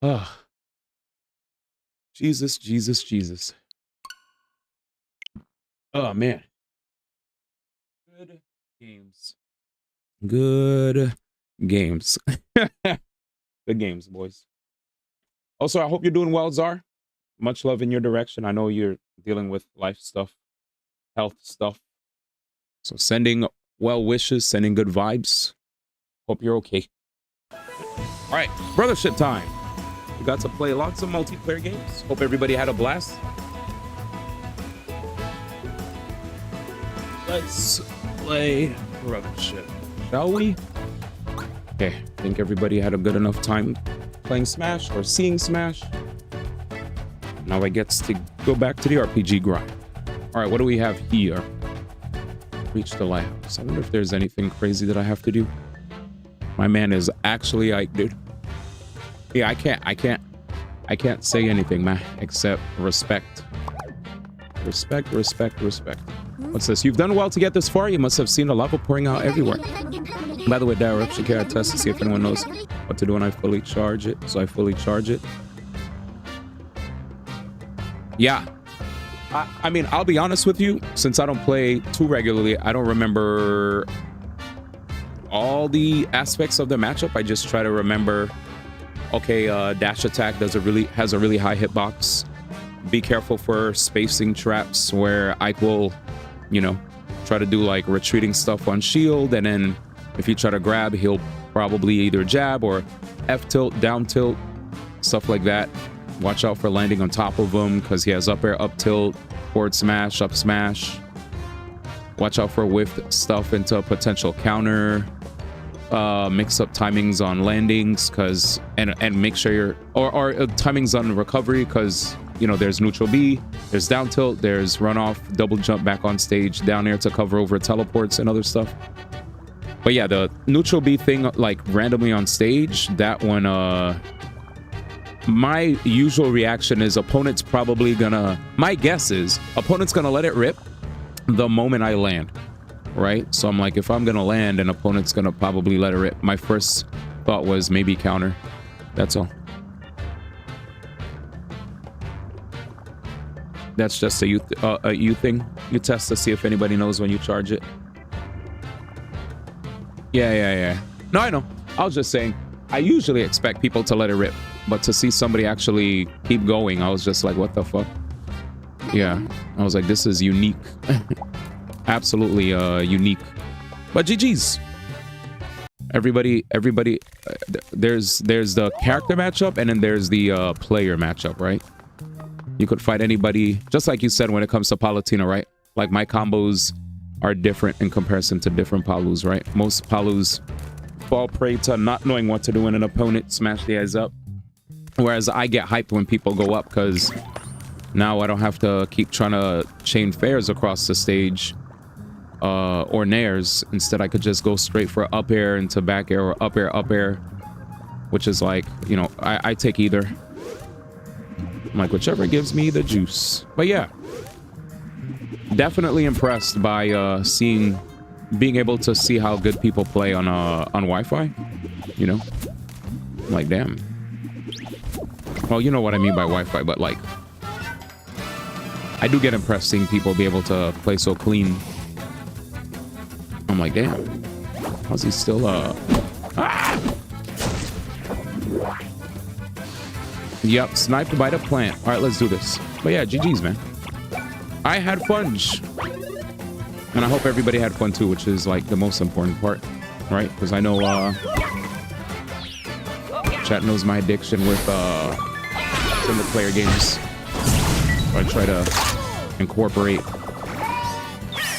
Oh, Jesus, Jesus, Jesus. Oh, man. Good games. Good games. Good games, boys. Also, I hope you're doing well, Czar. Much love in your direction. I know you're dealing with life stuff, health stuff. So sending well wishes, sending good vibes. Hope you're okay. All right, Brothership time. We got to play lots of multiplayer games. Hope everybody had a blast. Let's play Brothership, shall we? Okay, I think everybody had a good enough time playing Smash or seeing Smash. Now I get to go back to the RPG grind. All right, what do we have here? Reach the lighthouse. I wonder if there's anything crazy that I have to do. My man is actually Ike, dude. Yeah, I can't say anything, man, except respect. Respect, respect, respect. What's this? You've done well to get this far. You must have seen the lava pouring out everywhere. By the way, Daryl, Shakira, test to see if anyone knows what to do when I fully charge it. So I fully charge it. Yeah. I mean, I'll be honest with you. Since I don't play too regularly, I don't remember all the aspects of the matchup. I just try to remember, okay, dash attack has a really high hitbox. Be careful for spacing traps where Ike will, you know, try to do like retreating stuff on shield, and then if you try to grab, he'll probably either jab or F tilt, down tilt, stuff like that. Watch out for landing on top of him because he has up air, up tilt, forward smash, up smash. Watch out for whiff stuff into a potential counter. Mix up timings on landings and make sure you're or timings on recovery because you know there's neutral B, there's down tilt, there's runoff, double jump back on stage, down air to cover over teleports and other stuff. But yeah, the neutral B thing like randomly on stage, that one my usual reaction is opponent's probably gonna, my guess is opponent's gonna let it rip the moment I land, right? So I'm like, if I'm gonna land and opponent's gonna probably let it rip, my first thought was maybe counter. That's all. That's just a you thing. You test to see if anybody knows when you charge it. Yeah. No, I know. I was just saying, I usually expect people to let it rip, but to see somebody actually keep going, I was just like, what the fuck? Yeah, I was like, this is unique. Absolutely unique. But GG's. Everybody, there's the character matchup and then there's the player matchup, right? You could fight anybody, just like you said when it comes to Palutena, right? Like my combos are different in comparison to different Palus, right? Most Palus fall prey to not knowing what to do when an opponent smash the eyes up. Whereas I get hyped when people go up because now I don't have to keep trying to chain fairs across the stage or nairs. Instead, I could just go straight for up air into back air or up air, which is like, you know, I take either. I'm like, whichever gives me the juice. But yeah, definitely impressed by being able to see how good people play on Wi-Fi. You know, I'm like, damn. Well, you know what I mean by Wi-Fi, but like, I do get impressed seeing people be able to play so clean. I'm like, damn. How's he still Ah! Yep, sniped by the plant. All right, let's do this. But yeah, GG's, man. I had fun. And I hope everybody had fun too, which is like the most important part, right? Because I know chat knows my addiction with single player games. So I try to incorporate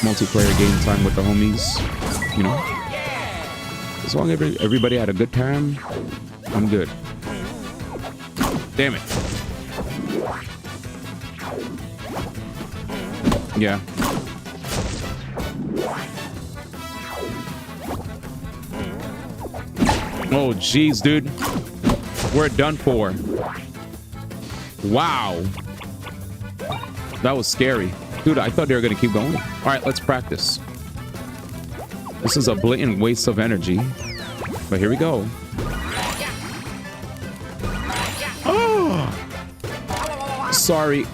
multiplayer game time with the homies, you know? As long as everybody had a good time, I'm good. Damn it. Yeah. Oh, jeez, dude. We're done for. Wow. That was scary. Dude, I thought they were going to keep going. All right, let's practice. This is a blatant waste of energy. But here we go. sorry.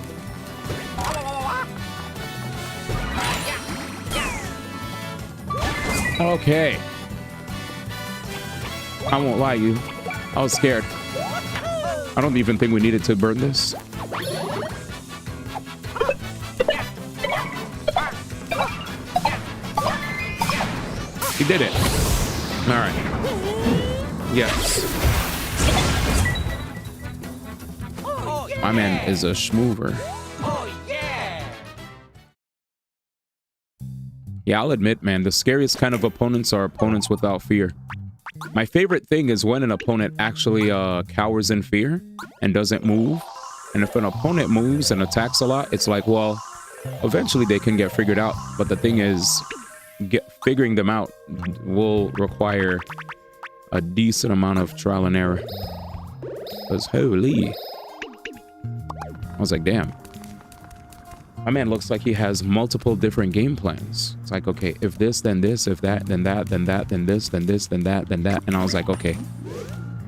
Okay. I won't lie to you. I was scared. I don't even think we needed to burn this. He did it. All right. Yes. My man is a schmoover. Yeah, I'll admit, man, the scariest kind of opponents are opponents without fear. My favorite thing is when an opponent actually cowers in fear and doesn't move. And if an opponent moves and attacks a lot, it's like, well, eventually they can get figured out. But the thing is, figuring them out will require a decent amount of trial and error. Because holy. I was like, damn. My man looks like he has multiple different game plans. It's like, okay, if this, then this, if that, then that, then that, then this, then this, then that, then that. And I was like, okay,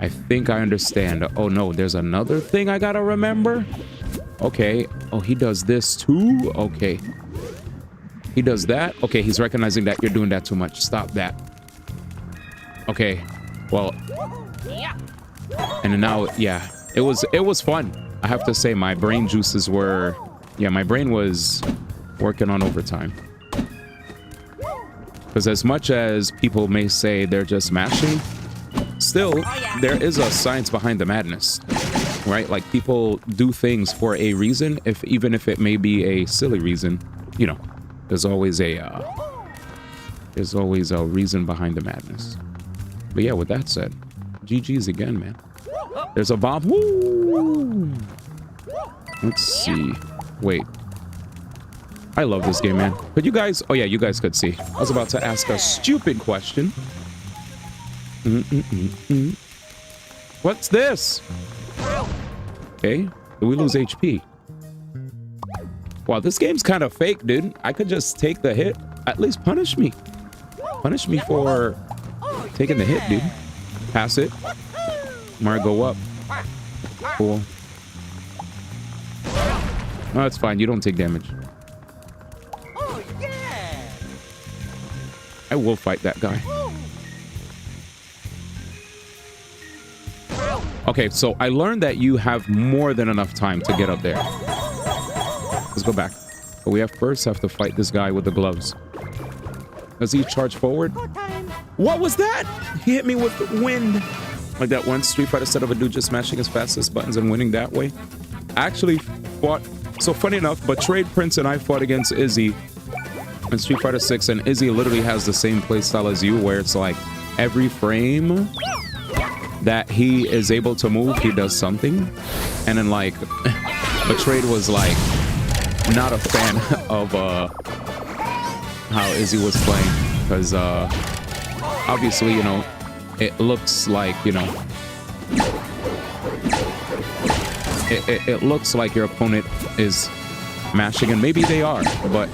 I think I understand. Oh no, there's another thing I gotta remember. Okay. Oh, he does this too. Okay. He does that. Okay, he's recognizing that you're doing that too much. Stop that. Okay. Well. And now, yeah, it was fun. I have to say my brain juices were... Yeah, my brain was working on overtime. Because as much as people may say they're just mashing, still, there is a science behind the madness, right? Like, people do things for a reason, even if it may be a silly reason. You know, there's always a reason behind the madness. But yeah, with that said, GG's again, man. There's a bomb. Woo! Let's see. Wait. I love this game, man. But you guys... Oh, yeah, you guys could see. I was about to ask a stupid question. What's this? Okay. Do we lose HP? Wow, this game's kind of fake, dude. I could just take the hit. At least punish me. Punish me for taking the hit, dude. Pass it. Mar go up. Cool. No, it's fine. You don't take damage. Oh, yeah. I will fight that guy. Okay, so I learned that you have more than enough time to get up there. Let's go back. But we first have to fight this guy with the gloves. Does he charge forward? What was that? He hit me with wind. Like that one Street Fighter set of a dude just smashing his fastest buttons and winning that way. I actually fought... So funny enough, Betrayed Prince and I fought against Izzy in Street Fighter 6, and Izzy literally has the same playstyle as you, where it's like every frame that he is able to move, he does something. And then like Betrayed was like not a fan of how Izzy was playing, because obviously, you know, it looks like, you know, it looks like your opponent is mashing, and maybe they are, but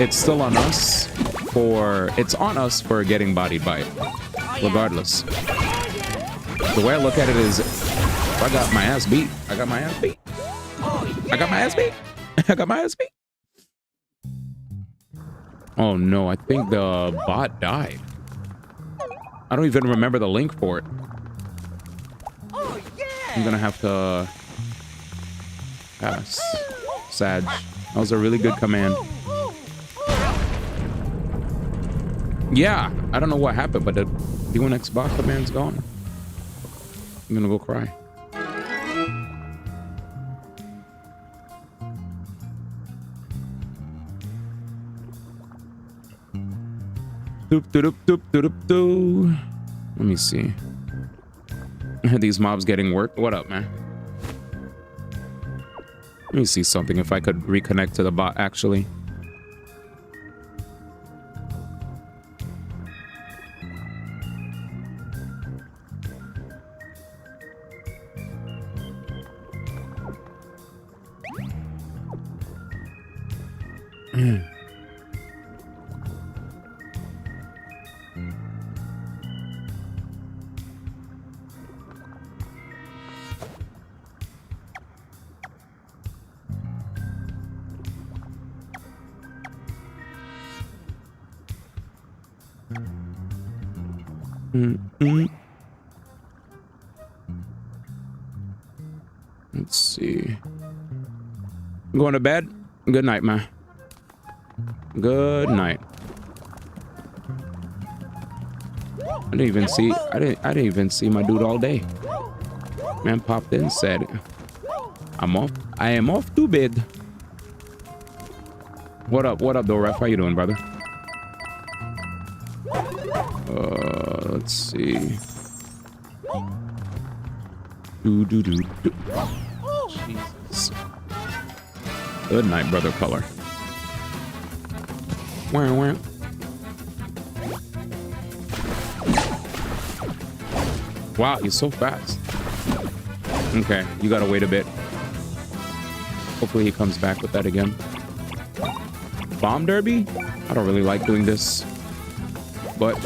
it's still on us for getting bodied by it, regardless. The way I look at it is, if I got my ass beat, I got my ass beat. I got my ass beat. I got my ass beat. Oh no, I think the bot died. I don't even remember the link for it. I'm gonna have to pass. Sag. That was a really good command. Yeah, I don't know what happened, but the XD1X bot command's gone. I'm gonna go cry. Doop doop doop doop doop. Let me see. Are these mobs getting work? What up, man? Let me see something, if I could reconnect to the bot, actually. Mm-mm. Let's see. Going to bed? Good night, man. Good night. I didn't even see my dude all day. Man popped in and said, I'm off. I am off to bed. What up though, Ref? How you doing, brother? Let's see. Do. Jesus. Good night, brother color. Wow. Wow, he's so fast. Okay, you gotta wait a bit. Hopefully he comes back with that again. Bomb derby? I don't really like doing this, but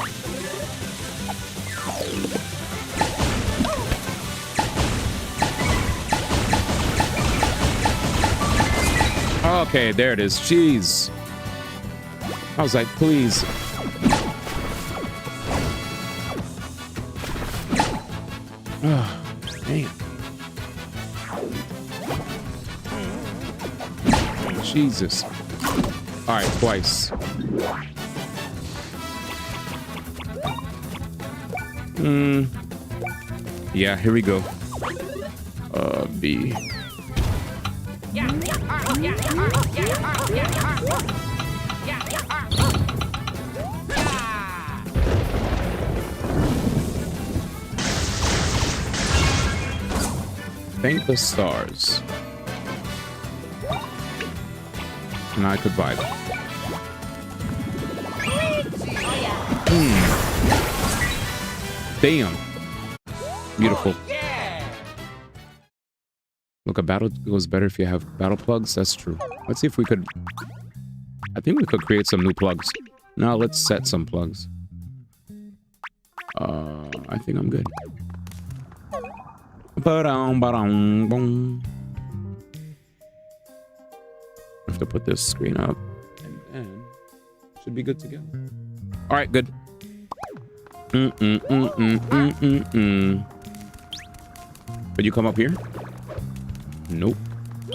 okay, there it is. Jeez. I was like, please. Oh, damn. Jesus. All right, twice. Yeah, here we go. B. Thank the stars. And I could vibe. Damn. Beautiful. Look, a battle goes better if you have battle plugs. That's true. Let's see if we could... I think we could create some new plugs. No, let's set some plugs. I think I'm good. Boom. I have to put this screen up, and then should be good to go. All right, good. But you come up here? Nope.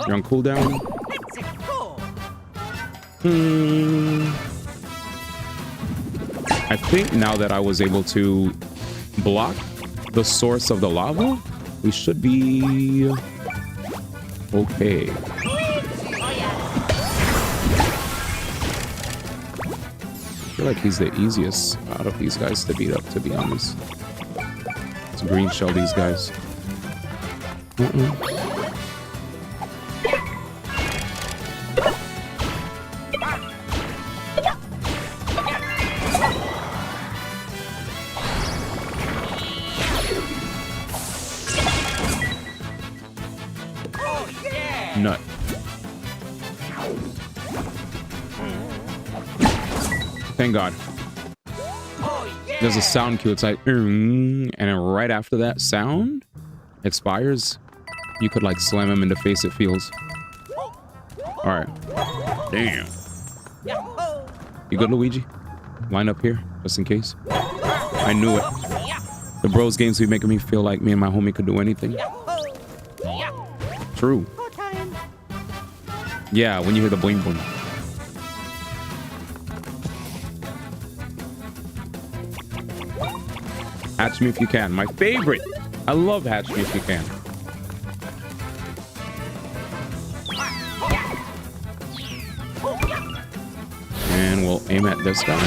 You're on cooldown. I think now that I was able to block the source of the lava, we should be okay. I feel like he's the easiest out of these guys to beat up, to be honest. Let's green shell these guys. Nut. Thank God. There's a sound cue. It's like, and then right after that sound expires, you could like slam him in the face. It feels. All right. Damn. You good, Luigi? Line up here, just in case. I knew it. The bros games be making me feel like me and my homie could do anything. True. Yeah, when you hear the bling boom. Hatch me if you can. My favorite. I love Hatch me if you can. And we'll aim at this guy.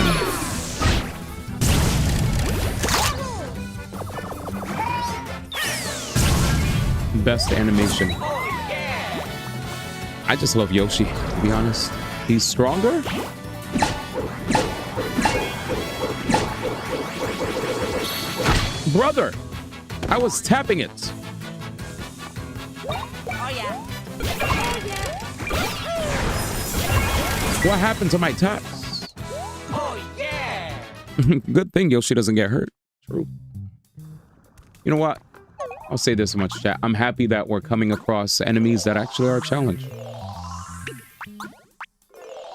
Best animation. I just love Yoshi, to be honest. He's stronger. Brother, I was tapping it. Oh yeah. What happened to my taps? Oh yeah. Good thing Yoshi doesn't get hurt. True. You know what? I'll say this much, chat. I'm happy that we're coming across enemies that actually are a challenge.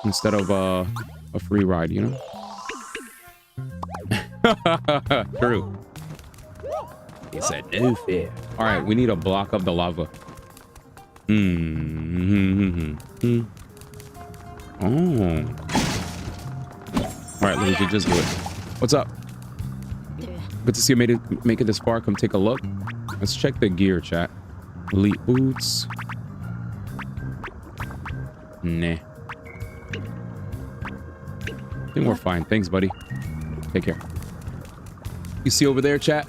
Instead of a free ride, you know? True. He said no fear. All right, we need a block of the lava. Oh. All right, Luigi, just do it. What's up? Good to see you make it this far. Come take a look. Let's check the gear, chat. Elite boots. Nah. I think we're fine. Thanks, buddy. Take care. You see over there, chat?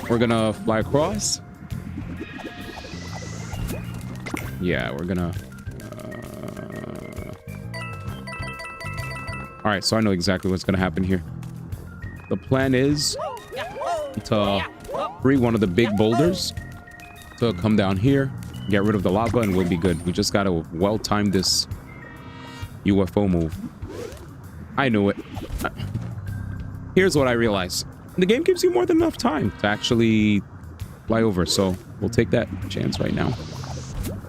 We're gonna fly across. Yeah, we're gonna... All right, so I know exactly what's gonna happen here. The plan is to free one of the big boulders to come down here, get rid of the lava, and we'll be good. We just gotta well-time this UFO move. I knew it. Here's what I realized. The game gives you more than enough time to actually fly over, so we'll take that chance right now.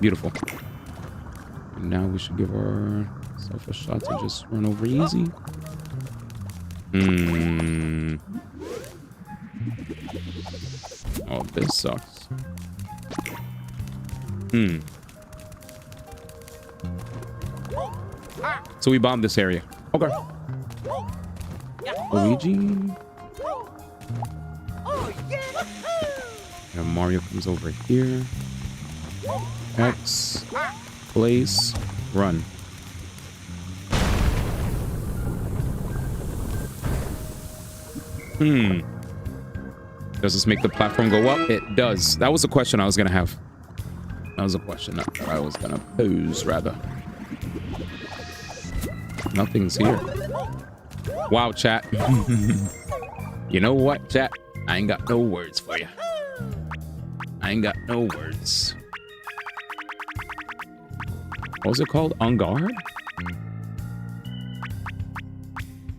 Beautiful. And now we should give ourselves a shot to just run over easy. Oh, this sucks. So we bombed this area. Okay. Luigi. And Mario comes over here. X. Place. Run. Does this make the platform go up? It does. That was a question I was gonna have. That was a question that I was gonna pose, rather. Nothing's here. Wow, chat. You know what, chat? I ain't got no words for you. I ain't got no words. What was it called? On guard?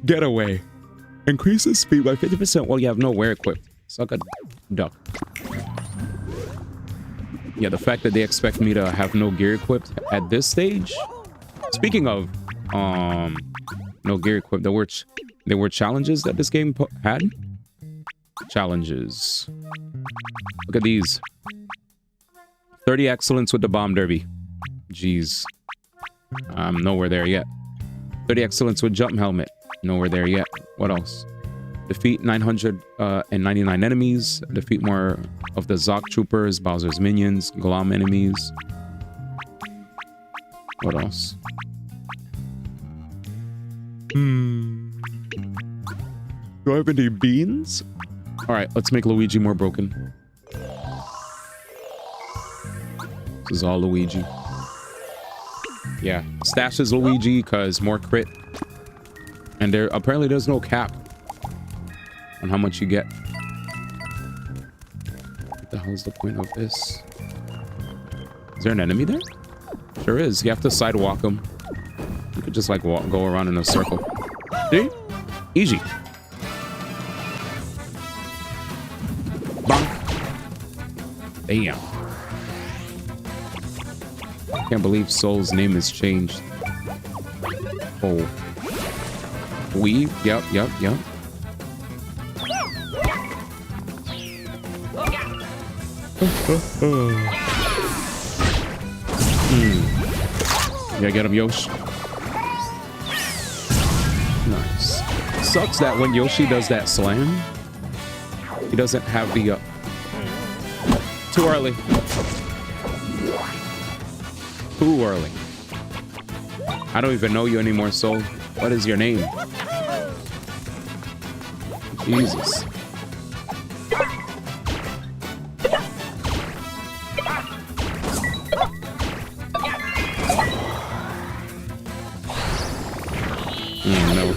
Getaway. Increases speed by 50% while you have no wear equipped. Suck a duck. Yeah, the fact that they expect me to have no gear equipped at this stage. Speaking of no gear equipped, there were challenges that this game had. Challenges. Look at these. 30 excellence with the bomb derby. Jeez. I'm nowhere there yet. 30 excellence with jump helmet. Nowhere there yet. What else? Defeat 999 enemies. Defeat more of the Zoc troopers, Bowser's minions, Glom enemies. What else? Do I have any beans? All right, let's make Luigi more broken. This is all Luigi. Yeah, stashes Luigi because more crit. And apparently there's no cap on how much you get. What the hell is the point of this? Is there an enemy there? Sure is. You have to sidewalk them. You could just like go around in a circle. See? Easy. Bonk. Damn. Can't believe Soul's name has changed. Oh. Weave. Yep. Yeah, get him, Yoshi. Nice. Sucks that when Yoshi does that slam, he doesn't have the... Too early. Too early. I don't even know you anymore, Soul. What is your name? Jesus. No.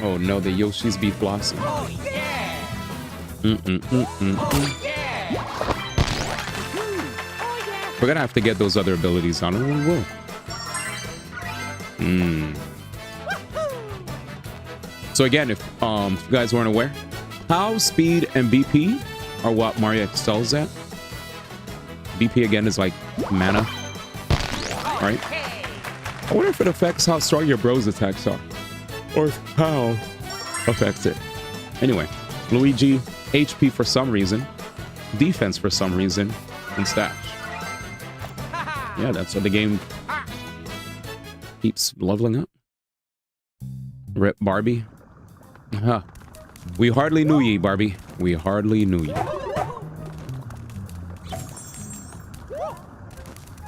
Oh no, the Yoshi's be flossing. We're gonna have to get those other abilities on. We will. So again, if you guys weren't aware, POW, speed, and BP are what Mario excels at. BP again is like mana, right? I wonder if it affects how strong your bros attacks are, or if POW affects it. Anyway, Luigi, HP for some reason, defense for some reason, and stash. Yeah, that's what the game keeps leveling up. Rip Barbie. Huh. We hardly knew ye, Barbie. We hardly knew ye.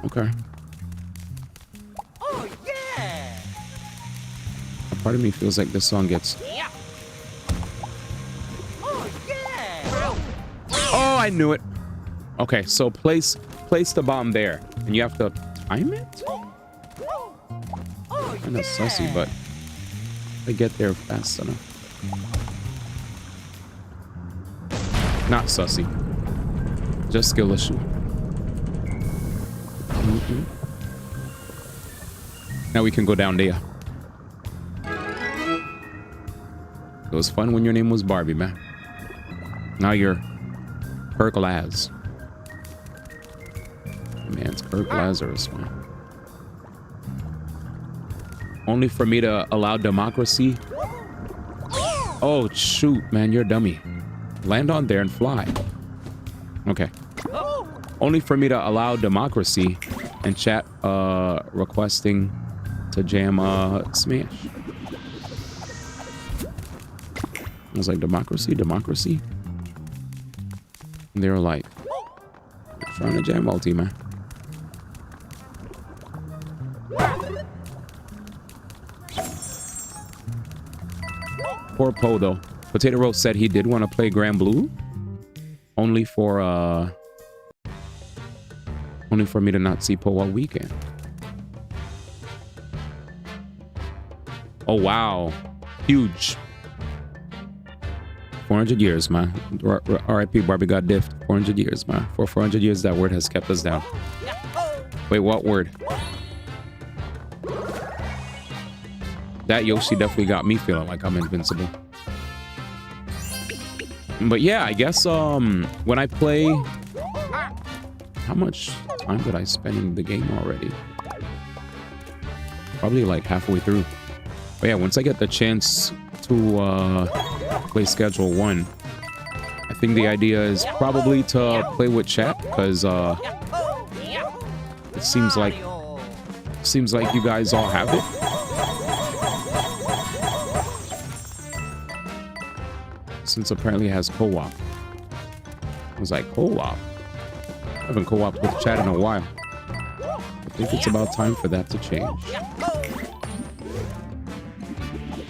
Okay. Oh yeah. A part of me feels like this song gets... Yeah. Oh yeah. Oh, I knew it. Okay, so place the bomb there. And you have to time it? Oh Kind of sussy, but I get there fast enough. Not sussy. Just skill issue. Now we can go down there. It was fun when your name was Barbie, man. Now you're Kirk Laz. Man, it's Kirk Lazarus, man. Only for me to allow democracy. Oh, shoot, man, you're a dummy. Land on there and fly. Okay. Only for me to allow democracy and chat requesting to jam Smash. I was like, democracy, democracy. And they were like, trying to jam multi, man. Poor Poe, though. Potato Roast said he did want to play Grand Blue. Only for me to not see Poe all weekend. Oh, wow. Huge. 400 years, man. R.I.P. Barbie got diffed. 400 years, man. For 400 years, that word has kept us down. Wait, what word? That Yoshi definitely got me feeling like I'm invincible. But yeah, I guess when I play... How much time did I spend in the game already? Probably like halfway through. But yeah, once I get the chance to play Schedule 1, I think the idea is probably to play with chat, because it seems like you guys all have it. Since apparently it has co-op. I was like, co-op? I haven't co-oped with chat in a while. I think it's about time for that to change.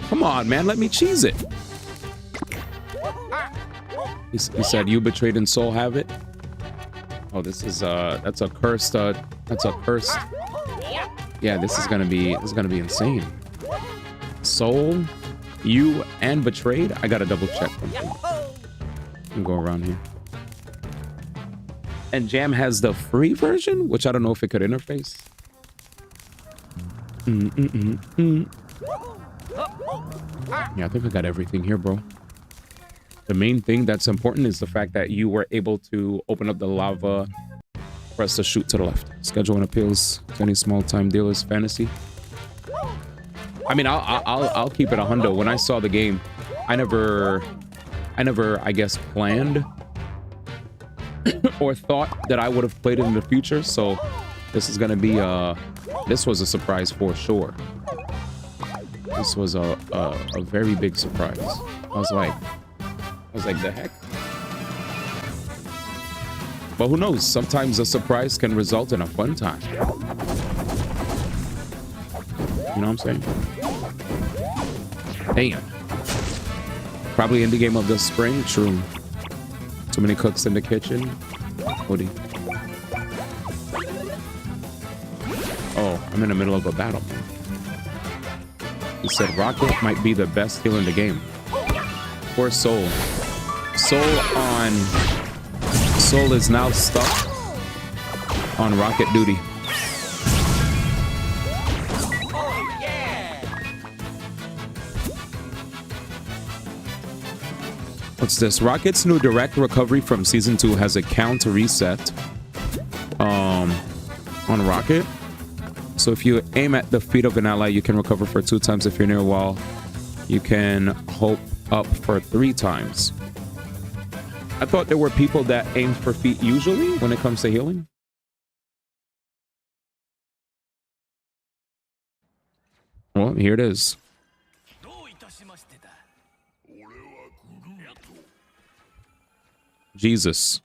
Come on, man, let me cheese it. He said you betrayed and soul have it. Oh, this is that's a cursed yeah, this is gonna be insane. Soul, you, and betrayed. I gotta double check something. And go around here. And Jam has the free version, which I don't know if it could interface. Yeah, I think I got everything here, bro. The main thing that's important is the fact that you were able to open up the lava, press the shoot to the left. Schedule and appeals to any small-time dealers fantasy. I mean, I'll keep it a hundo. When I saw the game, I never, I guess, planned or thought that I would have played it in the future. So this is gonna be this was a surprise for sure. This was a very big surprise. I was like, the heck? But who knows? Sometimes a surprise can result in a fun time. You know what I'm saying? Damn. Probably indie game of the spring. True. Too many cooks in the kitchen. Woody. Oh, I'm in the middle of a battle. He said Rocket might be the best healer in the game. Or Soul. Soul is now stuck on Rocket duty. What's this? Rocket's new direct recovery from season 2 has a counter reset on Rocket. So if you aim at the feet of an ally, you can recover for 2 times. If you're near a wall, you can hope up for 3 times. I thought there were people that aimed for feet usually when it comes to healing. Well, here it is. Jesus.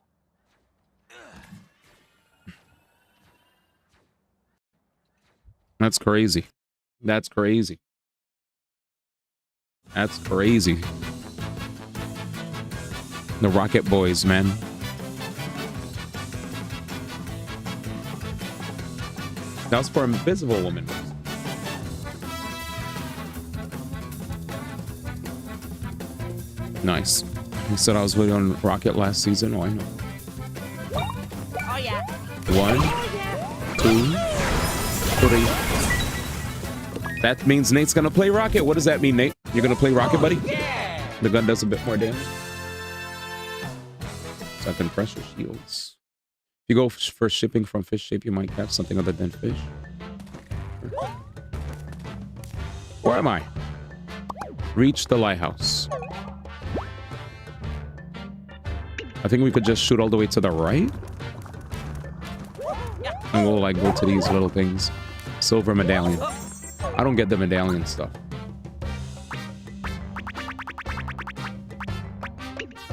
That's crazy. That's crazy. That's crazy. The Rocket Boys, man. That was for Invisible Woman. Nice. He said I was waiting on Rocket last season. Oh, I know. Oh, yeah. 1, 2, 3. That means Nate's gonna play Rocket. What does that mean, Nate? You're gonna play Rocket, buddy? Yeah. The gun does a bit more damage. Second pressure shields. If you go for shipping from fish shape, you might catch something other than fish. Where am I? Reach the lighthouse. I think we could just shoot all the way to the right. And we'll like go to these little things. Silver medallion. I don't get the medallion stuff.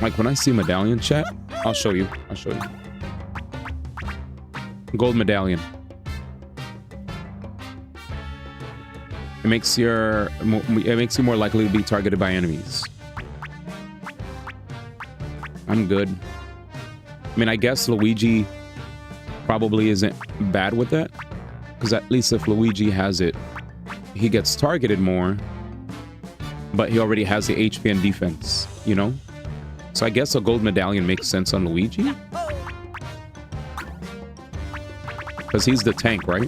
Like when I see medallion chat, I'll show you. I'll show you. Gold medallion. It makes you more likely to be targeted by enemies. I'm good. I mean, I guess Luigi probably isn't bad with that, because at least if Luigi has it, he gets targeted more, but he already has the HP and defense, you know? So I guess a gold medallion makes sense on Luigi, because he's the tank, right?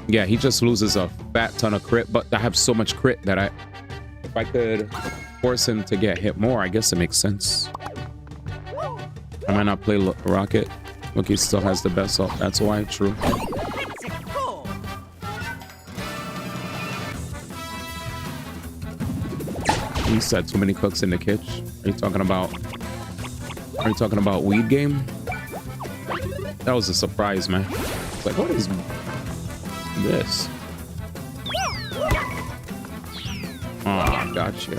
Yeah, he just loses a fat ton of crit, but I have so much crit that if I could force him to get hit more, I guess it makes sense. I might not play Rocket. Look, he still has the best ult. That's why. True. He said too many cooks in the kitchen. Are you talking about weed game? That was a surprise, man. It's like, what is this? Oh, gotcha.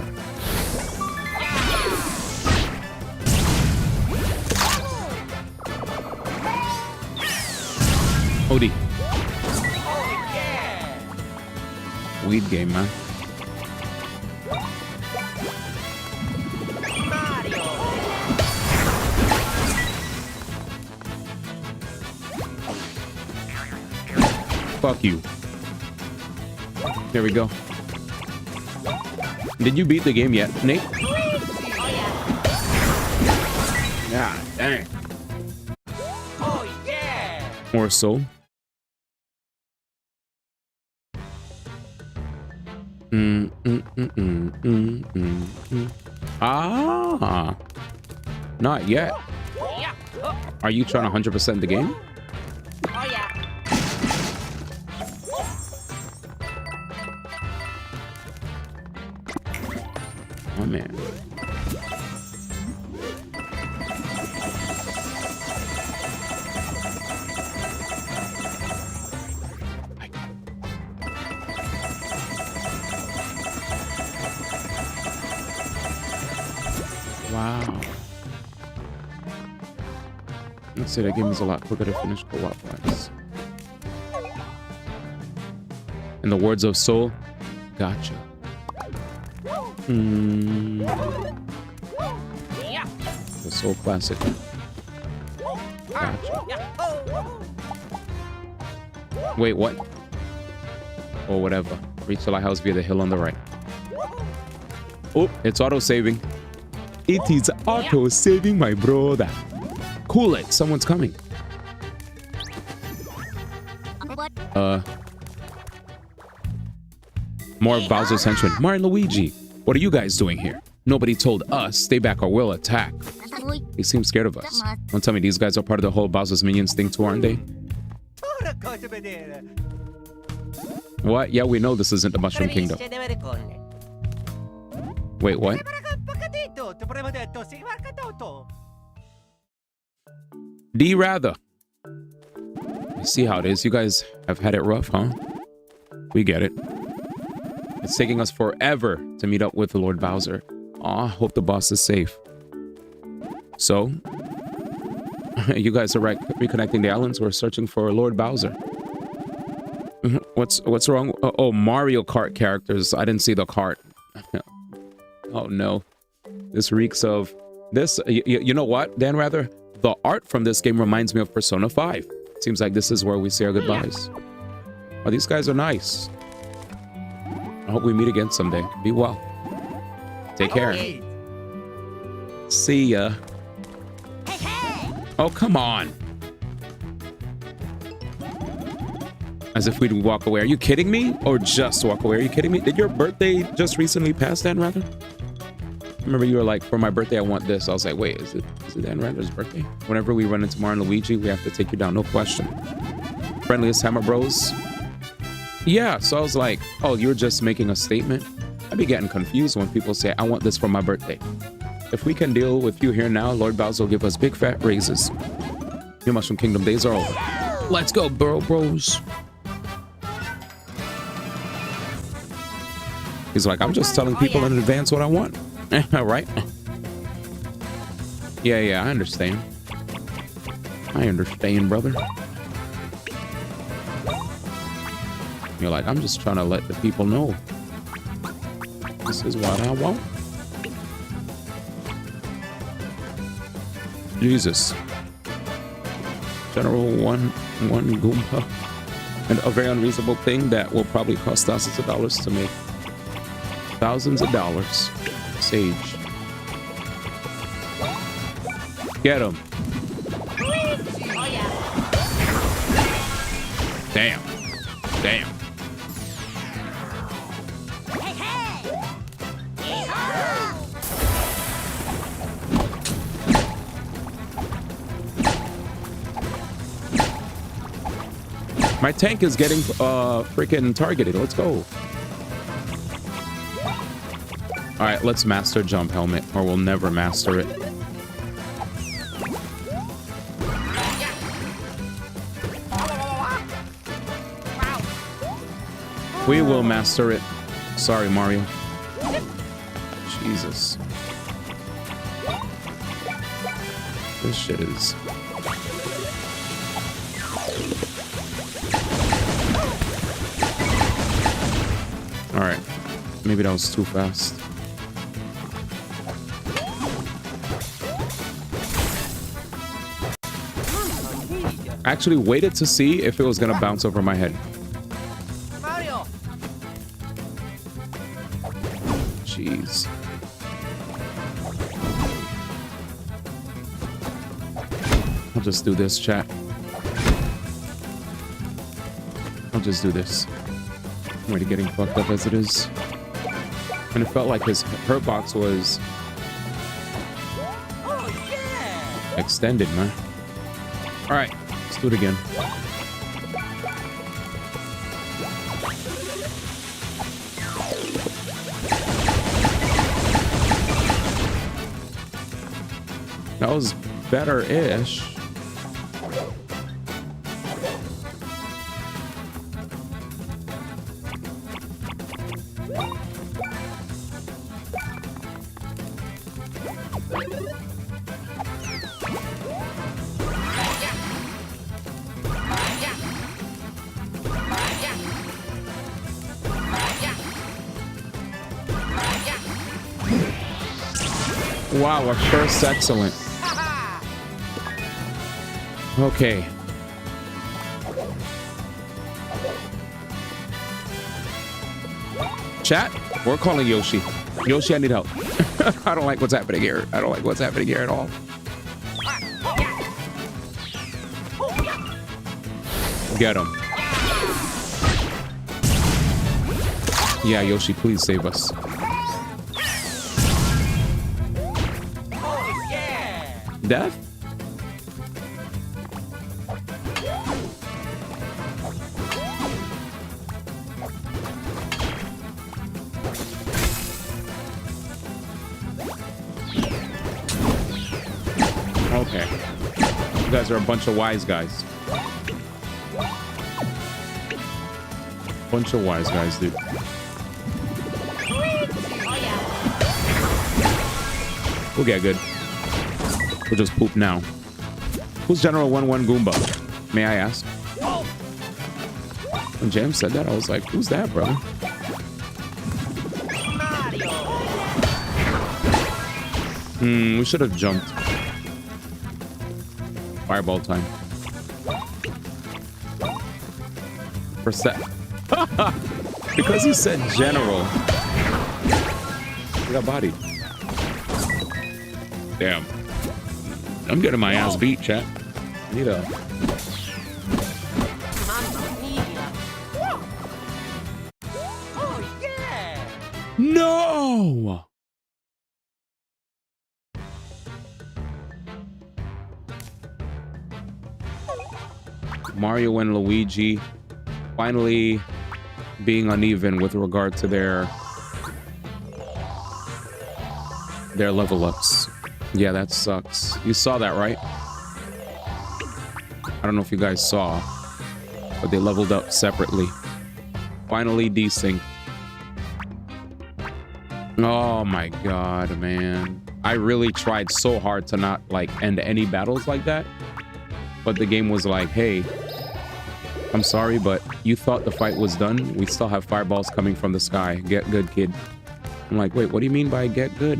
Odie. Weed game, man. Fuck you. There we go. Did you beat the game yet, Nate? Yeah, dang. Oh, yeah. Or so. Ah, not yet. Yeah. Are you trying to 100% the game? Oh, yeah. Oh man. Wow. Let's say that game is a lot quicker to finish co-op wise. In the words of Soul, gotcha. Yeah. The Soul Classic. Gotcha. Wait, what? Or whatever. Reach the lighthouse via the hill on the right. Oh, it's auto-saving. It is auto-saving, my brother. Cool it. Someone's coming. More of Bowser's henchmen. Mario and Luigi. What are you guys doing here? Nobody told us. Stay back or we'll attack. They seem scared of us. Don't tell me these guys are part of the whole Bowser's Minions thing too, aren't they? What? Yeah, we know this isn't the Mushroom Kingdom. Wait, what? D rather. You see how it is. You guys have had it rough, huh? We get it. It's taking us forever to meet up with Lord Bowser. Aw, hope the boss is safe. So, you guys are right. Reconnecting the islands. We're searching for Lord Bowser. What's wrong? Oh, Mario Kart characters. I didn't see the cart. Oh no. This reeks of this. You know what, Dan? Rather, the art from this game reminds me of Persona 5. Seems like this is where we say our goodbyes. Oh, these guys are nice. I hope we meet again someday. Be well. Take care. See ya. Oh, come on. As if we'd walk away. Are you kidding me? Or just walk away? Are you kidding me? Did your birthday just recently pass, Dan Rather? Remember you were like, for my birthday, I want this. I was like, wait, is it Dan Rather's birthday? Whenever we run into Mario and Luigi, we have to take you down. No question. Friendliest Hammer Bros. Yeah, so I was like, oh, you're just making a statement? I'd be getting confused when people say, I want this for my birthday. If we can deal with you here now, Lord Bowser will give us big fat raises. Your Mushroom Kingdom days are over. Let's go, bros. He's like, I'm just telling people in advance what I want. Right? Yeah, I understand. I understand, brother. You're like, I'm just trying to let the people know. This is what I want. Jesus. General one Goomba. And a very unreasonable thing that will probably cost thousands of dollars to make. Thousands of dollars. Sage. Get him. Oh yeah. Damn. My tank is getting freaking targeted. Let's go. All right, let's master Jump Helmet, or we'll never master it. We will master it. Sorry, Mario. Jesus. This shit is... Alright. Maybe that was too fast. I actually waited to see if it was gonna bounce over my head. Mario. Jeez. I'll just do this, chat. I'll just do this. I'm already getting fucked up as it is. And it felt like his hurt box was extended, man. Alright, let's do it again. That was better-ish. Wow, our first excellent. Okay. Chat, we're calling Yoshi. Yoshi, I need help. I don't like what's happening here. I don't like what's happening here at all. Get him. Yeah, Yoshi, please save us. Death? Okay. You guys are a bunch of wise guys. Bunch of wise guys, dude. Oh yeah. We'll get good. We'll just poop now. Who's General 1-1 Goomba? May I ask? When Jam said that, I was like, who's that, brother? We should have jumped. Fireball time. Because he said general. He got bodied. Damn. I'm getting my ass beat, chat. I need a... Oh yeah. No! Mario and Luigi finally being uneven with regard to their level ups. Yeah, that sucks. You saw that, right? I don't know if you guys saw, but they leveled up separately. Finally desync. Oh my god, man. I really tried so hard to not like end any battles like that. But the game was like, hey, I'm sorry, but you thought the fight was done. We still have fireballs coming from the sky. Get good, kid. I'm like, wait, what do you mean by get good?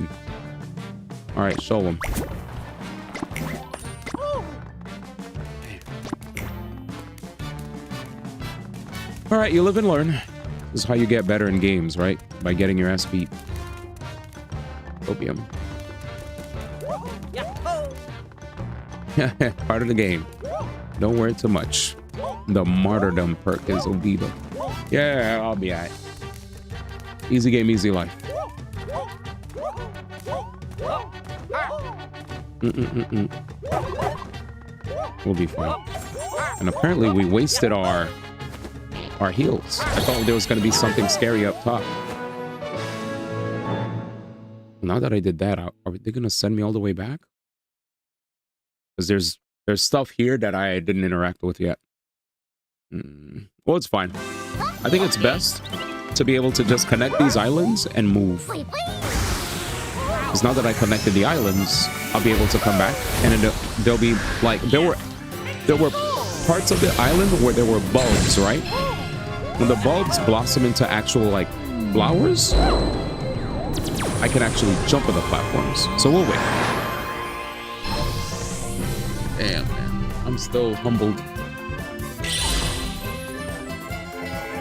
All right, show them. All right, you live and learn. This is how you get better in games, right? By getting your ass beat. Opium. Part of the game. Don't worry too much. The martyrdom perk is Obito. Yeah, I'll be alright. Easy game, easy life. We'll be fine. And apparently we wasted our heals. I thought there was going to be something scary up top. Now that I did that, are they going to send me all the way back? Because there's stuff here that I didn't interact with yet. Well, it's fine. I think it's best to be able to just connect these islands and move. Because now that I connected the islands, I'll be able to come back and there'll be like there were parts of the island where there were bulbs, right? When the bulbs blossom into actual like flowers, I can actually jump on the platforms. So we'll wait. Damn, man. I'm still humbled.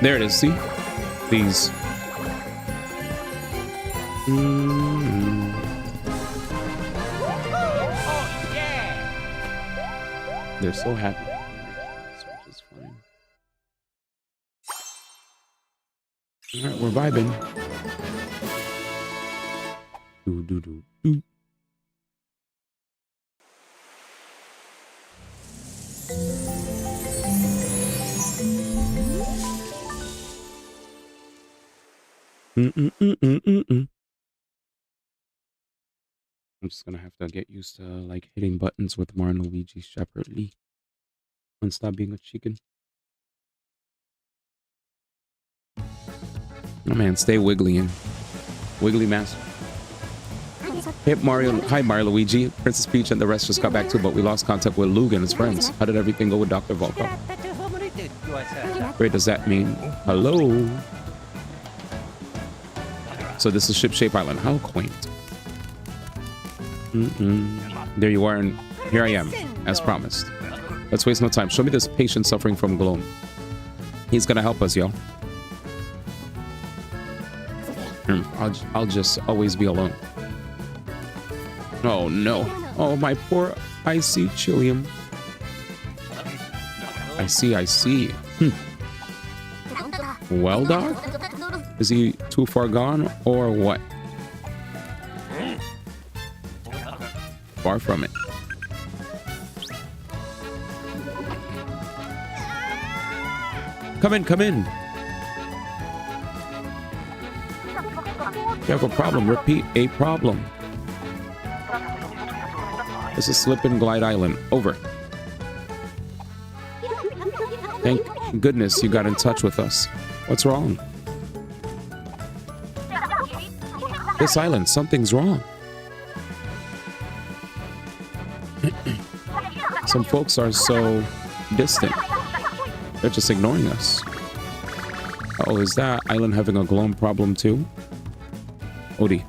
There it is, see? These. They're so happy. Which is fine. Alright, we're vibing. Do do do do. I'm just gonna have to get used to like hitting buttons with Mario Luigi separately and stop being a chicken. Oh man, stay wiggly and wiggly master. Hit Mario. Hi Mario Luigi. Princess Peach and the rest just got back too, but we lost contact with Luke and his friends. How did everything go with Dr. Volkov? Wait, does that mean hello? So this is Ship-Shape Island. How quaint. There you are, and here I am, as promised. Let's waste no time. Show me this patient suffering from gloom. He's gonna help us, yo. I'll just always be alone. Oh no. Oh, my poor icy Chilium. I see. Well, dog? Is he too far gone or what? Far from it. Come in. You have a problem. Repeat, a problem. This is Slip and Glide Island. Over. Thank goodness you got in touch with us. What's wrong? This island, something's wrong. Some folks are so distant. They're just ignoring us. Oh, is that island having a gloam problem too? Odie.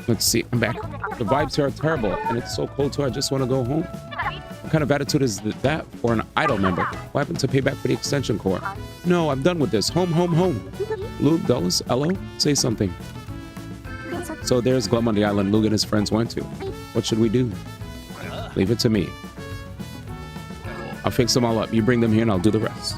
Let's see. I'm back. The vibes here are terrible, and it's so cold too. I just want to go home. What kind of attitude is that for an idol member? What happened to pay back for the extension core? No, I'm done with this. Home, home, home. Luke, Dulles, Elo, say something. So there's Glum on the island Luke and his friends went to. What should we do? Leave it to me. I'll fix them all up. You bring them here and I'll do the rest.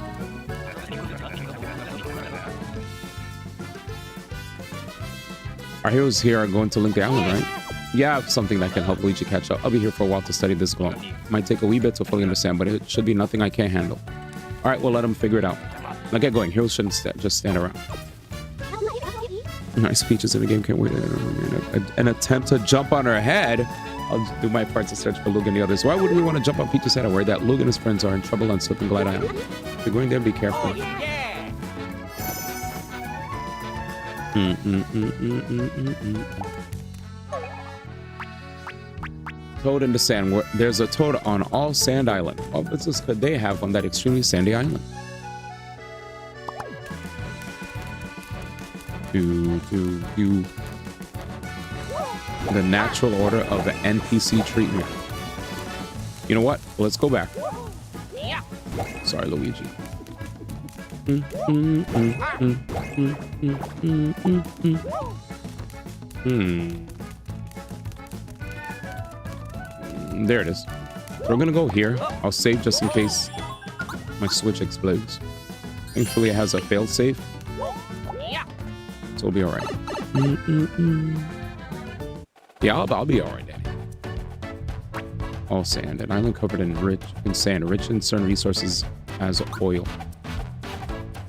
Our heroes here are going to link the island, right? Yeah, I have something that can help Luigi catch up. I'll be here for a while to study this glow. Might take a wee bit to fully understand, but it should be nothing I can't handle. All right, we'll let them figure it out. Now get going. Heroes shouldn't just stand around. Nice features in the game. Can't wait. An attempt to jump on her head. I'll do my part to search for Luke and the others. Why would we want to jump on Peach's head and worry that Luke and his friends are in trouble on Slip and Glide Island? If you're going there, be careful. Toad in the sand. There's a toad on all Sand Island. What business could they have on that extremely sandy island? The natural order of the NPC treatment. You know what? Let's go back. Sorry, Luigi. There it is. We're gonna go here. I'll save just in case my Switch explodes. Thankfully, it has a fail-safe. So we'll be all right. Yeah, I'll be all right, Daddy. All sand. An island covered in sand, rich in certain resources as oil.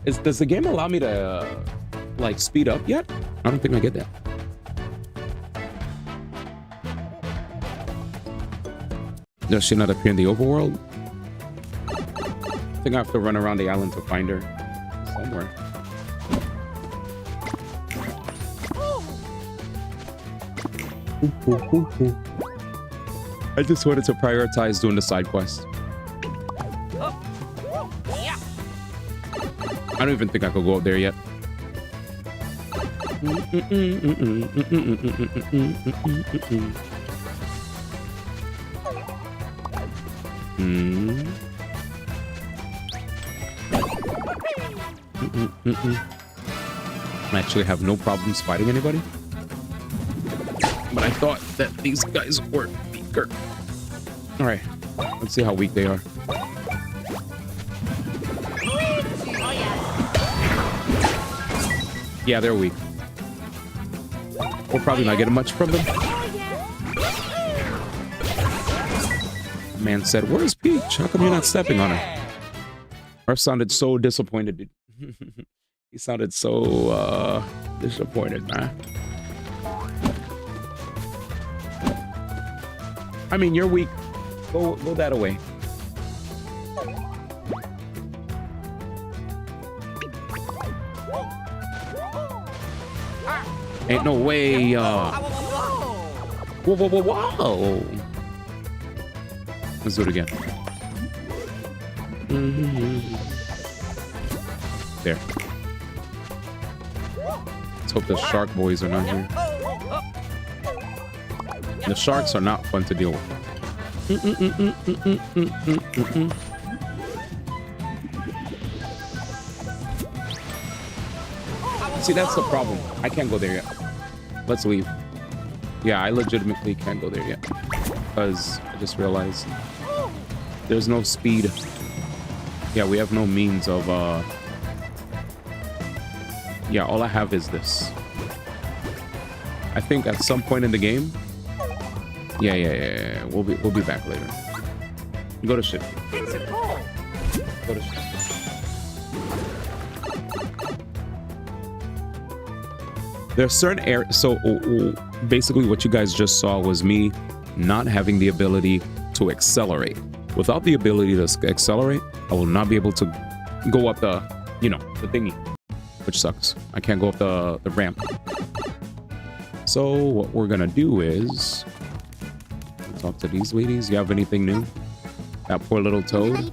Does the game allow me to, like, speed up yet? I don't think I get that. Does she not appear in the overworld? I think I have to run around the island to find her somewhere. I just wanted to prioritize doing the side quest. I don't even think I could go up there yet. I actually have no problems fighting anybody. But I thought that these guys were weaker. All right, let's see how weak they are. Yeah, they're weak. We're probably not getting much from them. Man said, "Where's Peach? How come you're not stepping on her?" Murph sounded so disappointed. He sounded so disappointed, man. I mean, you're weak. Go that away. Ain't no way. Whoa, whoa, whoa, whoa. Let's do it again. There. Let's hope the shark boys are not here. The sharks are not fun to deal with. See, that's the problem. I can't go there yet. Let's leave. Yeah, I legitimately can't go there yet. Because I just realized there's no speed. Yeah, we have no means of... Yeah, all I have is this. I think at some point in the game... Yeah. We'll be back later. Go to ship. Go to ship. There are certain areas. So basically what you guys just saw was me not having the ability to accelerate. Without the ability to accelerate, I will not be able to go up the, you know, the thingy, which sucks. I can't go up the ramp. So what we're gonna do is talk to these ladies. You have anything new? That poor little toad.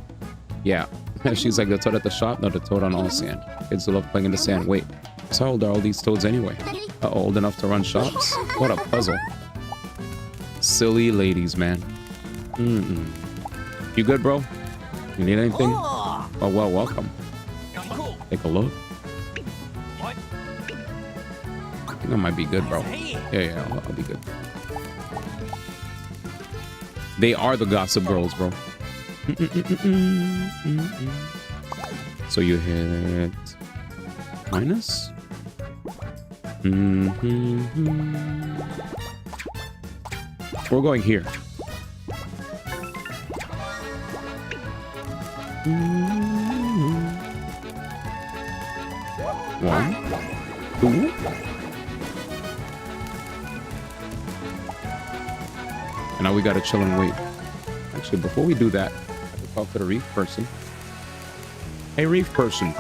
Yeah, she's like the toad at the shop. No, the toad on all sand. Kids love playing in the sand. Wait, so how old are all these toads anyway? Old enough to run shops? What a puzzle. Silly ladies, man. You good, bro? You need anything? Oh, well, welcome. Take a look. I think I might be good, bro. Yeah, I'll be good. They are the gossip girls, bro. So you hit minus? We're going here. One, two. And now we gotta chill and wait. Actually, before we do that, I have to talk to the reef person. Hey, reef person.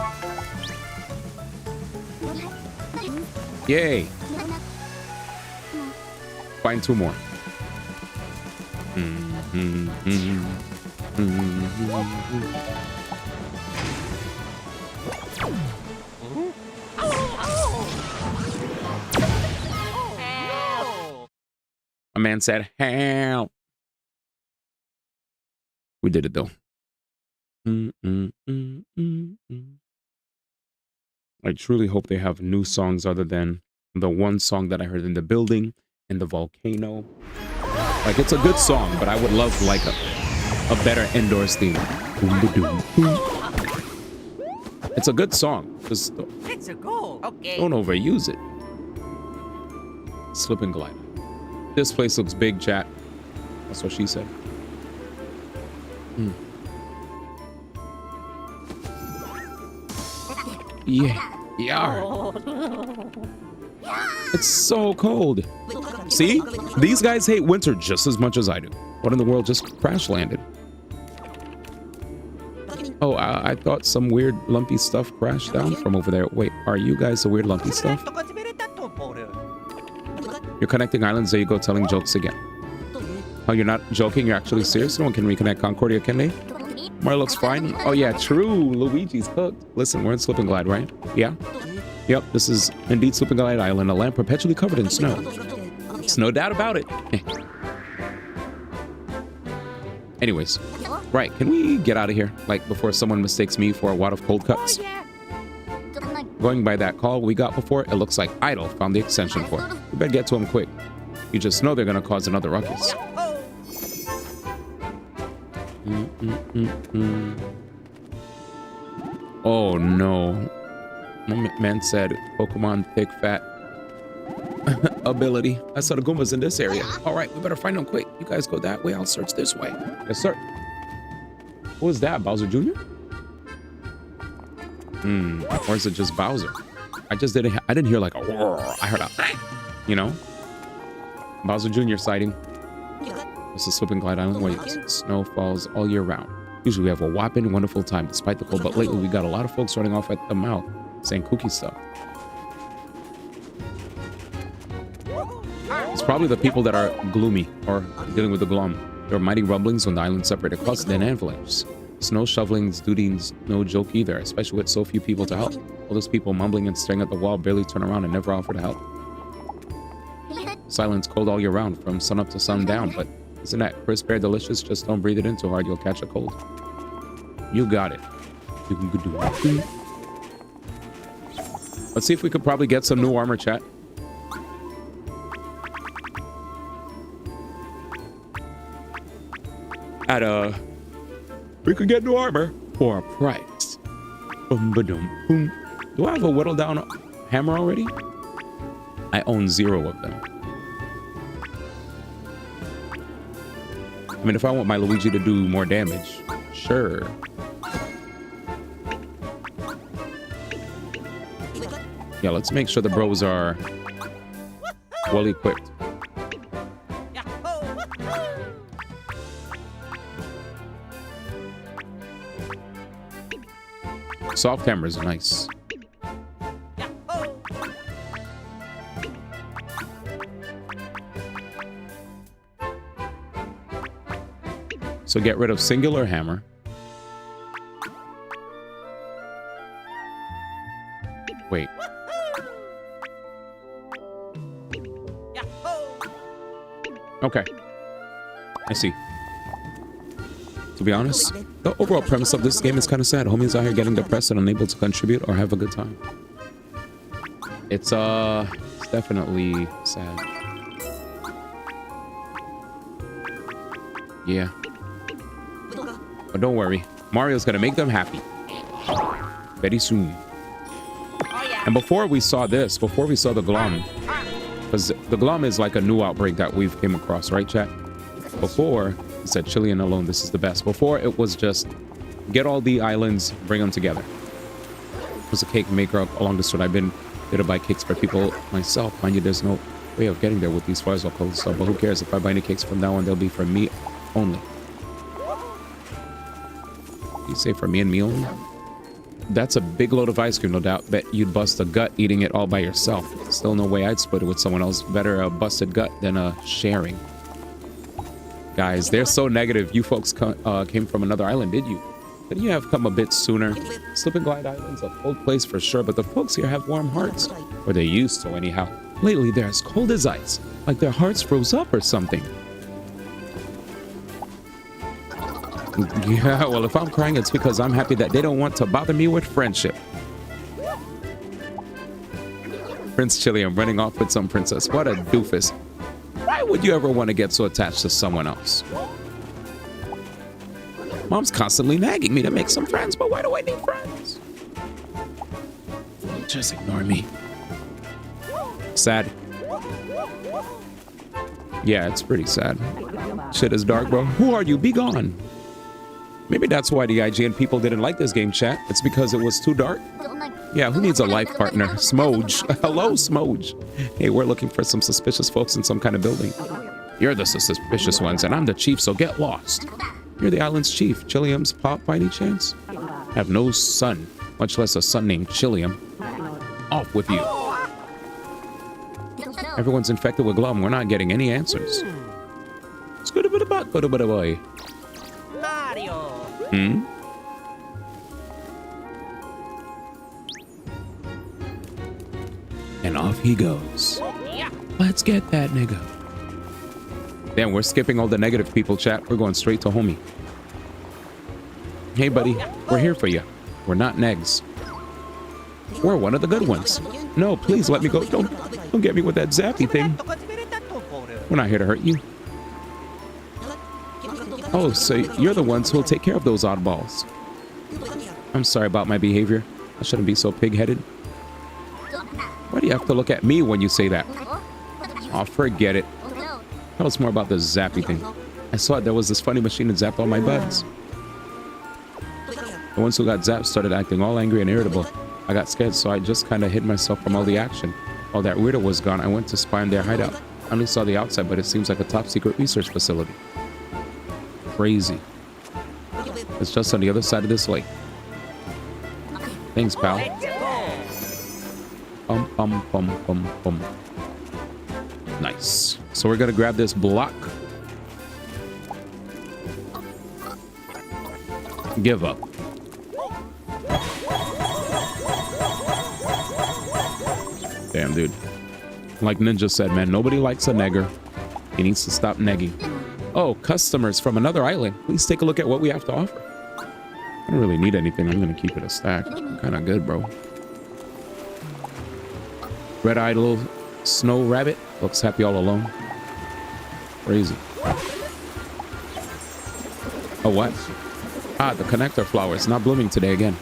Yay. Find two more. A man said, help. We did it though. I truly hope they have new songs other than the one song that I heard in the building and the volcano. Like, it's a good song, but I would love like a better indoors theme. It's a good song. Just It's a goal. Okay. don't overuse it. Slip and glide. This place looks big, chat. That's what she said. Yeah. It's so cold. See? These guys hate winter just as much as I do. What in the world just crash landed? Oh, I thought some weird lumpy stuff crashed down from over there. Wait, are you guys the weird lumpy stuff? You're connecting islands. There you go, telling jokes again. Oh, you're not joking? You're actually serious? No one can reconnect Concordia, can they? Mara looks fine. Oh, yeah, true. Luigi's cooked. Listen, we're in Slip and Glide, right? Yeah? Yep, this is indeed Slip and Glide Island, a land perpetually covered in snow. There's no doubt about it. Anyways, right, can we get out of here? Like, before someone mistakes me for a wad of cold cuts? Going by that call we got before, it looks like Idol found the extension port. We better get to him quick. You just know they're gonna cause another ruckus. Oh no. My man said Pokemon thick fat ability. I saw the Goombas in this area. Alright, we better find them quick. You guys go that way, I'll search this way. Yes, sir. What was that, Bowser Jr.? Or is it just Bowser? I didn't hear like a roar. I heard a, you know? Bowser Jr. sighting. This is Slip and Glide Island where snow falls all year round. Usually we have a whopping wonderful time despite the cold, but lately we got a lot of folks running off at the mouth saying kooky stuff. It's probably the people that are gloomy or dealing with the glum. There were mighty rumblings when the island separated, causing an avalanche. Snow shoveling's duty's no joke either, especially with so few people to help. All those people mumbling and staring at the wall barely turn around and never offer to help. Silence cold all year round, from sun up to sundown, but isn't that crisp air delicious? Just don't breathe it in too hard, you'll catch a cold. You got it. Let's see if we could probably get some new armor, chat. We could get new armor for a price. Boom, ba-dum, boom. Do I have a whittle down hammer already? I own 0 of them. I mean, if I want my Luigi to do more damage, sure. Yeah, let's make sure the bros are well equipped. Soft cameras are nice. So get rid of singular hammer. Wait. Okay. I see. To be honest, the overall premise of this game is kind of sad. Homies out here getting depressed and unable to contribute or have a good time. It's definitely sad. Yeah. But don't worry. Mario's gonna make them happy. Very soon. And before we saw this, before we saw the Glom, because the Glom is like a new outbreak that we've came across, right, chat? Before, he said Chilean alone, this is the best. Before, it was just get all the islands, bring them together. It was a cake maker up along the street. I've been there to buy cakes for people myself. Mind you, there's no way of getting there with these fires all closed. So, but who cares? If I buy any cakes from now on, they'll be for me only. You say for me and me only? That's a big load of ice cream, no doubt. Bet you'd bust a gut eating it all by yourself. Still no way I'd split it with someone else. Better a busted gut than a sharing. Guys, they're so negative. You folks came from another island, did you? Didn't you have come a bit sooner? Slip and Glide Island's a cold place for sure, but the folks here have warm hearts. Or they used to, anyhow. Lately, they're as cold as ice. Like their hearts froze up or something. Yeah, well, if I'm crying, it's because I'm happy that they don't want to bother me with friendship. Prince Chilean running off with some princess. What a doofus. Why would you ever want to get so attached to someone else? Mom's constantly nagging me to make some friends, but why do I need friends? Just ignore me. Sad. Yeah, it's pretty sad. Shit is dark, bro. Who are you? Be gone. Maybe that's why the IGN people didn't like this game, chat. It's because it was too dark. Yeah, who needs a life partner? Smoge. Hello, Smoge. Hey, we're looking for some suspicious folks in some kind of building. You're the suspicious ones, and I'm the chief, so get lost. You're the island's chief. Chilium's pop by any chance? I have no son, much less a son named Chilium. Off with you. Everyone's infected with glum. We're not getting any answers. It's good a bit about good a bit away. Mario. Hmm? And off he goes. Let's get that nigga. Damn, we're skipping all the negative people, chat. We're going straight to homie. Hey, buddy. We're here for you. We're not negs. We're one of the good ones. No, please let me go. Don't get me with that zappy thing. We're not here to hurt you. Oh, so you're the ones who'll take care of those oddballs. I'm sorry about my behavior. I shouldn't be so pig-headed. Why do you have to look at me when you say that? Oh, forget it. Tell us more about the zappy thing. I saw there was this funny machine that zapped all my buds. The ones who got zapped started acting all angry and irritable. I got scared, so I just kind of hid myself from all the action. While that weirdo was gone, I went to spy on their hideout. I only saw the outside, but it seems like a top-secret research facility. Crazy. It's just on the other side of this lake. Thanks, pal. Nice. So we're gonna grab this block. Give up. Damn, dude. Like Ninja said, man, nobody likes a negger. He needs to stop negging. Oh, customers from another island. Please take a look at what we have to offer. I don't really need anything. I'm gonna keep it a stack. I'm kind of good, bro. Red-eyed little snow rabbit. Looks happy all alone. Crazy. Oh, what? Ah, the connector flower. It's not blooming today again.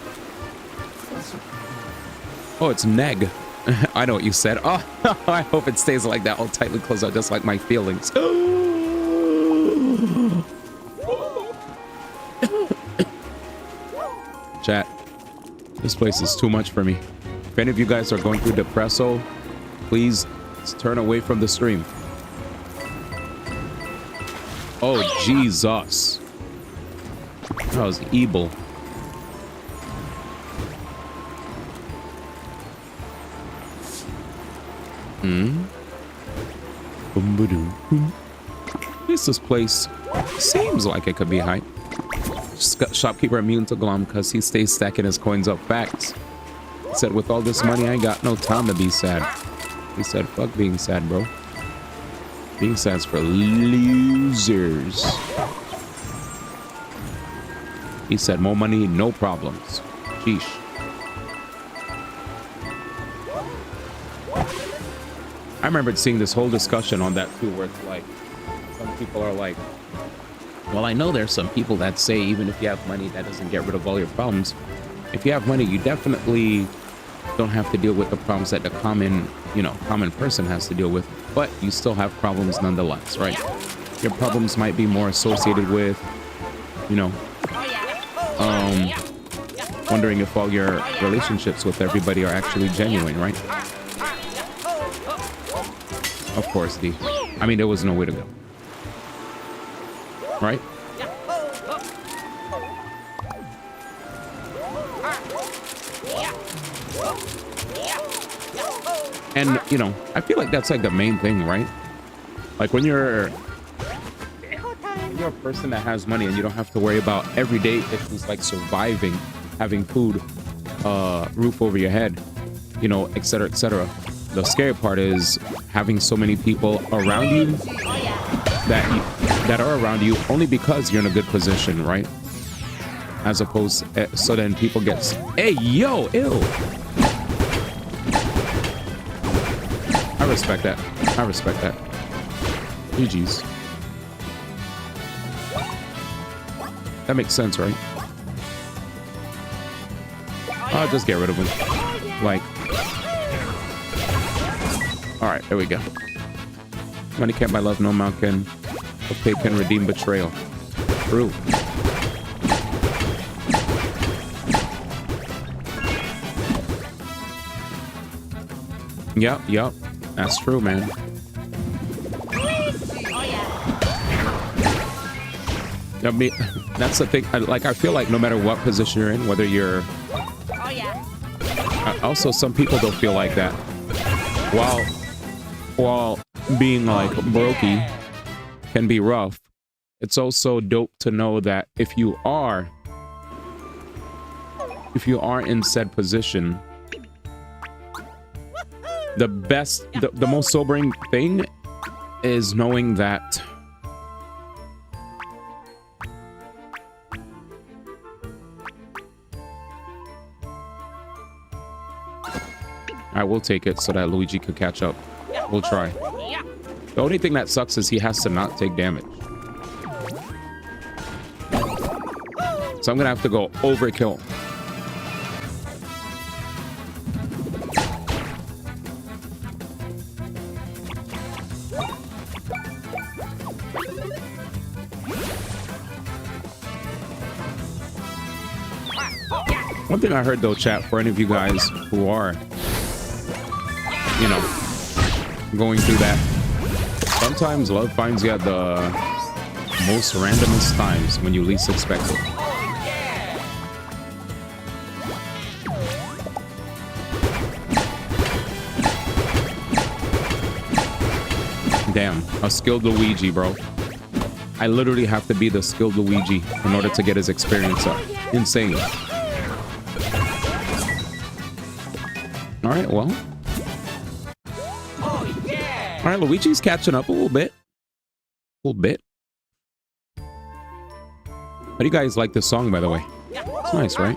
Oh, it's neg. I know what you said. Oh, I hope it stays like that. All tightly closed out, just like my feelings. Chat. This place is too much for me. If any of you guys are going through depresso, please Let's turn away from the stream. Oh, Jesus. That was evil. This place seems like it could be hype. Shopkeeper immune to glum because he stays stacking his coins up. Facts. He said, with all this money, I ain't got no time to be sad. He said, fuck being sad, bro. Being sad's for losers. He said, more money, no problems. Sheesh. I remember seeing this whole discussion on that too, where it's like, some people are like, well, I know there's some people that say even if you have money, that doesn't get rid of all your problems. If you have money, you definitely don't have to deal with the problems that the common person has to deal with, but you still have problems nonetheless, right? Your problems might be more associated with, wondering if all your relationships with everybody are actually genuine, right? Of course, D. I mean, there was no way to go. Right? And, I feel like that's like the main thing, right? Like when you're a person that has money and you don't have to worry about everyday issues like surviving, having food, roof over your head, et cetera, et cetera. The scary part is having so many people around you that are around you only because you're in a good position, right? As opposed, so then people get, hey, yo, ew. I respect that. I respect that. GG's. That makes sense, right? I'll just get rid of him. Like, all right, there we go. Money can't buy love, no amount can. Okay, can redeem betrayal. True. Yep. That's true, man. I mean, that's the thing. I feel like no matter what position you're in, whether you're... Also, some people don't feel like that. While being like brokey can be rough, it's also dope to know that if you are in said position, the most sobering thing is knowing that I will take it so that Luigi could catch up. We'll try. The only thing that sucks is he has to not take damage. So I'm gonna have to go overkill. One thing I heard though, chat, for any of you guys who are, going through that, sometimes love finds you at the most randomest times when you least expect it. Damn, a skilled Luigi, bro. I literally have to be the skilled Luigi in order to get his experience up. Insane. All right, well. All right, Luigi's catching up a little bit. How do you guys like this song, by the way? It's nice, right?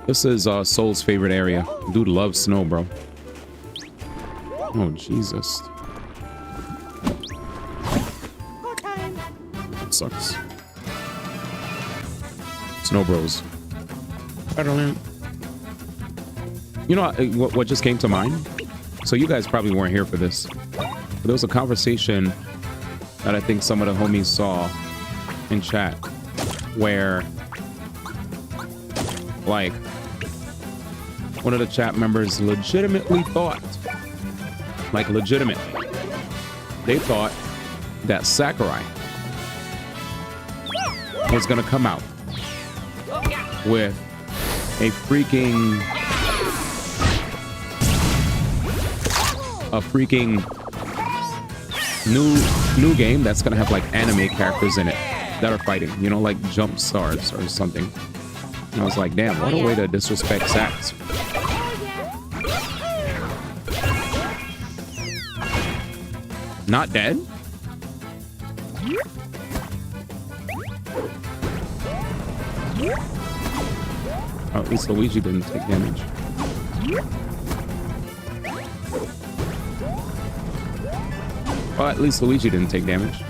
This is Soul's favorite area. Dude loves snow, bro. Oh, Jesus. That sucks. Snow Bros. You know what just came to mind? So you guys probably weren't here for this. But there was a conversation that I think some of the homies saw in chat where, like, one of the chat members legitimately thought Like legitimately. They thought that Sakurai was gonna come out with a freaking new game that's gonna have like anime characters in it that are fighting, you know, like Jump Stars or something. And I was like, damn, what a way to disrespect Sax. Not dead? Oh, at least Luigi didn't take damage. Well, at least Luigi didn't take damage.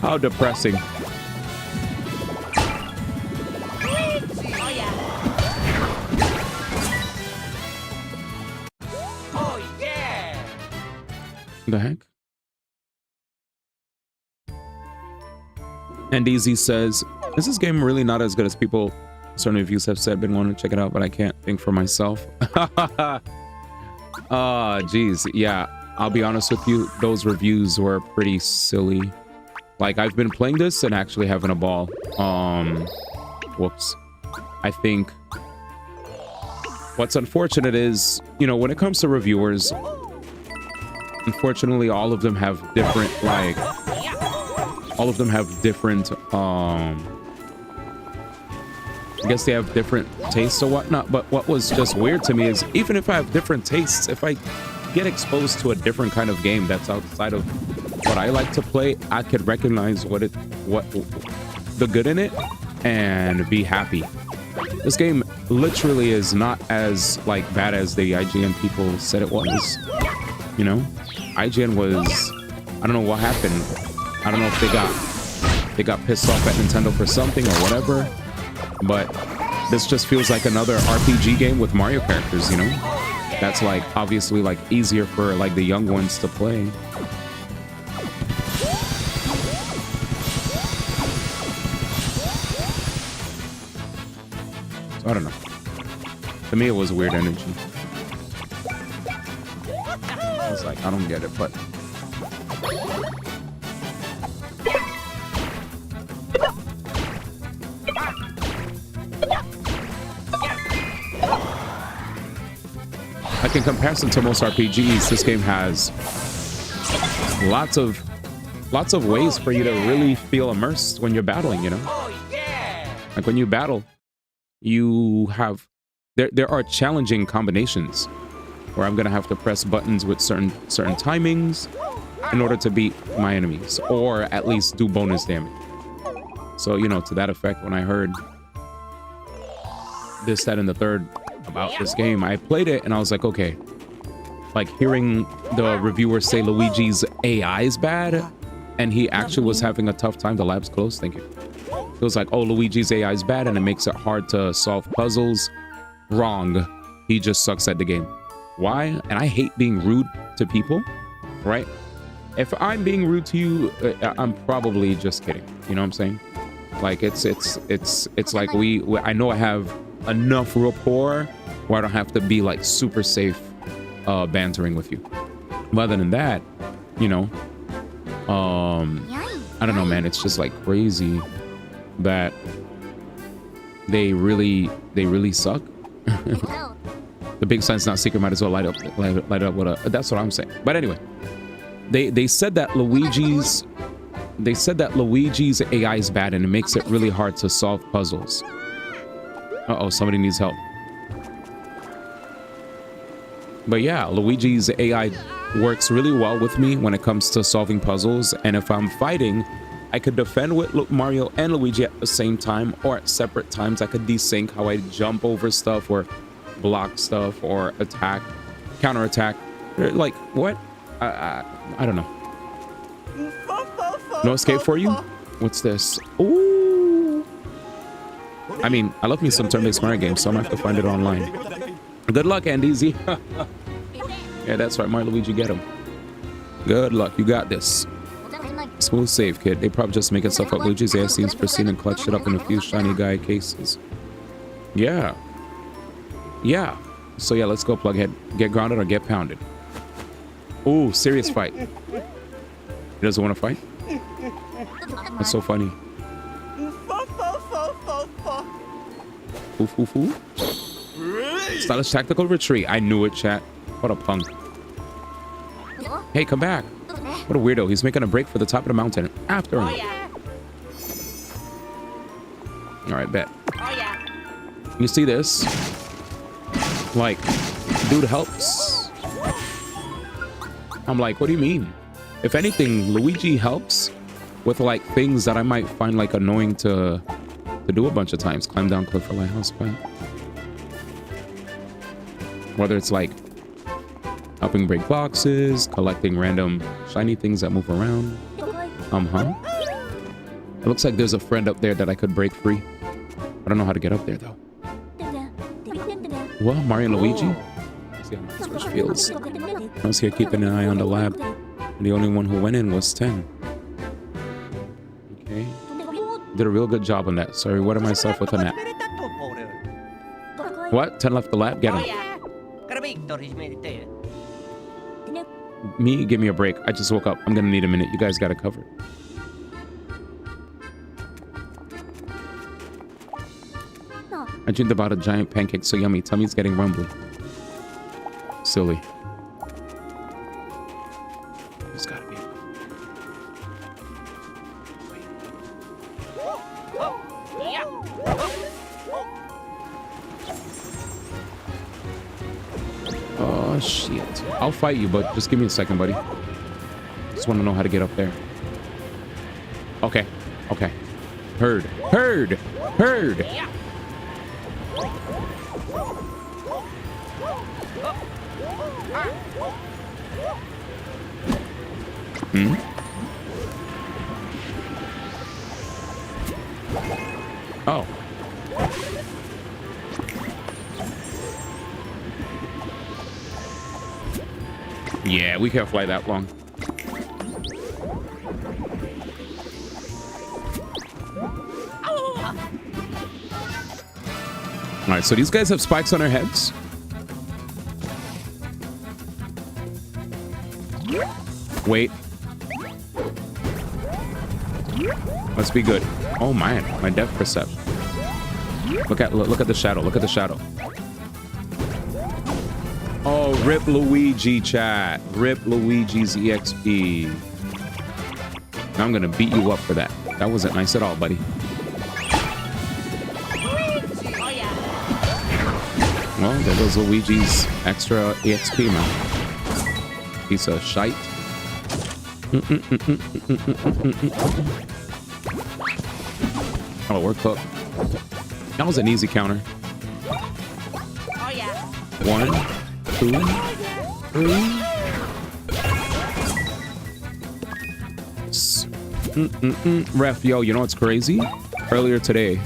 How depressing. Oh yeah! The heck? And DZ says, is this game really not as good as people, certain reviews have said? Been wanting to check it out, but I can't think for myself. Geez, yeah, I'll be honest with you, those reviews were pretty silly. Like, I've been playing this and actually having a ball. Whoops. I think what's unfortunate is, you know, when it comes to reviewers, unfortunately, all of them have different, like, I guess they have different tastes or whatnot, but what was just weird to me is even if I have different tastes, if I get exposed to a different kind of game that's outside of what I like to play, I could recognize what the good in it and be happy. This game literally is not as like bad as the IGN people said it was. You know, IGN was, I don't know what happened. I don't know if they got pissed off at Nintendo for something or whatever, but this just feels like another RPG game with Mario characters, you know? That's like obviously like easier for like the young ones to play. So I don't know. To me, it was weird energy. I was like, I don't get it, but like in comparison to most RPGs, this game has lots of ways for you to really feel immersed when you're battling, you know? Like when you battle, you have there are challenging combinations where I'm gonna have to press buttons with certain timings in order to beat my enemies, or at least do bonus damage. So, you know, to that effect, when I heard this, that, and the third about this game, I played it and I was like, okay, like hearing the reviewers say Luigi's AI is bad and he actually was having a tough time. The lab's closed, thank you. It was like, oh, Luigi's AI is bad and it makes it hard to solve puzzles. Wrong. He just sucks at the game. Why? And I hate being rude to people, right? If I'm being rude to you, I'm probably just kidding. You know what I'm saying? Like it's like I know I have enough rapport where I don't have to be like super safe bantering with you. But other than that, you know, I don't know, man. It's just like crazy that they really suck. The big sign's not secret, might as well light up with a, that's what I'm saying. But anyway, they said that Luigi's AI is bad and it makes it really hard to solve puzzles. Uh-oh, somebody needs help. But yeah, Luigi's AI works really well with me when it comes to solving puzzles, and if I'm fighting, I could defend with Mario and Luigi at the same time, or at separate times. I could desync how I jump over stuff or block stuff or attack, counterattack. Like, what? I don't know. No escape for you? What's this? Ooh. I mean, I love me some turn-based Mario games, so I'm gonna have to find it online. Good luck, Andy Z. Yeah, that's right, Mario Luigi, get him. Good luck, you got this. Smooth save, kid. They probably just making stuff up. Luigi's ass seems pristine and clutched it up in a few shiny guy cases. Yeah. Yeah. So yeah, let's go, Plughead. Get grounded or get pounded. Ooh, serious fight. He doesn't want to fight? That's so funny. Foo, foo, foo. Stylish tactical retreat. I knew it, chat. What a punk. Hey, come back. What a weirdo. He's making a break for the top of the mountain. After him. All right, bet. You see this? Like, dude helps. I'm like, what do you mean? If anything, Luigi helps with like things that I might find like annoying to do a bunch of times. Climb down cliff for lighthouse path. Whether it's like helping break boxes, collecting random shiny things that move around. It looks like there's a friend up there that I could break free. I don't know how to get up there though. Well, Mario and Luigi. See how my switch feels. I was here keeping an eye on the lab, and the only one who went in was 10. Okay. Did a real good job on that. Sorry, rewarded myself with a nap. What? 10 left the lab? Get him. Me, give me a break. I just woke up. I'm gonna need a minute. You guys got it covered. I dreamed about a giant pancake so yummy. Tummy's getting rumbly. Silly. There's gotta be. Oh shit. I'll fight you, but just give me a second, buddy. Just want to know how to get up there. Okay. Okay. Heard. Heard. Heard. Hmm? Oh. Yeah, we can't fly that long. All right, so these guys have spikes on their heads. Wait. Must be good. Oh man, my depth perception. Look at the shadow. Look at the shadow. Oh, rip Luigi, chat. Rip Luigi's EXP. Now I'm gonna beat you up for that. That wasn't nice at all, buddy. Well, there goes Luigi's extra EXP, man. Piece of shite. Oh, we're cooked. That was an easy counter. 1, 2, 3. Ref, yo, you know what's crazy? Earlier today,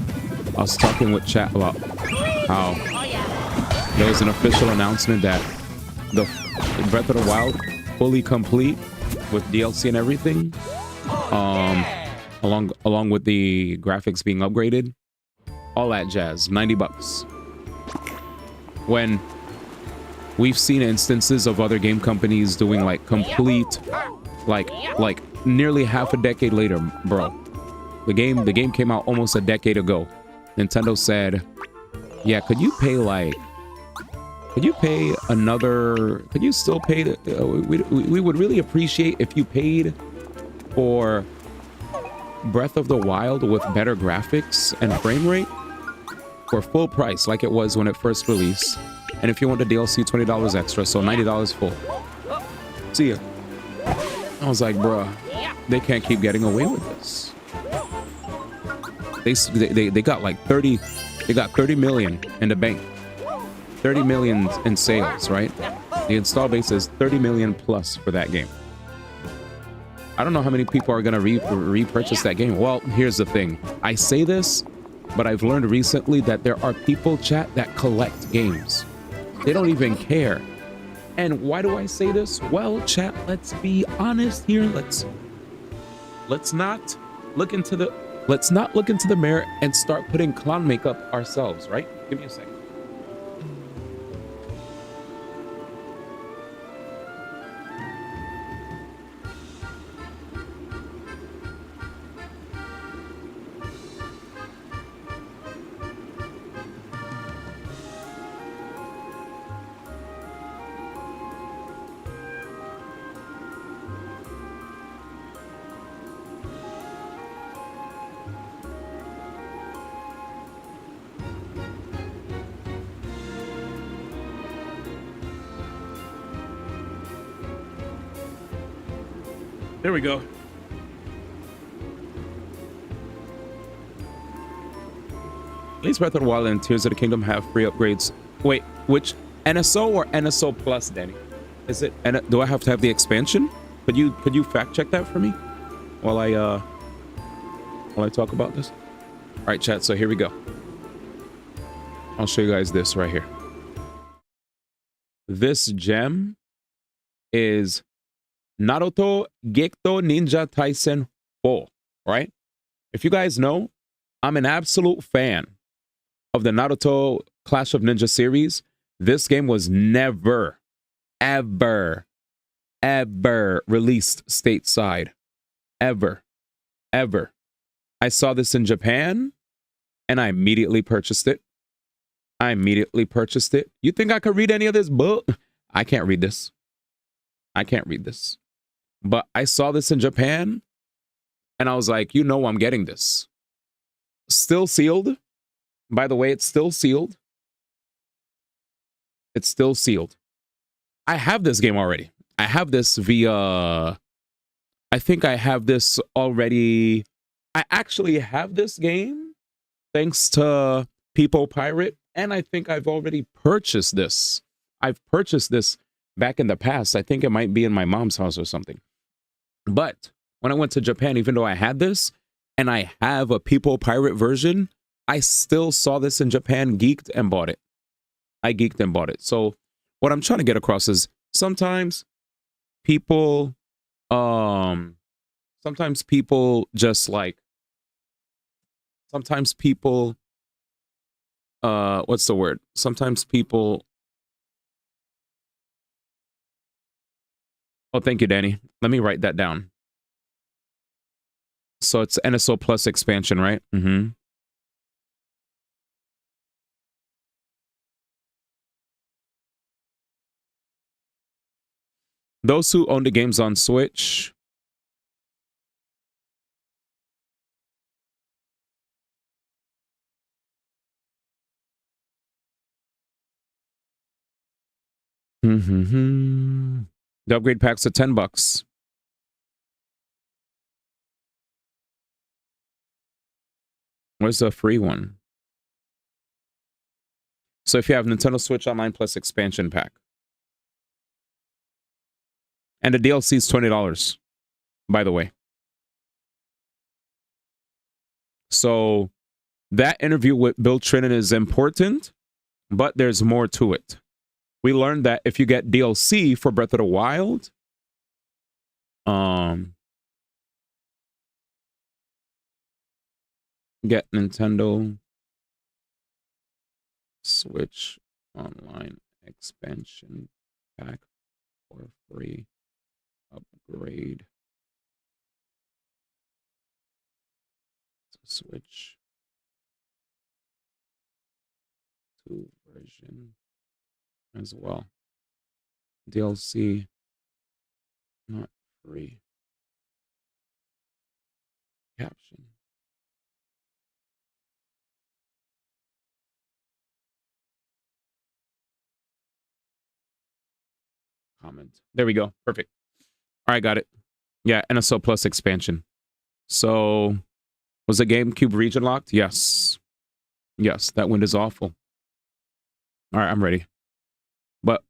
I was talking with chat about how there was an official announcement that the Breath of the Wild fully complete with DLC and everything, along with the graphics being upgraded, all that jazz, $90. When we've seen instances of other game companies doing like complete, like nearly half a decade later, bro. The game came out almost a decade ago. Nintendo said, yeah, could you still pay we would really appreciate if you paid for Breath of the Wild with better graphics and frame rate for full price like it was when it first released, and if you want the DLC, $20 extra, so $90 full. See ya. I was like, bruh, they can't keep getting away with this. They got like 30 million in the bank, 30 million in sales, right? The install base is 30 million plus for that game. I don't know how many people are gonna repurchase that game. Well, here's the thing. I say this, but I've learned recently that there are people, chat, that collect games. They don't even care. And why do I say this? Well, chat, let's be honest here. Let's not look into the mirror and start putting clown makeup ourselves, right? Give me a second. There we go. At least Breath of the Wild and Tears of the Kingdom have free upgrades. Wait, which NSO or NSO Plus, Danny? Is it? Do I have to have the expansion? Could you fact check that for me while I talk about this? All right, chat. So here we go. I'll show you guys this right here. This gem is Naruto Gekto Ninja Taisen 4, right? If you guys know, I'm an absolute fan of the Naruto Clash of Ninja series. This game was never, ever, ever released stateside. Ever. Ever. I saw this in Japan and I immediately purchased it. You think I could read any of this book? I can't read this. But I saw this in Japan and I was like, you know, I'm getting this. Still sealed. By the way, it's still sealed. I have this game already. I have this via... I think I have this already. I actually have this game thanks to People Pirate. And I think I've already purchased this. I've purchased this back in the past. I think it might be in my mom's house or something. But when I went to Japan, even though I had this and I have a People Pirate version, I still saw this in Japan, geeked and bought it. So what I'm trying to get across is sometimes people just like, sometimes people what's the word? Sometimes people... Oh, thank you, Danny. Let me write that down. So it's NSO Plus expansion, right? Mm-hmm. Those who own the games on Switch... The upgrade packs are $10. Where's the free one? So if you have Nintendo Switch Online Plus expansion pack. And the DLC is $20, by the way. So that interview with Bill Trinen is important, but there's more to it. We learned that if you get DLC for Breath of the Wild, get Nintendo Switch Online expansion pack for free upgrade to Switch 2 version as well. DLC not free. Caption. Comment. There we go. Perfect. All right, got it. Yeah, NSO Plus expansion. So, was the GameCube region locked? Yes. Yes, that wind is awful. All right, I'm ready. But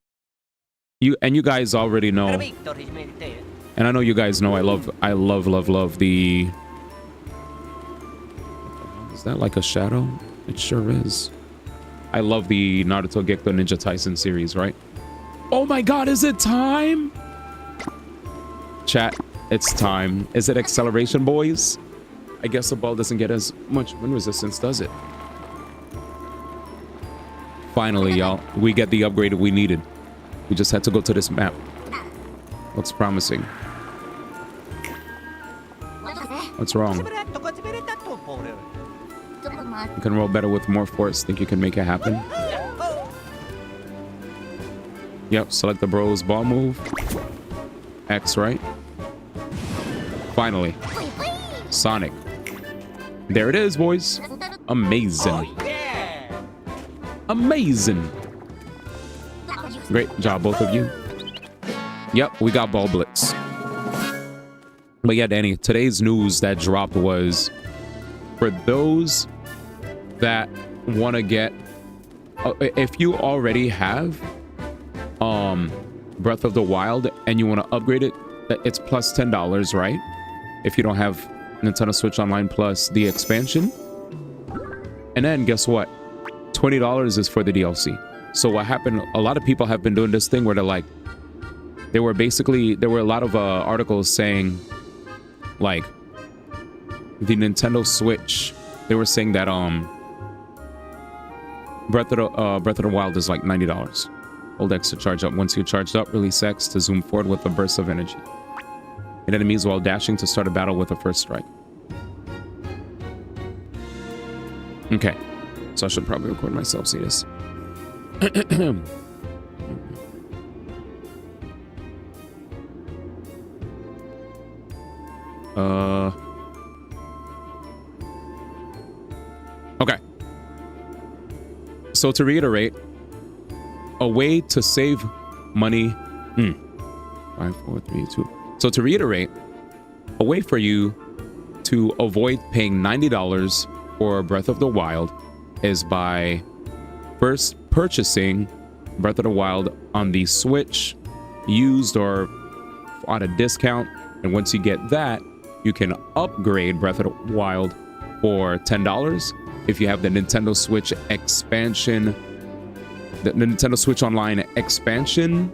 you guys already know, and I know you guys know I love the... Is that like a shadow? It sure is. I love the Naruto Gekko Ninja Taisen series, right? Oh my god, is it time? Chat, it's time. Is it acceleration, boys? I guess the ball doesn't get as much wind resistance, does it? Finally, y'all, we get the upgrade we needed. We just had to go to this map. Looks promising. What's wrong? You can roll better with more force. Think you can make it happen? Yep, select the bros ball move. X, right? Finally. Sonic. There it is, boys. Amazing. Amazing. Great job, both of you. Yep, we got Ball Blitz. But yeah, Danny, today's news that dropped was for those that want to get, if you already have Breath of the Wild and you want to upgrade it, it's plus $10, right? If you don't have Nintendo Switch Online plus the expansion. And then guess what? $20 is for the DLC. So what happened, a lot of people have been doing this thing where they're like, there were a lot of articles saying like the Nintendo Switch, they were saying that Breath of the Wild is like $90. Hold X to charge up. Once you're charged up, release X to zoom forward with a burst of energy. Hit enemies while dashing to start a battle with a first strike. Okay, so I should probably record myself see this. Okay. So to reiterate, a way to save money. 5, 4, 3, 2. So to reiterate, a way for you to avoid paying $90 for Breath of the Wild is by first purchasing Breath of the Wild on the Switch, used or on a discount. And once you get that, you can upgrade Breath of the Wild for $10 if you have the Nintendo Switch expansion, the Nintendo Switch Online expansion.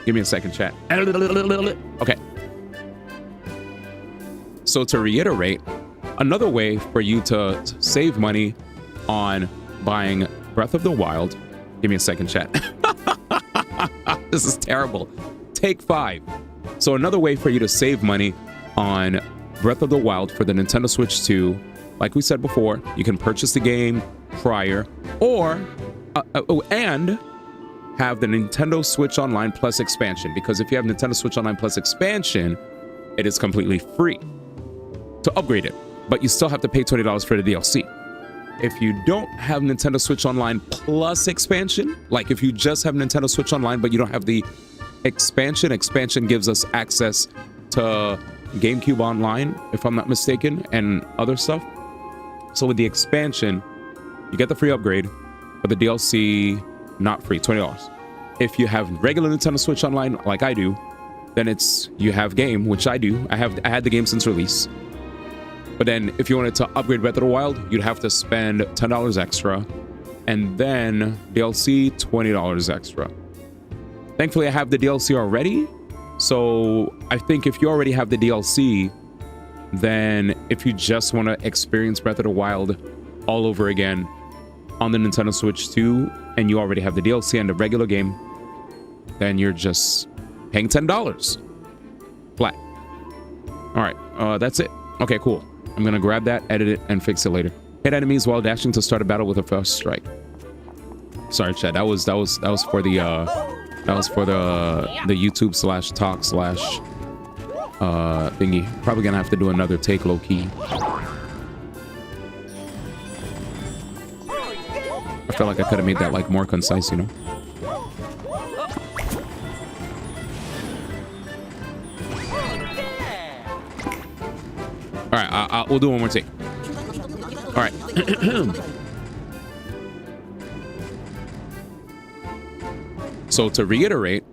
Give me a second, chat. Okay. So to reiterate, another way for you to save money on buying Breath of the Wild. Give me a second, chat. This is terrible. Take 5. So another way for you to save money on Breath of the Wild for the Nintendo Switch 2, like we said before, you can purchase the game prior or and have the Nintendo Switch Online Plus expansion, because if you have Nintendo Switch Online Plus expansion, it is completely free to upgrade it, but you still have to pay $20 for the DLC. If you don't have Nintendo Switch Online Plus expansion, like if you just have Nintendo Switch Online but you don't have the expansion gives us access to GameCube Online, if I'm not mistaken, and other stuff. So with the expansion, you get the free upgrade, but the DLC not free, $20. If you have regular Nintendo Switch Online like I do, then it's you have game, which I do. I had the game since release. But then if you wanted to upgrade Breath of the Wild, you'd have to spend $10 extra, and then DLC $20 extra. Thankfully, I have the DLC already. So I think if you already have the DLC, then if you just want to experience Breath of the Wild all over again on the Nintendo Switch 2, and you already have the DLC and the regular game, then you're just paying $10 flat. All right, that's it. Okay, cool. I'm gonna grab that, edit it, and fix it later. Hit enemies while dashing to start a battle with a first strike. Sorry, chat. That was for the YouTube /talk/ thingy. Probably gonna have to do another take low key. I felt like I could have made that like more concise, you know. All right, we'll do one more take. All right. So to reiterate,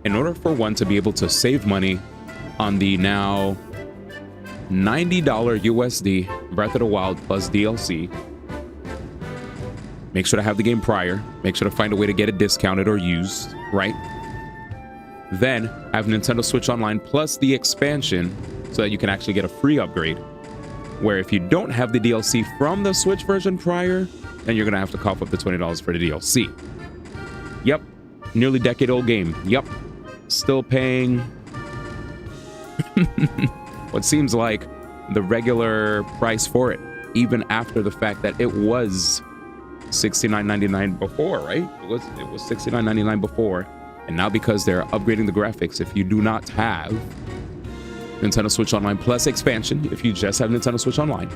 in order for one to be able to save money on the now $90 USD Breath of the Wild plus DLC, make sure to have the game prior. Make sure to find a way to get it discounted or used, right? Then have Nintendo Switch Online plus the expansion so that you can actually get a free upgrade. Where if you don't have the DLC from the Switch version prior, then you're going to have to cough up the $20 for the DLC. Yep. Nearly decade-old game. Yep. Still paying what seems like the regular price for it, even after the fact that it was $69.99 before, right? It was $69.99 before, and now because they're upgrading the graphics, if you do not have Nintendo Switch Online Plus expansion, if you just have Nintendo Switch Online,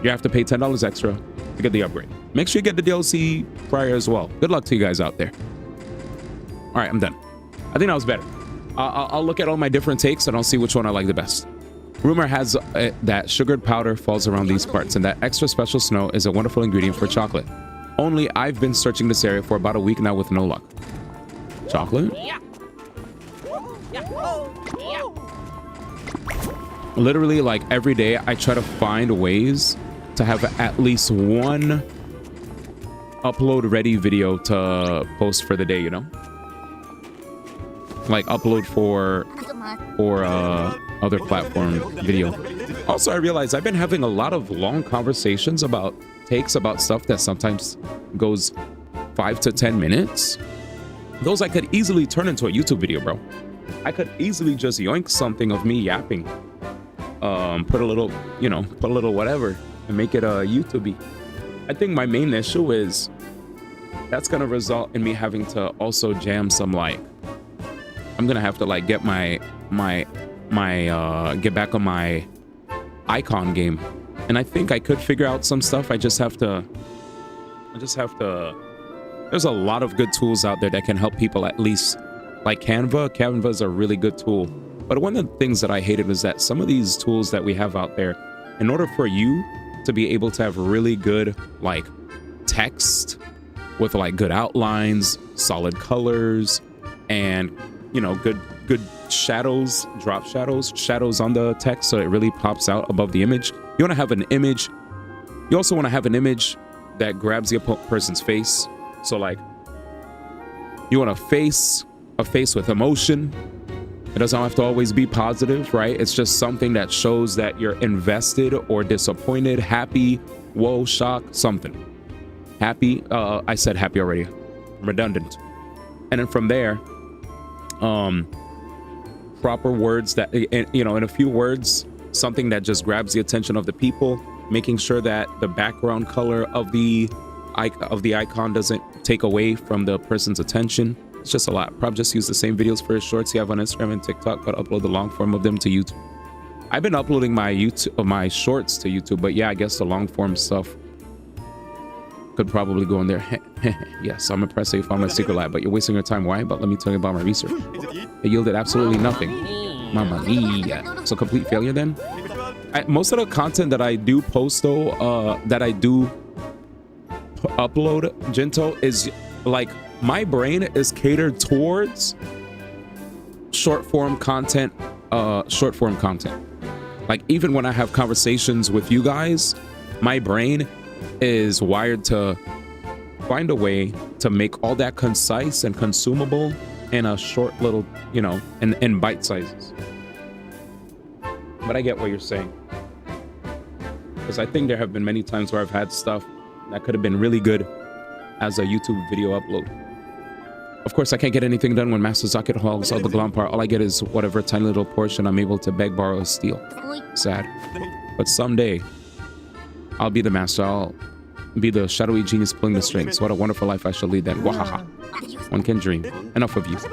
you have to pay $10 extra to get the upgrade. Make sure you get the DLC prior as well. Good luck to you guys out there. All right, I'm done. I think that was better. I'll look at all my different takes and I'll see which one I like the best. Rumor has it that sugared powder falls around these parts and that extra special snow is a wonderful ingredient for chocolate. Only I've been searching this area for about a week now with no luck. Chocolate? Literally, like every day, I try to find ways to have at least one upload ready video to post for the day, you know? Like upload for other platform video. Also, I realized I've been having a lot of long conversations about takes about stuff that sometimes goes 5 to 10 minutes. Those I could easily turn into a YouTube video, bro. I could easily just yoink something of me yapping. Put a little, you know, put a little whatever and make it a YouTube-y. I think my main issue is that's gonna result in me having to also jam some, like, I'm gonna have to like get get back on my icon game. And I think I could figure out some stuff. I just have to, there's a lot of good tools out there that can help people, at least like Canva. Canva is a really good tool. But one of the things that I hated was that some of these tools that we have out there, in order for you to be able to have really good like text with like good outlines, solid colors, and you know, good shadows, drop shadows on the text so it really pops out above the image. You want to have an image. You also want to have an image that grabs the person's face. So like you want a face with emotion. It doesn't have to always be positive, right? It's just something that shows that you're invested or disappointed, happy, whoa, shock, something. Happy, I said happy already, redundant. And then from there, proper words that, you know, in a few words, something that just grabs the attention of the people, making sure that the background color of the icon doesn't take away from the person's attention. It's just a lot. Probably just use the same videos for shorts you have on Instagram and TikTok, but upload the long form of them to YouTube. I've been uploading my shorts to YouTube, but yeah, I guess the long form stuff could probably go in there. Yes, I'm impressed that you found my secret lab, but you're wasting your time. Why? But let me tell you about my research. It yielded absolutely nothing. Mamma mia. So complete failure then? Most of the content that I do post though, that I do upload, Gento, is like, my brain is catered towards short form content. Like even when I have conversations with you guys, my brain is wired to find a way to make all that concise and consumable in a short little, you know, in bite sizes. But I get what you're saying, because I think there have been many times where I've had stuff that could have been really good as a YouTube video upload. Of course, I can't get anything done when Master Zaket hauls out the glom part. All I get is whatever tiny little portion I'm able to beg, borrow, or steal. Sad. But someday, I'll be the master. I'll be the shadowy genius pulling the strings. What a wonderful life I shall lead then. Wahaha. One can dream. Enough of you. How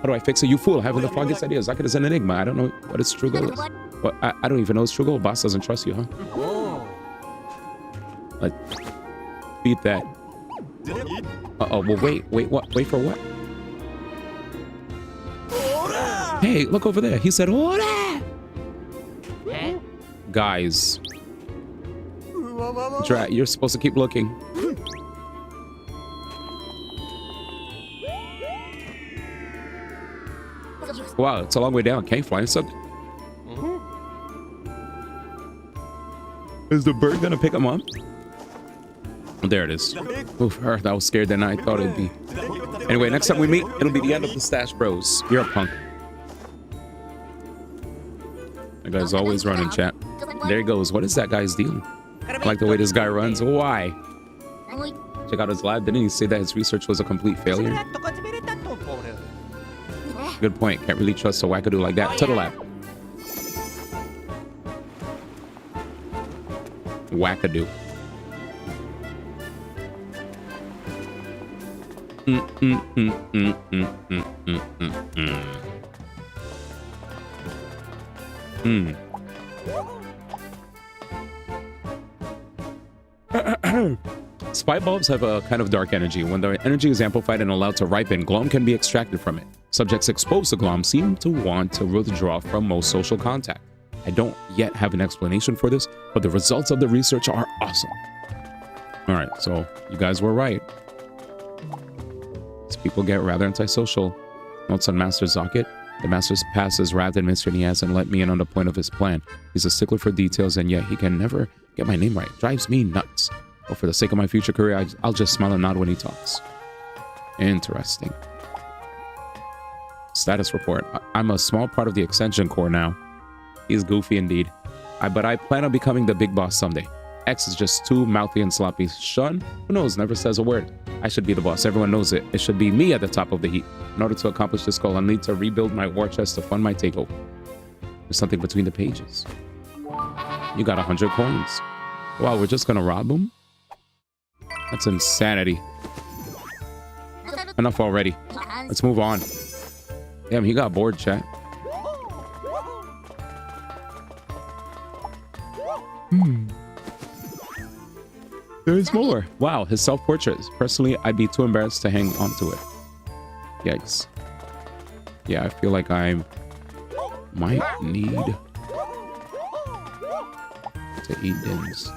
do I fix it? You fool. Having the foggiest idea. Zaket is an enigma. I don't know what his true goal is. But I don't even know his true goal. Boss doesn't trust you, huh? Like, beat that. Uh-oh, well, wait, what? Wait for what? Hey, look over there. He said, Ora! Guys. You're supposed to keep looking. Wow, it's a long way down. Can't fly something. Is the bird gonna pick him up? There it is. Oof, I was scared than I thought it'd be. Anyway, next time we meet, it'll be the end of the Stash Bros. You're a punk. That guy's always running, chat. There he goes. What is that guy's deal? I like the way this guy runs. Why? Check out his lab. Didn't he say that his research was a complete failure? Good point. Can't really trust a wackadoo like that. To the lab. Wackadoo. Spy bulbs have a kind of dark energy. When the energy is amplified and allowed to ripen, glom can be extracted from it. Subjects exposed to glom seem to want to withdraw from most social contact. I don't yet have an explanation for this, but the results of the research are awesome. All right, so you guys were right. These people get rather antisocial. Notes on Master Zocket. The Master's past is wrapped in mystery and he hasn't let me in on the point of his plan. He's a stickler for details and yet he can never get my name right. Drives me nuts. But for the sake of my future career, I'll just smile and nod when he talks. Interesting. Status report. I'm a small part of the Extension Corps now. He's goofy indeed. But I plan on becoming the big boss someday. X is just too mouthy and sloppy. Shun, who knows, never says a word. I should be the boss. Everyone knows it. It should be me at the top of the heap. In order to accomplish this goal, I'll need to rebuild my war chest to fund my takeover. There's something between the pages. You got 100 coins. Wow, we're just gonna rob him? That's insanity. Enough already. Let's move on. Damn, he got bored, chat. There's more. Wow, his self-portrait. Personally, I'd be too embarrassed to hang on to it. Yikes. Yeah, I feel like I might need to eat dims.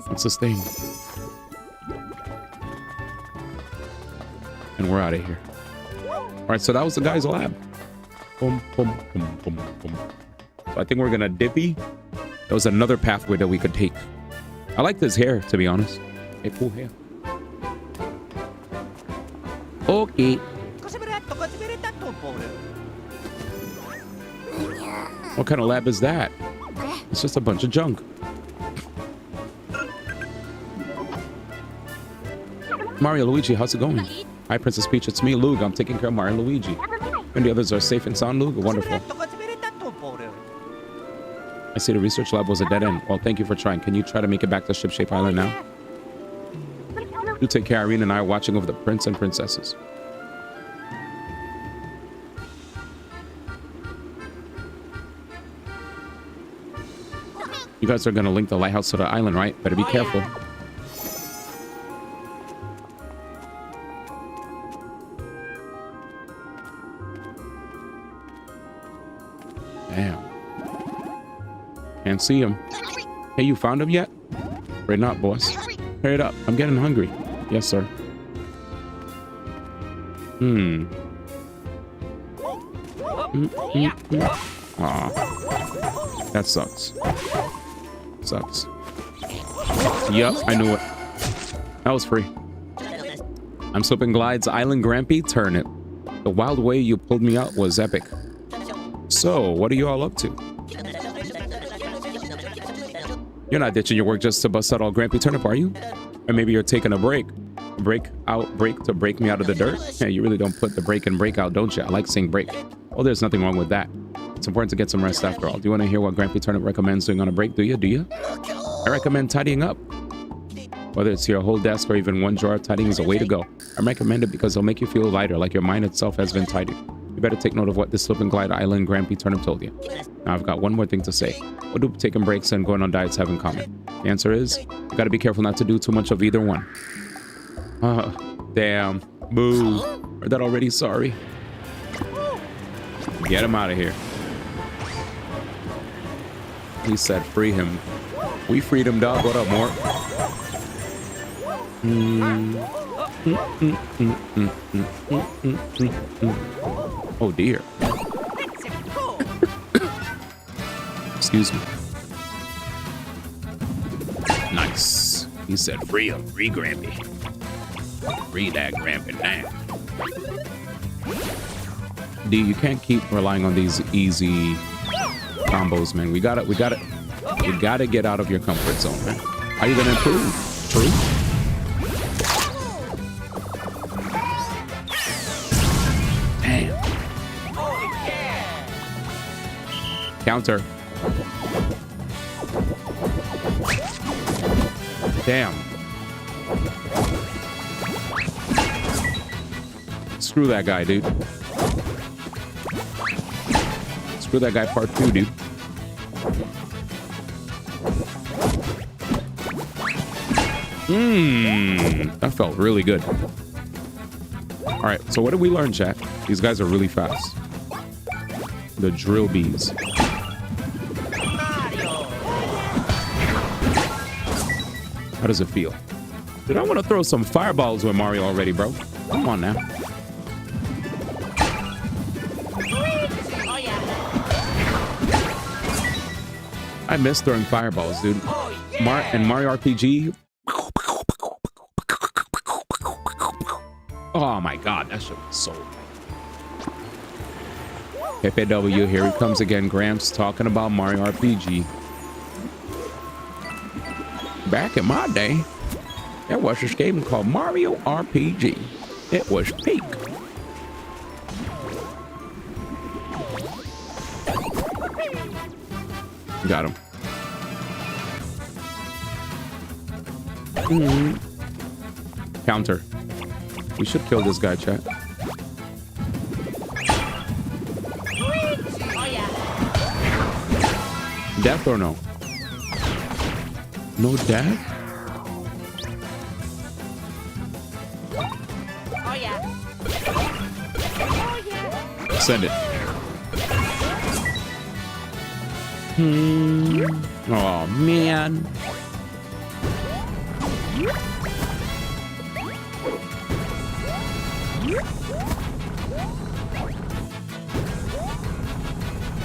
What's this thing? And we're out of here. Alright, so that was the guy's lab. Boom, boom, boom, boom, boom. So I think we're gonna dippy. There was another pathway that we could take. I like this hair, to be honest. Hey, cool hair. Okay. What kind of lab is that? It's just a bunch of junk. Mario, Luigi, how's it going? Hi, Princess Peach. It's me, Lug. I'm taking care of Mario and Luigi. And the others are safe and sound, Lug? Wonderful. I see the research lab was a dead end. Well, thank you for trying. Can you try to make it back to Shipshape Island now? You take care. Irene and I are watching over the prince and princesses. You guys are going to link the lighthouse to the island, right? Better be careful. Damn. Can't see him. Hey, you found him yet? Right not, boss. Hurry it up. I'm getting hungry. Yes, sir. Aw. That sucks. Sucks. Yep, I knew it. That was free. I'm slipping glides. Island Grampy Turnip. The wild way you pulled me out was epic. So, what are you all up to? You're not ditching your work just to bust out all Grampy Turnip, are you? Or maybe you're taking a break. Break to break me out of the dirt? Yeah, you really don't put the break in break out, don't you? I like saying break. Oh, there's nothing wrong with that. It's important to get some rest after all. Do you want to hear what Grampy Turnip recommends doing on a break? Do you? I recommend tidying up. Whether it's your whole desk or even one drawer, tidying is a way to go. I recommend it because it'll make you feel lighter, like your mind itself has been tidied. You better take note of what this Slip and Glide Island Grampy Turnip told you. Now, I've got one more thing to say. What do taking breaks and going on diets have in common? The answer is, you gotta be careful not to do too much of either one. Damn. Boo. Heard that already? Sorry. Get him out of here. He said free him. We freed him, dog. What up, Mort? Oh, dear. Excuse me. Nice. He said free him. Free Grampy. Free that Grampy now. D, you can't keep relying on these easy combos, man. We gotta get out of your comfort zone, man. Are you gonna improve? True. Damn. Counter. Damn. Screw that guy, dude. Screw that guy part 2, dude. That felt really good. All right, so what did we learn, chat? These guys are really fast. The drill bees. How does it feel? Dude, I want to throw some fireballs with Mario already, bro. Come on now. I miss throwing fireballs, dude. And Mario RPG. Oh my god, that shit was so. FAW, here he comes again. Gramps talking about Mario RPG. Back in my day, there was this game called Mario RPG. It was peak. Got him. Counter. We should kill this guy, chat. Death or no? No death? Oh yeah. Send it. Oh man.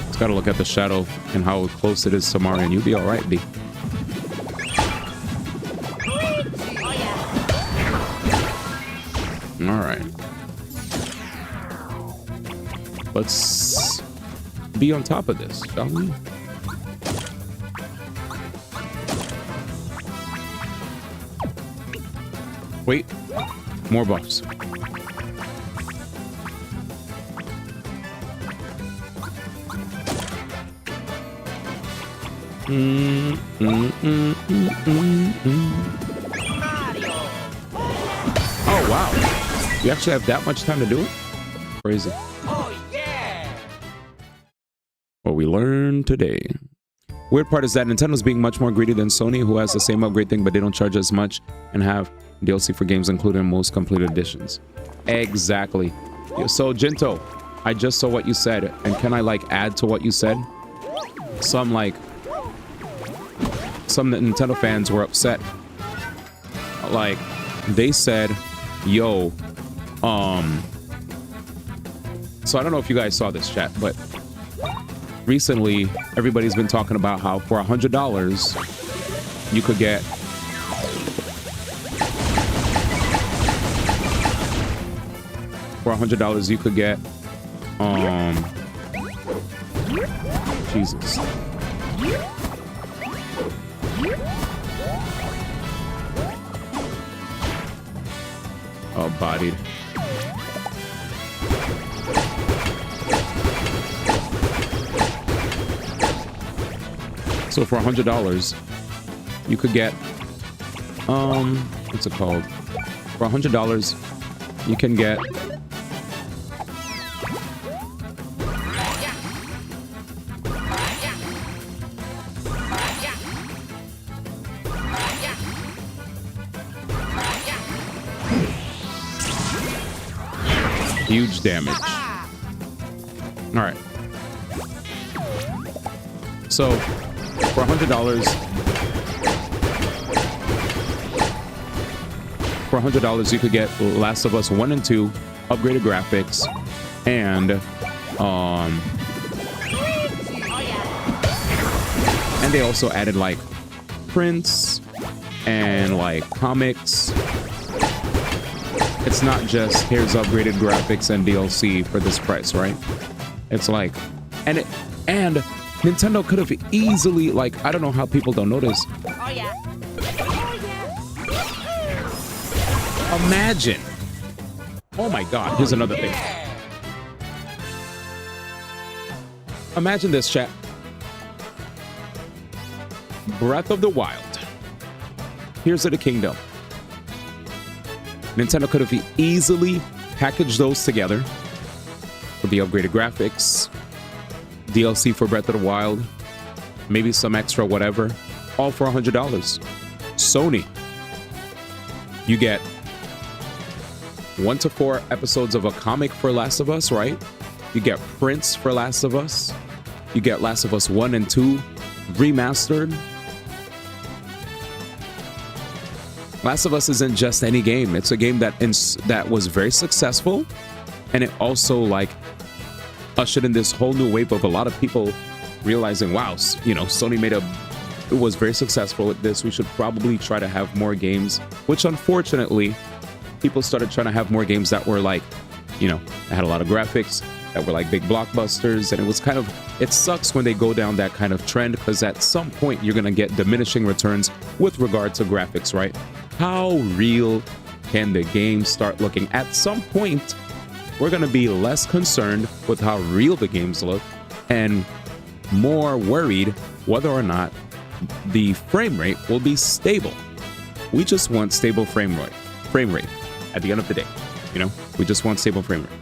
Just gotta look at the shadow and how close it is to Mario, and you'll be all right, B. All right. Let's be on top of this, shall we? Wait, more buffs. Oh wow, you actually have that much time to do it? Crazy. Oh yeah. What we learned today. Weird part is that Nintendo's being much more greedy than Sony, who has the same upgrade thing, but they don't charge as much and have DLC for games included in most complete editions. Exactly. So, Jinto, I just saw what you said, and can I, like, add to what you said? Some Nintendo fans were upset. Like, they said, yo, so I don't know if you guys saw this, chat, but recently, everybody's been talking about how for $100, you could get Jesus. Oh, bodied. So for $100, you could get, what's it called? For $100, you can get huge damage. All right. So for $100, you could get Last of Us 1 and 2, upgraded graphics, and they also added like prints and like comics. It's not just here's upgraded graphics and DLC for this price, right? It's like, and Nintendo could have easily, like, I don't know how people don't notice. Oh yeah. Imagine. Oh my God, here's another thing. Imagine this, chat. Breath of the Wild. Here's of the Kingdom. Nintendo could have easily packaged those together with the upgraded graphics, DLC for Breath of the Wild, maybe some extra whatever, all for $100. Sony, You get 1 to 4 episodes of a comic for Last of Us, right? You get prints for Last of Us. You get Last of Us 1 and 2 remastered. Last of Us isn't just any game. It's a game that was very successful, and it also like ushered in this whole new wave of a lot of people realizing, wow, you know, Sony was very successful at this. We should probably try to have more games, which unfortunately, people started trying to have more games that were like, you know, that had a lot of graphics, that were like big blockbusters. And it was kind of, it sucks when they go down that kind of trend, because at some point you're going to get diminishing returns with regard to graphics, right? How real can the game start looking? At some point, we're going to be less concerned with how real the games look and more worried whether or not the frame rate will be stable. We just want stable frame rate at the end of the day. You know, we just want stable frame rate.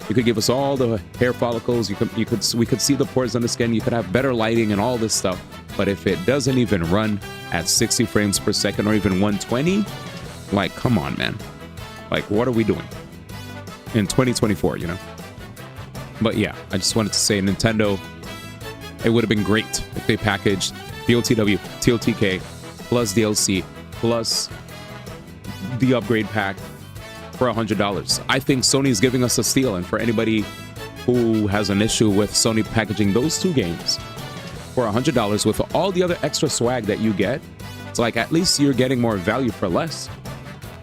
You could give us all the hair follicles. We could see the pores on the skin. You could have better lighting and all this stuff. But if it doesn't even run at 60 frames per second or even 120, like, come on, man. Like, what are we doing in 2024, you know? But yeah, I just wanted to say, Nintendo, it would have been great if they packaged BOTW, TOTK, plus DLC, plus the upgrade pack for $100. I think Sony's giving us a steal, and for anybody who has an issue with Sony packaging those two games for $100 with all the other extra swag that you get, it's like at least you're getting more value for less.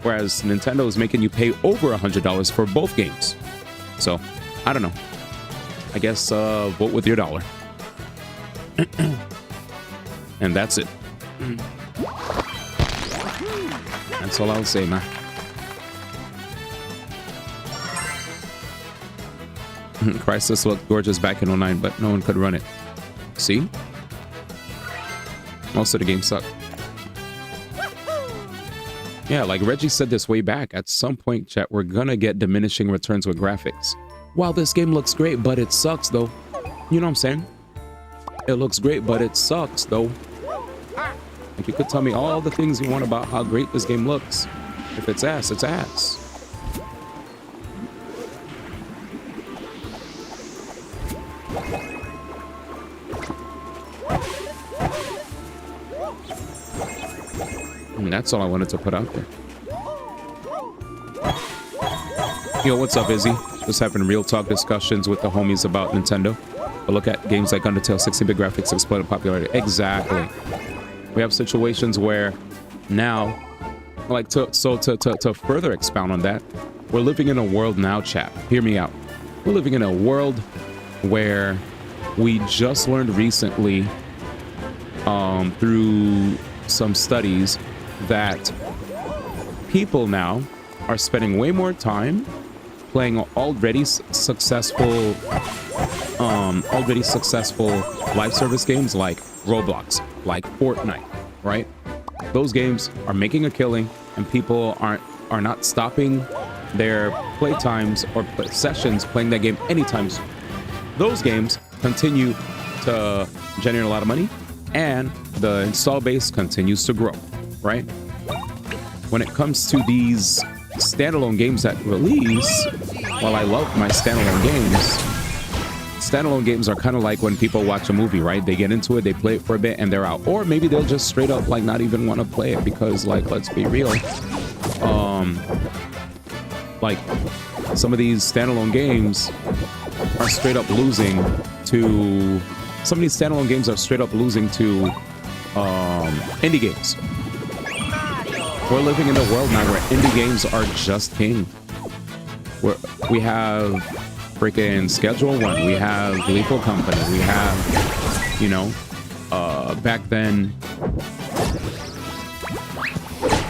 Whereas Nintendo is making you pay over $100 for both games. So, I don't know. I guess vote with your dollar. And that's it. That's all I'll say, man. Crisis looked gorgeous back in 09, but no one could run it. See? Most of the game sucked. Yeah, like Reggie said this way back, at some point, chat, we're gonna get diminishing returns with graphics. Wow, this game looks great, but it sucks, though. You know what I'm saying? It looks great, but it sucks, though. Like, you could tell me all the things you want about how great this game looks. If it's ass, it's ass. And that's all I wanted to put out there. Yo, what's up, Izzy? Just having real talk discussions with the homies about Nintendo. But look at games like Undertale, 16-bit graphics exploded popularity. Exactly. We have situations where now, like, to further expound on that, we're living in a world now, chat. Hear me out. We're living in a world where we just learned recently through some studies that people now are spending way more time playing already successful live service games like Roblox, like Fortnite, right? Those games are making a killing, and people are not stopping their playtimes or sessions playing that game anytime soon. Those games continue to generate a lot of money, and the install base continues to grow, right? When it comes to these standalone games that release, while I love my standalone games are kind of like when people watch a movie, right? They get into it, they play it for a bit, and they're out. Or maybe they'll just straight up like not even want to play it because, like, let's be real, like some of these standalone games are straight up losing to indie games. We're living in a world now where indie games are just king. We have freaking Schedule 1, we have Lethal Company, we have, you know, back then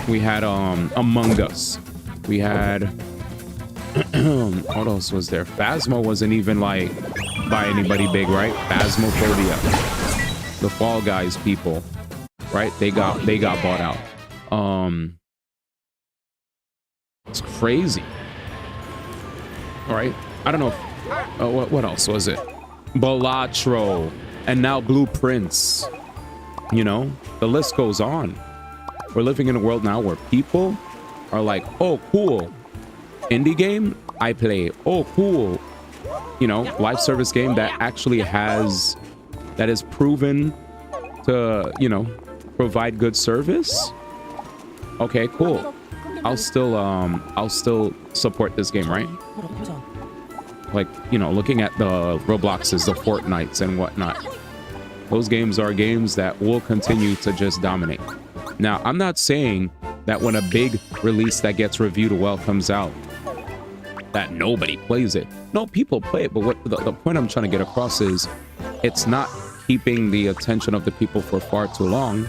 we had Among Us, we had what else was there? Phasmo wasn't even like by anybody big, right? Phasmophobia, the Fall Guys people, right? They got bought out. It's crazy. All right, I don't know. What else was it? Balatro, and now Blueprints. You know, the list goes on. We're living in a world now where people are like, oh, cool. Indie game, I play. Oh, cool. You know, live service game that actually that is proven to, you know, provide good service. Okay, cool. I'll still support this game, right? Like, you know, looking at the Robloxes, the Fortnites and whatnot. Those games are games that will continue to just dominate. Now, I'm not saying that when a big release that gets reviewed well comes out, that nobody plays it. No, people play it, but what the point I'm trying to get across is it's not keeping the attention of the people for far too long,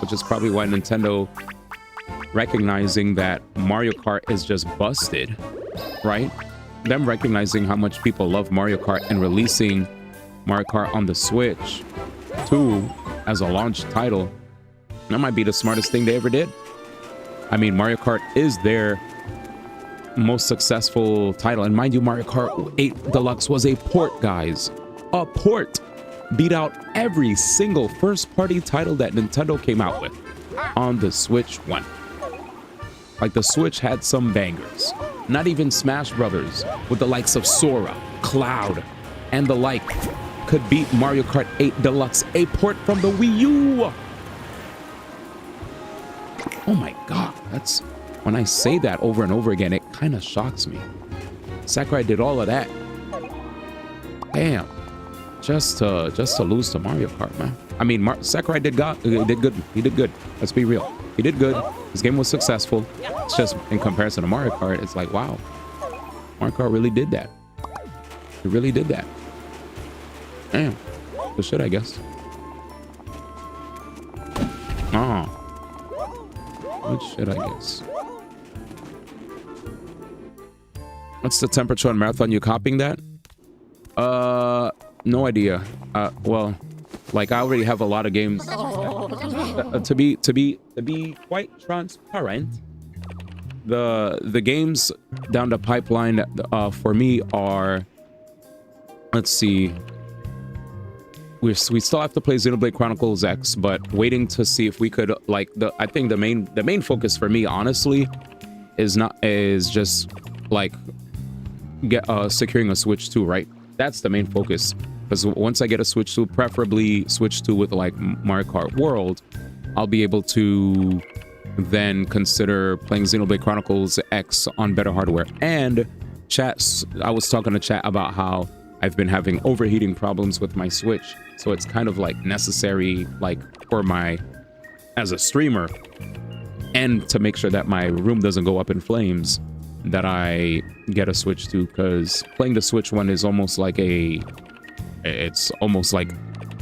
which is probably why Nintendo, recognizing that Mario Kart is just busted, right? Them recognizing how much people love Mario Kart and releasing Mario Kart on the Switch 2 as a launch title, that might be the smartest thing they ever did. I mean, Mario Kart is their most successful title. And mind you, Mario Kart 8 Deluxe was a port, guys. A port. Beat out every single first-party title that Nintendo came out with on the Switch 1. Like, the Switch had some bangers. Not even Smash Brothers, with the likes of Sora, Cloud, and the like, could beat Mario Kart 8 Deluxe, a port from the Wii U. Oh my god, that's... When I say that over and over again, it kind of shocks me. Sakurai did all of that. Damn. Just to lose to Mario Kart, man. I mean, Sakurai did good. He did good. Let's be real. He did good. His game was successful. It's just in comparison to Mario Kart, it's like, wow. Mario Kart really did that. He really did that. Damn. Good shit, I guess. Oh. Good shit, I guess. What's the temperature on Marathon? You copying that? No idea. Well, like I already have a lot of games. To be quite transparent, the games down the pipeline for me are, let's see. We still have to play Xenoblade Chronicles X, but waiting to see if we could like I think the main focus for me honestly is just like securing a Switch 2, right? That's the main focus, because once I get a Switch 2, preferably Switch 2 with like Mario Kart World, I'll be able to then consider playing Xenoblade Chronicles X on better hardware. And I was talking to chat about how I've been having overheating problems with my Switch, so it's kind of like necessary, like for as a streamer, and to make sure that my room doesn't go up in flames, that I get a Switch 2, because playing the Switch 1 is almost like it's almost like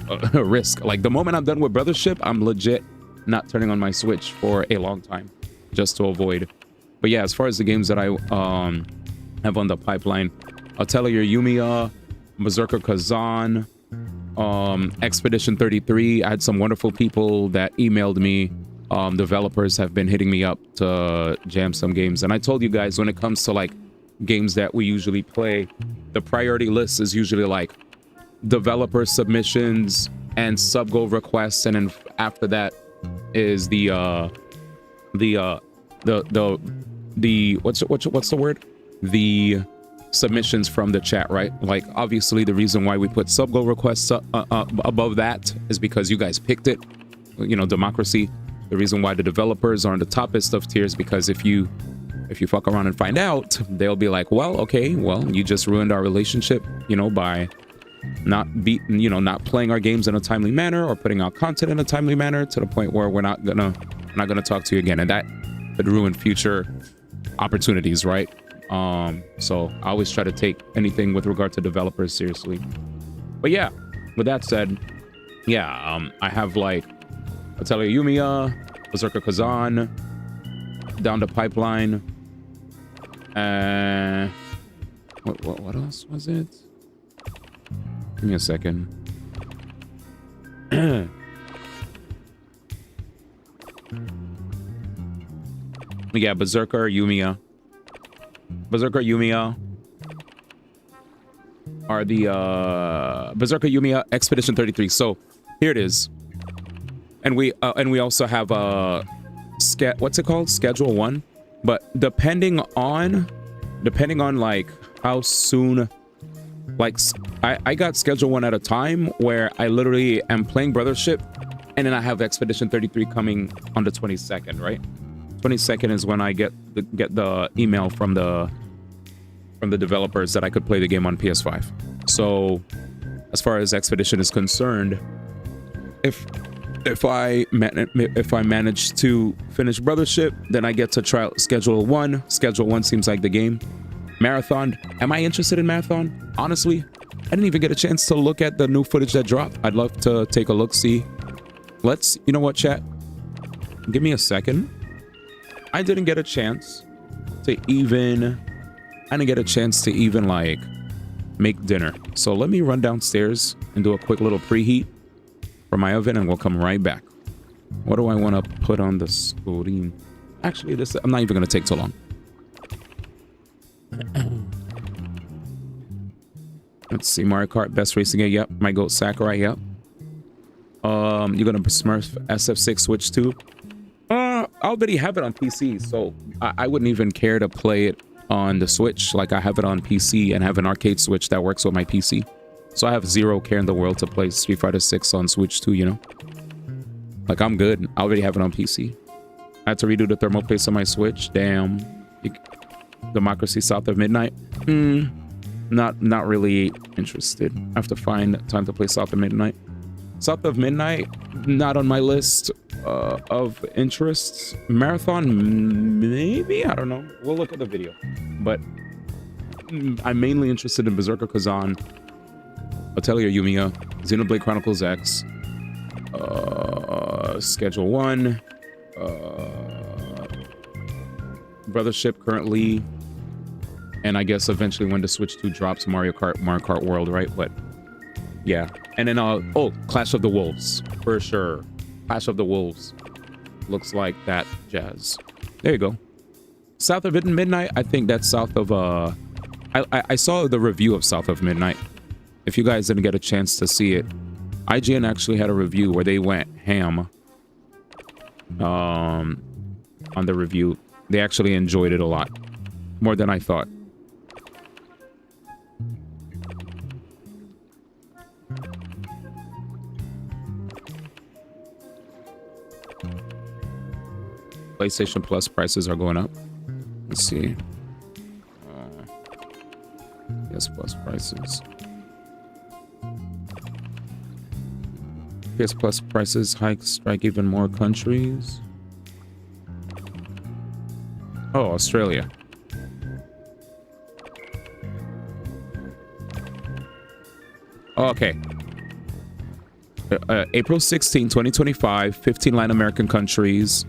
a risk. Like the moment I'm done with Brothership, I'm legit not turning on my Switch for a long time, just to avoid. But yeah, as far as the games that I have on the pipeline, Atelier Yumiya, Berserker Kazan, Expedition 33. I had some wonderful people that emailed me. Developers have been hitting me up to jam some games. And I told you guys, when it comes to like games that we usually play, the priority list is usually like developer submissions and sub-goal requests. And then after that is the what's the word? The submissions from the chat, right? Like obviously the reason why we put sub-goal requests above that is because you guys picked it, you know, democracy. The reason why the developers are on the toppest of tiers, because if you fuck around and find out, they'll be like, well, okay, well, you just ruined our relationship, you know, by not playing our games in a timely manner or putting out content in a timely manner, to the point where we're not gonna talk to you again, and that could ruin future opportunities, right? So I always try to take anything with regard to developers seriously. But yeah, with that said, yeah, I have like Atelier Yumiya, Berserker Kazan, down the pipeline. What else was it? Give me a second. Yeah, Berserker Yumiya. Berserker Yumiya are the Berserker Yumiya Expedition 33. So here it is. And we also have what's it called? Schedule 1. But depending on like how soon, like I got schedule 1 at a time where I literally am playing Brothership, and then I have Expedition 33 coming on the 22nd, right? 22nd is when I get the email from the developers that I could play the game on PS5. So as far as Expedition is concerned, if I manage to finish Brothership, then I get to try out Schedule 1. Schedule 1 seems like the game. Marathon. Am I interested in Marathon? Honestly, I didn't even get a chance to look at the new footage that dropped. I'd love to take a look, see. You know what, chat? Give me a second. I didn't get a chance to even like make dinner. So let me run downstairs and do a quick little preheat for my oven, and we'll come right back. What do I want to put on the screen? Actually, I'm not even going to take too long. Let's see. Mario Kart best racing game. Yep. My goat Sakurai. Yep. You're gonna Smurf SF6 Switch 2. I already have it on PC, so I wouldn't even care to play it on the Switch. Like, I have it on PC and have an arcade Switch that works with my PC. So I have zero care in the world to play Street Fighter 6 on Switch 2, you know? Like, I'm good. I already have it on PC. I had to redo the thermal paste on my Switch. Damn. Democracy South of Midnight. Not really interested. I have to find time to play South of Midnight. South of Midnight, not on my list of interests. Marathon, maybe? I don't know. We'll look at the video. But I'm mainly interested in Berserker Kazan, Atelier Yumiya, Xenoblade Chronicles X, Schedule 1, Brothership currently, and I guess eventually when the Switch 2 drops, Mario Kart World, right? But yeah. And then, Clash of the Wolves, for sure. Clash of the Wolves. Looks like that jazz. There you go. South of Midnight, I think that's south of, I saw the review of South of Midnight. If you guys didn't get a chance to see it, IGN actually had a review where they went ham on the review. They actually enjoyed it a lot. More than I thought. PlayStation Plus prices are going up. Let's see. PS Plus prices. PS Plus prices hike strike even more countries. Oh, Australia. Oh, okay. April 16, 2025, 15 Latin American countries.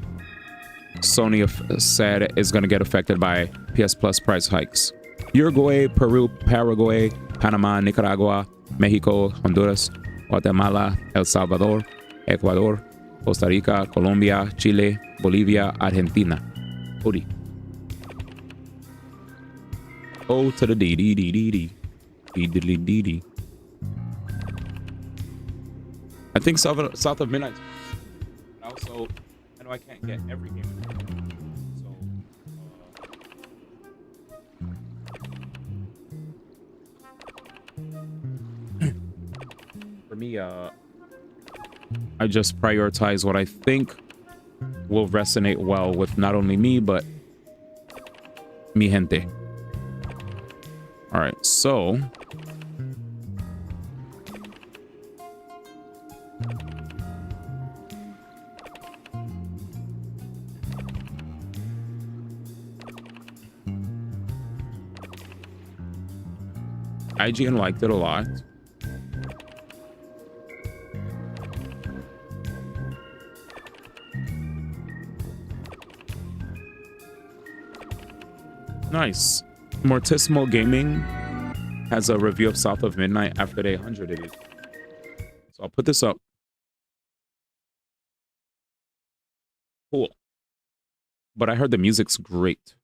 Sony said is going to get affected by PS Plus price hikes. Uruguay, Peru, Paraguay, Panama, Nicaragua, Mexico, Honduras, Guatemala, El Salvador, Ecuador, Costa Rica, Colombia, Chile, Bolivia, Argentina. Odi. O to the D D D D D D D D D. I think South of Midnight. Also, I know I can't get every game. For me, I just prioritize what I think will resonate well with not only me, but mi gente. All right, so IGN liked it a lot. Nice. Mortissimo Gaming has a review of South of Midnight after they 100'd it. So I'll put this up. Cool. But I heard the music's great.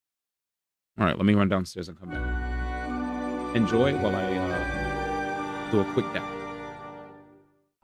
All right, let me run downstairs and come back. Enjoy while I do a quick dab.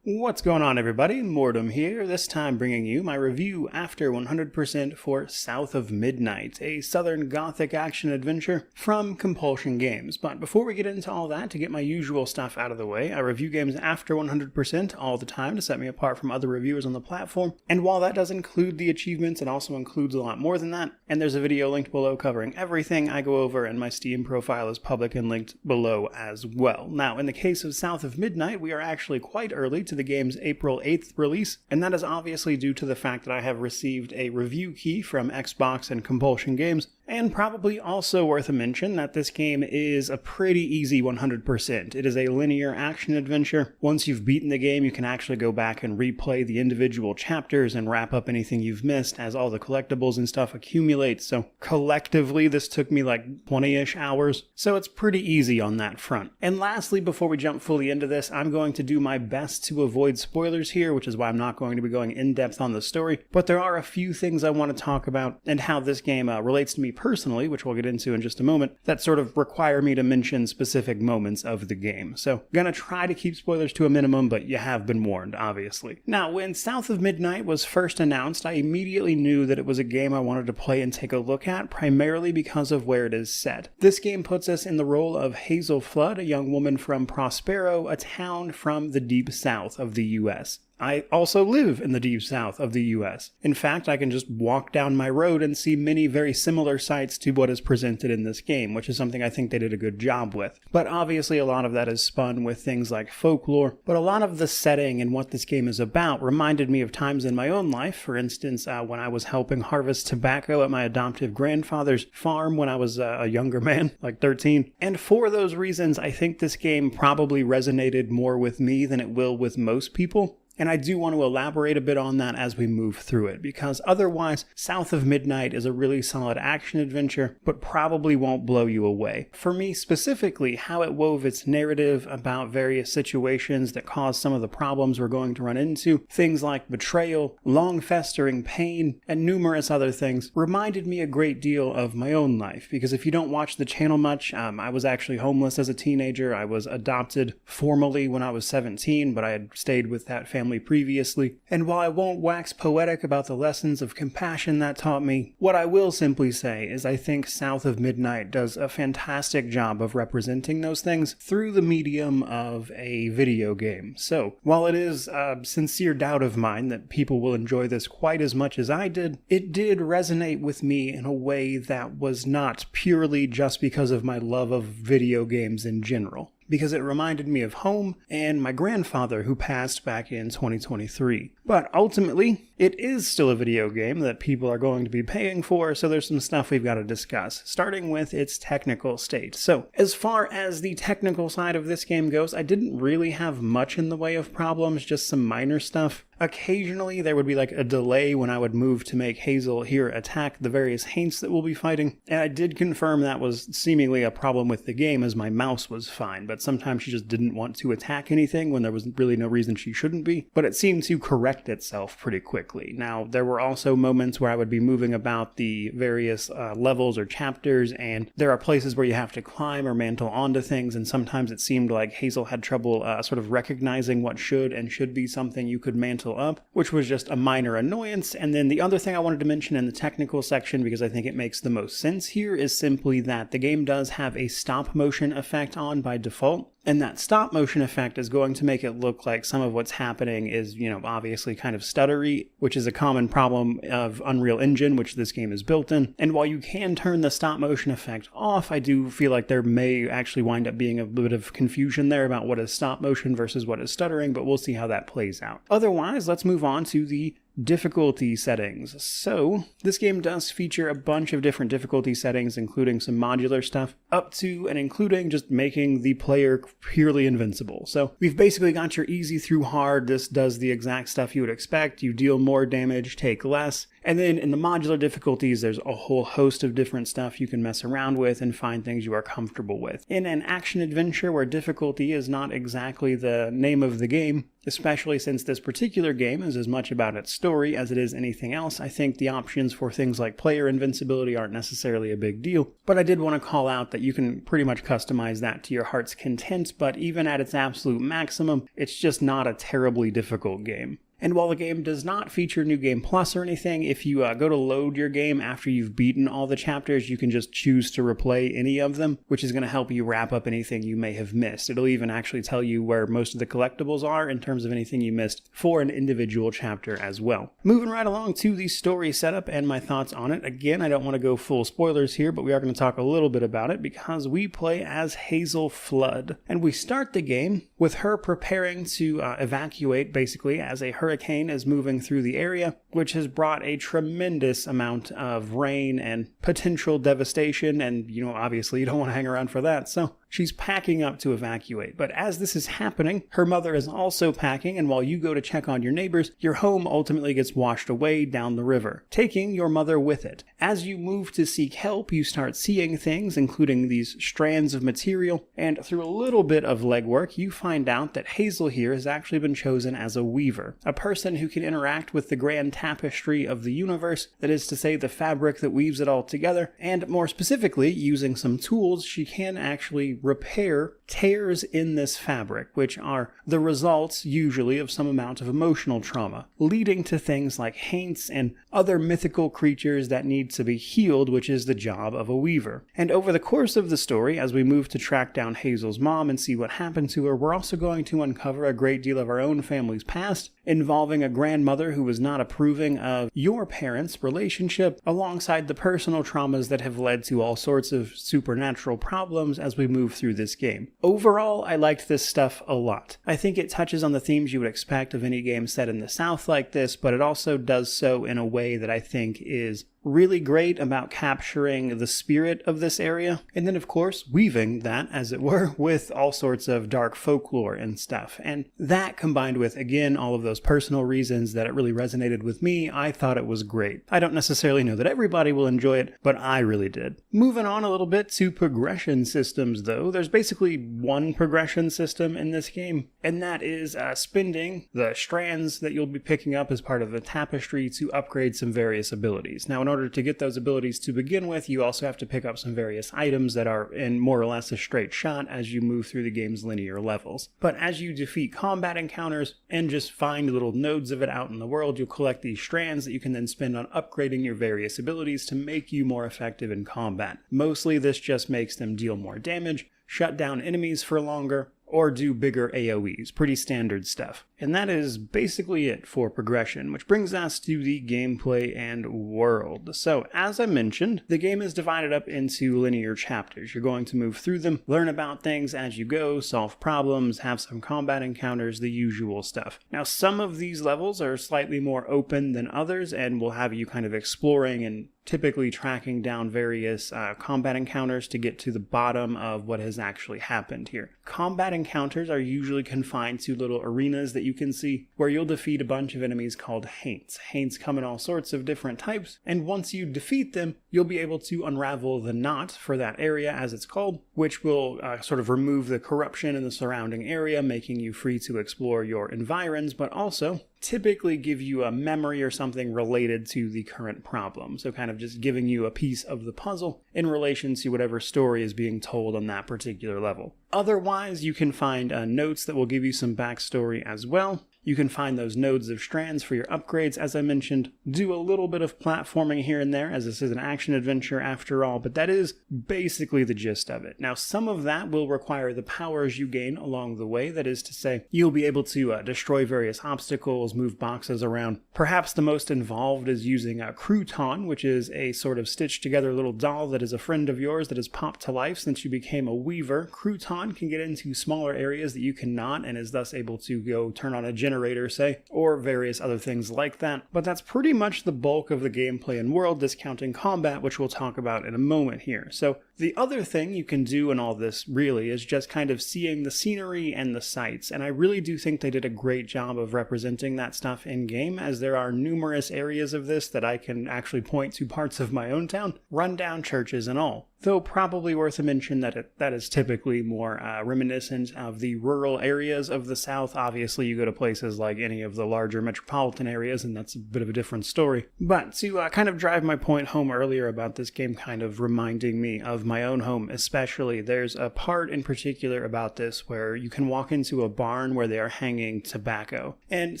What's going on, everybody? Mortem here, this time bringing you my review after 100% for South of Midnight, a Southern Gothic action-adventure from Compulsion Games. But before we get into all that, to get my usual stuff out of the way, I review games after 100% all the time to set me apart from other reviewers on the platform, and while that does include the achievements, it also includes a lot more than that, and there's a video linked below covering everything I go over, and my Steam profile is public and linked below as well. Now, in the case of South of Midnight, we are actually quite early to the game's April 8th release, and that is obviously due to the fact that I have received a review key from Xbox and Compulsion Games, and probably also worth a mention that this game is a pretty easy 100%. It is a linear action-adventure. Once you've beaten the game, you can actually go back and replay the individual chapters and wrap up anything you've missed as all the collectibles and stuff accumulate, so collectively this took me like 20-ish hours, so it's pretty easy on that front. And lastly, before we jump fully into this, I'm going to do my best to avoid spoilers here, which is why I'm not going to be going in-depth on the story, but there are a few things I want to talk about and how this game relates to me personally, which we'll get into in just a moment, that sort of require me to mention specific moments of the game. So, gonna try to keep spoilers to a minimum, but you have been warned, obviously. Now, when South of Midnight was first announced, I immediately knew that it was a game I wanted to play and take a look at, primarily because of where it is set. This game puts us in the role of Hazel Flood, a young woman from Prospero, a town from the deep south of the US. I also live in the deep south of the US. In fact, I can just walk down my road and see many very similar sights to what is presented in this game, which is something I think they did a good job with. But obviously a lot of that is spun with things like folklore, but a lot of the setting and what this game is about reminded me of times in my own life. For instance, when I was helping harvest tobacco at my adoptive grandfather's farm when I was a younger man, like 13. And for those reasons, I think this game probably resonated more with me than it will with most people. And I do want to elaborate a bit on that as we move through it, because otherwise, South of Midnight is a really solid action-adventure, but probably won't blow you away. For me specifically, how it wove its narrative about various situations that caused some of the problems we're going to run into, things like betrayal, long-festering pain, and numerous other things, reminded me a great deal of my own life, because if you don't watch the channel much, I was actually homeless as a teenager. I was adopted formally when I was 17, but I had stayed with that family previously, and while I won't wax poetic about the lessons of compassion that taught me, what I will simply say is I think South of Midnight does a fantastic job of representing those things through the medium of a video game. So, while it is a sincere doubt of mine that people will enjoy this quite as much as I did, it did resonate with me in a way that was not purely just because of my love of video games in general, because it reminded me of home and my grandfather who passed back in 2023. But ultimately, it is still a video game that people are going to be paying for, so there's some stuff we've got to discuss, starting with its technical state. So, as far as the technical side of this game goes, I didn't really have much in the way of problems, just some minor stuff. Occasionally, there would be like a delay when I would move to make Hazel here attack the various haints that we'll be fighting, and I did confirm that was seemingly a problem with the game as my mouse was fine, but sometimes she just didn't want to attack anything when there was really no reason she shouldn't be, but it seemed to correct itself pretty quickly. Now, there were also moments where I would be moving about the various levels or chapters, and there are places where you have to climb or mantle onto things, and sometimes it seemed like Hazel had trouble sort of recognizing what should and should be something you could mantle up, which was just a minor annoyance. And then the other thing I wanted to mention in the technical section, because I think it makes the most sense here, is simply that the game does have a stop motion effect on by default. And that stop motion effect is going to make it look like some of what's happening is, obviously kind of stuttery, which is a common problem of Unreal Engine, which this game is built in. And while you can turn the stop motion effect off, I do feel like there may actually wind up being a bit of confusion there about what is stop motion versus what is stuttering, but we'll see how that plays out. Otherwise, let's move on to the difficulty settings. So, this game does feature a bunch of different difficulty settings, including some modular stuff, up to and including just making the player purely invincible. So, we've basically got your easy through hard. This does the exact stuff you would expect. You deal more damage, take less, And then in the modular difficulties, there's a whole host of different stuff you can mess around with and find things you are comfortable with. In an action-adventure where difficulty is not exactly the name of the game, especially since this particular game is as much about its story as it is anything else, I think the options for things like player invincibility aren't necessarily a big deal. But I did want to call out that you can pretty much customize that to your heart's content, but even at its absolute maximum, it's just not a terribly difficult game. And while the game does not feature New Game Plus or anything, if you go to load your game after you've beaten all the chapters, you can just choose to replay any of them, which is going to help you wrap up anything you may have missed. It'll even actually tell you where most of the collectibles are in terms of anything you missed for an individual chapter as well. Moving right along to the story setup and my thoughts on it. Again, I don't want to go full spoilers here, but we are going to talk a little bit about it because we play as Hazel Flood. And we start the game with her preparing to evacuate, basically, as a hurricane is moving through the area, which has brought a tremendous amount of rain and potential devastation, and obviously you don't want to hang around for that, so she's packing up to evacuate. But as this is happening, her mother is also packing, and while you go to check on your neighbors, your home ultimately gets washed away down the river, taking your mother with it. As you move to seek help, you start seeing things, including these strands of material, and through a little bit of legwork, you find out that Hazel here has actually been chosen as a weaver, a person who can interact with the grand tapestry of the universe, that is to say, the fabric that weaves it all together, and more specifically, using some tools, she can actually repair tears in this fabric, which are the results usually of some amount of emotional trauma, leading to things like haints and other mythical creatures that need to be healed, which is the job of a weaver. And over the course of the story, as we move to track down Hazel's mom and see what happened to her, we're also going to uncover a great deal of our own family's past, involving a grandmother who was not approving of your parents' relationship, alongside the personal traumas that have led to all sorts of supernatural problems as we move through this game. Overall, I liked this stuff a lot. I think it touches on the themes you would expect of any game set in the South like this, but it also does so in a way that I think is really great about capturing the spirit of this area, and then of course weaving that, as it were, with all sorts of dark folklore and stuff. And that, combined with, again, all of those personal reasons that it really resonated with me, I thought it was great. I don't necessarily know that everybody will enjoy it, but I really did. Moving on a little bit to progression systems, though, there's basically one progression system in this game, and that is spending the strands that you'll be picking up as part of the tapestry to upgrade some various abilities. Now, in order to get those abilities to begin with, you also have to pick up some various items that are in more or less a straight shot as you move through the game's linear levels. But as you defeat combat encounters and just find little nodes of it out in the world, you'll collect these strands that you can then spend on upgrading your various abilities to make you more effective in combat. Mostly this just makes them deal more damage, shut down enemies for longer, or do bigger AoEs, pretty standard stuff. And that is basically it for progression, which brings us to the gameplay and world. So, as I mentioned, the game is divided up into linear chapters. You're going to move through them, learn about things as you go, solve problems, have some combat encounters, the usual stuff. Now, some of these levels are slightly more open than others, and will have you kind of exploring and typically tracking down various combat encounters to get to the bottom of what has actually happened here. Combat encounters are usually confined to little arenas that you can see, where you'll defeat a bunch of enemies called haints. Haints come in all sorts of different types, and once you defeat them, you'll be able to unravel the knot for that area, as it's called, which will sort of remove the corruption in the surrounding area, making you free to explore your environs, but also typically give you a memory or something related to the current problem. So kind of just giving you a piece of the puzzle in relation to whatever story is being told on that particular level. Otherwise, you can find notes that will give you some backstory as well. You can find those nodes of strands for your upgrades, as I mentioned. Do a little bit of platforming here and there, as this is an action adventure after all, but that is basically the gist of it. Now, some of that will require the powers you gain along the way. That is to say, you'll be able to destroy various obstacles, move boxes around. Perhaps the most involved is using a crouton, which is a sort of stitched together little doll that is a friend of yours that has popped to life since you became a weaver. Crouton can get into smaller areas that you cannot, and is thus able to go turn on a generator generator, say, or various other things like that. But that's pretty much the bulk of the gameplay and world, discounting combat, which we'll talk about in a moment here. So the other thing you can do in all this really is just kind of seeing the scenery and the sights, and I really do think they did a great job of representing that stuff in game, as there are numerous areas of this that I can actually point to parts of my own town, rundown churches and all. Though probably worth a mention that that is typically more reminiscent of the rural areas of the South. Obviously, you go to places like any of the larger metropolitan areas, and that's a bit of a different story. But to kind of drive my point home earlier about this game kind of reminding me of my own home especially, there's a part in particular about this where you can walk into a barn where they are hanging tobacco. And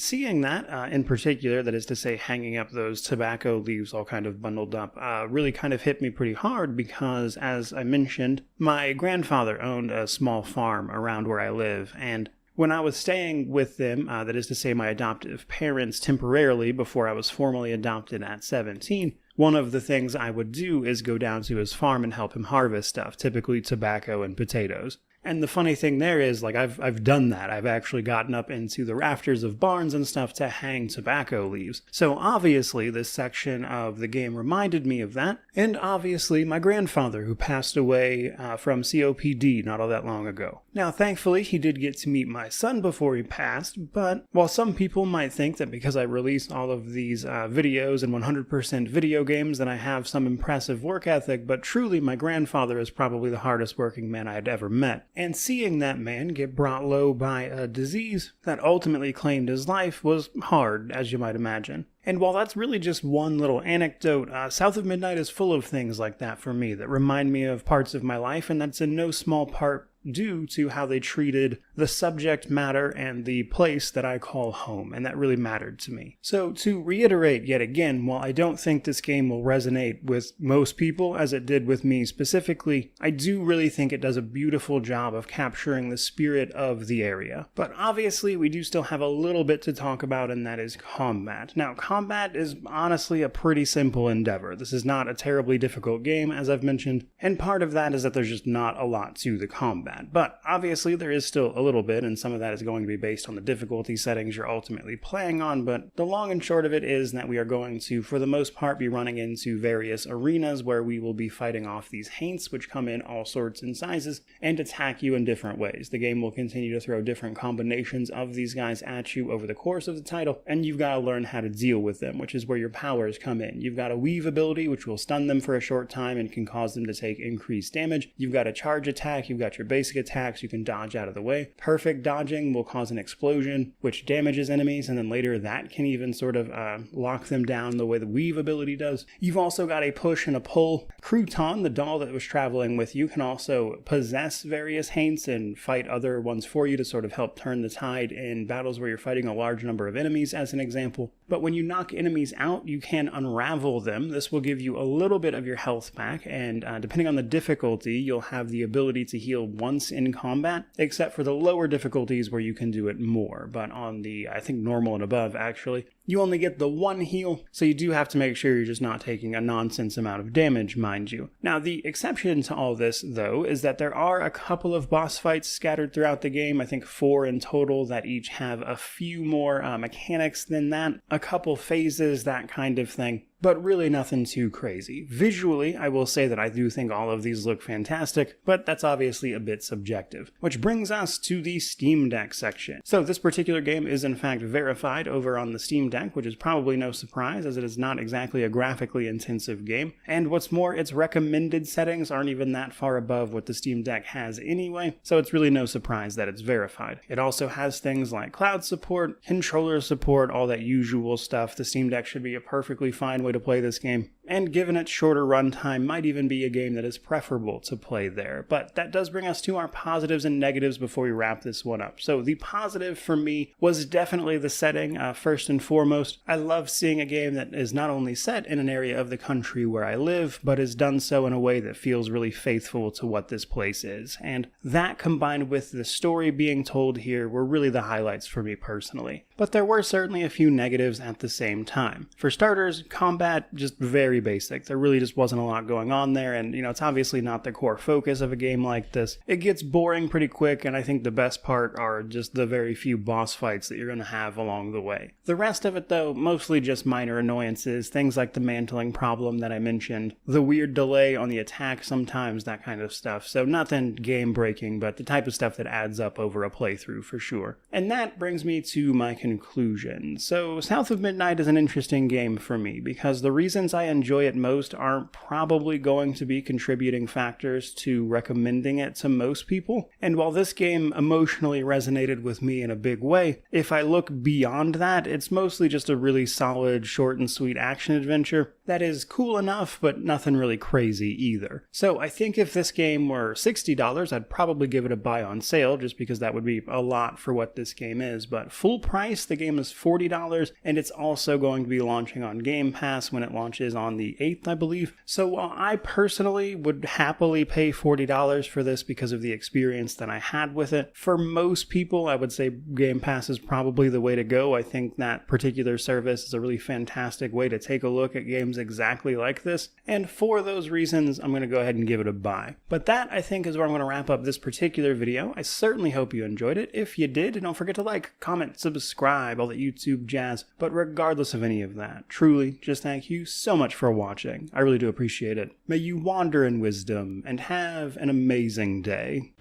seeing that in particular, that is to say hanging up those tobacco leaves all kind of bundled up, really kind of hit me pretty hard because, as I mentioned, my grandfather owned a small farm around where I live, and when I was staying with them, that is to say my adoptive parents temporarily before I was formally adopted at 17, one of the things I would do is go down to his farm and help him harvest stuff, typically tobacco and potatoes. And the funny thing there is, like, I've done that. I've actually gotten up into the rafters of barns and stuff to hang tobacco leaves. So obviously this section of the game reminded me of that. And obviously my grandfather, who passed away from COPD not all that long ago. Now thankfully he did get to meet my son before he passed, but while some people might think that because I release all of these videos and 100% video games that I have some impressive work ethic, but truly my grandfather is probably the hardest working man I had ever met. And seeing that man get brought low by a disease that ultimately claimed his life was hard, as you might imagine. And while that's really just one little anecdote, South of Midnight is full of things like that for me that remind me of parts of my life, and that's in no small part due to how they treated the subject matter and the place that I call home, and that really mattered to me. So to reiterate yet again, while I don't think this game will resonate with most people as it did with me specifically, I do really think it does a beautiful job of capturing the spirit of the area. But obviously we do still have a little bit to talk about, and that is combat. Now combat is honestly a pretty simple endeavor. This is not a terribly difficult game, as I've mentioned, and part of that is that there's just not a lot to the combat. But obviously there is still a little bit, and some of that is going to be based on the difficulty settings you're ultimately playing on, but the long and short of it is that we are going to, for the most part, be running into various arenas where we will be fighting off these haints, which come in all sorts and sizes and attack you in different ways. The game will continue to throw different combinations of these guys at you over the course of the title, and you've got to learn how to deal with them, which is where your powers come in. You've got a weave ability, which will stun them for a short time and can cause them to take increased damage. You've got a charge attack, you've got your basic attacks you can dodge out of the way. Perfect dodging will cause an explosion, which damages enemies, and then later that can even sort of lock them down the way the weave ability does. You've also got a push and a pull. Crouton, the doll that was traveling with you, can also possess various haints and fight other ones for you to sort of help turn the tide in battles where you're fighting a large number of enemies, as an example. But when you knock enemies out, you can unravel them. This will give you a little bit of your health back, and depending on the difficulty, you'll have the ability to heal once in combat, except for the lower difficulties where you can do it more. But on the, I think, normal and above, actually, you only get the one heal, so you do have to make sure you're just not taking a nonsense amount of damage, mind you. Now, the exception to all this, though, is that there are a couple of boss fights scattered throughout the game, I think 4 in total, that each have a few more mechanics than that, a couple phases, that kind of thing. But really nothing too crazy. Visually, I will say that I do think all of these look fantastic, but that's obviously a bit subjective. Which brings us to the Steam Deck section. So this particular game is in fact verified over on the Steam Deck, which is probably no surprise as it is not exactly a graphically intensive game. And what's more, its recommended settings aren't even that far above what the Steam Deck has anyway, so it's really no surprise that it's verified. It also has things like cloud support, controller support, all that usual stuff. The Steam Deck should be a perfectly fine way to play this game, and given its shorter runtime, might even be a game that is preferable to play there. But that does bring us to our positives and negatives before we wrap this one up. So the positive for me was definitely the setting. First and foremost, I love seeing a game that is not only set in an area of the country where I live, but is done so in a way that feels really faithful to what this place is. And that, combined with the story being told here, were really the highlights for me personally. But but there were certainly a few negatives at the same time. For starters, combat just very basic. There really just wasn't a lot going on there, and it's obviously not the core focus of a game like this. It gets boring pretty quick, and I think the best part are just the very few boss fights that you're going to have along the way. The rest of it, though, mostly just minor annoyances, things like the mantling problem that I mentioned, the weird delay on the attack sometimes, that kind of stuff. So nothing game-breaking, but the type of stuff that adds up over a playthrough for sure. And that brings me to my conclusion. So South of Midnight is an interesting game for me, because the reasons I enjoy it most aren't probably going to be contributing factors to recommending it to most people. And while this game emotionally resonated with me in a big way, if I look beyond that, it's mostly just a really solid, short and sweet action adventure that is cool enough, but nothing really crazy either. So I think if this game were $60, I'd probably give it a buy on sale, just because that would be a lot for what this game is. But full price, the game is $40, and it's also going to be launching on Game Pass when it launches on the 8th, I believe. So while I personally would happily pay $40 for this because of the experience that I had with it, for most people, I would say Game Pass is probably the way to go. I think that particular service is a really fantastic way to take a look at games exactly like this, and for those reasons, I'm going to go ahead and give it a buy. But that, I think, is where I'm going to wrap up this particular video. I certainly hope you enjoyed it. If you did, don't forget to like, comment, subscribe, all that YouTube jazz. But regardless of any of that, truly, just thank you so much for watching. I really do appreciate it. May you wander in wisdom, and have an amazing day.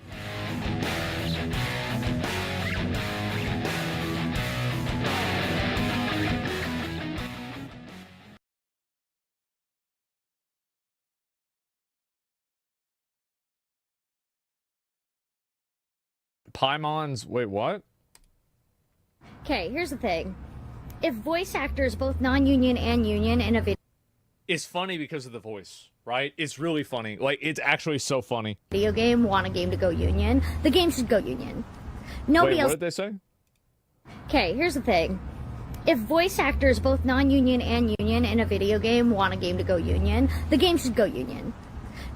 Paimon's, wait, what? Okay, here's the thing. If voice actors, both non-union and union, in a It's funny because of the voice, right? It's really funny. Like, it's actually so funny. video game want a game to go union, the game should go union. Nobody Wait, else. what did they say? Okay, here's the thing. If voice actors, both non-union and union, in a video game want a game to go union, the game should go union.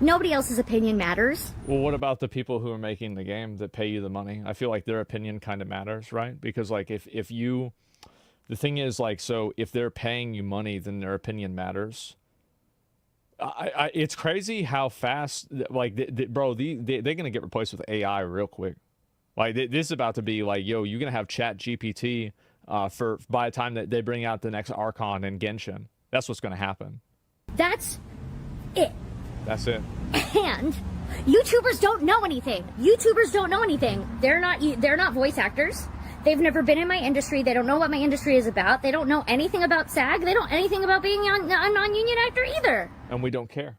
Nobody else's opinion matters. Well, what about the people who are making the game that pay you the money? I feel like their opinion kind of matters, right? Because, like, if you... The thing is, like, so if they're paying you money, then their opinion matters. It's crazy how fast, like, bro, they're going to get replaced with AI real quick. Like, this is about to be like, yo, you're going to have Chat GPT by the time that they bring out the next Archon and Genshin. That's what's going to happen. That's it. That's it. And YouTubers don't know anything. YouTubers don't know anything. They're not voice actors. They've never been in my industry. They don't know what my industry is about. They don't know anything about SAG. They don't know anything about being a non-union actor either. And we don't care.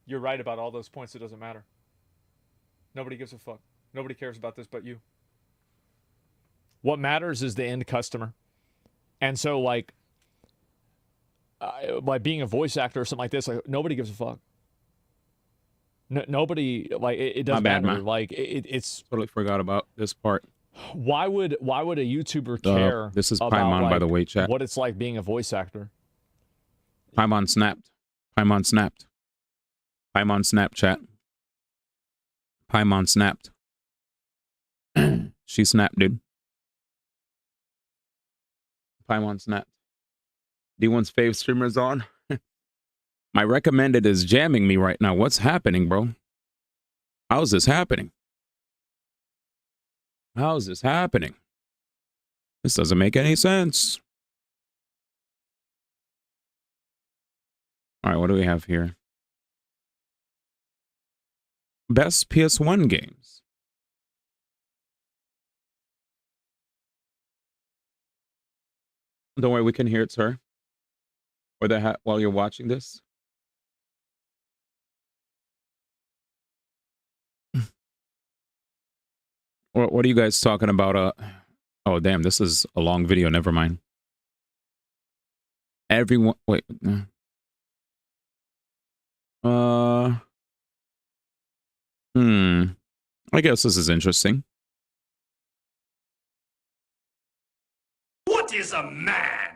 You're right about all those points. It doesn't matter. Nobody gives a fuck. Nobody cares about this but you. What matters is the end customer. And so, like being a voice actor or something like this, like, nobody gives a fuck. Nobody, like, it doesn't matter. Man. Like, it's Totally forgot about this part. why would a YouTuber care? This is about, Paimon, like, by the way, chat. what it's like being a voice actor? Paimon snapped. Paimon snapped. Paimon Snapchat. Paimon snapped. She snapped, dude. Paimon snapped. D1's fave streamer's on. My recommended is jamming me right now. What's happening, bro? How's this happening? How's this happening? This doesn't make any sense. All right, what do we have here? Best PS1 games. Don't worry, we can hear it, sir. Or while you're watching this. What are you guys talking about? Oh, damn, this is a long video. Never mind. Everyone, wait. I guess this is interesting. What is a man?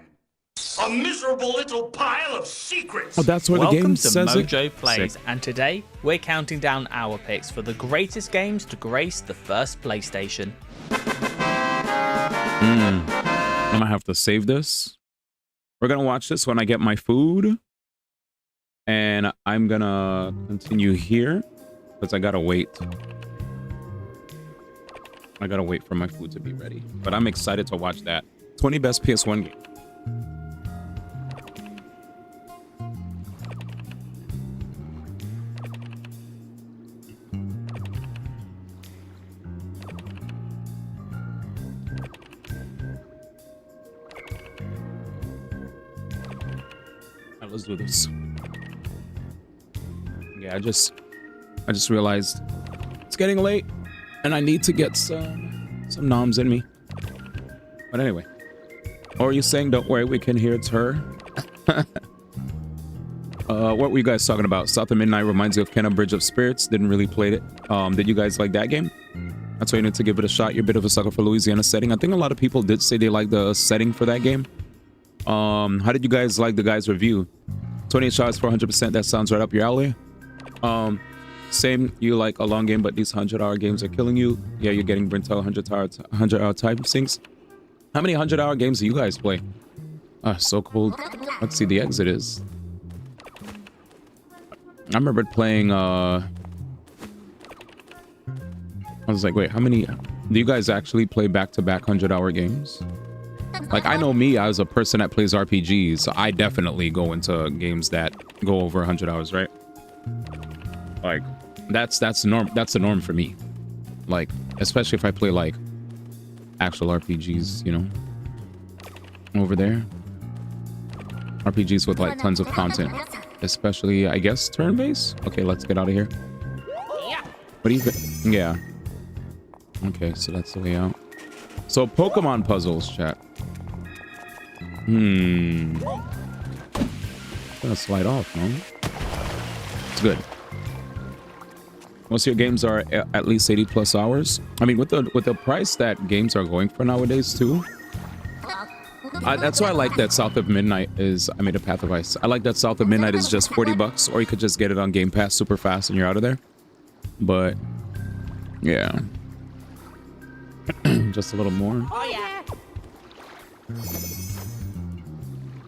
A miserable little pile of secrets. Oh, that's where the game says it. Welcome to Mojo Plays, Sick. and today we're counting down our picks for the greatest games to grace the first PlayStation. gonna have to save this. We're gonna watch this when I get my food. And I'm gonna continue here because I gotta wait. I gotta wait for my food to be ready. But I'm excited to watch that. 20 best PS1 game. Alright, let's do this. Yeah, I just realized it's getting late and I need to get some noms in me. But anyway. Or are you saying, don't worry, we can hear it's her? What were you guys talking about? South of Midnight reminds you of Kenna Bridge of Spirits. Didn't really play it. Did you guys like that game? That's why you need to give it a shot. You're a bit of a sucker for Louisiana setting. I think a lot of people did say they like the setting for that game. How did you guys like the guy's review? 28 shots for 100%. That sounds right up your alley. Same, you like a long game, but these 100-hour games are killing you. Yeah, you're getting burnt out 100-hour time sinks. How many 100-hour games do you guys play? So cold. Let's see, the exit is. I remember playing, I was like, wait, how many do you guys actually play back-to-back 100-hour games? Like, I know me as a person that plays RPGs, so I definitely go into games that go over 100 hours, right? Like, that's the norm for me. Like, especially if I play like actual RPGs, you know, over there. RPGs with like tons of content, especially, I guess, turn-based. Okay, let's get out of here. What do you think? Yeah. Okay, so that's the way out. So Pokemon puzzles, chat. Gonna slide off, no? It's good. Most of your games are at least 80 plus hours. I mean, with the price that games are going for nowadays too. That's why I like that South of Midnight is. I made a Path of Ice. I like that South of Midnight is just 40 bucks, or you could just get it on Game Pass super fast and you're out of there. But yeah, just a little more. Oh yeah.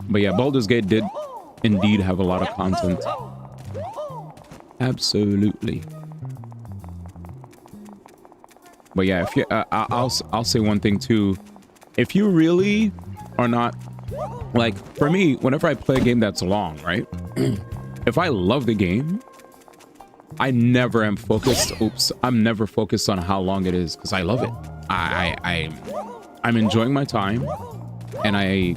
But yeah, Baldur's Gate did indeed have a lot of content. Absolutely. But yeah, if you, I'll say one thing too. If you really are not, like, for me, whenever I play a game that's long, right? If I love the game, I never am focused. Oops, I'm never focused on how long it is because I love it. I'm enjoying my time, and I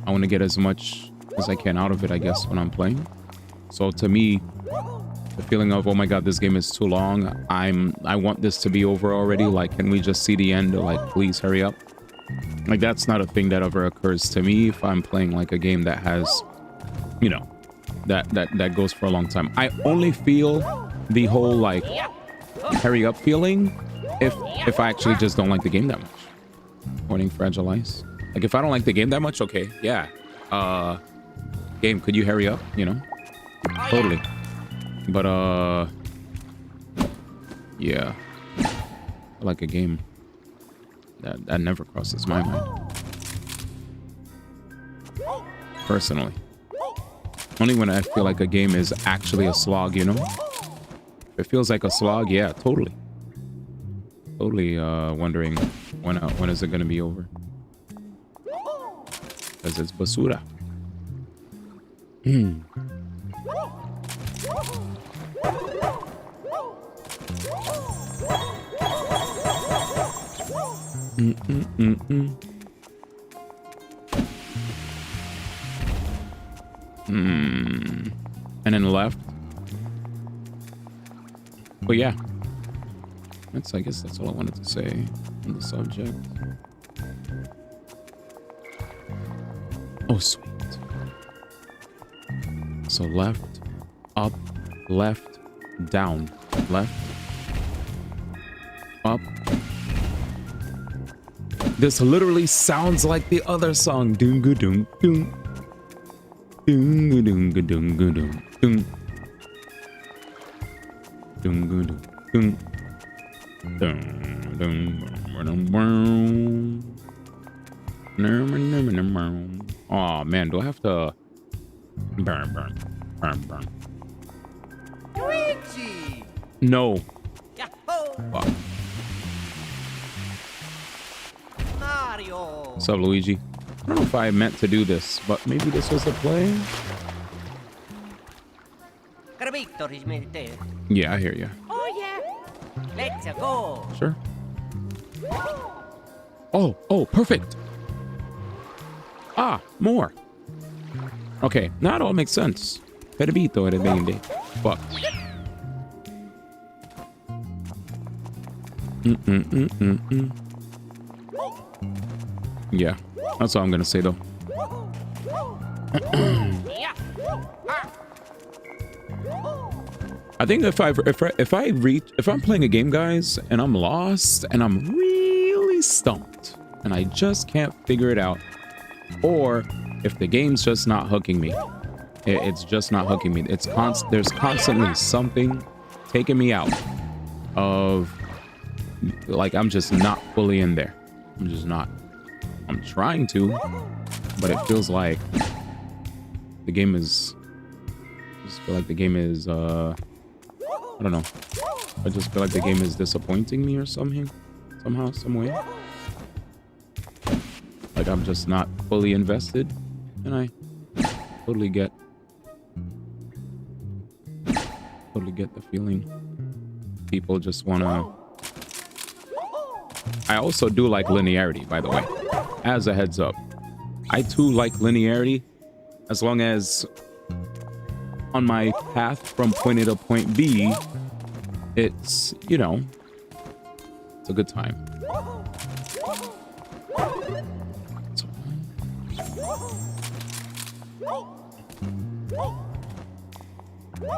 want to get as much as I can out of it, I guess, when I'm playing. So to me, the feeling of, oh my god, this game is too long, I want this to be over already, like, can we just see the end? Like, please hurry up. Like, that's not a thing that ever occurs to me if I'm playing like a game that has, you know, that goes for a long time. I only feel the whole like hurry up feeling if I actually just don't like the game that much. Morning Fragile Ice. Like, if I don't like the game that much, okay, yeah, game, could you hurry up, you know? Totally. But yeah, I like a game that never crosses my mind, personally. Only when I feel like a game is actually a slog, you know? If it feels like a slog, yeah, totally wondering when is it gonna be over, because it's basura. And then left. But yeah, I guess that's all I wanted to say on the subject. Oh, sweet. So left, up, left, down, left, up. This literally sounds like the other song. Doom doom doom. Doom doom doom doom doom. Doom doom doom. Dum dum dum. Oh man, do I have to burn? Luigi! No. Yahoo! Fuck. Mario! What's up, Luigi? I don't know if I meant to do this, but maybe this was the play. Carabito is made there. Yeah, I hear you. Oh yeah! Let's go! Sure. Oh, perfect. Ah, more. Okay, now it all makes sense. Permito era bem de. Fuck. Yeah, that's all I'm gonna say though. Yeah! I think if I'm playing a game, guys, and I'm lost and I'm really stumped and I just can't figure it out, or if the game's just not hooking me, it's just not hooking me. There's constantly something taking me out of, like, I'm just not fully in there. I'm just not. I'm trying to, but it feels like the game is. I just feel like the game is. I don't know. I just feel like the game is disappointing me or something, somehow, some way. Like I'm just not fully invested, and I totally get the feeling. People just wanna. I also do like linearity, by the way. As a heads up, I too like linearity, as long as on my path from point A to point B, it's, you know, it's a good time.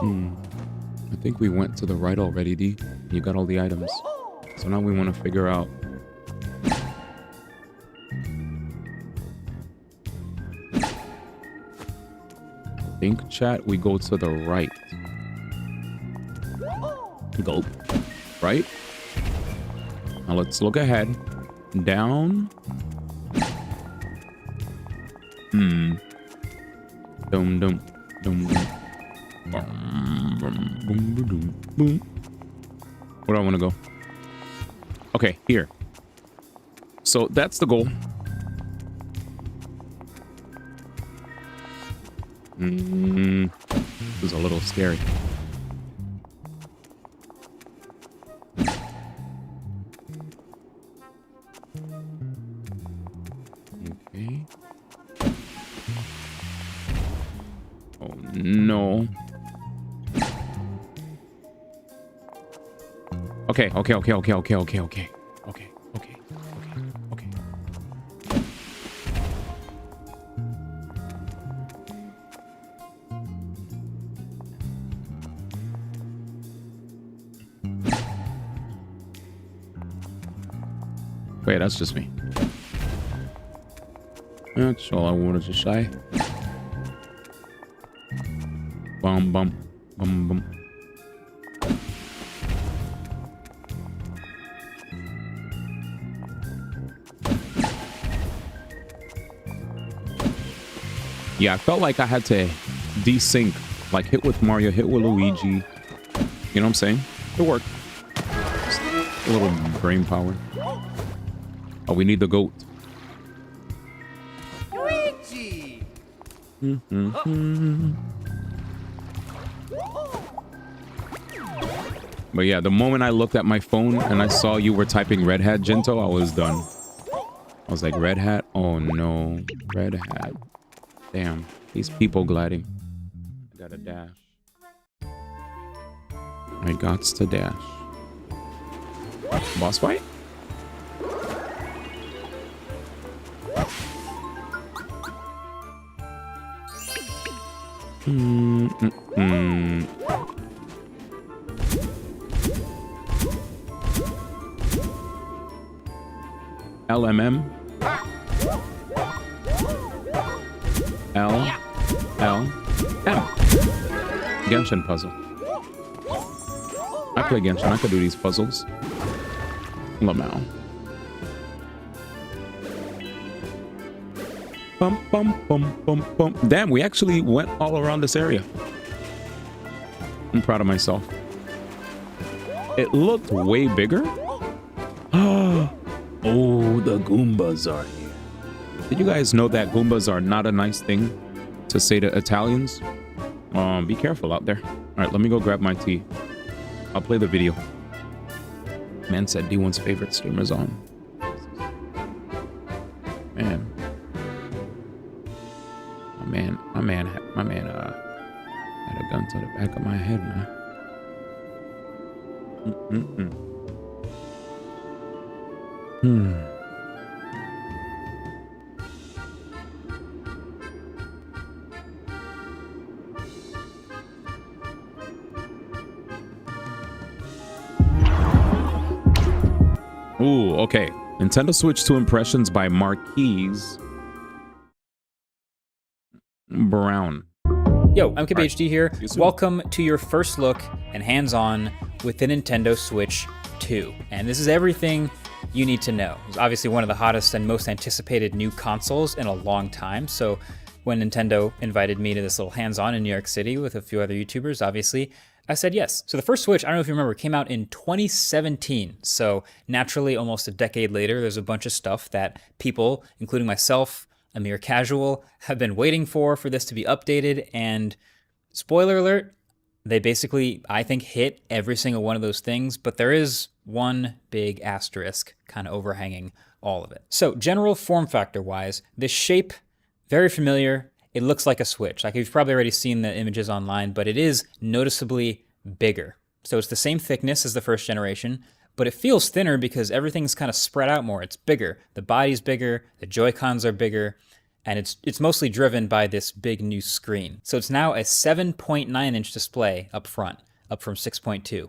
I think we went to the right already, D. You got all the items. So now we want to figure out. I think, chat, we go to the right. Go. Right? Now let's look ahead. Down. Dum dum dum dum. Boom, boom, boom. Where do I want to go? Okay, here. So that's the goal. This is a little scary. Okay. Oh no. Okay. Wait, that's just me. That's all I wanted to say. Bum bum bum bum. Yeah, I felt like I had to desync, like hit with Mario, hit with Luigi. You know what I'm saying? It worked. Just a little brain power. Oh, we need the goat. Luigi! But yeah, the moment I looked at my phone and I saw you were typing Red Hat Jinto, I was done. I was like, Red Hat? Oh no, Red Hat. Damn, these people gliding. I gotta dash. I gots to dash. Boss fight? LMM. L M. Genshin puzzle. I play Genshin. I could do these puzzles. Lamau. Bum, bum, bum, bum, bum. Damn, we actually went all around this area. I'm proud of myself. It looked way bigger. Oh, the Goombas are here. Did you guys know that Goombas are not a nice thing to say to Italians? Be careful out there. All right, let me go grab my tea. I'll play the video. Man said D1's favorite streamer's on. Man. My man had a gun to the back of my head, man. Ooh, okay. Nintendo Switch 2 impressions by Marquise Brown. Yo, I'm KBHD here. Welcome to your first look and hands-on with the Nintendo Switch 2. And this is everything you need to know. It's obviously one of the hottest and most anticipated new consoles in a long time. So when Nintendo invited me to this little hands-on in New York City with a few other YouTubers, obviously, I said yes. So the first Switch, I don't know if you remember, came out in 2017. So naturally, almost a decade later, there's a bunch of stuff that people, including myself, a mere casual, have been waiting for this to be updated. And spoiler alert, they basically, I think, hit every single one of those things. But there is one big asterisk kind of overhanging all of it. So general form factor wise, this shape, very familiar. It looks like a Switch. Like you've probably already seen the images online, but it is noticeably bigger. So it's the same thickness as the first generation, but it feels thinner because everything's kind of spread out more. It's bigger. The body's bigger, the Joy-Cons are bigger, and it's mostly driven by this big new screen. So it's now a 7.9-inch display up front, up from 6.2.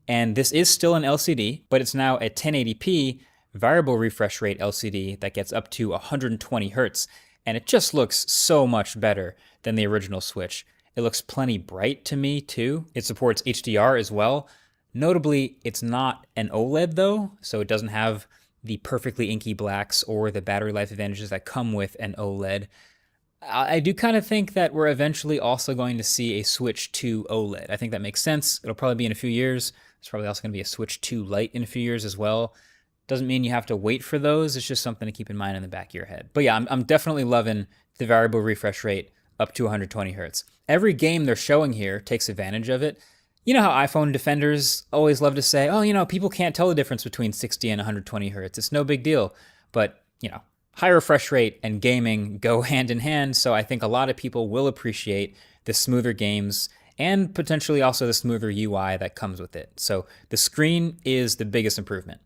And this is still an LCD, but it's now a 1080p variable refresh rate LCD that gets up to 120 hertz. And it just looks so much better than the original Switch. It looks plenty bright to me too. It supports HDR as well. Notably, it's not an OLED though, so it doesn't have the perfectly inky blacks or the battery life advantages that come with an OLED. I do kind of think that we're eventually also going to see a Switch 2 OLED. I think that makes sense. It'll probably be in a few years. There's probably also going to be a Switch 2 Lite in a few years as well. Doesn't mean you have to wait for those. It's just something to keep in mind in the back of your head. But yeah, I'm definitely loving the variable refresh rate up to 120 hertz. Every game they're showing here takes advantage of it. You know how iPhone defenders always love to say, oh, people can't tell the difference between 60 and 120 hertz. It's no big deal. But, high refresh rate and gaming go hand in hand. So I think a lot of people will appreciate the smoother games and potentially also the smoother UI that comes with it. So the screen is the biggest improvement.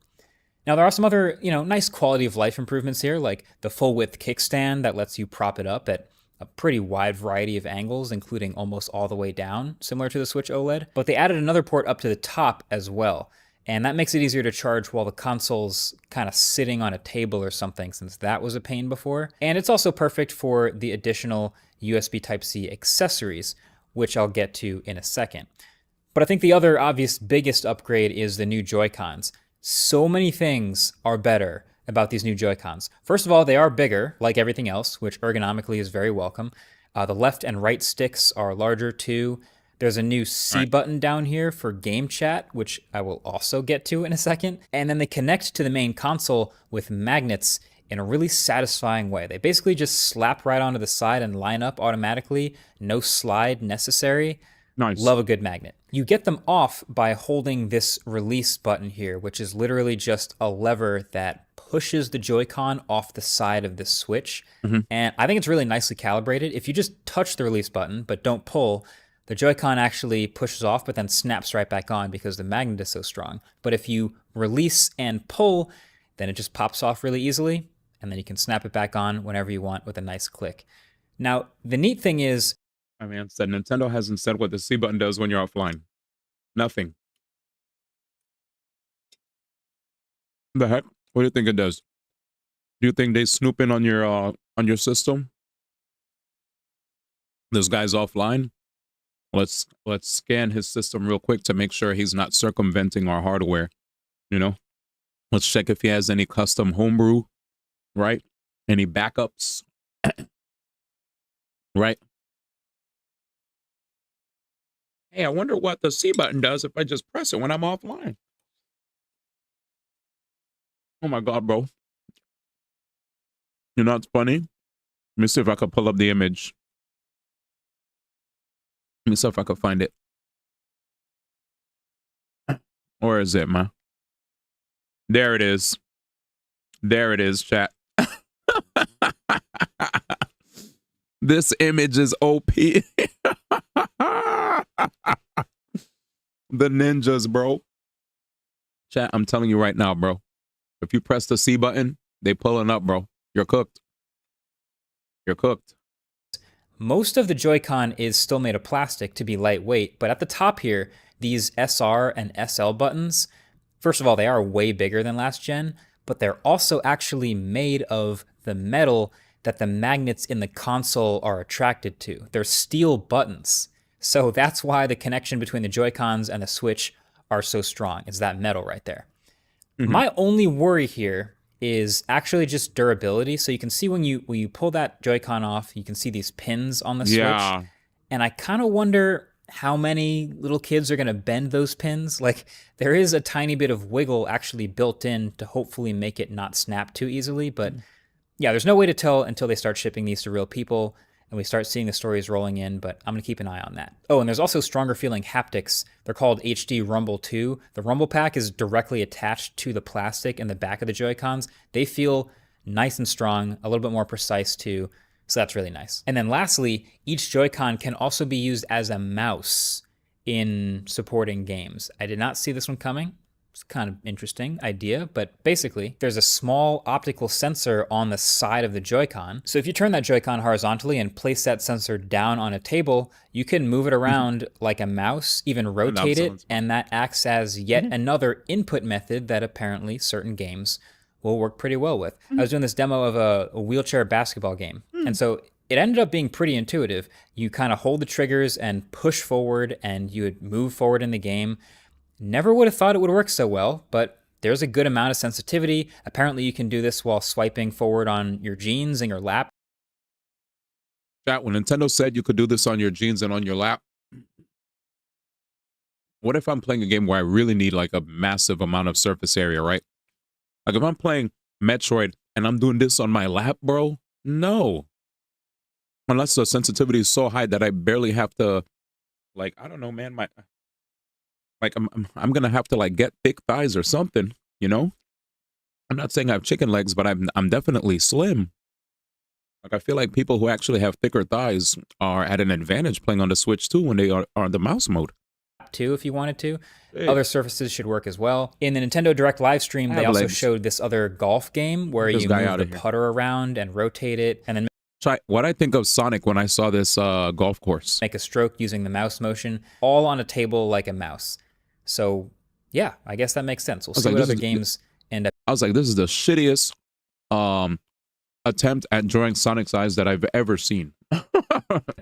Now, there are some other, nice quality of life improvements here, like the full width kickstand that lets you prop it up at a pretty wide variety of angles, including almost all the way down, similar to the Switch OLED. But they added another port up to the top as well. And that makes it easier to charge while the console's kind of sitting on a table or something, since that was a pain before. And it's also perfect for the additional USB Type-C accessories, which I'll get to in a second. But I think the other obvious biggest upgrade is the new Joy-Cons. So many things are better about these new Joy-Cons. First of all, they are bigger, like everything else, which ergonomically is very welcome. The left and right sticks are larger too. There's a new C button down here for game chat, which I will also get to in a second. And then they connect to the main console with magnets in a really satisfying way. They basically just slap right onto the side and line up automatically. No slide necessary. Nice. Love a good magnet. You get them off by holding this release button here, which is literally just a lever that pushes the Joy-Con off the side of the Switch. And I think it's really nicely calibrated. If you just touch the release button but don't pull, the Joy-Con actually pushes off but then snaps right back on because the magnet is so strong. But if you release and pull, then it just pops off really easily, and then you can snap it back on whenever you want with a nice click. Now, the neat thing is, I mean, said Nintendo hasn't said what the C button does when you're offline. Nothing. The heck? What do you think it does? Do you think they snoop in on your system? This guy's offline. Let's scan his system real quick to make sure he's not circumventing our hardware. Let's check if he has any custom homebrew, right? Any backups. Right? Hey, I wonder what the C button does if I just press it when I'm offline. Oh my God, bro. You know what's funny? Let me see if I could pull up the image. Let me see if I could find it. Where is it, man? There it is. There it is, chat. This image is OP. The ninjas, bro. Chat, I'm telling you right now, bro. If you press the C button, they pulling up, bro. You're cooked. You're cooked. Most of the Joy-Con is still made of plastic to be lightweight, but at the top here, these SR and SL buttons, first of all, they are way bigger than last gen, but they're also actually made of the metal that the magnets in the console are attracted to. They're steel buttons. So that's why the connection between the Joy-Cons and the Switch are so strong. It's that metal right there. Mm-hmm. My only worry here is actually just durability. So you can see when you pull that Joy-Con off, you can see these pins on the Switch. And I kind of wonder how many little kids are going to bend those pins. Like, there is a tiny bit of wiggle actually built in to hopefully make it not snap too easily. But yeah, there's no way to tell until they start shipping these to real people and we start seeing the stories rolling in, but I'm going to keep an eye on that. Oh, and there's also stronger feeling haptics. They're called HD Rumble 2. The Rumble Pack is directly attached to the plastic in the back of the Joy-Cons. They feel nice and strong, a little bit more precise too, so that's really nice. And then lastly, each Joy-Con can also be used as a mouse in supporting games. I did not see this one coming. It's kind of interesting idea, but basically there's a small optical sensor on the side of the Joy-Con. So if you turn that Joy-Con horizontally and place that sensor down on a table, you can move it around like a mouse, even rotate it, and that acts as yet another input method that apparently certain games will work pretty well with. I was doing this demo of a wheelchair basketball game, and so it ended up being pretty intuitive. You kind of hold the triggers and push forward, and you would move forward in the game. Never would have thought it would work so well, but there's a good amount of sensitivity. Apparently you can do this while swiping forward on your jeans and your lap. Chat, when Nintendo said you could do this on your jeans and on your lap, what if I'm playing a game where I really need like a massive amount of surface area, right? Like if I'm playing Metroid and I'm doing this on my lap, bro, no. Unless the sensitivity is so high that I barely have to, like, I don't know, man, I'm gonna have to like get thick thighs or something, you know? I'm not saying I have chicken legs, but I'm definitely slim. Like I feel like people who actually have thicker thighs are at an advantage playing on the Switch too when they are on the mouse mode. Too, if you wanted to. Hey. Other surfaces should work as well. In the Nintendo Direct live stream, they also showed this other golf game where you move the putter around and rotate it, and then try what I think of Sonic when I saw this golf course. Make a stroke using the mouse motion, all on a table like a mouse. So, yeah, I guess that makes sense. We'll see what other games end up. I was like, this is the shittiest attempt at drawing Sonic's eyes that I've ever seen.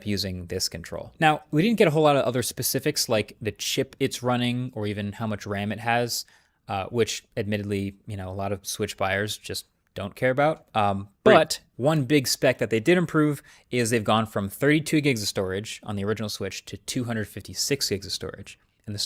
Using this control. Now, we didn't get a whole lot of other specifics like the chip it's running or even how much RAM it has, which admittedly, you know, a lot of Switch buyers just don't care about. But one big spec that they did improve is they've gone from 32 gigs of storage on the original Switch to 256 gigs of storage. And the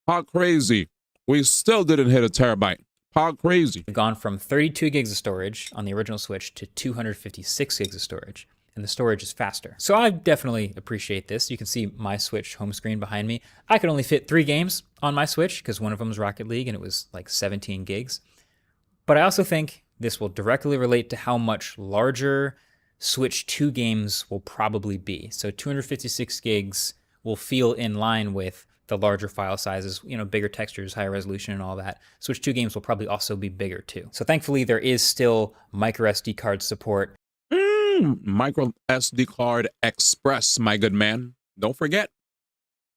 How crazy. We still didn't hit a terabyte. How crazy. They've gone from 32 gigs of storage on the original Switch to 256 gigs of storage. And the storage is faster. So I definitely appreciate this. You can see my Switch home screen behind me. I could only fit 3 games on my Switch because one of them was Rocket League and it was like 17 gigs. But I also think this will directly relate to how much larger Switch 2 games will probably be. So 256 gigs will feel in line with the larger file sizes, you know, bigger textures, higher resolution and all that. Switch 2 games will probably also be bigger too. So thankfully there is still micro SD card support. Micro SD card express, my good man. Don't forget.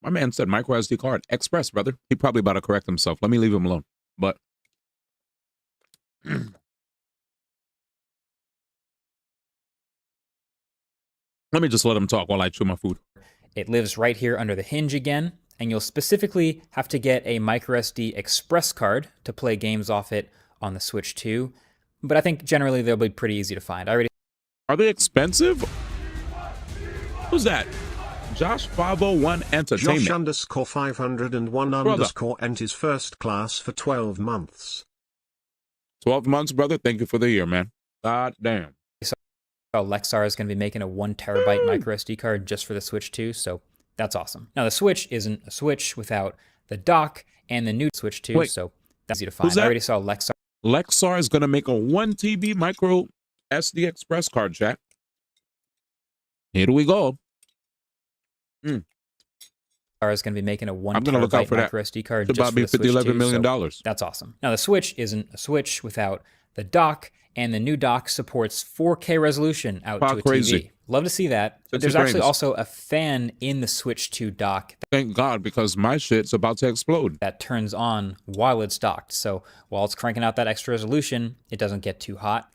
My man said micro SD card express, brother. He probably about to correct himself. Let me leave him alone. But let me just let him talk while I chew my food. It lives right here under the hinge again, and you'll specifically have to get a microSD express card to play games off it on the Switch 2. But I think generally they'll be pretty easy to find. I already Are they expensive? Who's that? Josh 501 Entertainment. Josh underscore 501 underscore ent is first class for 12 months. 12 months, brother. Thank you for the year, man. God damn. Lexar is going to be making a 1 terabyte micro SD card just for the Switch 2, so that's awesome. Now the Switch isn't a Switch without the dock and the new Switch 2, so that's easy to find. I already saw Lexar. Lexar is going to make a 1 TB micro SD Express card, chat. Here we go. Is going to be making a 1 I'm gonna look out terabyte for that. micro SD card It's just about for to be the Switch 11 2, million so dollars. that's awesome. Now the Switch isn't a Switch without the dock, and the new dock supports 4K resolution out to a crazy. TV. Love to see that. But there's actually also a fan in the Switch 2 dock Thank God, because my shit's about to explode. that turns on while it's docked. So while it's cranking out that extra resolution, it doesn't get too hot.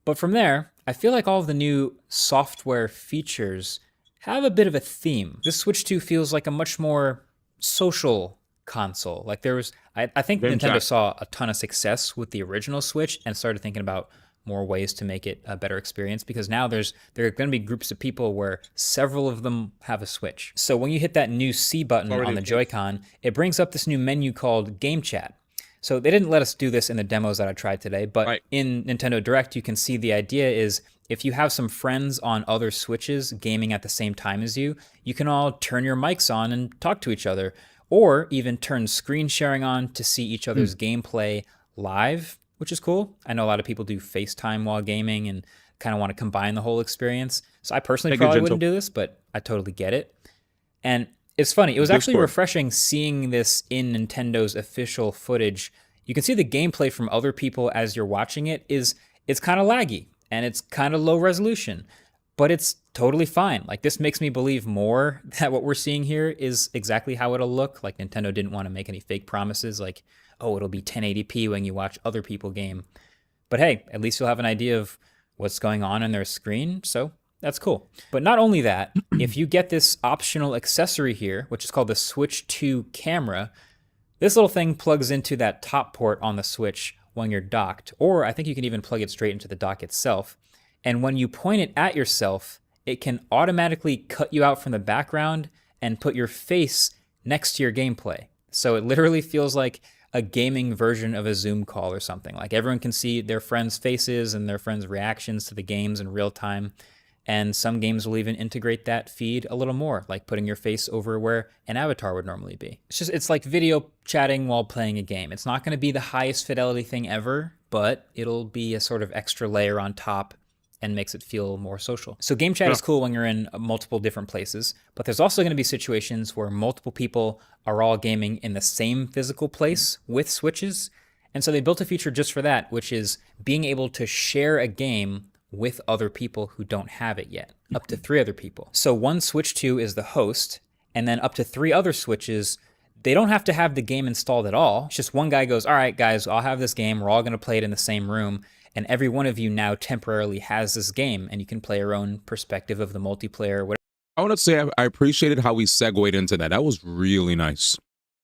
But from there, I feel like all of the new software features have a bit of a theme. This Switch 2 feels like a much more social console. Like there was, I think Game Nintendo chat. saw a ton of success with the original Switch and started thinking about more ways to make it a better experience, because now there are going to be groups of people where several of them have a Switch. So when you hit that new C button on the Joy-Con, it brings up this new menu called Game Chat. So they didn't let us do this in the demos that I tried today, but in Nintendo Direct, you can see the idea is if you have some friends on other Switches gaming at the same time as you, you can all turn your mics on and talk to each other, or even turn screen sharing on to see each other's gameplay live, which is cool. I know a lot of people do FaceTime while gaming and kind of want to combine the whole experience. So I personally probably wouldn't do this, but I totally get it. And it's funny. It was actually refreshing seeing this in Nintendo's official footage. You can see the gameplay from other people as you're watching it it's kind of laggy and it's kind of low resolution, but it's totally fine. Like this makes me believe more that what we're seeing here is exactly how it'll look. Like Nintendo didn't want to make any fake promises like, oh, it'll be 1080p when you watch other people game. But hey, at least you'll have an idea of what's going on their screen. So that's cool. But not only that, if you get this optional accessory here, which is called the Switch 2 camera, this little thing plugs into that top port on the Switch when you're docked, or I think you can even plug it straight into the dock itself. And when you point it at yourself, it can automatically cut you out from the background and put your face next to your gameplay. So it literally feels like a gaming version of a Zoom call or something. Like everyone can see their friends' faces and their friends' reactions to the games in real time. And some games will even integrate that feed a little more, like putting your face over where an avatar would normally be. It's like video chatting while playing a game. It's not going to be the highest fidelity thing ever, but it'll be a sort of extra layer on top and makes it feel more social. So game chat is cool when you're in multiple different places, but there's also going to be situations where multiple people are all gaming in the same physical place with Switches. And so they built a feature just for that, which is being able to share a game with other people who don't have it yet, up to 3 other people. So one Switch 2 is the host, and then up to 3 other Switches, they don't have to have the game installed at all. It's just one guy goes, all right, guys, I'll have this game. We're all going to play it in the same room. And every one of you now temporarily has this game, and you can play your own perspective of the multiplayer. Whatever. I want to say I appreciated how we segued into that. That was really nice.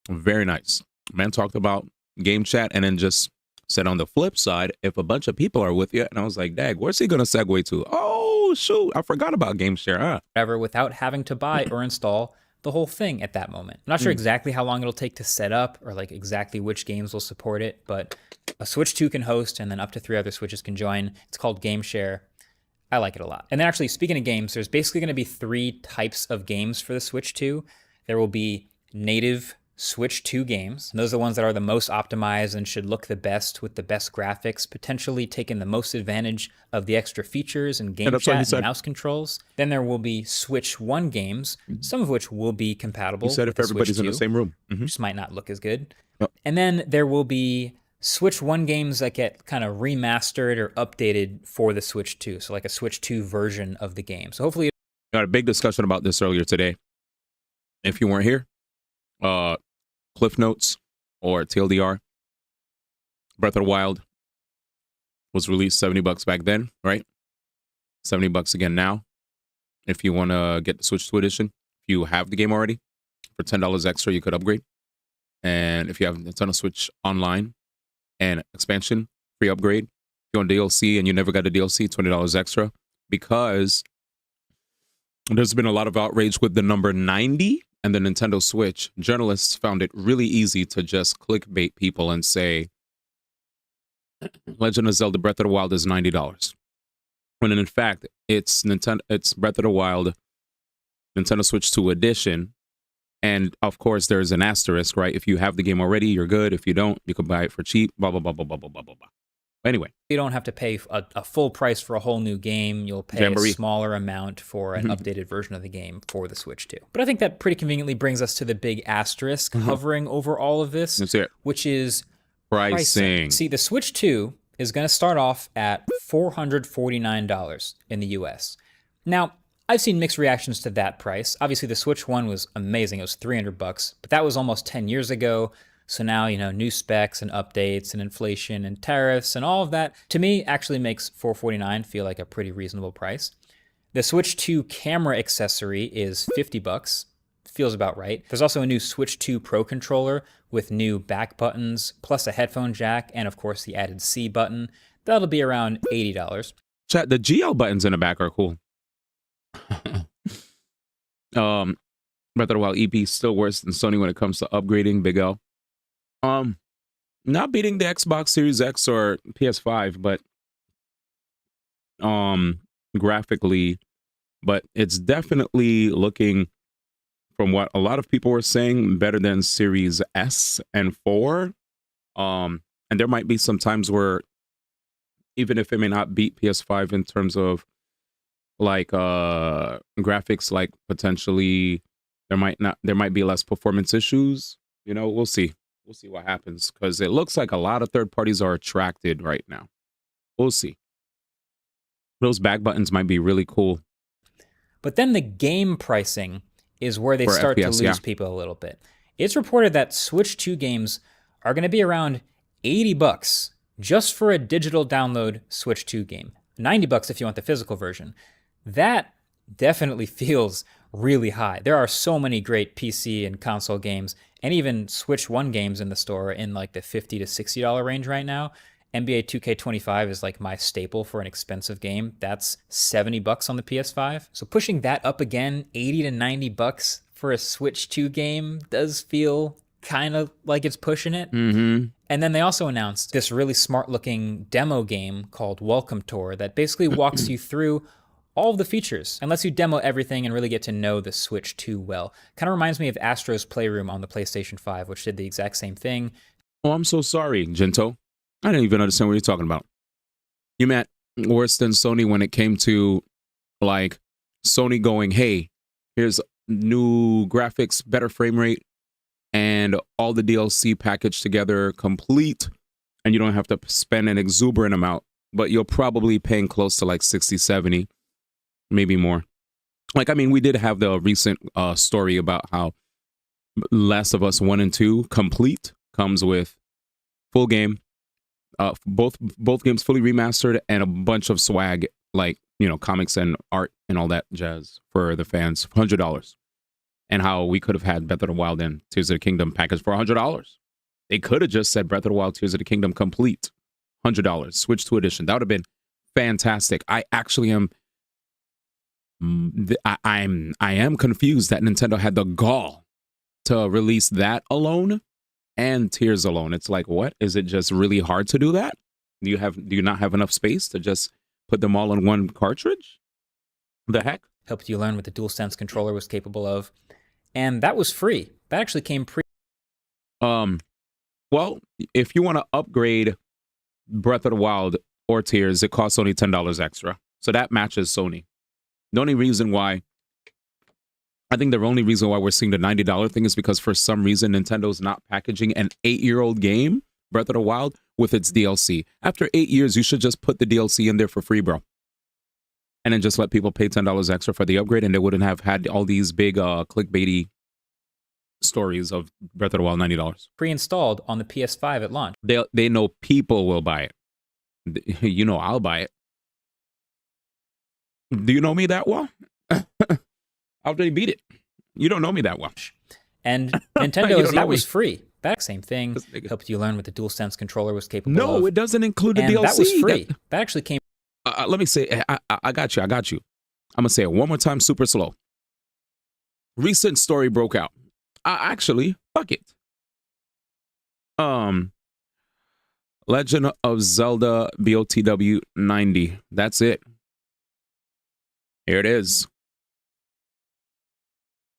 Very nice. Man talked about game chat and then just said on the flip side, if a bunch of people are with you, and I was like, dag, where's he going to segue to? Oh, shoot, I forgot about game share. Whatever, without having to buy or install the whole thing at that moment. I'm not sure exactly how long it'll take to set up or like exactly which games will support it, but a Switch 2 can host and then up to 3 other Switches can join. It's called Game Share. I like it a lot. And then actually, speaking of games, there's basically going to be 3 types of games for the Switch 2. There will be native Switch 2 games. And those are the ones that are the most optimized and should look the best with the best graphics, potentially taking the most advantage of the extra features and game chat and mouse controls. Then there will be Switch 1 games, some of which will be compatible. You said if everybody's in the same room. Just might not look as good. And then there will be Switch 1 games that get kind of remastered or updated for the Switch 2. So like a Switch 2 version of the game. So hopefully... We had a big discussion about this earlier today. If you weren't here, Cliff Notes or TLDR, Breath of the Wild was released $70 back then, right? $70 again now. If you want to get the Switch 2 edition, if you have the game already, for $10 extra, you could upgrade. And if you have a ton of Switch Online and expansion, free upgrade. If you want DLC and you never got a DLC, $20 extra. because there's been a lot of outrage with the number 90 and the Nintendo Switch. Journalists found it really easy to just clickbait people and say, Legend of Zelda Breath of the Wild is $90. When in fact, it's Breath of the Wild Nintendo Switch 2 edition. And of course, there's an asterisk, right? If you have the game already, you're good. If you don't, you can buy it for cheap, blah, blah, blah, blah, blah, blah, blah, blah. Anyway. You don't have to pay a full price for a whole new game. You'll pay a smaller amount for an updated version of the game for the Switch 2. But I think that pretty conveniently brings us to the big asterisk hovering over all of this, which is pricing. See, the Switch 2 is going to start off at $449 in the US. Now, I've seen mixed reactions to that price. Obviously, the Switch 1 was amazing. It was $300, but that was almost 10 years ago. So now, new specs and updates and inflation and tariffs and all of that, to me, actually makes $449 feel like a pretty reasonable price. The Switch 2 camera accessory is $50. Feels about right. There's also a new Switch 2 Pro controller with new back buttons, plus a headphone jack, and of course the added C button. That'll be around $80. Chat, the GL buttons in the back are cool. Breath of the Wild EP still worse than Sony when it comes to upgrading. Big L. Not beating the Xbox Series X or PS5, but graphically, but it's definitely looking, from what a lot of people were saying, better than Series S and 4. And there might be some times where, even if it may not beat PS5 in terms of like graphics, like potentially there might be less performance issues. We'll see what happens, because it looks like a lot of third parties are attracted right now. We'll see. Those back buttons might be really cool. But then the game pricing is where they start FPS, to lose people a little bit. It's reported that Switch 2 games are going to be around $80 just for a digital download Switch 2 game. $90 if you want the physical version. That definitely feels really high. There are so many great PC and console games, and even Switch 1 games in the store in like the $50 to $60 range right now. NBA 2K25 is like my staple for an expensive game. That's $70 on the PS5. So pushing that up again, $80 to $90 for a Switch 2 game does feel kind of like it's pushing it. Mm-hmm. And then they also announced this really smart looking demo game called Welcome Tour that basically walks you through all of the features and lets you demo everything and really get to know the Switch 2 well. Kind of reminds me of Astro's Playroom on the PlayStation 5, which did the exact same thing. Oh, I'm so sorry, Gento. I didn't even understand what you're talking about. You meant worse than Sony when it came to like Sony going, hey, here's new graphics, better frame rate, and all the DLC packaged together complete, and you don't have to spend an exuberant amount, but you're probably paying close to like 60, 70, maybe more. Like, I mean, we did have the recent story about how Last of Us 1 and 2 complete comes with full game, both games fully remastered, and a bunch of swag, like, comics and art and all that jazz for the fans, $100. And how we could have had Breath of the Wild and Tears of the Kingdom package for $100. They could have just said Breath of the Wild, Tears of the Kingdom complete, $100, Switch 2 edition. That would have been fantastic. I actually am. I am confused that Nintendo had the gall to release that alone and Tears alone. It's like, what? Is it just really hard to do that? Do you not have enough space to just put them all in one cartridge? The heck? Helped you learn what the DualSense controller was capable of. And that was free. That actually came pre. Well, if you want to upgrade Breath of the Wild or Tears, it costs only $10 extra. So that matches Sony. The only reason why, I think the only reason why we're seeing the $90 thing is because for some reason Nintendo's not packaging an 8-year-old game, Breath of the Wild, with its DLC. After 8 years, you should just put the DLC in there for free, bro. And then just let people pay $10 extra for the upgrade, and they wouldn't have had all these big clickbaity stories of Breath of the Wild, $90. Pre-installed on the PS5 at launch. They know people will buy it. I'll buy it. Do you know me that well? How did they beat it? You don't know me that well. And Nintendo, that was free. Back, same thing. Helped you learn what the DualSense controller was capable of. No, it doesn't include the DLC. That was free. That actually came. let me say, I got you. I'm gonna say it one more time, super slow. Recent story broke out. Actually, fuck it. Legend of Zelda BOTW 90. That's it. Here it is.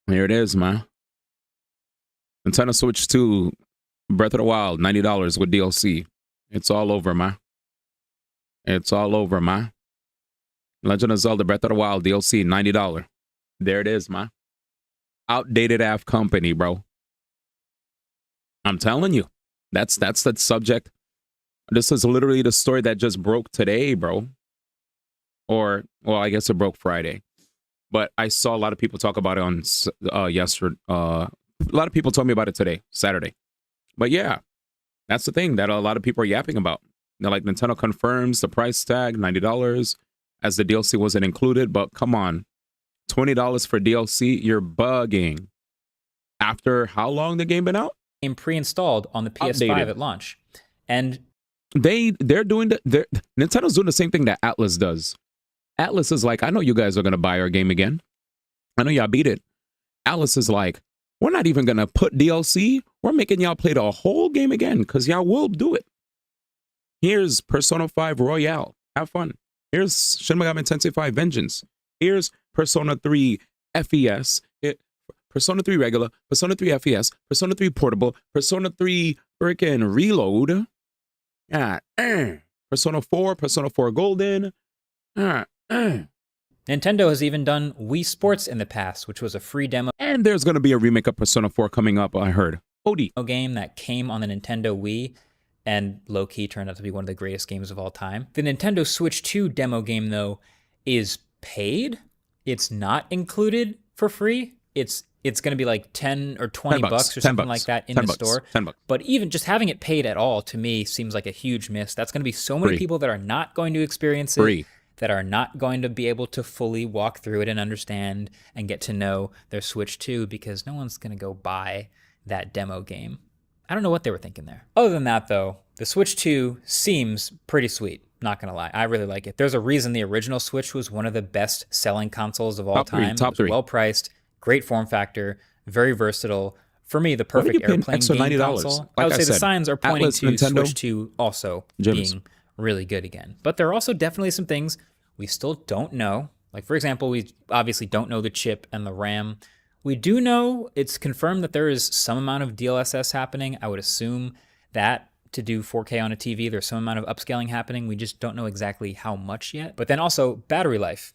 Here it is, man. Nintendo Switch 2, Breath of the Wild, $90 with DLC. It's all over, man. It's all over, man. Legend of Zelda Breath of the Wild DLC, $90. There it is, man. Outdated AF company, bro. I'm telling you. That's the subject. This is literally the story that just broke today, bro. Or, well, I guess it broke Friday. But I saw a lot of people talk about it on yesterday. A lot of people told me about it today, Saturday. But yeah, that's the thing that a lot of people are yapping about. They're like, Nintendo confirms the price tag, $90, as the DLC wasn't included. But come on, $20 for DLC? You're bugging. After how long the game been out? Game pre-installed on the PS5 at launch. And they're doing Nintendo's doing the same thing that Atlas does. Atlas is like, I know you guys are gonna buy our game again. I know y'all beat it. Atlas is like, we're not even gonna put DLC. We're making y'all play the whole game again because y'all will do it. Here's Persona 5 Royale. Have fun. Here's Shin Megami Tensei 5 Vengeance. Here's Persona 3 FES. Persona 3 regular, Persona 3 FES, Persona 3 portable, Persona 3 freaking reload. Persona 4 Golden. Nintendo has even done Wii Sports in the past, which was a free demo. And there's going to be a remake of Persona 4 coming up, I heard. OD. A game that came on the Nintendo Wii and low-key turned out to be one of the greatest games of all time. The Nintendo Switch 2 demo game, though, is paid. It's not included for free. It's going to be like 10 or 20 bucks or something like that in the store. $10. But even just having it paid at all, to me, seems like a huge miss. That's going to be so many people that are not going to experience it, that are not going to be able to fully walk through it and understand and get to know their Switch 2, because no one's going to go buy that demo game. I don't know what they were thinking there. Other than that, though, the Switch 2 seems pretty sweet. Not going to lie. I really like it. There's a reason the original Switch was one of the best-selling consoles of all time. Top three. Well-priced. Great form factor, very versatile. For me, the perfect airplane game console. I would say the signs are pointing Atlas, to Nintendo, Switch 2 also being really good again. But there are also definitely some things we still don't know. Like, for example, we obviously don't know the chip and the RAM. We do know it's confirmed that there is some amount of DLSS happening. I would assume that to do 4K on a TV, there's some amount of upscaling happening. We just don't know exactly how much yet. But then also battery life.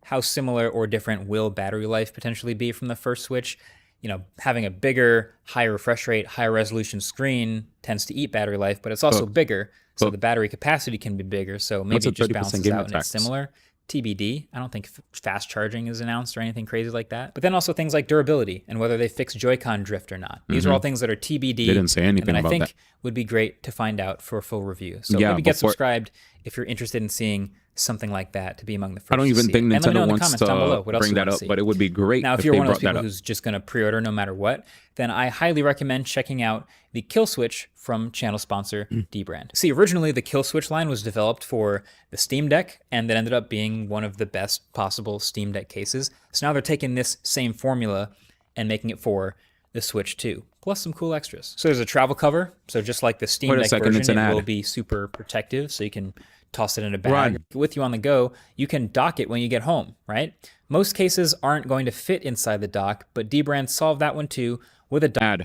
How similar or different will battery life potentially be from the first Switch? You know, having a bigger, higher refresh rate, higher resolution screen tends to eat battery life, but it's also bigger, so the battery capacity can be bigger, so maybe it just balances out and it's similar. TBD. I don't think fast charging is announced or anything crazy like that. But then also things like durability and whether they fix Joy-Con drift or not. These are all things that are TBD. They didn't say anything about that. And I think would be great to find out for a full review. So maybe get subscribed if you're interested in seeing something like that to be among the first. I don't even think Nintendo wants to bring that up, but it would be great. Now, if you're one of those people who's just going to pre-order no matter what, then I highly recommend checking out the Kill Switch from channel sponsor Dbrand. See, originally the Kill Switch line was developed for the Steam Deck, and that ended up being one of the best possible Steam Deck cases. So now they're taking this same formula and making it for the Switch 2, plus some cool extras. So there's a travel cover. So just like the Steam Deck version, it will be super protective, so you can toss it in a bag with you on the go. You can dock it when you get home, right? Most cases aren't going to fit inside the dock, but Dbrand solved that one too with a dock.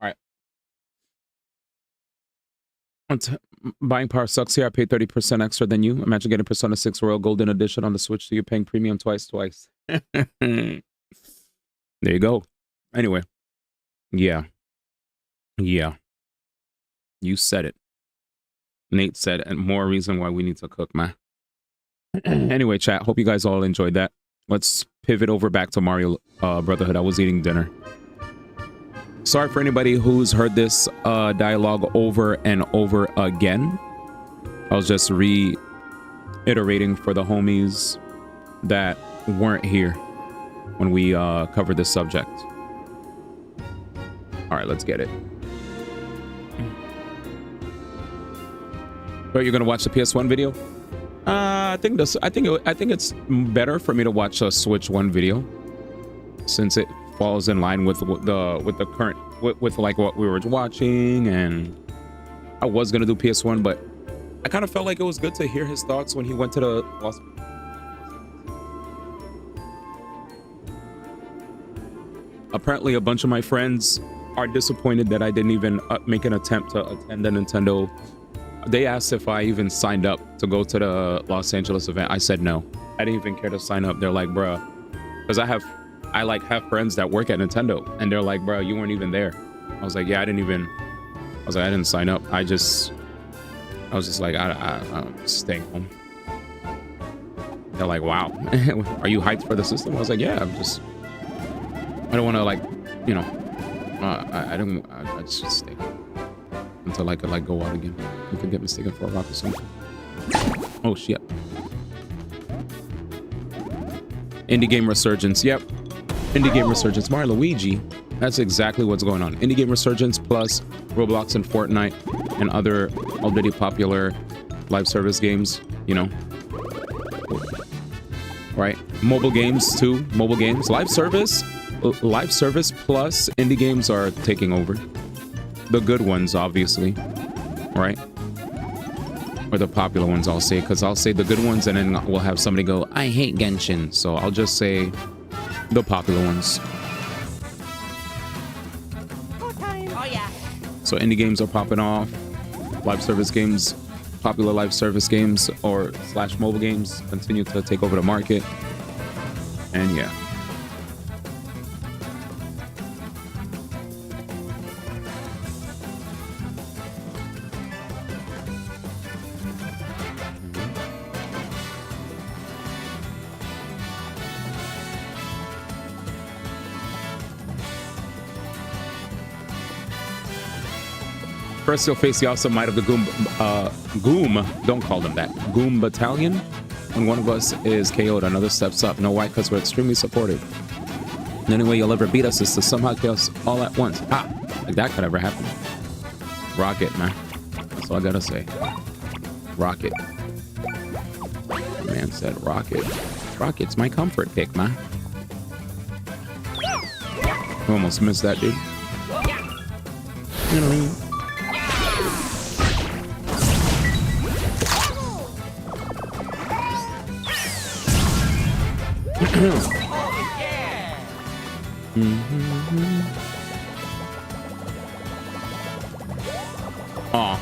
All right. Buying power sucks here. I paid 30% extra than you. Imagine getting Persona 6 Royal Golden Edition on the Switch, so you're paying premium twice. There you go. Anyway. Yeah. You said it. Nate said, and more reason why we need to cook, man. Anyway, chat, hope you guys all enjoyed that. Let's pivot over back to Mario Brotherhood. I was eating dinner. Sorry for anybody who's heard this dialogue over and over again. I was just reiterating for the homies that weren't here when we covered this subject. All right, let's get it. But you're gonna watch the PS1 video? I think it's better for me to watch a Switch 1 video since it falls in line with the current with like what we were watching, and I was gonna do PS1, but I kind of felt like it was good to hear his thoughts when he went to the Los. Apparently, a bunch of my friends are disappointed that I didn't even make an attempt to attend the Nintendo. They asked if I even signed up to go to the Los Angeles event. I said no. I didn't even care to sign up. They're like, bruh, because I have friends that work at Nintendo, and they're like, bruh, you weren't even there. I was like, yeah, I didn't sign up. I was just like, I'm staying home. They're like, wow, are you hyped for the system? I was like, yeah, I don't want to, like, you know, I just stay until I could like go out again. You could get mistaken for a rock or something. Oh shit. Indie game resurgence. Yep. Indie game resurgence. Mario Luigi. That's exactly what's going on. Indie game resurgence plus Roblox and Fortnite and other already popular live service games, you know. Right? Mobile games too. Mobile games. Live service plus indie games are taking over. The good ones, obviously, right? Or the popular ones, I'll say, because I'll say the good ones and then we'll have somebody go, I hate Genshin. So I'll just say the popular ones. Oh yeah. So indie games are popping off. Live service games, popular live service games or / mobile games continue to take over the market. And yeah. First, you'll face the awesome might of the Goom. Don't call them that. Goom Battalion. When one of us is KO'd, another steps up. Know why? Because we're extremely supportive. The only way you'll ever beat us is to somehow kill us all at once. Ah, like that could ever happen. Rocket, man. That's all I gotta say. Rocket. Man said rocket. Rocket's my comfort pick, man. I almost missed that, dude. You know what I mean? Aw.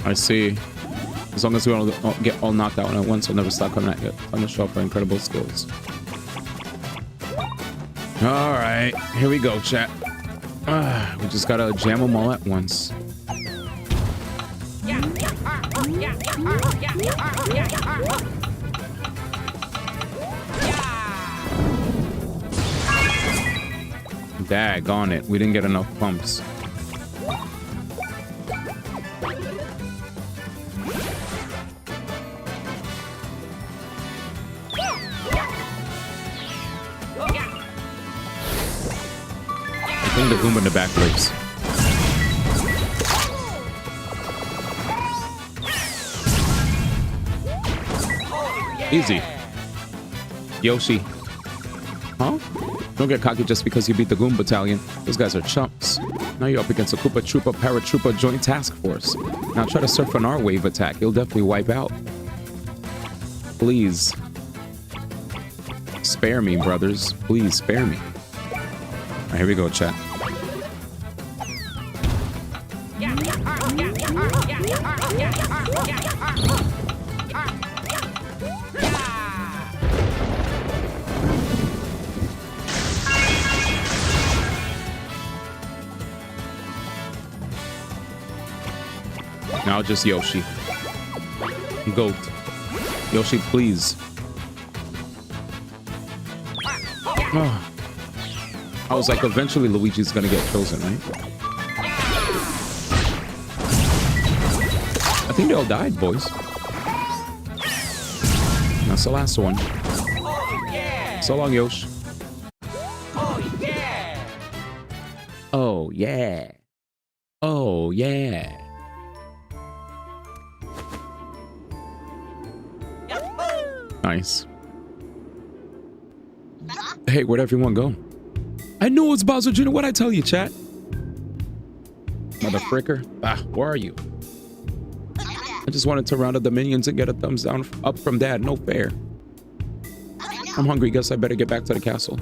I see. As long as we don't get all knocked out at once, we'll never stop coming at you on the show for incredible skills. All right, here we go, chat. We just gotta jam them all at once. Daggone it, we didn't get enough pumps. I think the Goomba in the back lives. Easy. Yoshi. Huh? Don't get cocky just because you beat the Goom Battalion. Those guys are chumps. Now you're up against a Koopa Troopa Paratroopa Joint Task Force. Now try to surf on our wave attack. You'll definitely wipe out. Please. Spare me, brothers. Please spare me. All right, here we go, chat. Now just Yoshi. Goat. Yoshi, please. Oh. I was like, eventually Luigi's gonna get chosen, right? I think they all died, boys. That's the last one. So long, Yosh. Oh, yeah. Oh, yeah. Nice. Hey, where'd everyone go? I knew it was Bowser Jr. What'd I tell you, chat? Mother fricker. Ah, where are you? I just wanted to round up the minions and get a thumbs down up from Dad. No fair. I'm hungry. Guess I better get back to the castle.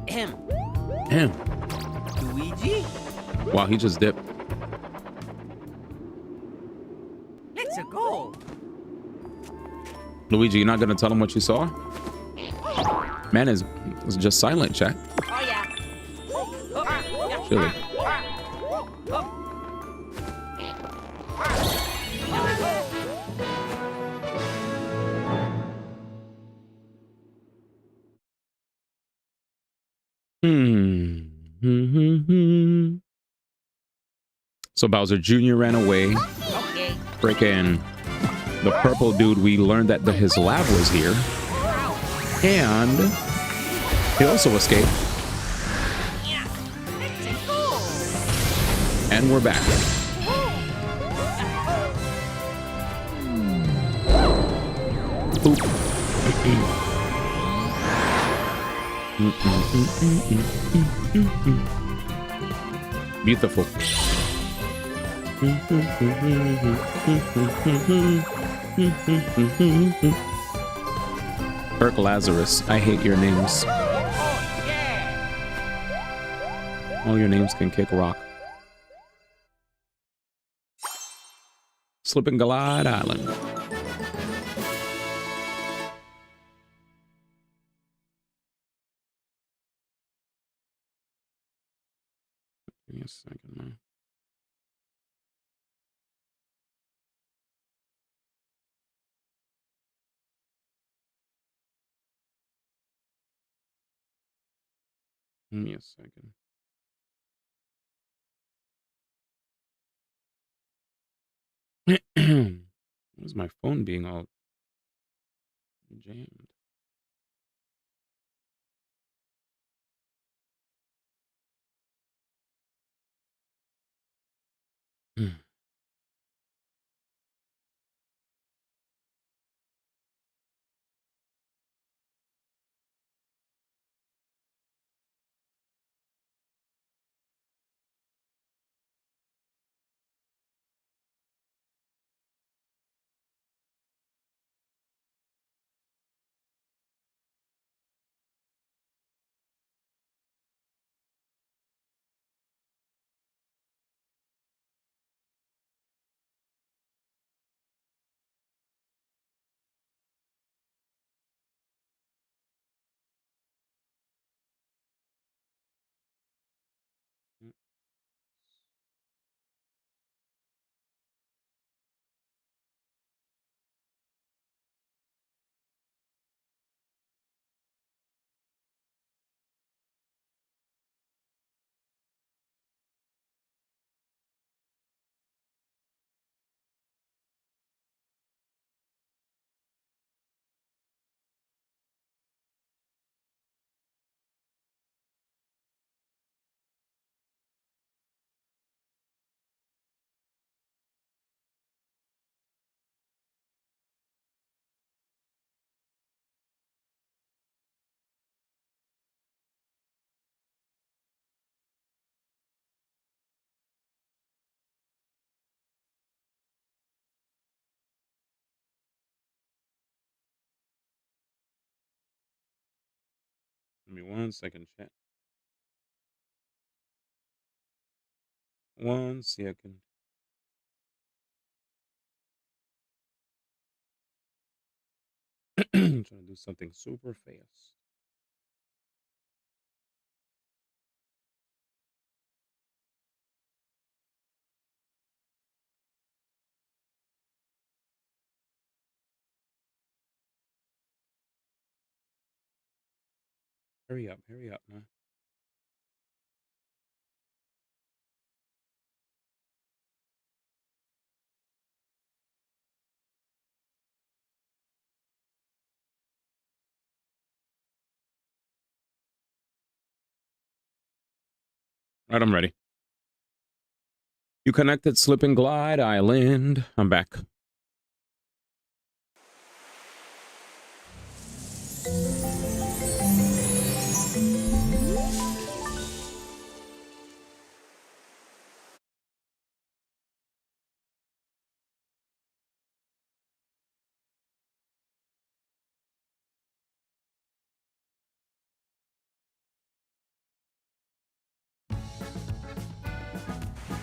Him. Luigi? Wow, he just dipped. Let's go. Luigi, you're not gonna tell him what you saw? Man is just silent, chat. Oh yeah. Chilly. So Bowser Jr. ran away. Okay. Freaking the purple dude, we learned that his lab was here. And he also escaped. And we're back. Oop. Beautiful. Kirk Lazarus, I hate your names. All your names can kick rock. Slip and Glide Island. Give me a second, man. Give me a second. What is my phone being all jammed? Give me 1 second, chat. 1 second. I'm trying to do something super fast. Hurry up, man. Right, I'm ready. You connected Slip and Glide Island. I'm back.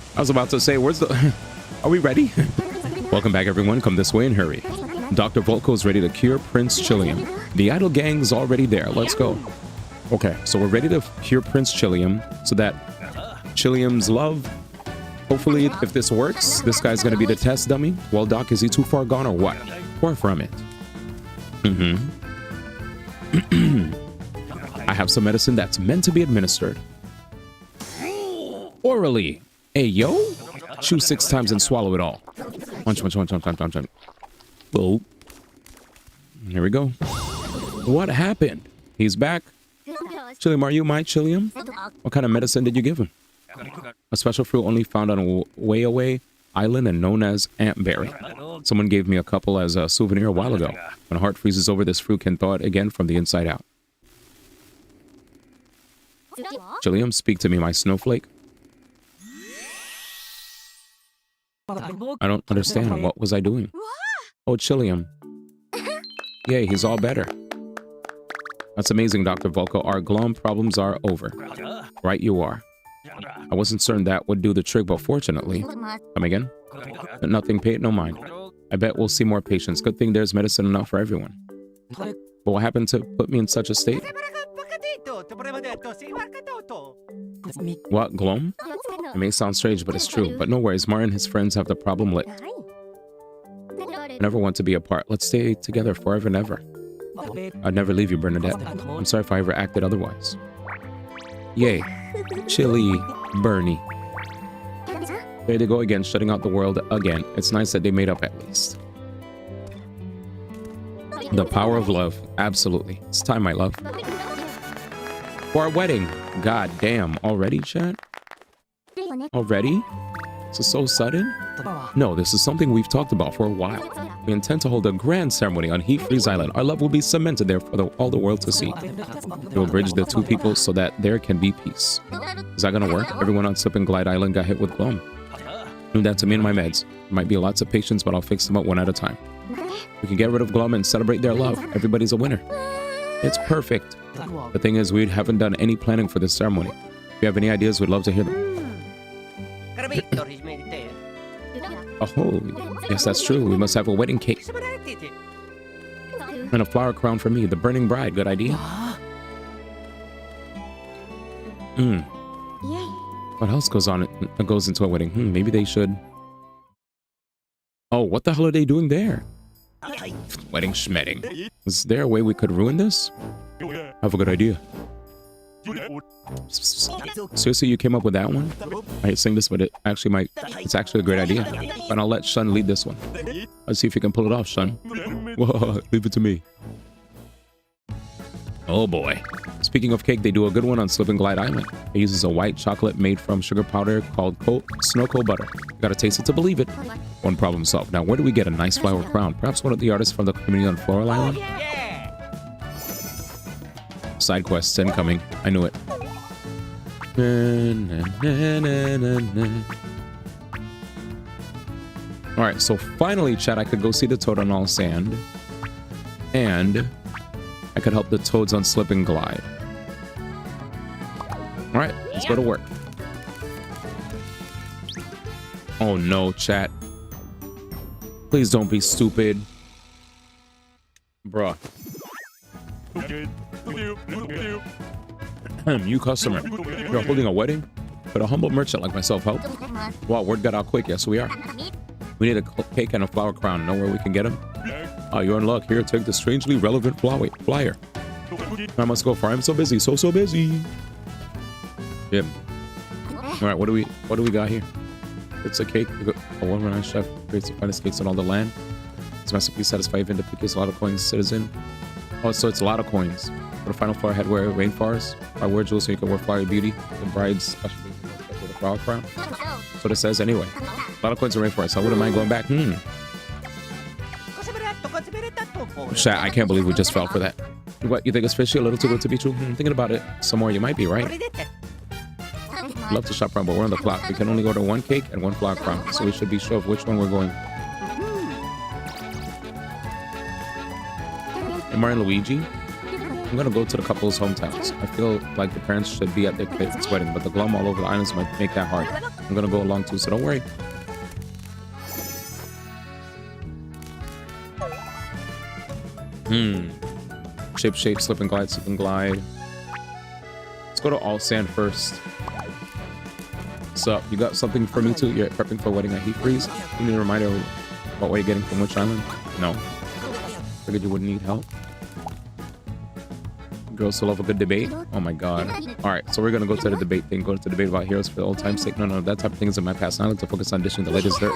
I was about to say, where's the... Are we ready? Welcome back, everyone. Come this way and hurry. Dr. Volko is ready to cure Prince Chillium. The Idol Gang's already there. Let's go. Okay, so we're ready to cure Prince Chillium so that Chillium's love... Hopefully, if this works, this guy's going to be the test dummy. Well, Doc, is he too far gone or what? Far from it. I have some medicine that's meant to be administered orally. Hey, yo! Chew 6 times and swallow it all. Punch. Whoa. Here we go. What happened? He's back. Chillium, are you my Chillium? What kind of medicine did you give him? A special fruit only found on a way away island and known as Antberry. Someone gave me a couple as a souvenir a while ago. When a heart freezes over, this fruit can thaw it again from the inside out. Chillium, speak to me, my snowflake. I don't understand. What was I doing? Oh, Chillium. Yay, he's all better. That's amazing, Dr. Volko. Our glum problems are over. Right you are. I wasn't certain that would do the trick, but fortunately... Come again? Nothing, paid no mind. I bet we'll see more patients. Good thing there's medicine enough for everyone. But what happened to put me in such a state? What, glum? It may sound strange, but it's true. But no worries, Mar and his friends have the problem licked. I never want to be apart. Let's stay together forever and ever. I'd never leave you, Bernadette. I'm sorry if I ever acted otherwise. Yay. Chilly Bernie. There they go again, shutting out the world again. It's nice that they made up at least. The power of love. Absolutely. It's time, my love. For our wedding. God damn. Already, chat? Already? This is so sudden? No, this is something we've talked about for a while. We intend to hold a grand ceremony on Heat Freeze Island. Our love will be cemented there for all the world to see. It will bridge the two people so that there can be peace. Is that gonna work? Everyone on Slip and Glide Island got hit with glum. Leave that to me and my meds. There might be lots of patients, but I'll fix them up one at a time. We can get rid of glum and celebrate their love. Everybody's a winner. It's perfect. The thing is, we haven't done any planning for this ceremony. If you have any ideas, we'd love to hear them. Oh, yes, that's true. We must have a wedding cake. And a flower crown for me, the burning bride. Good idea. What else goes into a wedding? Maybe they should... Oh, what the hell are they doing there? Wedding schmedding. Is there a way we could ruin this? I have a good idea. Seriously, you came up with that one? I hate saying this, but it's actually a great idea. But I'll let Shun lead this one. Let's see if you can pull it off, Shun. Whoa, leave it to me. Oh boy. Speaking of cake, they do a good one on Slip and Glide Island. It uses a white chocolate made from sugar powder called snow cold butter. You gotta taste it to believe it. One problem solved. Now, where do we get a nice flower crown? Perhaps one of the artists from the community on Floral Island? Side quests incoming. I knew it. Alright, so finally, chat, I could go see the toad on all sand. And I could help the toads on Slip and Glide. Alright, let's go to work. Oh no, chat. Please don't be stupid. Bruh. You customer. You're holding a wedding? Could a humble merchant like myself help? Wow, word got out quick. Yes, we are. We need a cake and a flower crown. Know where we can get them? Oh, you're in luck. Here, take the strangely relevant flyer. I must go for I'm so busy. So busy. Yeah. Alright, what do we got here? It's a cake. A woman chef creates the finest cakes on all the land. This masterpiece satisfies even the pickiest a lot of coins citizen. Oh, so it's a lot of coins. For the final flower head wear rainforest. I wear jewels so you can wear flower beauty. The bride's specialty. flower crown. That's what it says anyway. A lot of coins are rainforest. So I wouldn't mind going back. Chat, I can't believe we just fell for that. What, you think it's fishy? A little too good to be true? Thinking about it some more, you might be right. Love to shop around, but we're on the clock. We can only go to one cake and one flower crown, so we should be sure of which one we're going. Am I Luigi? I'm gonna go to the couple's hometowns. I feel like the parents should be at their kids' wedding, but the glum all over the islands might make that hard. I'm gonna go along too, so don't worry. Shape, slip and glide, slip and glide. Let's go to all sand first. What's up? You got something for me too? You're prepping for a wedding at Heat Freeze? You need a reminder about what you're getting from which island? No. Figured you wouldn't need help. Girls still love a good debate? Oh my god. Alright, so we're gonna go to the debate thing. Go to the debate about heroes for old time's sake. No, that type of thing is in my past. I like to focus on dishing the latest dirt.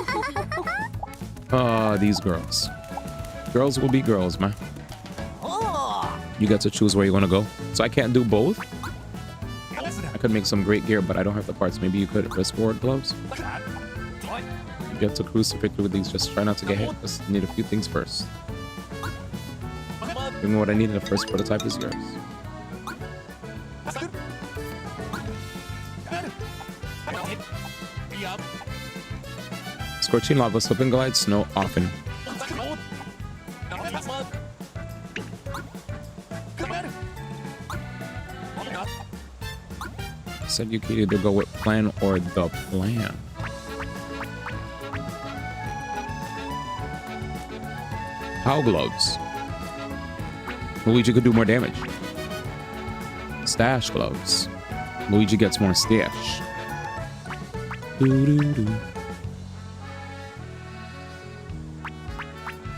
These girls. Girls will be girls, man. You get to choose where you want to go. So I can't do both? I could make some great gear, but I don't have the parts. Maybe you could wrist ward gloves? You get to cruise to victory with these. Just try not to get hit. Just need a few things first. Give me what I need in the first prototype is yours. Scorching lava, slip and glide, snow often. Said you could either go with plan or the plan. How gloves? Luigi could do more damage. Stash gloves. Luigi gets more stash.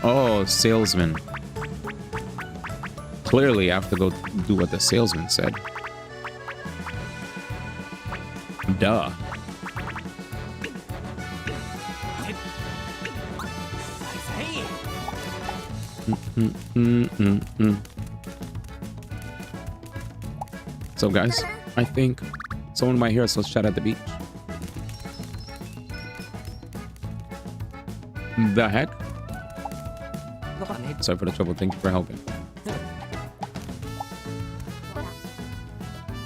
Oh, salesman. Clearly, I have to go do what the salesman said. Duh. So guys, I think someone might hear us. Let's chat at the beach. The heck? Sorry for the trouble. Thank you for helping.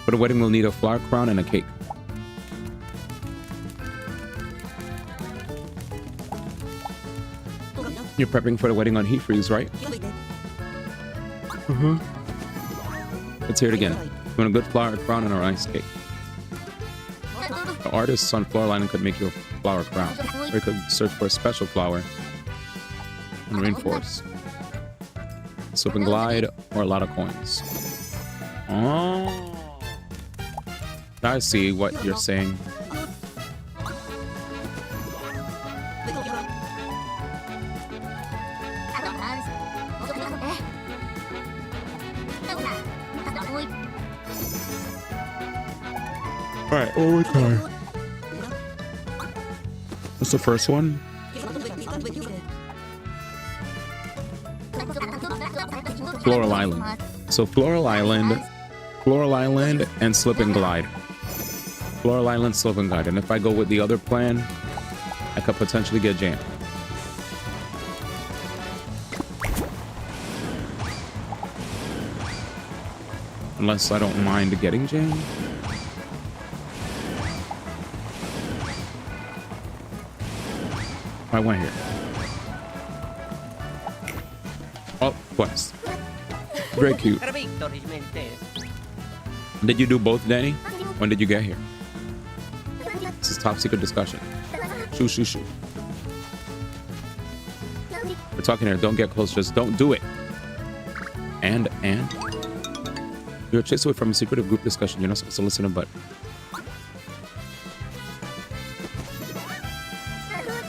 For the wedding, we'll need a flower crown and a cake. You're prepping for the wedding on Heat Freeze, right? Let's hear it again. You want a good flower crown and a rice cake. The artists on Floor Island could make you a flower crown. Or you could search for a special flower and reinforce. Slip and glide or a lot of coins. Oh. I see what you're saying. Alright, one more time. What's the first one? Floral Island. So Floral Island, and Slip and Glide. Floral Island, Slip and Glide. And if I go with the other plan, I could potentially get jammed. Unless I don't mind getting jammed. I went here. Oh, quest. Very cute. Did you do both, Danny? When did you get here? This is top secret discussion. Shoo. We're talking here. Don't get close. Just don't do it. And you're chased away from a secretive group discussion. You're not supposed to listen to, but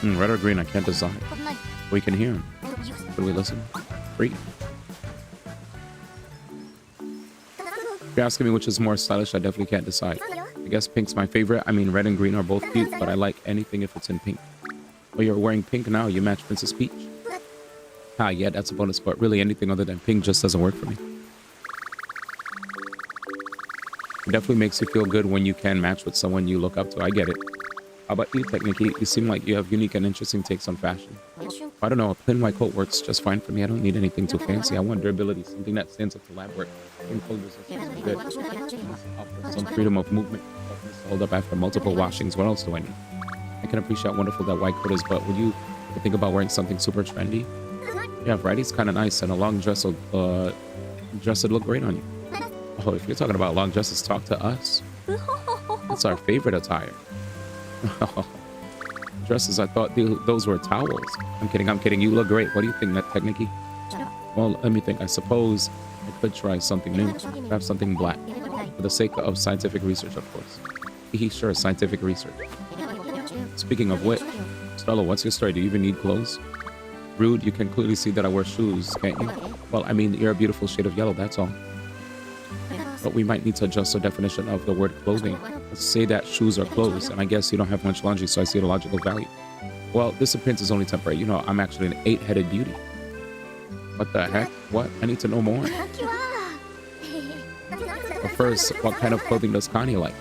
red or green, I can't decide. We can hear him. Should we listen? Free. If you're asking me which is more stylish, I definitely can't decide. I guess pink's my favorite. I mean, red and green are both cute, but I like anything if it's in pink. Oh, you're wearing pink now. You match Princess Peach. Yeah, that's a bonus, but really anything other than pink just doesn't work for me. It definitely makes you feel good when you can match with someone you look up to. I get it. How about you, Technique? You seem like you have unique and interesting takes on fashion. I don't know, a plain white coat works just fine for me. I don't need anything too fancy. I want durability, something that stands up to lab work. Good. Some freedom of movement. Hold up after multiple washings. What else do I need? I can appreciate how wonderful that white coat is, but would you think about wearing something super trendy? Yeah, variety's kind of nice, and a long dress would look great on you. Oh, if you're talking about long dresses, talk to us. It's our favorite attire. Dresses, I thought those were towels. I'm kidding. You look great. What do you think, Technique? Well, let me think. I suppose I could try something new. Perhaps something black. For the sake of scientific research, of course. Sure, scientific research. Speaking of which, Stella, what's your story? Do you even need clothes? Rude, you can clearly see that I wear shoes, can't you? Well, I mean, you're a beautiful shade of yellow, that's all. But we might need to adjust our definition of the word clothing. Let's say that shoes are clothes, and I guess you don't have much laundry, so I see the logical value. Well, this appearance is only temporary. You know, I'm actually an 8-headed beauty. What the heck? What? I need to know more. But first, what kind of clothing does Connie like?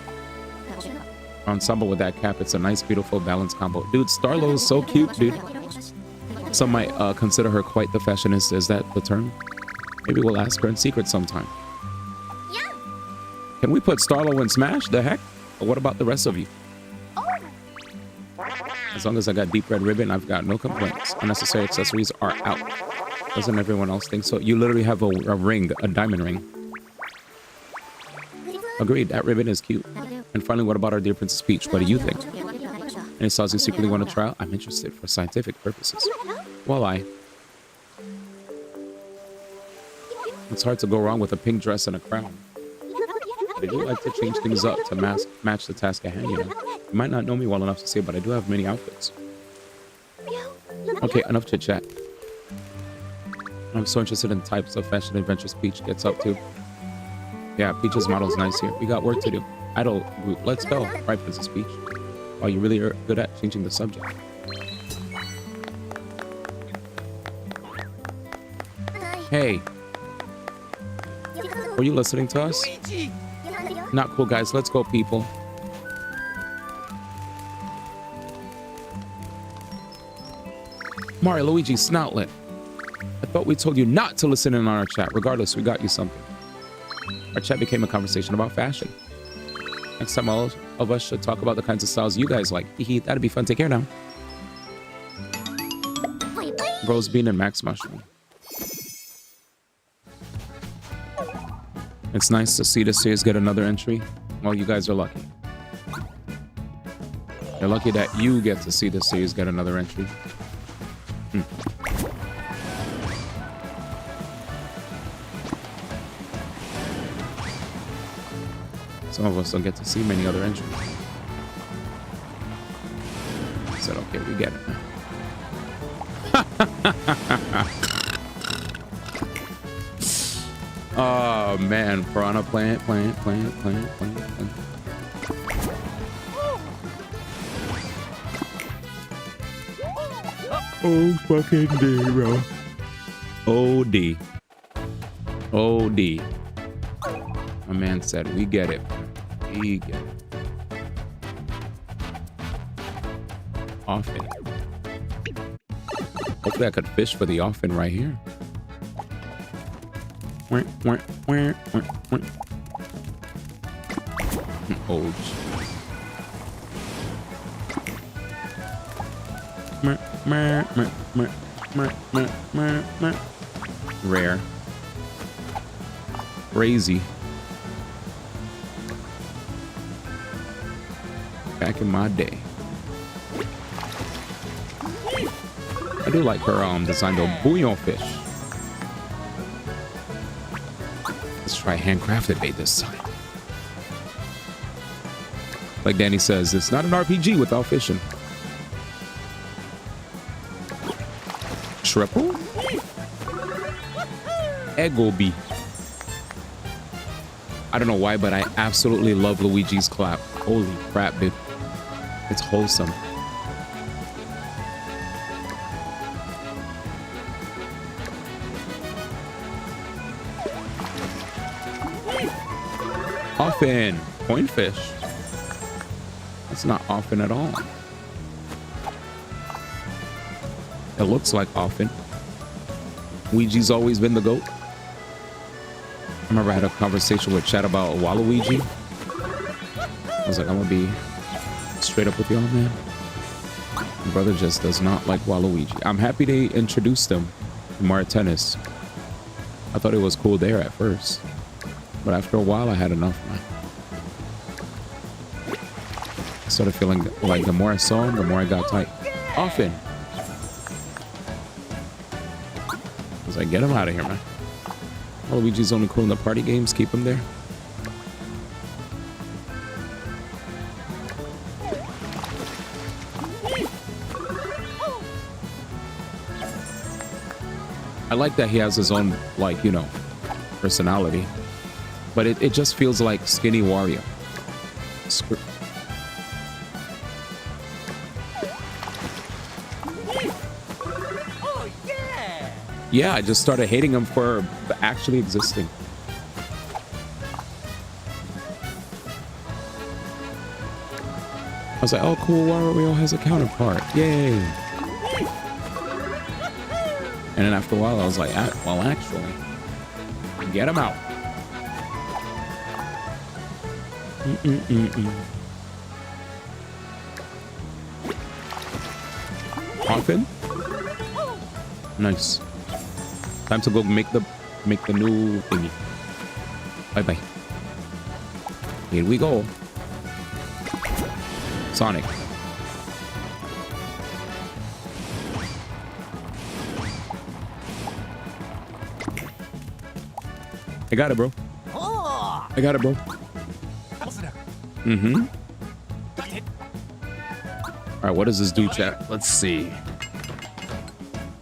Ensemble with that cap, it's a nice, beautiful, balanced combo. Dude, Starlo is so cute, dude. Some might consider her quite the fashionista. Is that the term? Maybe we'll ask her in secret sometime. Can we put Starlo in Smash? The heck? Or what about the rest of you? As long as I got deep red ribbon, I've got no complaints. Unnecessary accessories are out. Doesn't everyone else think so? You literally have a ring, a diamond ring. Agreed, that ribbon is cute. And finally, what about our dear Princess Peach? What do you think? Any styles you secretly want to try out? I'm interested for scientific purposes. Well, it's hard to go wrong with a pink dress and a crown. But I do like to change things up to match the task at hand, you know. You might not know me well enough to say, but I do have many outfits. Okay, enough chit chat. I'm so interested in types of fashion adventures Peach gets up to. Yeah, Peach's model's nice here. We got work to do. Idol group, let's go. Right, Princess Peach. Oh, you really are good at changing the subject. Hey. Were you listening to us? Not cool, guys. Let's go, people. Mario, Luigi, Snoutlet. I thought we told you not to listen in on our chat. Regardless, we got you something. Our chat became a conversation about fashion. Next time, all of us should talk about the kinds of styles you guys like. That'd be fun. Take care now. Rose Bean and Max Mushroom. It's nice to see the series get another entry. Well, you guys are lucky. You're lucky that you get to see the series get another entry. Some of us don't get to see many other entries. I said, okay, we get it. Oh man, Piranha plant. Oh fucking D, bro. OD. OD. My man said, we get it. We get it. Often. Hopefully I could fish for the often right here. Oh. Rare. Crazy. Back in my day. I do like her design though. Bouillon fish. Let's try handcrafted bait this time. Like Danny says, it's not an RPG without fishing. Triple? Eggoby. I don't know why, but I absolutely love Luigi's clap. Holy crap, dude. It's wholesome. Often. Coinfish. That's not often at all. It looks like often. Ouija's always been the GOAT. I remember I had a conversation with Chad about Waluigi. I was like, I'm gonna be straight up with y'all, man. My brother just does not like Waluigi. I'm happy they introduced him to Mario Tennis. I thought it was cool there at first, but after a while I had enough, man. I started feeling like the more I saw him, the more I got tight. Often. I was like, get him out of here, man. Waluigi's only cool in the party games. Keep him there. I like that he has his own, like, you know, personality. But it just feels like Skinny Wario. Oh, yeah! Yeah, I just started hating him for actually existing. I was like, oh, cool, Wario has a counterpart. Yay! And then after a while, I was like, well, actually, get him out. Often? Nice. Time to go make the new thingy. Bye bye. Here we go. Sonic. I got it, bro. I got it, bro. Mm-hmm. All right, what does this do, chat? Let's see.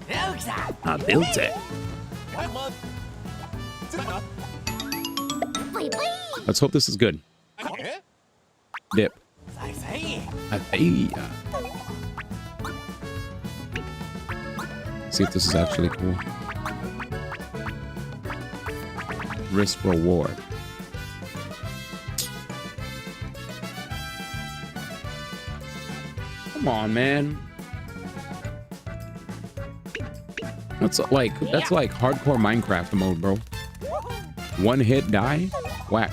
I built it. Let's hope this is good. Dip. See if this is actually cool. Risk reward. Come on, man. That's like hardcore Minecraft mode, bro. One hit, die, whack.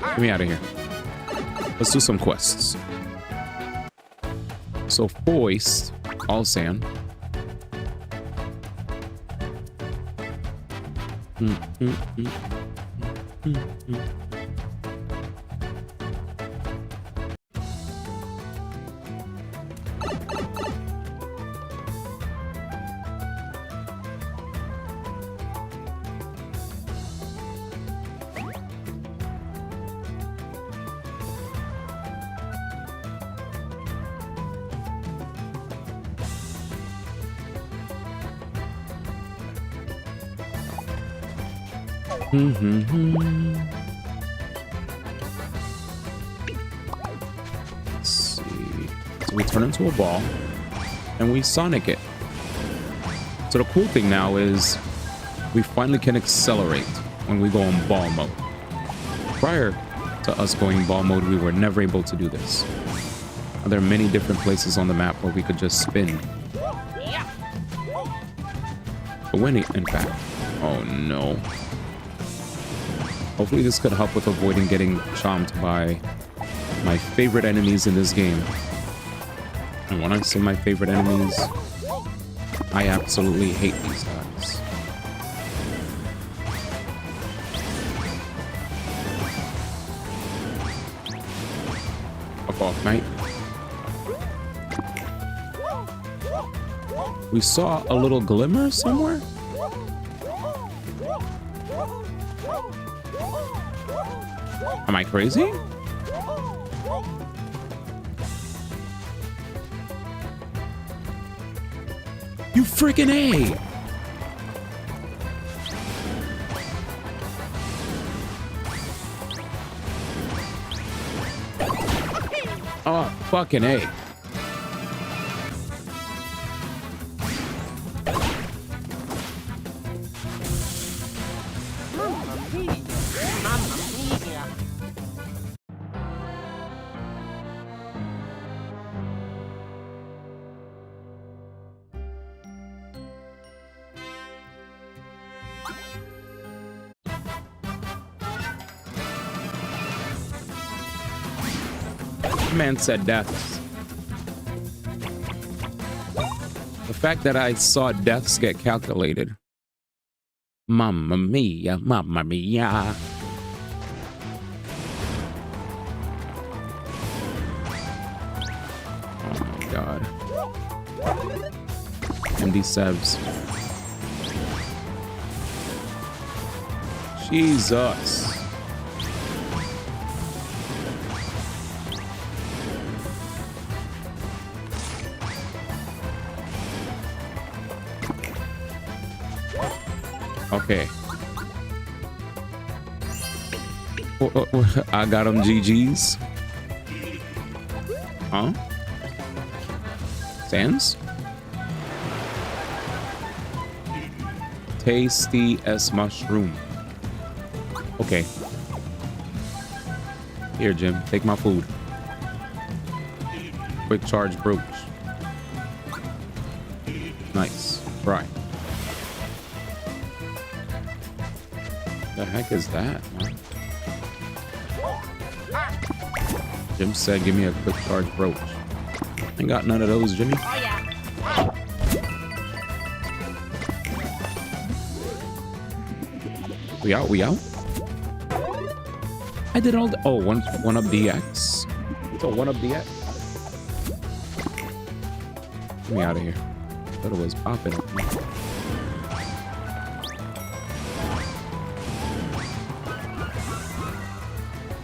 Get me out of here. Let's do some quests. So foist, all sand. Let's see. So we turn into a ball and we Sonic it. So the cool thing now is we finally can accelerate when we go in ball mode. Prior to us going ball mode, we were never able to do this. There are many different places on the map where we could just spin. But when it, in fact, oh no. Hopefully this could help with avoiding getting chomped by my favorite enemies in this game. And when I say my favorite enemies, I absolutely hate these guys. Fuck off, mate. We saw a little glimmer somewhere? Am I crazy? You freaking A! Oh, fucking A. man said deaths. The fact that I saw deaths get calculated. Mamma mia, mamma mia. Oh my god. MD Sebs. Jesus. Okay. I got them GGs. Huh? Sans? Tasty as mushroom. Okay. Here, Jim. Take my food. Quick charge brooch. Nice. Right. The heck is that, man? Jim said, give me a quick charge brooch. Ain't got none of those, Jimmy. Oh, yeah. We out, we out? I did all the... Oh, one up DX. So one up DX. Get me out of here. Thought it was popping up.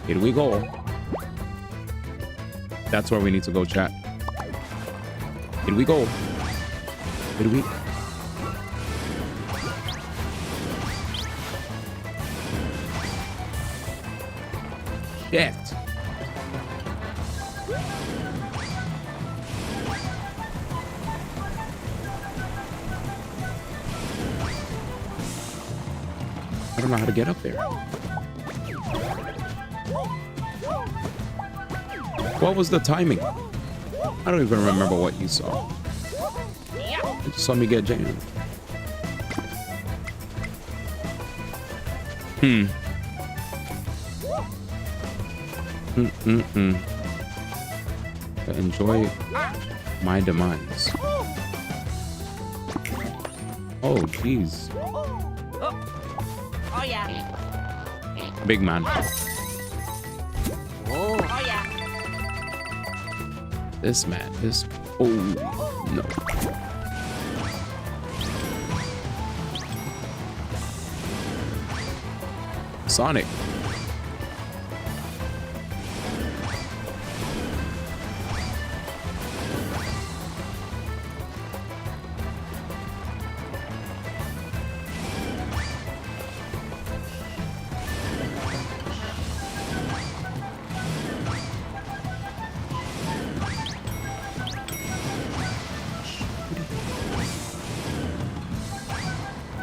Here we go. That's where we need to go, chat. Here we go. Here we... Shit. I don't know how to get up there. What was the timing? I don't even remember what you saw. You just saw me get jammed. Enjoy my demise. Oh, jeez. Oh, yeah. Big man. Oh, yeah. This man is... Oh, no. Sonic.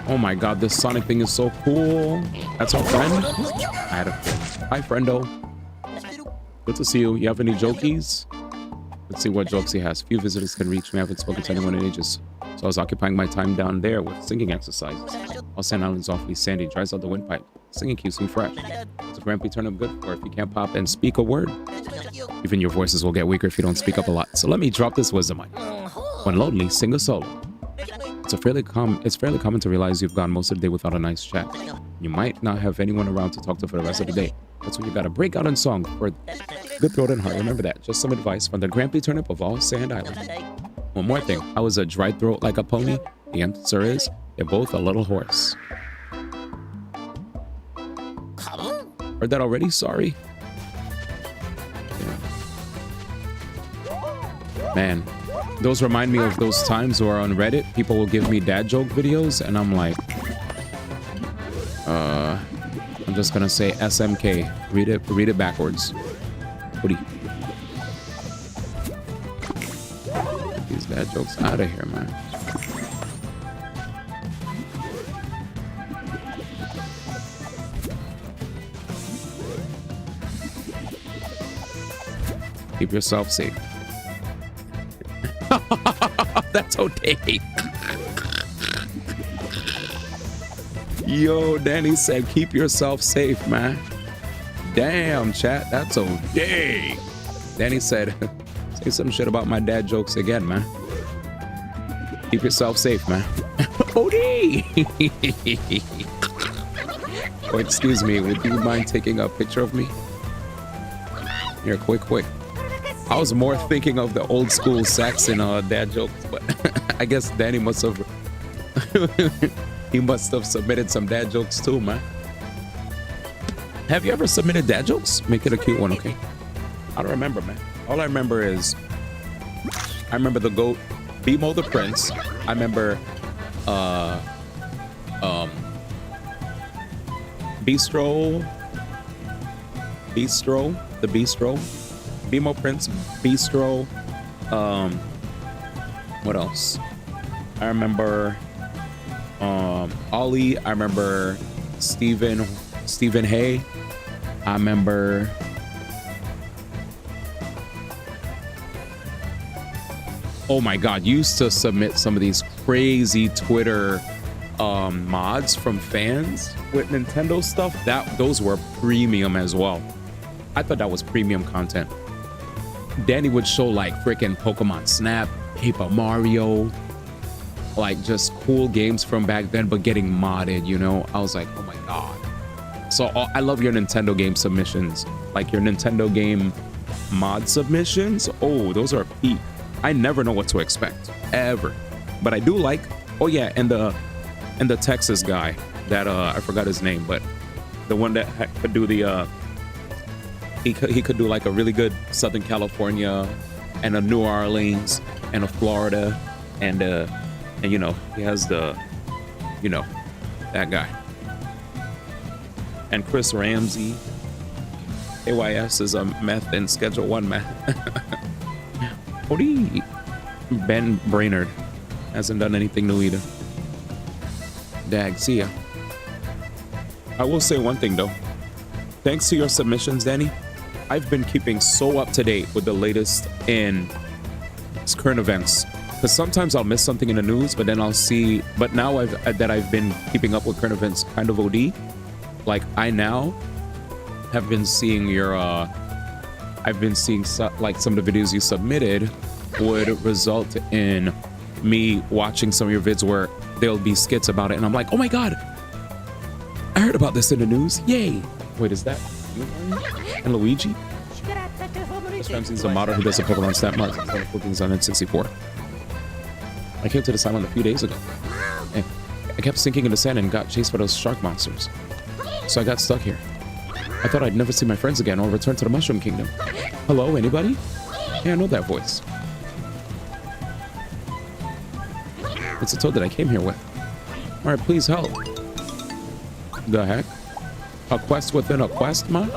Oh my god, this Sonic thing is so cool. That's our friend? I had a friend. Hi, friendo. Good to see you. You have any jokies? Let's see what jokes he has. Few visitors can reach me. I haven't spoken to anyone in ages. So I was occupying my time down there with singing exercises. All Sand Island's awfully sandy. Dries out the windpipe. Singing keeps me fresh. It's a Grampy Turnip good for if you can't pop and speak a word. Even your voices will get weaker if you don't speak up a lot. So let me drop this wisdom on you. When lonely, sing a solo. It's fairly common to realize you've gone most of the day without a nice chat. You might not have anyone around to talk to for the rest of the day. That's when you gotta break out in song for good throat and heart. Remember that. Just some advice from the Grampy Turnip of all Sand Island. One more thing. How is a dry throat like a pony? The answer is they're both a little hoarse. Heard that already? Sorry. Yeah. Man. Those remind me of those times where on Reddit, people will give me dad joke videos, and I'm like, I'm just gonna say SMK. Read it backwards. Hoodie. Get these dad jokes out of here, man. Keep yourself safe. That's okay. Yo, Danny said, keep yourself safe, man. Damn, chat. That's okay. Danny said, say some shit about my dad jokes again, man. Keep yourself safe, man. Odie! Oh, excuse me, would you mind taking a picture of me? Here, quick. I was more thinking of the old school Saxon dad jokes, but I guess Danny must have he must have submitted some dad jokes too, man. Have you ever submitted dad jokes? Make it a cute one, okay? I don't remember, man. All I remember is I remember the goat, Bimo the Prince. I remember Bistro, the Bistro, Bimo Prince, Bistro. What else? I remember Ollie. I remember Stephen Hay. I remember oh my god, you used to submit some of these crazy Twitter mods from fans with Nintendo stuff. Those were premium as well. I thought that was premium content. Danny would show like freaking Pokemon Snap, Paper Mario, like just cool games from back then, but getting modded, you know? I was like, oh my god. So I love your Nintendo game submissions, like your Nintendo game mod submissions. Oh, those are peak. I never know what to expect ever, but I do like. Oh yeah, and the Texas guy that I forgot his name, but the one that could do the he could do like a really good Southern California and a New Orleans and a Florida and you know he has the that guy. And Chris Ramsey, AYS is a meth and Schedule 1 meth. Ben Brainerd hasn't done anything new either. Dag, see ya. I will say one thing though. Thanks to your submissions, Danny, I've been keeping so up to date with the latest in current events. Because sometimes I'll miss something in the news, but then I'll see. But now that I've been keeping up with current events kind of OD, like I now have been seeing your I've been seeing like some of the videos you submitted would result in me watching some of your vids where there'll be skits about it, and I'm like, oh my god, I heard about this in the news. Yay! Wait, is that you and Luigi? Chris Ramsey's a modder who does a Pokemon Snap mods and bookings on N64. I came to this island a few days ago. And I kept sinking in the sand and got chased by those shark monsters. So I got stuck here. I thought I'd never see my friends again or return to the Mushroom Kingdom. Hello, anybody? Hey, I know that voice. It's a toad that I came here with. Alright, please help. The heck? A quest within a quest, man?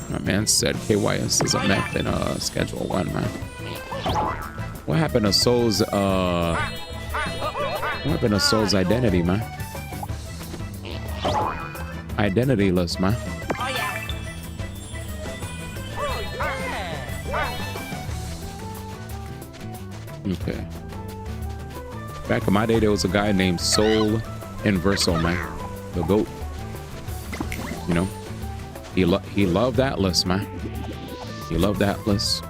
My man said KYS is a meth in Schedule 1, man. What happened to Soul's identity, man? Identityless, man. Okay. Back in my day, there was a guy named Soul Inverso, man. The GOAT. You know? He loved Atlas, man. He loved Atlas.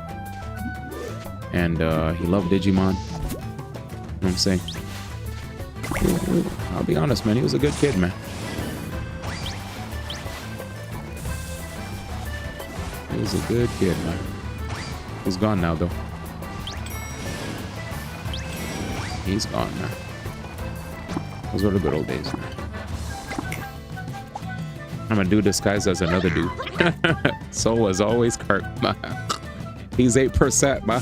And he loved Digimon. You know what I'm saying? I'll be honest, man. He was a good kid, man. He was a good kid, man. He's gone now, though. He's gone now. Those were the good old days, man. I'm a dude disguised as another dude. So was always Kirk, man. He's 8%, man.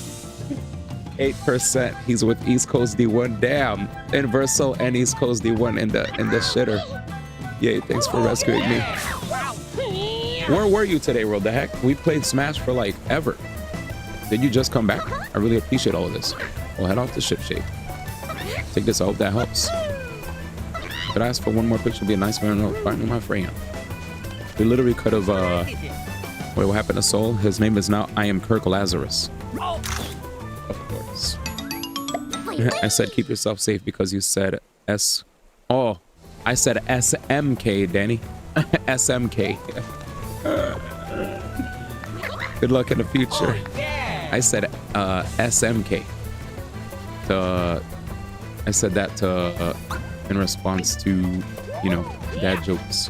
8%. He's with East Coast D1. Damn. Inverso and East Coast D1 in the shitter. Yay, thanks for rescuing me. Where were you today, World? The heck? We played Smash for like ever. Did you just come back? I really appreciate all of this. We'll head off to Shipshape. Take this, I hope that helps. Could I ask for one more picture? It'd be a nice man. No, finally my friend. We literally could have wait, what happened to Soul? His name is now I Am Kirk Lazarus. Of course. I said keep yourself safe because you said I said SMK, Danny. SMK. Good luck in the future. I said SMK. I said that in response to, you know, dad jokes.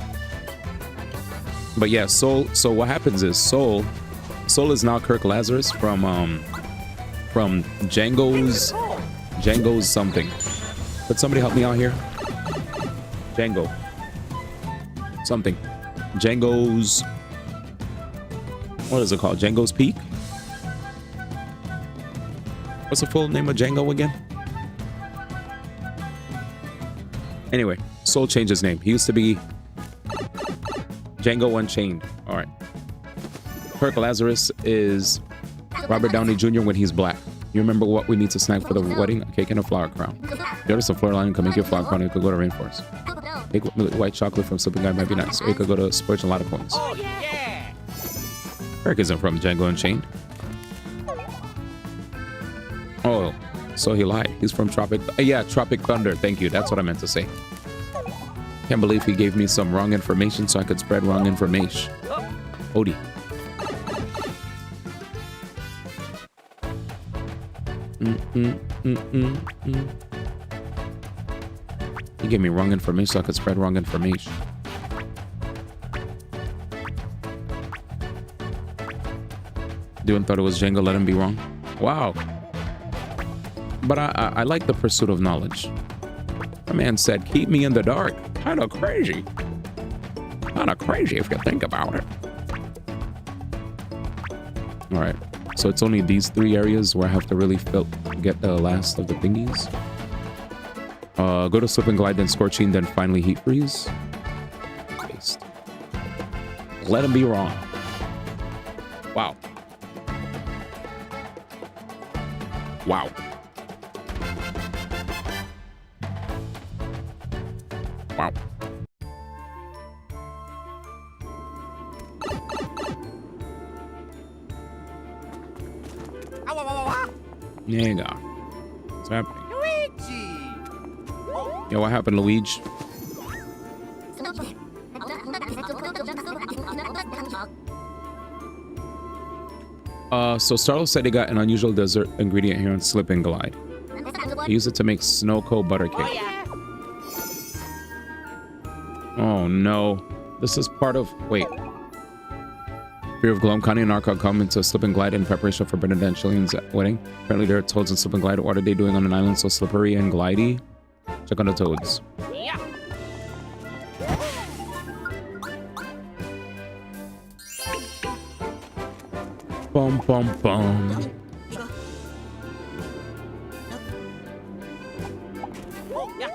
But yeah, Soul. So what happens is Soul is now Kirk Lazarus from Django's something. Could somebody help me out here? Django. Something. Django's. What is it called? Django's Peak? What's the full name of Django again? Anyway, Soul changed his name. He used to be Django Unchained. All right. Kirk Lazarus is Robert Downey Jr. when he's black. You remember what we need to snack for the wedding? A cake and a flower crown. There is a floor line. Come make your flower crown. You could go to Rainforest. Make white chocolate from Sleeping Guy might be nice. Or you could go to Splurge a lot of coins. Kirk isn't from Django Unchained. Oh, so he lied. He's from Tropic. Yeah, Tropic Thunder. Thank you. That's what I meant to say. Can't believe he gave me some wrong information so I could spread wrong information. Odie. He gave me wrong information so I could spread wrong information. Doing thought it was Django, let him be wrong. Wow. But I like the pursuit of knowledge. The man said, keep me in the dark. Kind of crazy. Kind of crazy if you think about it. All right. So it's only these 3 areas where I have to really get the last of the thingies. Go to Slip and Glide, then Scorching, then finally Heat Freeze. Paste. Let him be wrong. Wow. Wow. Wow. There you go. What's happening? Luigi! Yo, what happened, Luigi? So Starlo said he got an unusual dessert ingredient here on Slip and Glide. He used it to make snow cone butter cake. Oh no. This is part of... Wait. Fear of Gloam, Connie and Arca come into Slip and Glide in preparation for Bernadette and Chillian's wedding. Apparently there are toads in Slip and Glide. What are they doing on an island so slippery and glidey? Check on the toads. Bum bum bum.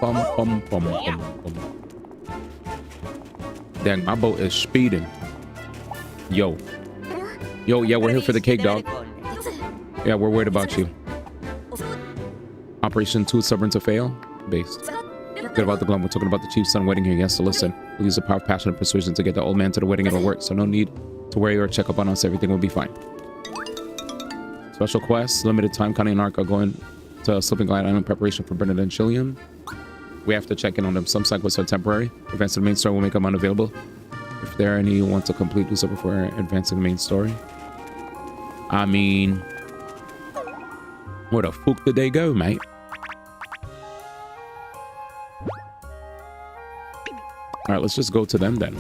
Bum bum bum bum bum. Dang, my boat is speeding. Yo. Yo, yeah, we're here for the cake, dog. Yeah, we're worried about you. Operation Too Stubborn to Fail? Based. Good about the glum. We're talking about the chief's son wedding here. Yes, so listen. We'll use the power of passion and persuasion to get the old man to the wedding. It'll work, so no need to worry or check up on us. Everything will be fine. Special quest. Limited time. Connie and Ark are going to Slip and Glide Island in preparation for Bernadette and Chillian. We have to check in on them. Some cycles are temporary. Events in the main story will make them unavailable. If there are any who want to complete this before advancing the main story. I mean, where the fuck did they go, mate? All right, let's just go to them then.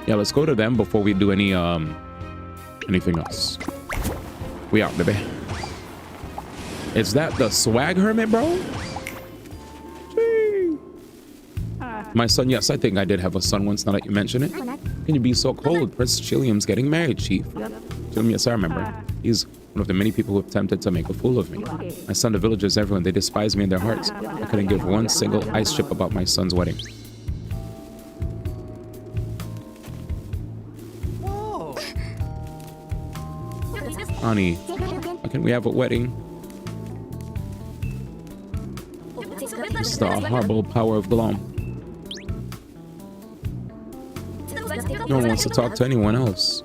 Yeah, let's go to them before we do any anything else. We out, baby. Is that the swag hermit, bro? My son, yes, I think I did have a son once, now that you mention it. Can you be so cold? Prince Chilliam's getting married, Chief. Chilliam, yes, I remember. He's one of the many people who have attempted to make a fool of me. My son, the villagers, everyone, they despise me in their hearts. I couldn't give one single ice chip about my son's wedding. Whoa. Honey, how can we have a wedding? It's the horrible power of Glom. No one wants to talk to anyone else.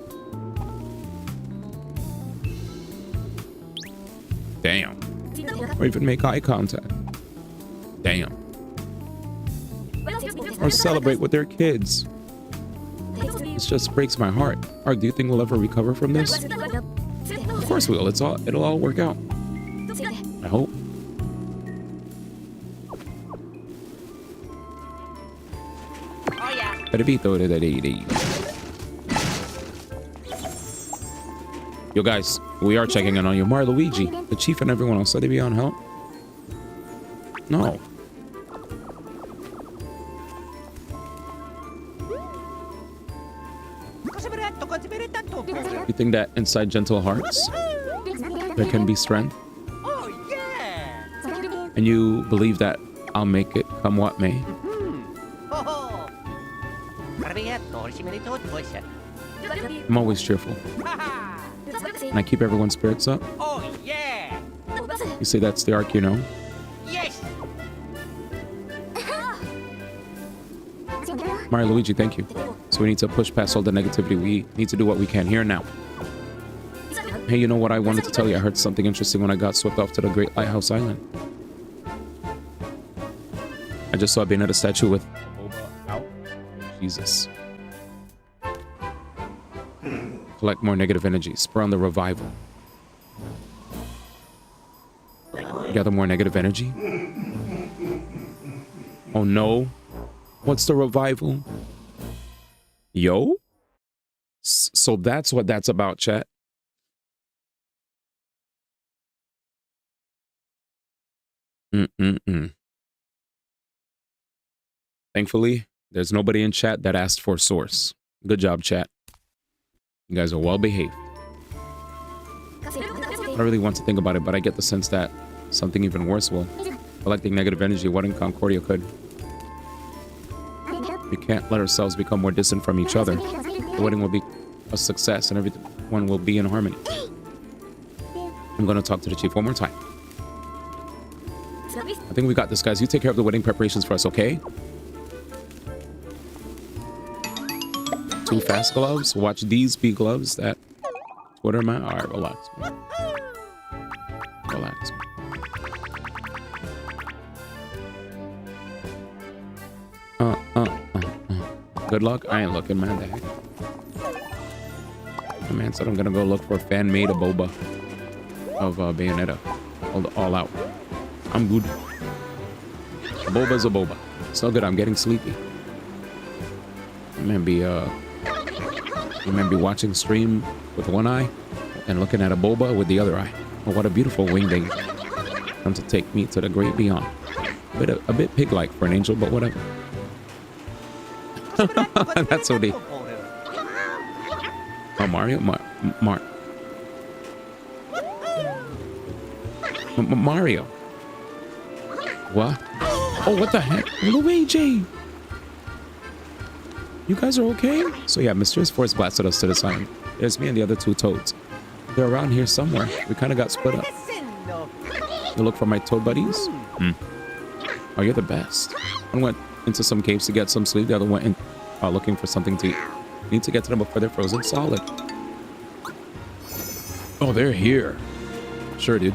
Damn. Or even make eye contact. Damn. or celebrate with their kids. It just breaks my heart. Ark, do you think we'll ever recover from this? Of course we will. It'll all work out. I hope. Yo guys, we are checking in on you. Mario Luigi, the chief and everyone else. Said they be on help? No. You think that inside gentle hearts there can be strength? Oh, yeah. And you believe that I'll make it come what may? Oh. I'm always cheerful. And I keep everyone's spirits up. Oh, yeah. You say that's the Ark you know? Yes. Mario Luigi, thank you. So we need to push past all the negativity. We need to do what we can here now. Hey, you know what I wanted to tell you? I heard something interesting when I got swept off to the Great Lighthouse Island. I just saw a Bayonetta statue with Boba out. Jesus. Collect more negative energy. Spur on the revival. Gather more negative energy. Oh no. What's the revival? Yo? So that's what that's about, chat. Thankfully, there's nobody in chat that asked for source. Good job, chat. You guys are well behaved. I don't really want to think about it, but I get the sense that something even worse will. Collecting negative energy, what in Concordia could. We can't let ourselves become more distant from each other. The wedding will be a success and everyone will be in harmony. I'm going to talk to the chief one more time. I think we got this, guys. You take care of the wedding preparations for us, okay? 2 fast gloves. Watch these be gloves that... What am I? Alright, relax. Relax. Good luck. I ain't looking, man. The heck? The man said I'm gonna go look for a fan-made boba of Bayonetta. All out. I'm good. A boba's a boba. So good. I'm getting sleepy. I'm gonna be watching stream with one eye and looking at a boba with the other eye. Oh, what a beautiful wingding. Come to take me to the great beyond. A bit pig-like for an angel, but whatever. That's so deep. Oh, Mario? Mario. What? Oh, what the heck? Luigi! You guys are okay? So yeah, Mysterious Force blasted us to the side. There's me and the other 2 toads. They're around here somewhere. We kind of got split up. You look for my toad buddies? Oh, you're the best. One went into some caves to get some sleep. The other went in looking for something to eat. Need to get to them before they're frozen solid. Oh, they're here. Sure, dude.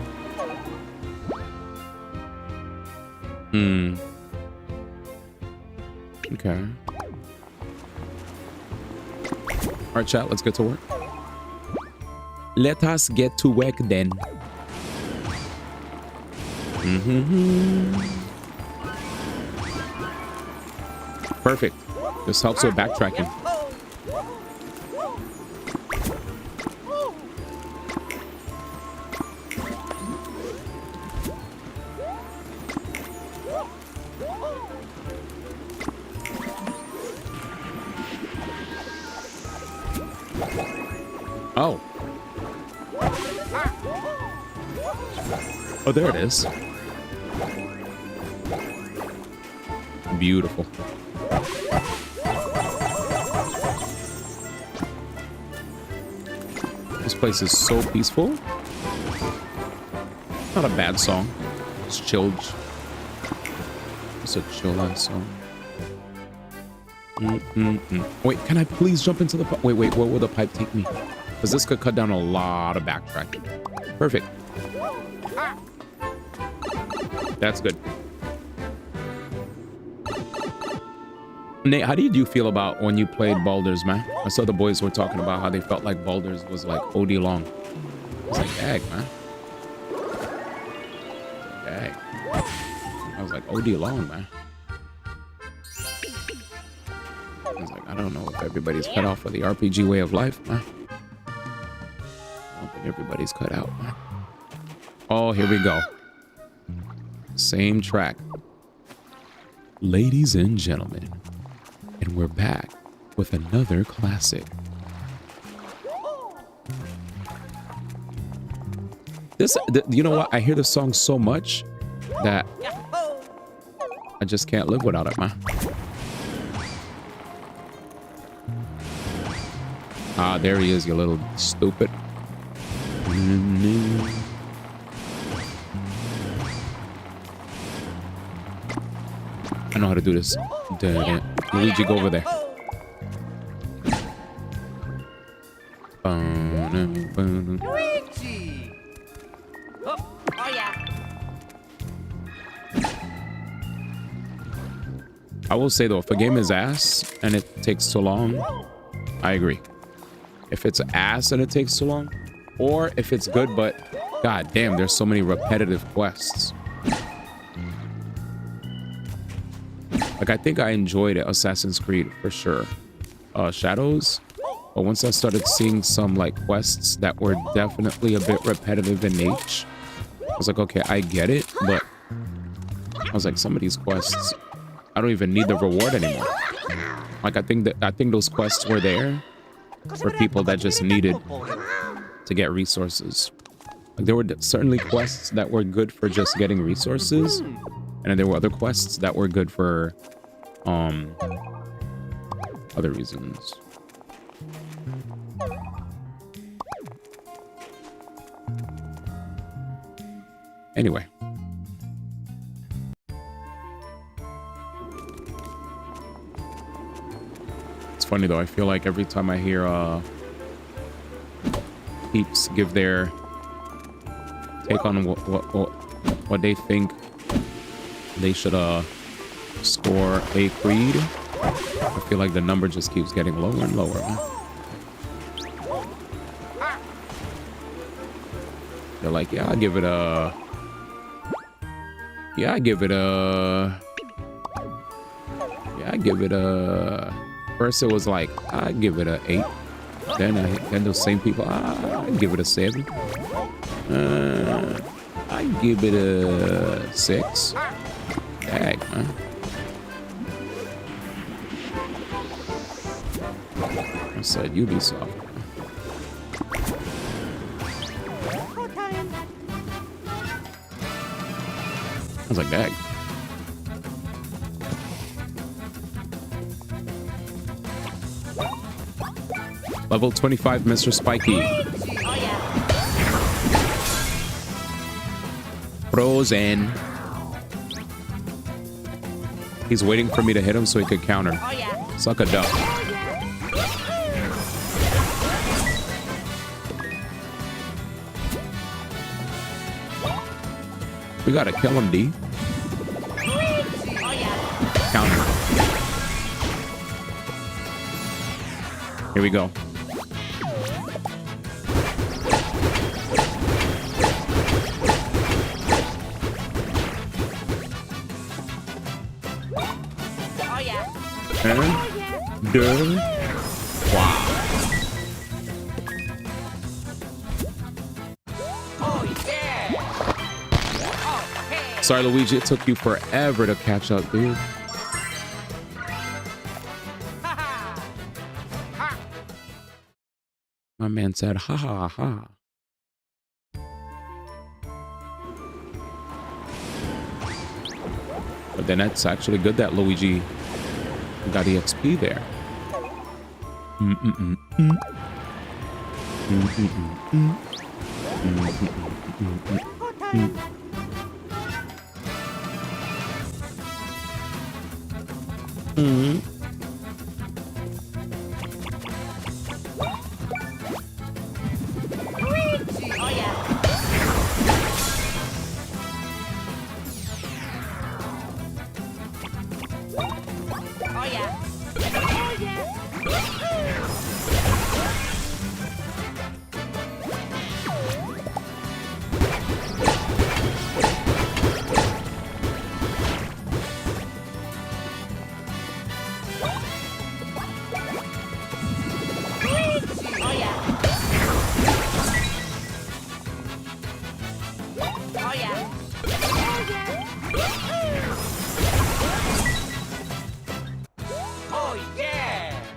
Okay. All right, chat, let's get to work. Let us get to work then. Perfect. This helps with backtracking. Oh. Oh, there it is. Beautiful. This place is so peaceful. Not a bad song. It's chilled. It's a chill-ass song. Wait, can I please jump into the pipe? Wait, where will the pipe take me? Because this could cut down a lot of backtracking. Perfect. That's good. Nate, how did you feel about when you played Baldur's, man? I saw the boys were talking about how they felt like Baldur's was like OD long. It's like, dang, man. Dang. I was like, OD long, man. I was like, I don't know if everybody's cut off for the RPG way of life, man. I don't think everybody's cut out, man. Oh, here we go. Same track. Ladies and gentlemen, and we're back with another classic. You know what? I hear the song so much that I just can't live without it, man. Ah, there he is, you little stupid. I know how to do this. Luigi, go over there. Luigi! Oh yeah. I will say though, if a game is ass and it takes too long, I agree. If it's ass and it takes too long, or if it's good but god damn, there's so many repetitive quests. Like, I think I enjoyed Assassin's Creed for sure. Shadows. But once I started seeing some like quests that were definitely a bit repetitive in nature, I was like, okay, I get it, but I was like, some of these quests, I don't even need the reward anymore. Like, I think those quests were there for people that just needed to get resources. Like, there were certainly quests that were good for just getting resources, and then there were other quests that were good for other reasons. Anyway. It's funny though, I feel like every time I hear peeps give their take on what they think they should score a creed, I feel like the number just keeps getting lower and lower, man. They're like, yeah, I give it a first it was like, I give it a 8. Then those same people, I give it a 7. I give it a 6. Dang, man. I said Ubisoft. I was like, dang. Level 25, Mr. Spiky. Frozen. He's waiting for me to hit him so he could counter. Suck a duck. We gotta kill him, D. Counter. Here we go. And done. Wow. Sorry, Luigi, it took you forever to catch up, dude. My man said, ha ha ha. But then that's actually good that Luigi got EXP there.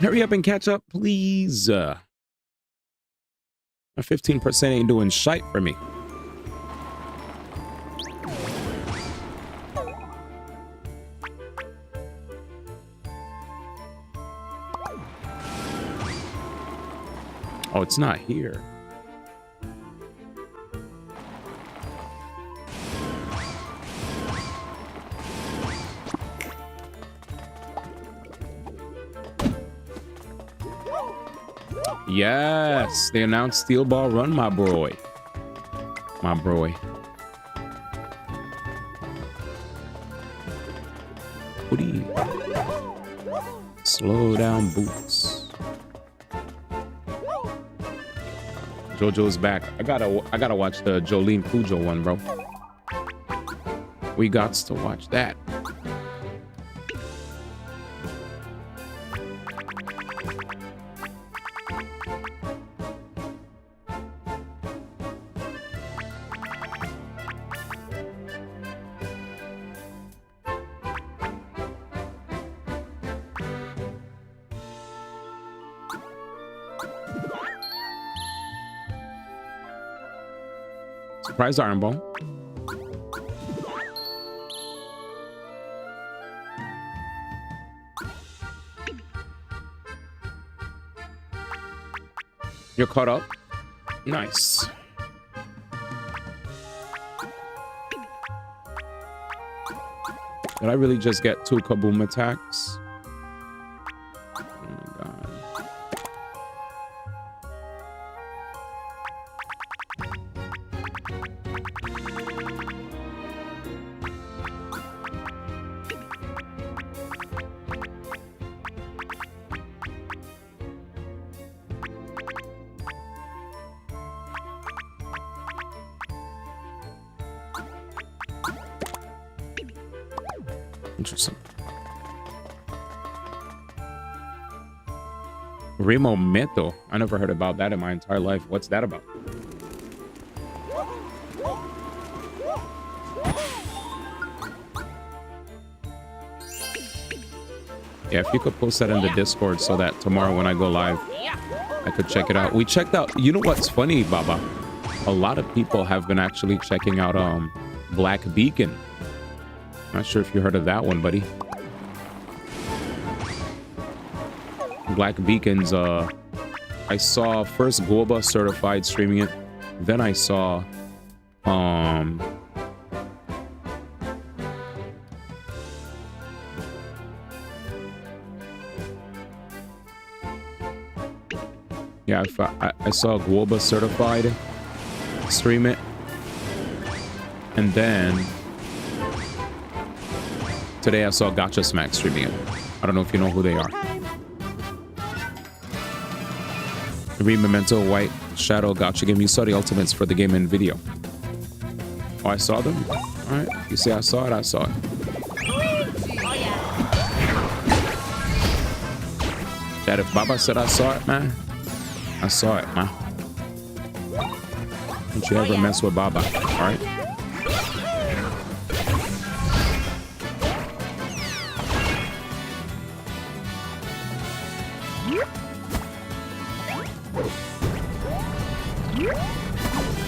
Hurry up and catch up, please. My 15% ain't doing shite for me. Oh, it's not here. Yes, they announced Steel Ball Run, my boy. My boy. Woody. Slow down boots. JoJo's back. I gotta watch the Jolene Cujo one, bro. We got to watch that. Surprise Iron Bone. You're caught up? Nice. Did I really just get 2 kaboom attacks? Oh my god. Interesting. Remo Meto. I never heard about that in my entire life. What's that about? Yeah, if you could post that in the Discord so that tomorrow when I go live, I could check it out. We checked out, you know what's funny, Baba? A lot of people have been actually checking out Black Beacon. Not sure if you heard of that one, buddy. Black Beacons, I saw first Goba Certified streaming it. Then I saw yeah, I saw Goba Certified stream it. And then today I saw Gotcha Smack streaming it. I don't know if you know who they are. Read Memento, White, Shadow, Gotcha Game. You saw the ultimates for the game in video. Oh, I saw them? Alright. You see I saw it? I saw it. Chad, if Baba said I saw it, man, I saw it, man. Don't you ever mess with Baba, alright?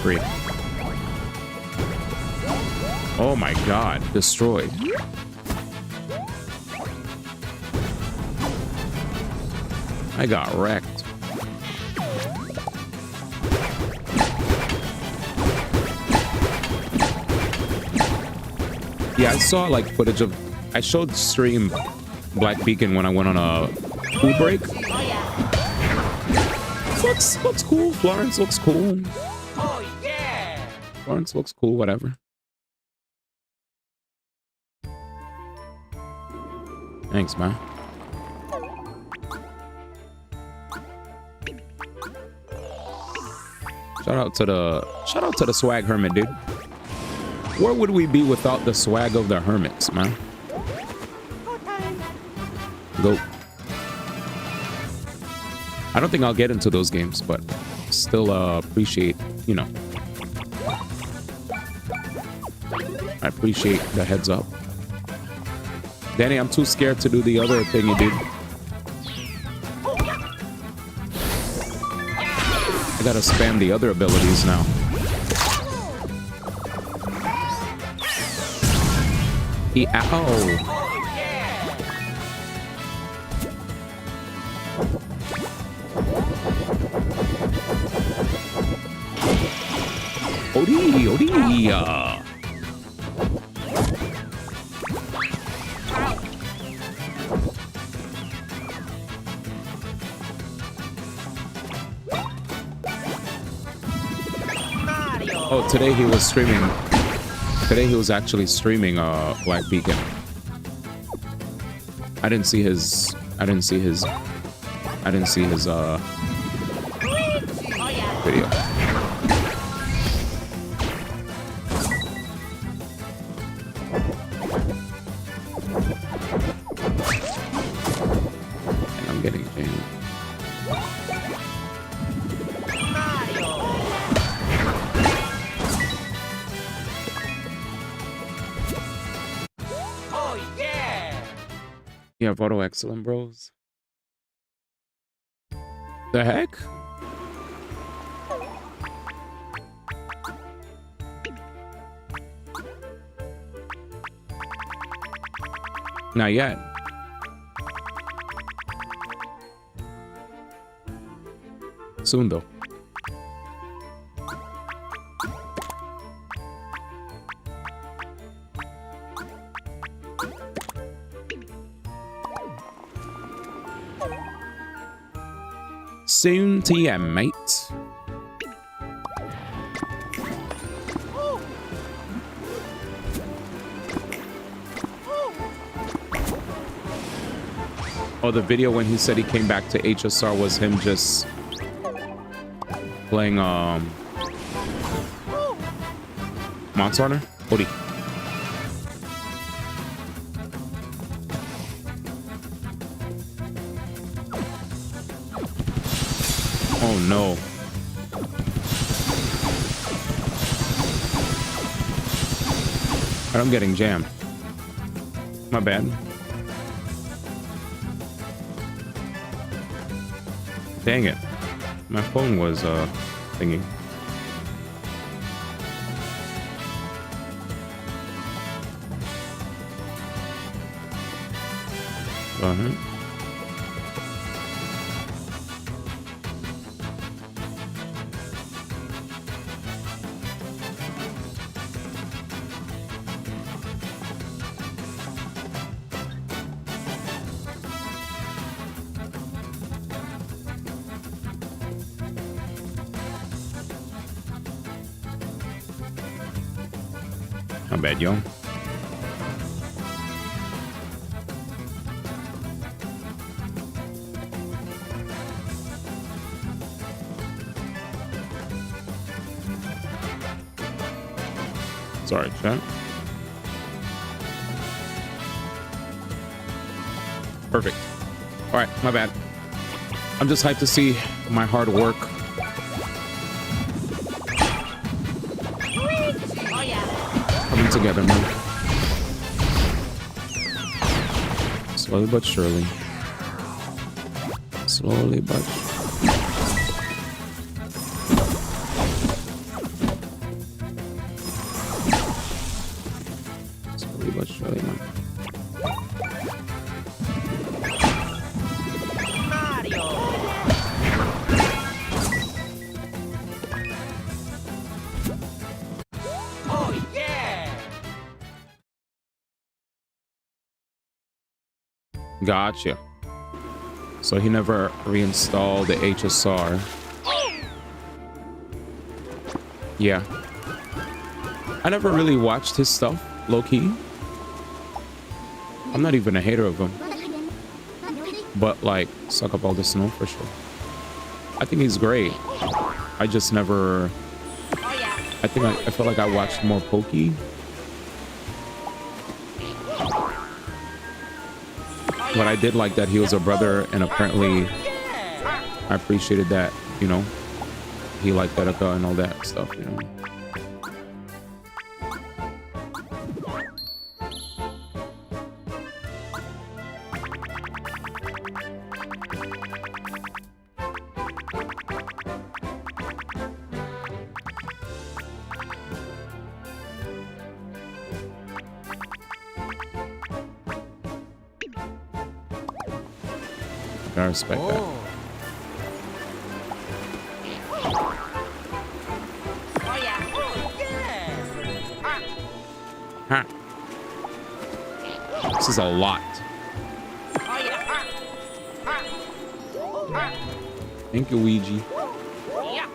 Free. Oh my god, destroyed. I got wrecked. Yeah, I saw like footage of, I showed stream Black Beacon when I went on a food break. Looks cool. Florence looks cool. Oh, yeah! Florence looks cool, whatever. Thanks, man. Shout out to the swag hermit, dude. Where would we be without the swag of the hermits, man? Go. I don't think I'll get into those games, but still appreciate, you know. I appreciate the heads up. Danny, I'm too scared to do the other thing you did. gotta spam the other abilities now. Ow. Odie, odie. Oh, today he was streaming. Today he was actually streaming Black Beacon. I didn't see his video. And I'm getting jammed. Yeah, Voto excellent, bros. The heck? Not yet. Soon though. Soon TM, mate. Oh, the video when he said he came back to HSR was him just playing Monster Hunter? Odie. Oh no. I'm getting jammed. My bad. Dang it. My phone was thingy. Not bad, yo. Sorry, chat. Perfect. All right, my bad. I'm just hyped to see my hard work coming together, man. Slowly but surely. Slowly but surely, man. Gotcha. So he never reinstalled the HSR. Yeah. I never really watched his stuff, low-key. I'm not even a hater of him. But, like, suck up all the snow for sure. I think he's great. I just never... I felt like I watched more Pokey. But I did like that he was a brother, and apparently I appreciated that, you know, he liked Erica and all that stuff, you know. I respect that. Oh yeah. Huh. This is a lot. Oh yeah. Thank you, Ouija. Yeah.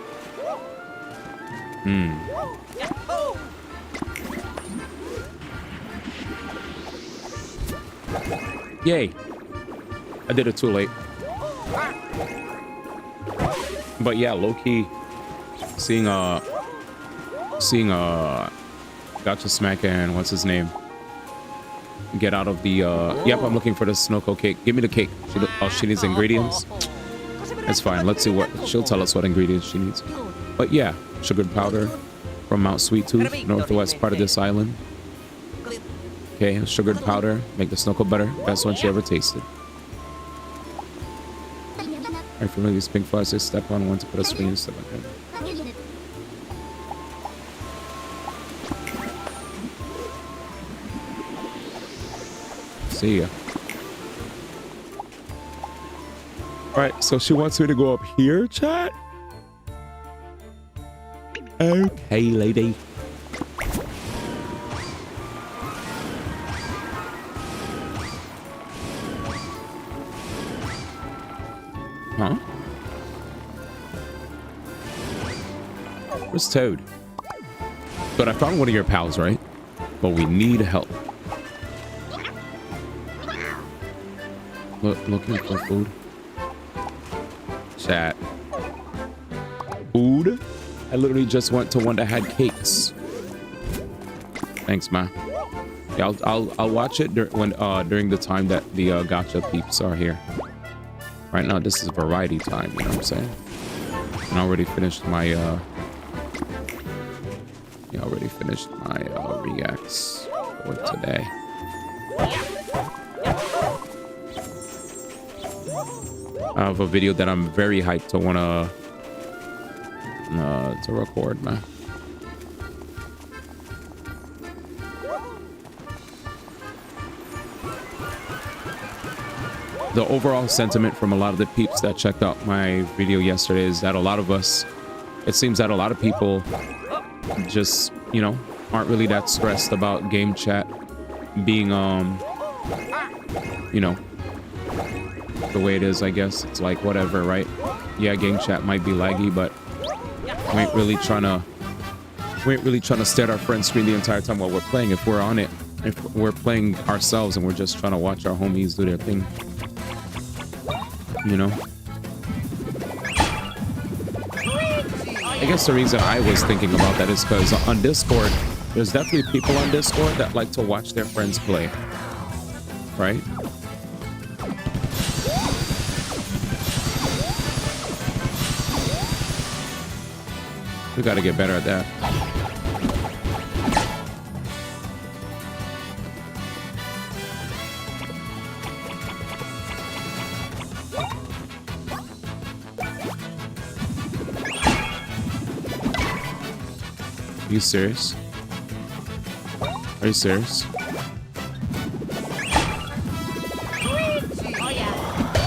Yay. I did it too late. But yeah, low-key, seeing Gotcha Smack and what's his name get out of the yep, I'm looking for the Snoko cake. Give me the cake. She needs ingredients. It's fine. Let's see what she'll tell us what ingredients she needs. But yeah, sugared powder from Mount Sweet Tooth, northwest part of this island. Okay, sugared powder, make the Snoko better. Best one she ever tasted. Alright, from these pink flowers, they step on one to put a swing and step on them. See ya. Alright, so she wants me to go up here, chat? Okay, lady. Huh? Where's Toad? But I found one of your pals, right? But we need help. Looking for food. Chat. Food? I literally just went to one that had cakes. Thanks, man. Yeah, I'll watch it during the time that the gotcha peeps are here. Right now, this is variety time. You know what I'm saying? And I already finished my reacts for today. I have a video that I'm very hyped to wanna to record, man. The overall sentiment from a lot of the peeps that checked out my video yesterday is that it seems that a lot of people just, you know, aren't really that stressed about game chat being, you know, the way it is, I guess. It's like, whatever, right? Yeah, game chat might be laggy, but we ain't really trying to stare at our friend screen the entire time while we're playing. If we're on it, if we're playing ourselves and we're just trying to watch our homies do their thing, you know? I guess the reason I was thinking about that is because on Discord, there's definitely people on Discord that like to watch their friends play, right? We gotta get better at that. Are you serious? Are you serious?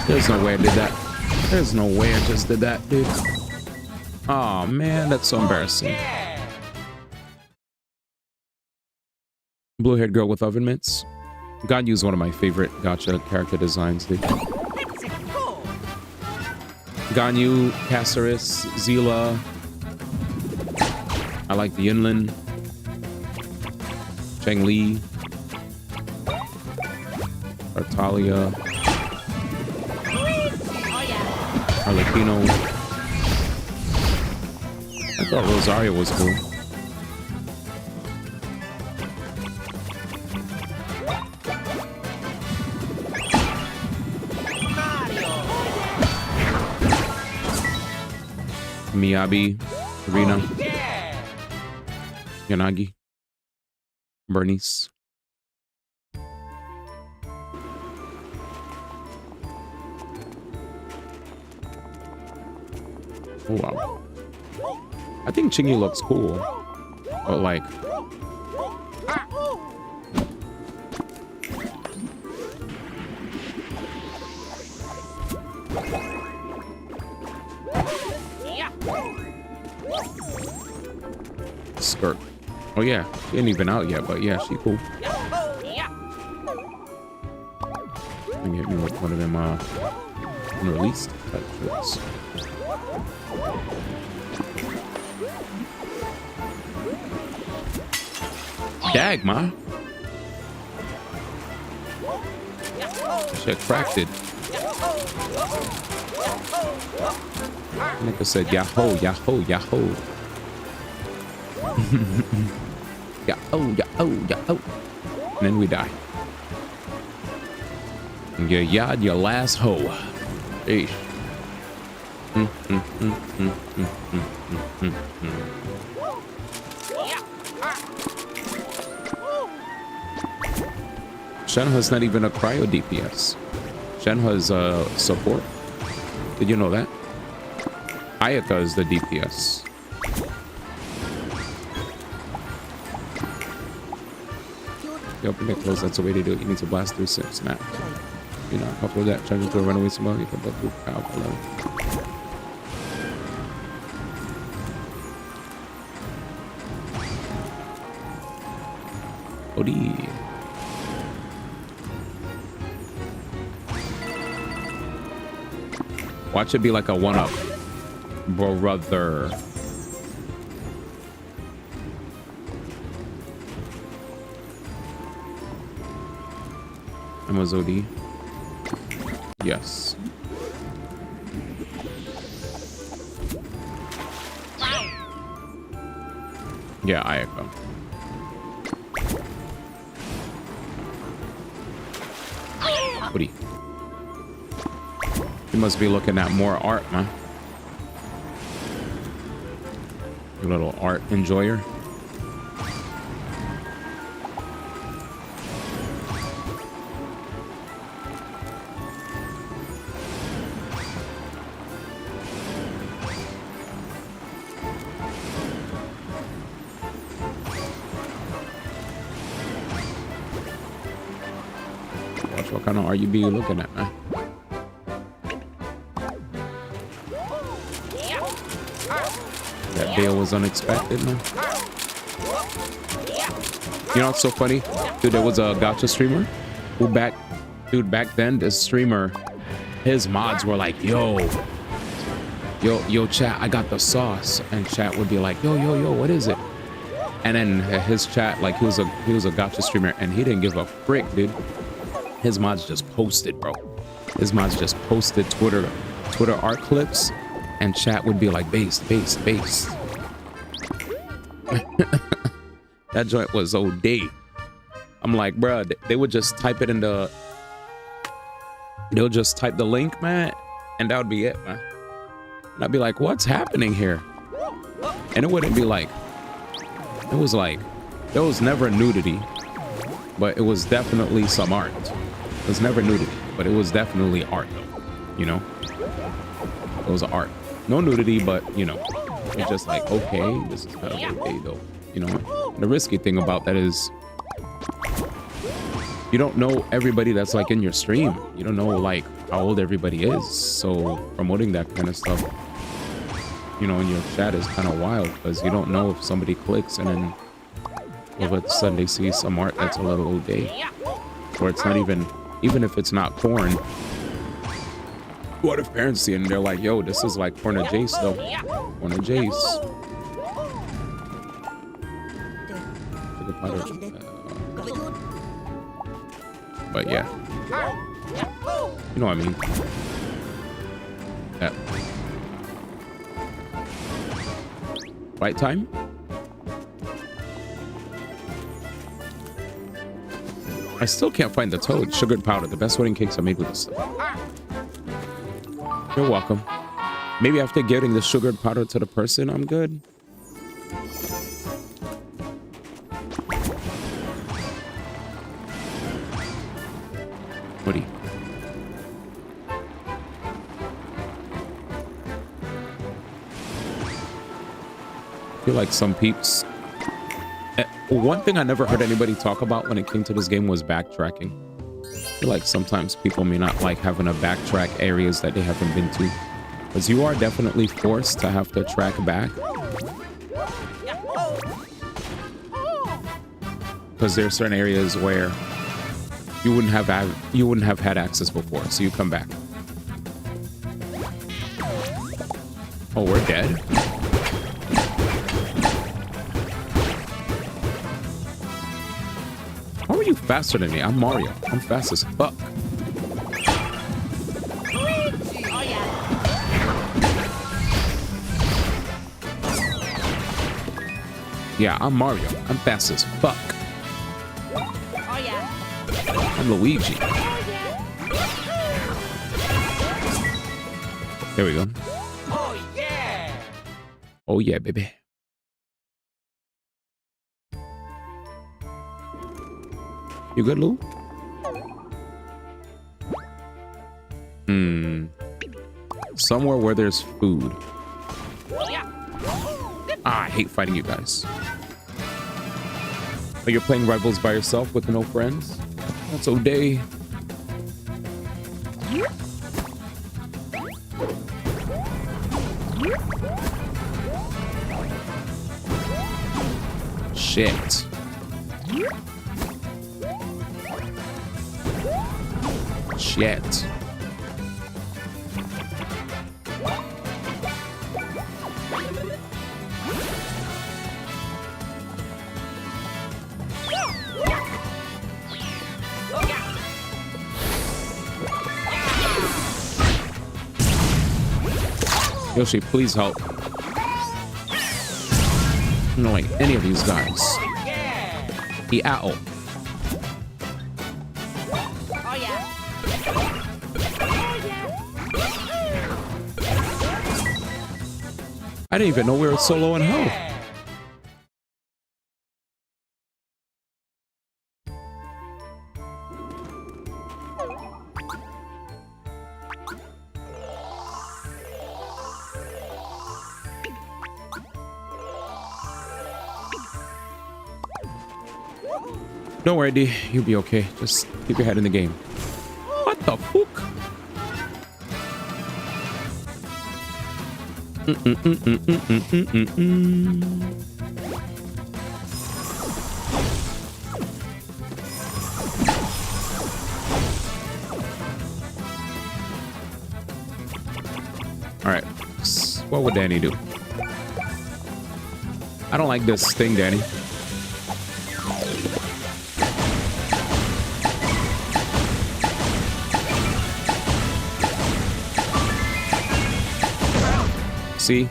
There's no way I did that. There's no way I just did that, dude. Oh man, that's so embarrassing. Blue-haired girl with oven mitts. Ganyu's one of my favorite gacha character designs, dude. Ganyu, Caceres, Zila. I like the Yunlin. Cheng Li. Artalia. Arlecchino. I thought Rosario was cool. Miyabi, Rina, Yanagi, Bernice. Oh wow. I think Chingy looks cool, but like, Yeah. Skirt. Oh yeah, she ain't even out yet, but yeah, she cool. Yeah. Let me hit me with one of them unreleased type shorts. Dag, ma. Shit cracked it. Nigga said yahoo, yahoo, yahoo. Yahoo, yahoo, yahoo. And then we die. And you yad your last hoe. Eesh. Shenhua's not even a cryo DPS. Shenhua's support. Did you know that? Ayaka is the DPS. You open it close, that's the way to do it. You need to blast through 6 snaps. You know, couple of that, charge into a runaway smoke, you can buff through powerful level. Odie. Watch it be like a 1-up, brother. I'm a Zodi. Yes. Yeah, Ayaka. Woody. You must be looking at more art, man. You little art enjoyer. Watch what kind of art you be looking at, man. That bail was unexpected, man. You know what's so funny? Dude, there was a gacha streamer who back then, this streamer, his mods were like, yo, chat, I got the sauce. And chat would be like, yo, what is it? And then his chat, like, he was a gacha streamer and he didn't give a frick, dude. His mods just posted, bro. His mods just posted Twitter art clips. And chat would be like, base. That joint was OD. I'm like, bruh, they would just type it in the... They'll just type the link, man. And that would be it, man. And I'd be like, what's happening here? And it wouldn't be like... It was like... There was never nudity. But it was definitely some art. It was never nudity. But it was definitely art, though. You know? It was art. No nudity, but, you know, it's just like, okay, this is kind of okay, though. You know, and the risky thing about that is you don't know everybody that's like in your stream. You don't know like how old everybody is. So promoting that kind of stuff, you know, in your chat is kind of wild because you don't know if somebody clicks and then all of a sudden they see some art that's a little OD. Or it's not even if it's not porn. What if parents see it and they're like, yo, this is like porn Jace though. Porn Jace. But yeah. You know what I mean. Yeah. Fight time? I still can't find the toad. Sugared powder. The best wedding cakes are made with this stuff. You're welcome. Maybe after getting the sugared powder to the person, I'm good. Woody. I feel like some peeps... One thing I never heard anybody talk about when it came to this game was backtracking. feel like sometimes people may not like having to backtrack areas that they haven't been to, because you are definitely forced to have to track back. Because there are certain areas where you wouldn't have had access before, so you come back. Oh, we're dead? How are you faster than me? I'm Mario. I'm fast as fuck. Oh, yeah. Yeah, I'm Mario. I'm fast as fuck. Oh, yeah. I'm Luigi. Oh, yeah. There we go. Oh, yeah. Oh yeah, baby. You good, Lou? Somewhere where there's food. Yeah. Ah, I hate fighting you guys. Like you're playing Rivals by yourself with no friends? That's O'Day. Shit. Shit. Yoshi, please help. I don't like any of these guys. The owl. Oh, yeah. I didn't even know we were solo in hell. Don't worry, D. You'll be okay. Just keep your head in the game. What the fuck? All right. What would Danny do? I don't like this thing, Danny. See?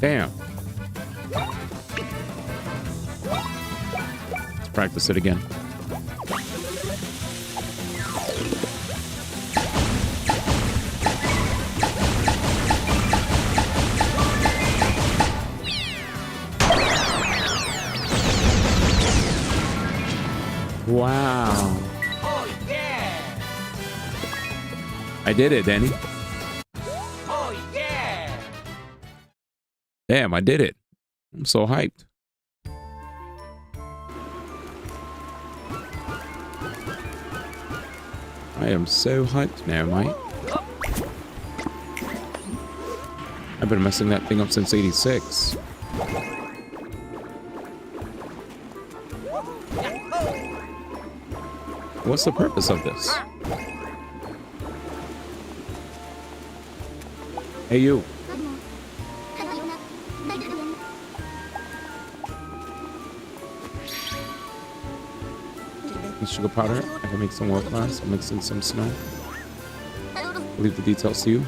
Damn. Let's practice it again. Wow. Oh, yeah. I did it, Danny. Oh, yeah. Damn, I did it. I'm so hyped. I am so hyped now, mate. I've been messing that thing up since '86. What's the purpose of this? Hey, you. Sugar powder. I can make some more glass. I'll mix in some snow. I'll leave the details to you.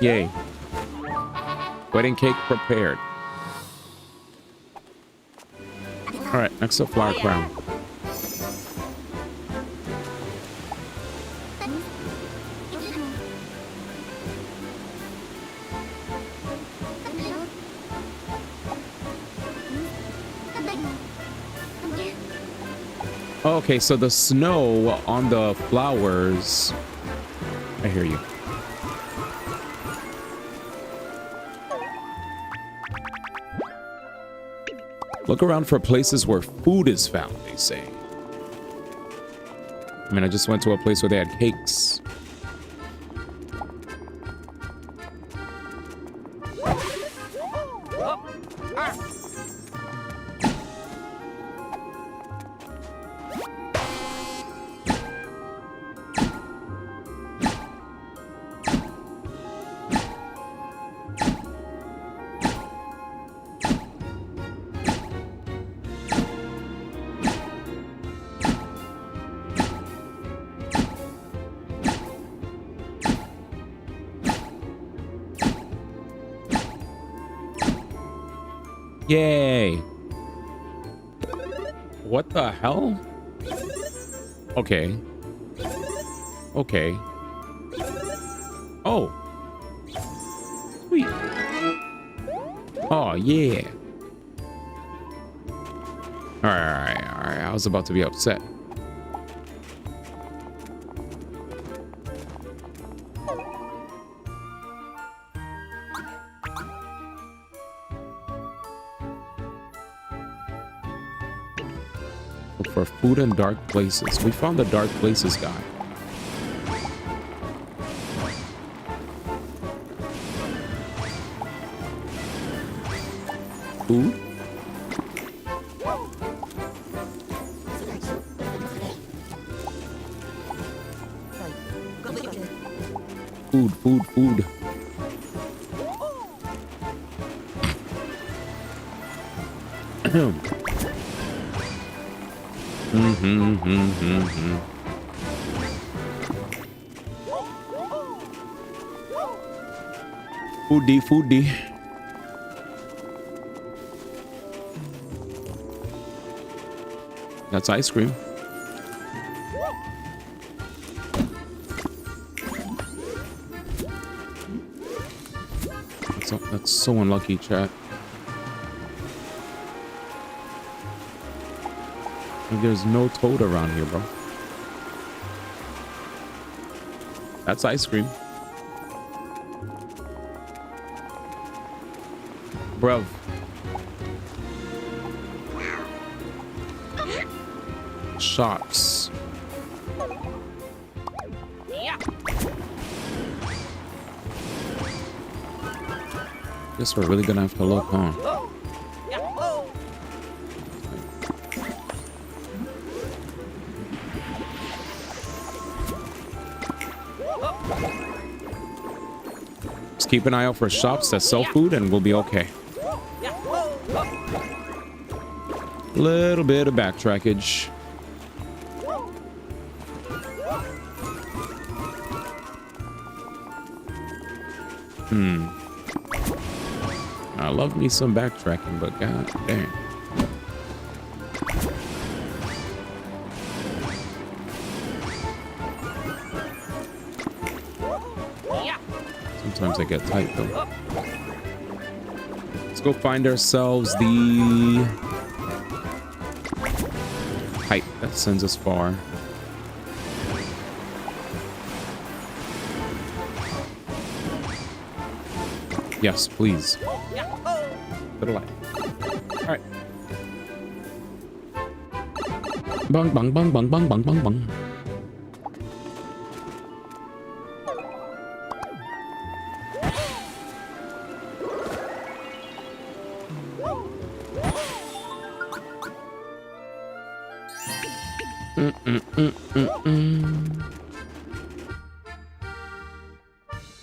Yay. Wedding cake prepared. Alright, next up, flower crown. Okay, so the snow on the flowers. I hear you. Look around for places where food is found, they say. I mean, I just went to a place where they had cakes. Yay. What the hell? Okay. Okay. Oh. Sweet. Oh, yeah. All right. I was about to be upset. For food in dark places. We found the dark places guy. Food? Food. Foodie. That's ice cream. That's so unlucky, chat. There's no toad around here, bro. That's ice cream. Bruv. Shops. Guess we're really gonna have to look, huh? Just keep an eye out for shops that sell food and we'll be okay. Little bit of backtrackage. I love me some backtracking, but god damn. Sometimes I get tight though. Let's go find ourselves the pipe that sends us far. Yes, please. Put a light. All right. Bang, bang, bang, bang, bang, bang, bang, bang.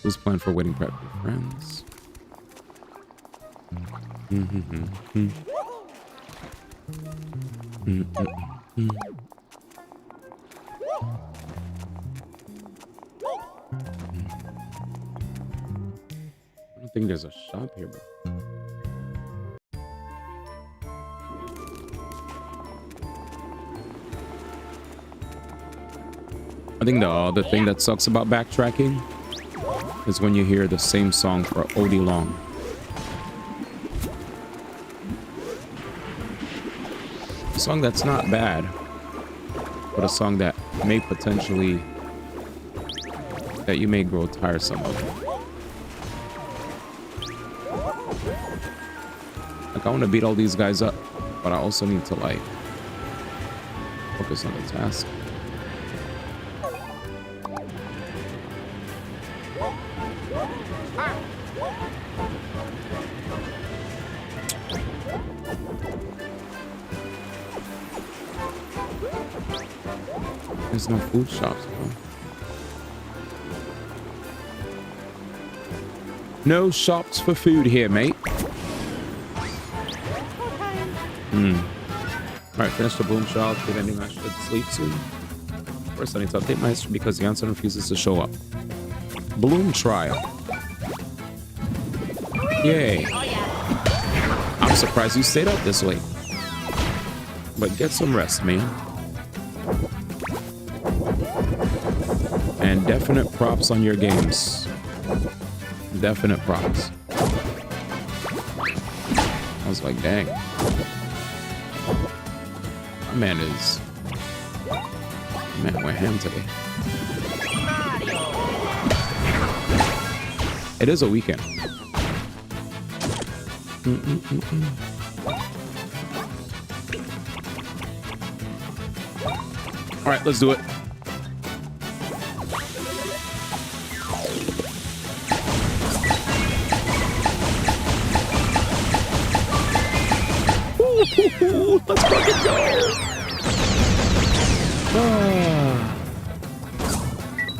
Who's playing for wedding prep with friends? I don't think there's a shop here, bro. I think the other thing that sucks about backtracking is when you hear the same song for OD long. A song that's not bad, with a song that may potentially, that you may grow tiresome of. Like, I want to beat all these guys up, but I also need to, like, focus on the task. There's no food shops, bro. No shops for food here, mate. Alright, finish the bloom shop. Good ending. I should sleep soon. First, I need to update my history because the answer refuses to show up. Bloom trial. Yay. I'm surprised you stayed up this late. But get some rest, man. And definite props on your games. Definite props. I was like, dang. My man is... Man, we're ham today. It is a weekend. All right, let's do it. Let's fucking go.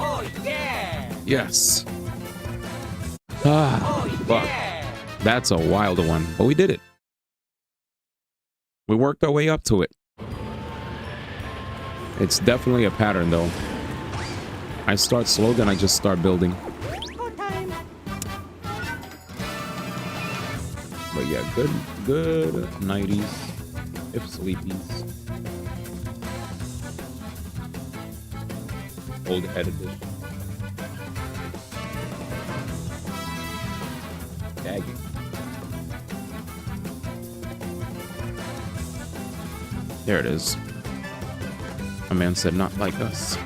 Oh yeah. Yes. Fuck. That's a wild one, but we did it. We worked our way up to it. It's definitely a pattern, though. I start slow, then I just start building. But yeah, good 90s, if sleepies. Old head edition. Gagging. There it is. A man said, not like us.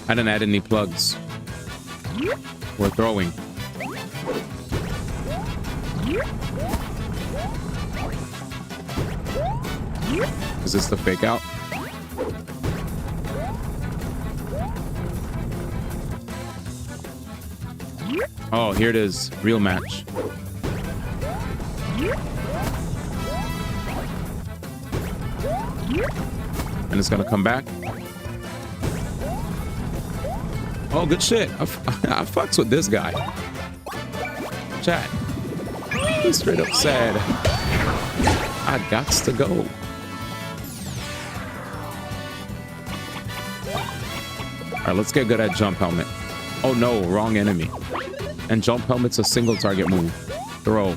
I didn't add any plugs. We're throwing. Is this the fake out? Oh, here it is. Real match. And it's gonna come back. Oh, good shit. I fucks with this guy. Chat. He straight up said, I gots to go. All right, let's get good at jump helmet. Oh no, wrong enemy. And jump helmet's a single target move. Throw.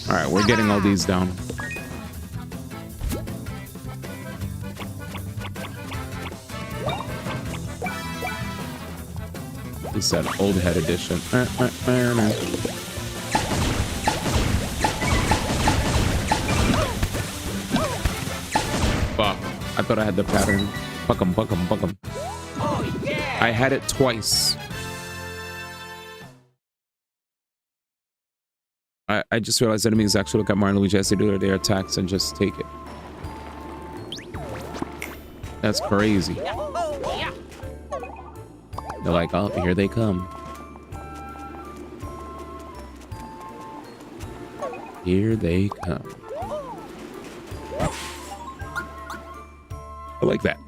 All right, we're getting all these down. He said old head edition. Fuck. I thought I had the pattern. Fuck 'em, fuck 'em, fuck 'em. Oh yeah. I had it twice. I just realized enemies actually look at Mario and Luigi as they do their attacks and just take it. That's crazy. They're like, oh, here they come. Here they come. I like that.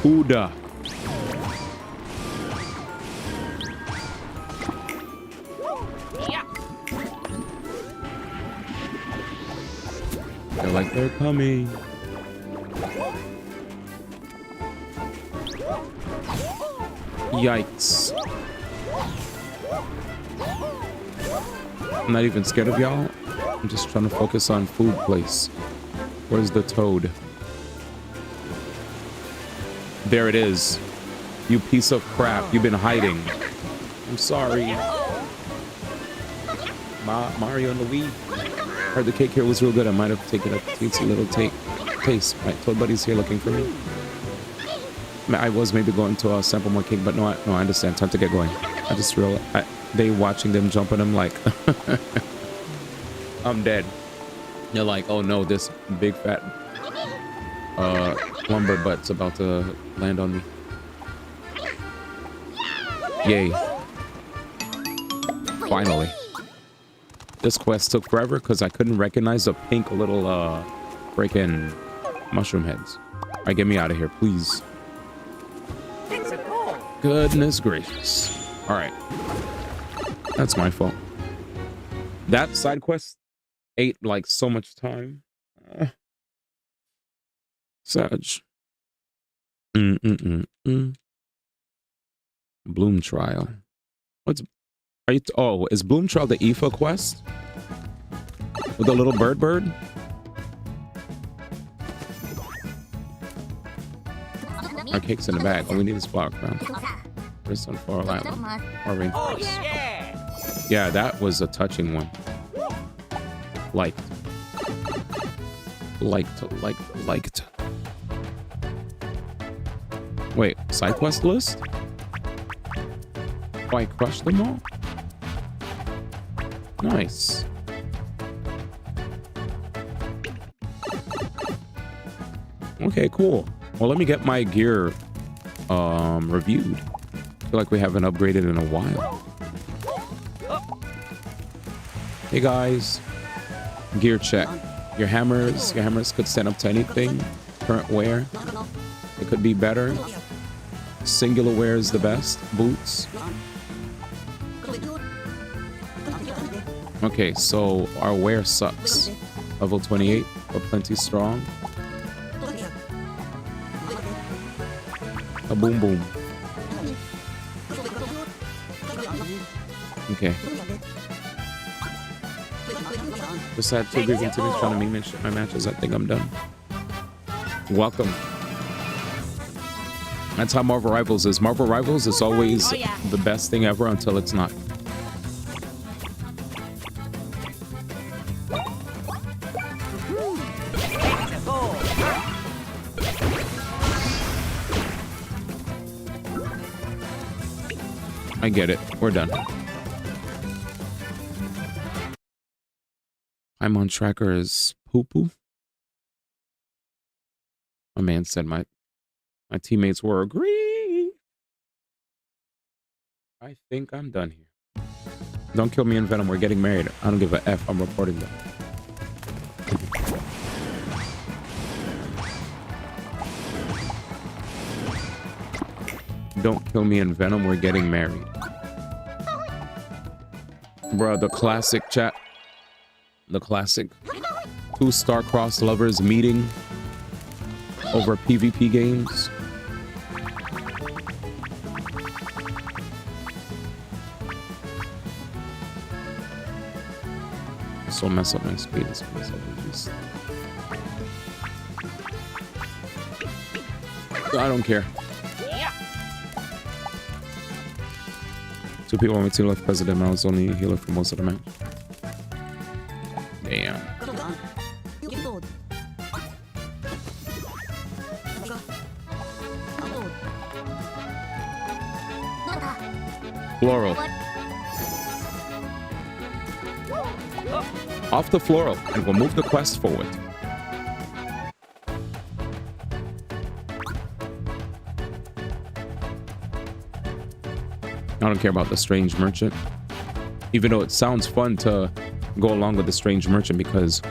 Huda. They're like, they're coming. Yikes. I'm not even scared of y'all. I'm just trying to focus on food place. Where's the toad? There it is. You piece of crap. You've been hiding. I'm sorry. Mario and the Wii. Heard the cake here was real good. I might have taken a teensy little taste. My toad buddy's here looking for me. I was maybe going to sample more cake, but no, I understand. Time to get going. I just realized they watching them jump on them like I'm dead. They're like, oh no, this big fat lumber butt's about to land on me. Yay. Finally. This quest took forever because I couldn't recognize the pink little freaking mushroom heads. All right, get me out of here, please. Goodness gracious. All right. That's my fault. That side quest ate like so much time. Sag. Bloom Trial. Is Bloom Trial the IFA quest? With the little bird? Our cake's in the bag. All we need is flour crown. Where's on floral island? Or rainforest. Yeah, that was a touching one. Liked. Wait, side quest list? Oh, I crushed them all? Nice. Okay, cool. Well, let me get my gear reviewed. I feel like we haven't upgraded in a while. Hey guys, gear check. Your hammers could stand up to anything. Current wear, it could be better. Singular wear is the best. Boots. Okay, so our wear sucks. Level 28, but plenty strong. A boom boom. Okay. Just had 2 big teammates trying to make my matches. I think I'm done. Welcome. That's how Marvel Rivals is. Marvel Rivals is always the best thing ever until it's not. I get it. We're done. I'm on tracker is poo-poo. My man said my teammates were agreeing. I think I'm done here. Don't kill me in Venom. We're getting married. I don't give a F. I'm reporting them. Don't kill me in Venom. We're getting married. Bruh, the classic chat. The classic 2 star-crossed lovers meeting over PvP games. So mess up my speed. I don't care. 2 people on my team left president. I was only a healer for most of the match. Damn. Floral. Off the floral, and we'll move the quest forward. I don't care about the strange merchant, even though it sounds fun to go along with the strange merchant because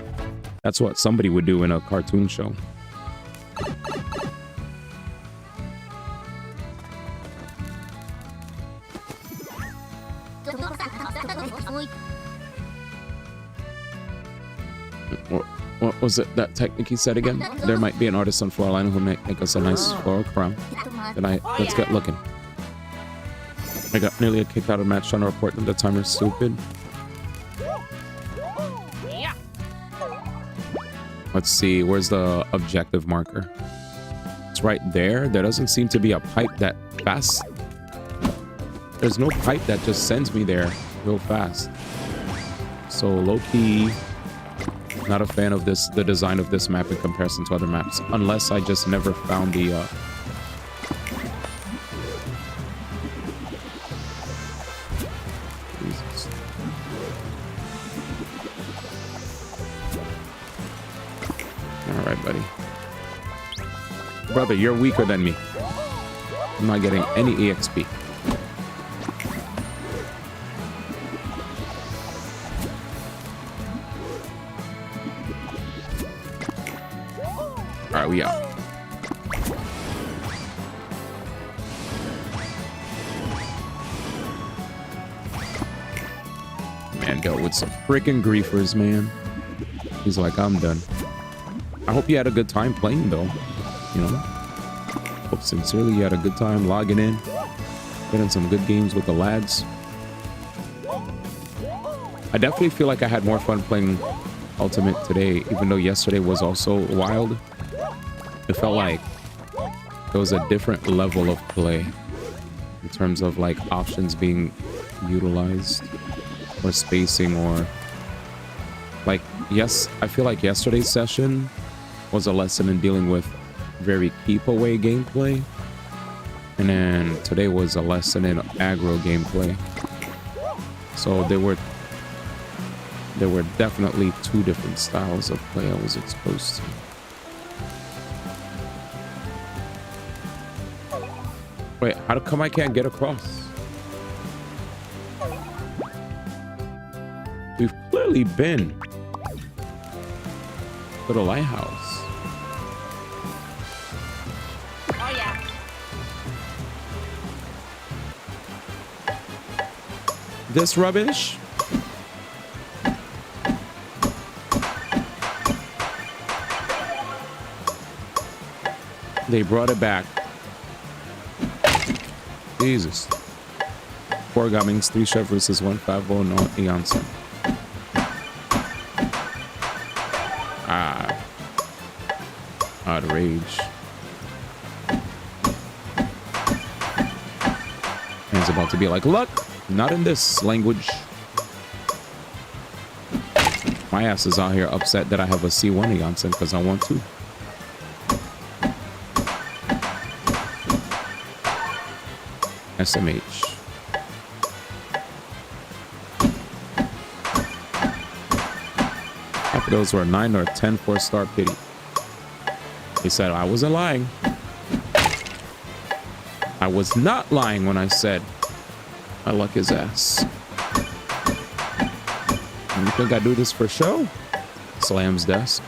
that's what somebody would do in a cartoon show. What was it that technique he said again? There might be an artist on Floral Island who might make us a nice floral crown. Let's get looking. I got nearly kicked out of match trying to report them. The timer's stupid. Let's see, where's the objective marker? It's right there. There doesn't seem to be a pipe that fast. There's no pipe that just sends me there real fast. So low-key, not a fan of this, the design of this map in comparison to other maps. Unless I just never found the Jesus. All right, buddy. Brother, you're weaker than me. I'm not getting any EXP. All right, we out. Man dealt with some freaking griefers, man. He's like, I'm done. I hope you had a good time playing, though. You know, hope sincerely you had a good time logging in, getting some good games with the lads. I definitely feel like I had more fun playing Ultimate today, even though yesterday was also wild. It felt like there was a different level of play in terms of like options being utilized or spacing, or like, yes, I feel like yesterday's session was a lesson in dealing with very keep away gameplay, and then today was a lesson in aggro gameplay. So there were definitely two different styles of play I was exposed to. Wait, how come I can't get across? We've clearly been to the lighthouse. This rubbish? They brought it back. Jesus. 4 Gummings, 3 Chef versus 150 no Eonson. Ah. Out of rage. Man's about to be like, look, not in this language. My ass is out here upset that I have a C1 Eonson because I want to. SMH. Half of those were 9 or 10 4-star pity. He said I wasn't lying. I was not lying when I said I luck his ass. And you think I do this for show? Slams desk.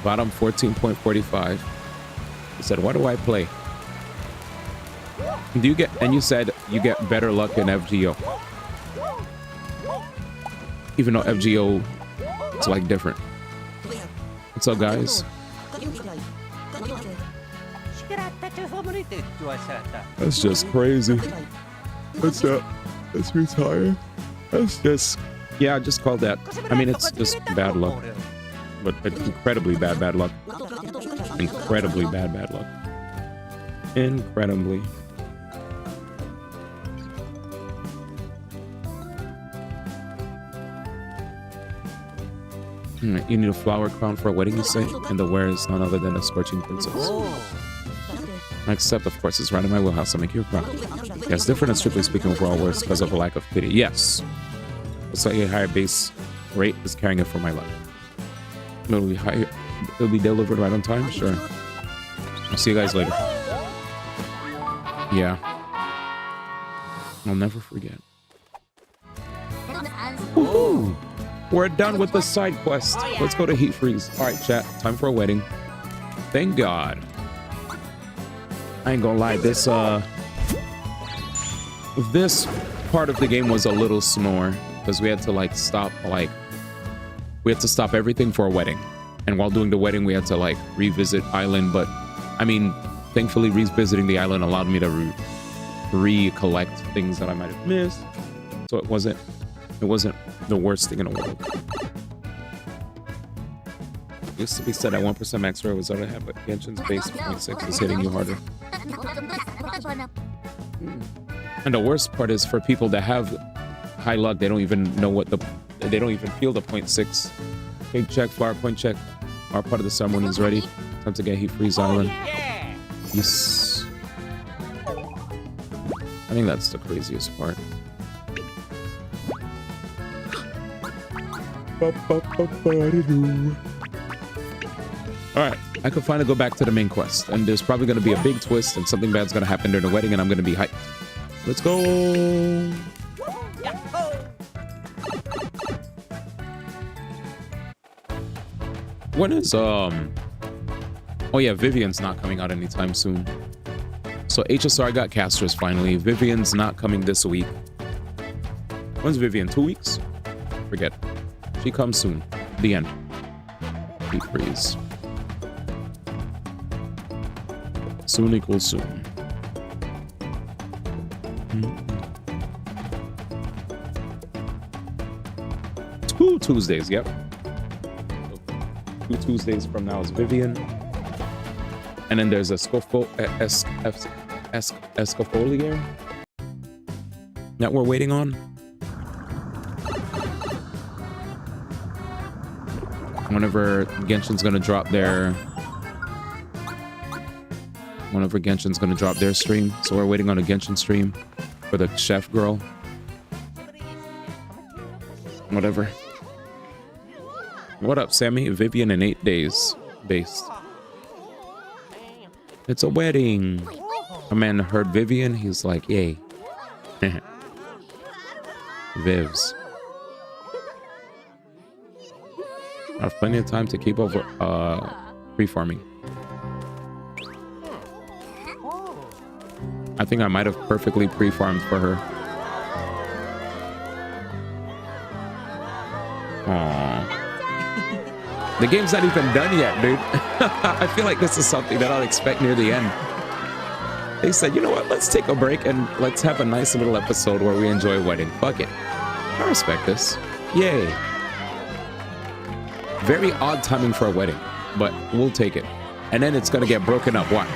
Bottom 14.45. He said, what do I play? Do you get, and you said you get better luck in FGO. Even though FGO, it's like different. What's up, guys? That's just crazy. What's up? Let's retire. That's just, yeah, I just called that. I mean, it's just bad luck. But incredibly bad luck. Incredibly bad luck. Incredibly. You need a flower crown for a wedding, you say? And the wear is none other than a scorching princess. Except, of course, it's right in my wheelhouse to make you a crown. Yeah, it's different, and strictly speaking, overall worse because of a lack of pity. Yes. A slightly higher base rate is carrying it for my luck. It'll be high. It'll be delivered right on time. Sure. I'll see you guys later. Yeah. I'll never forget. Ooh. We're done with the side quest. Let's go to Heat Freeze. All right, chat. Time for a wedding. Thank God. I ain't gonna lie. This part of the game was a little snore because we had to like stop like. We had to stop everything for a wedding. And while doing the wedding, we had to like revisit island. But I mean, thankfully, revisiting the island allowed me to recollect things that I might have missed. So it wasn't the worst thing in the world. Used to be said at 1% max row was all I have, but Genshin's base 0.6 is hitting you harder. And the worst part is for people that have high luck, they don't even know they don't even feel the 0.6. Big check, flower point check. Our part of the ceremony is ready. Time to get Heat Freeze Island. Yes. I think that's the craziest part. Alright, I could finally go back to the main quest. And there's probably going to be a big twist and something bad's going to happen during the wedding and I'm going to be hyped. Let's go! When is, oh yeah, Vivian's not coming out anytime soon. So HSR got casters finally. Vivian's not coming this week. When's Vivian? 2 weeks? Forget. She comes soon. The end. Heat freeze. Soon equals soon. 2 Tuesdays, yep. 2 Tuesdays from now is Vivian. And then there's a Escafolier that we're waiting on. Whenever Genshin's gonna drop their stream. So we're waiting on a Genshin stream for the chef girl. Whatever. What up, Sammy? Vivian in 8 days. Based. It's a wedding. A man heard Vivian. He's like, yay. Vivs. I have plenty of time to keep over pre-farming. I think I might have perfectly pre-farmed for her. Aww. The game's not even done yet, dude. I feel like this is something that I'll expect near the end. They said, you know what? Let's take a break and let's have a nice little episode where we enjoy wedding. Fuck it. I respect this. Yay. Very odd timing for a wedding, but we'll take it. And then it's gonna get broken up. Watch.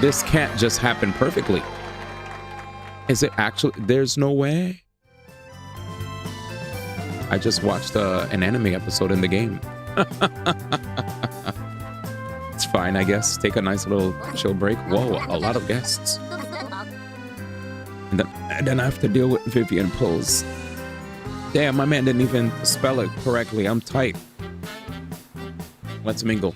This can't just happen perfectly. Is it actually? There's no way. I just watched an anime episode in the game. It's fine, I guess. Take a nice little chill break. Whoa, a lot of guests. And then I have to deal with Vivian pulls. Damn, my man didn't even spell it correctly. I'm tight. Let's mingle.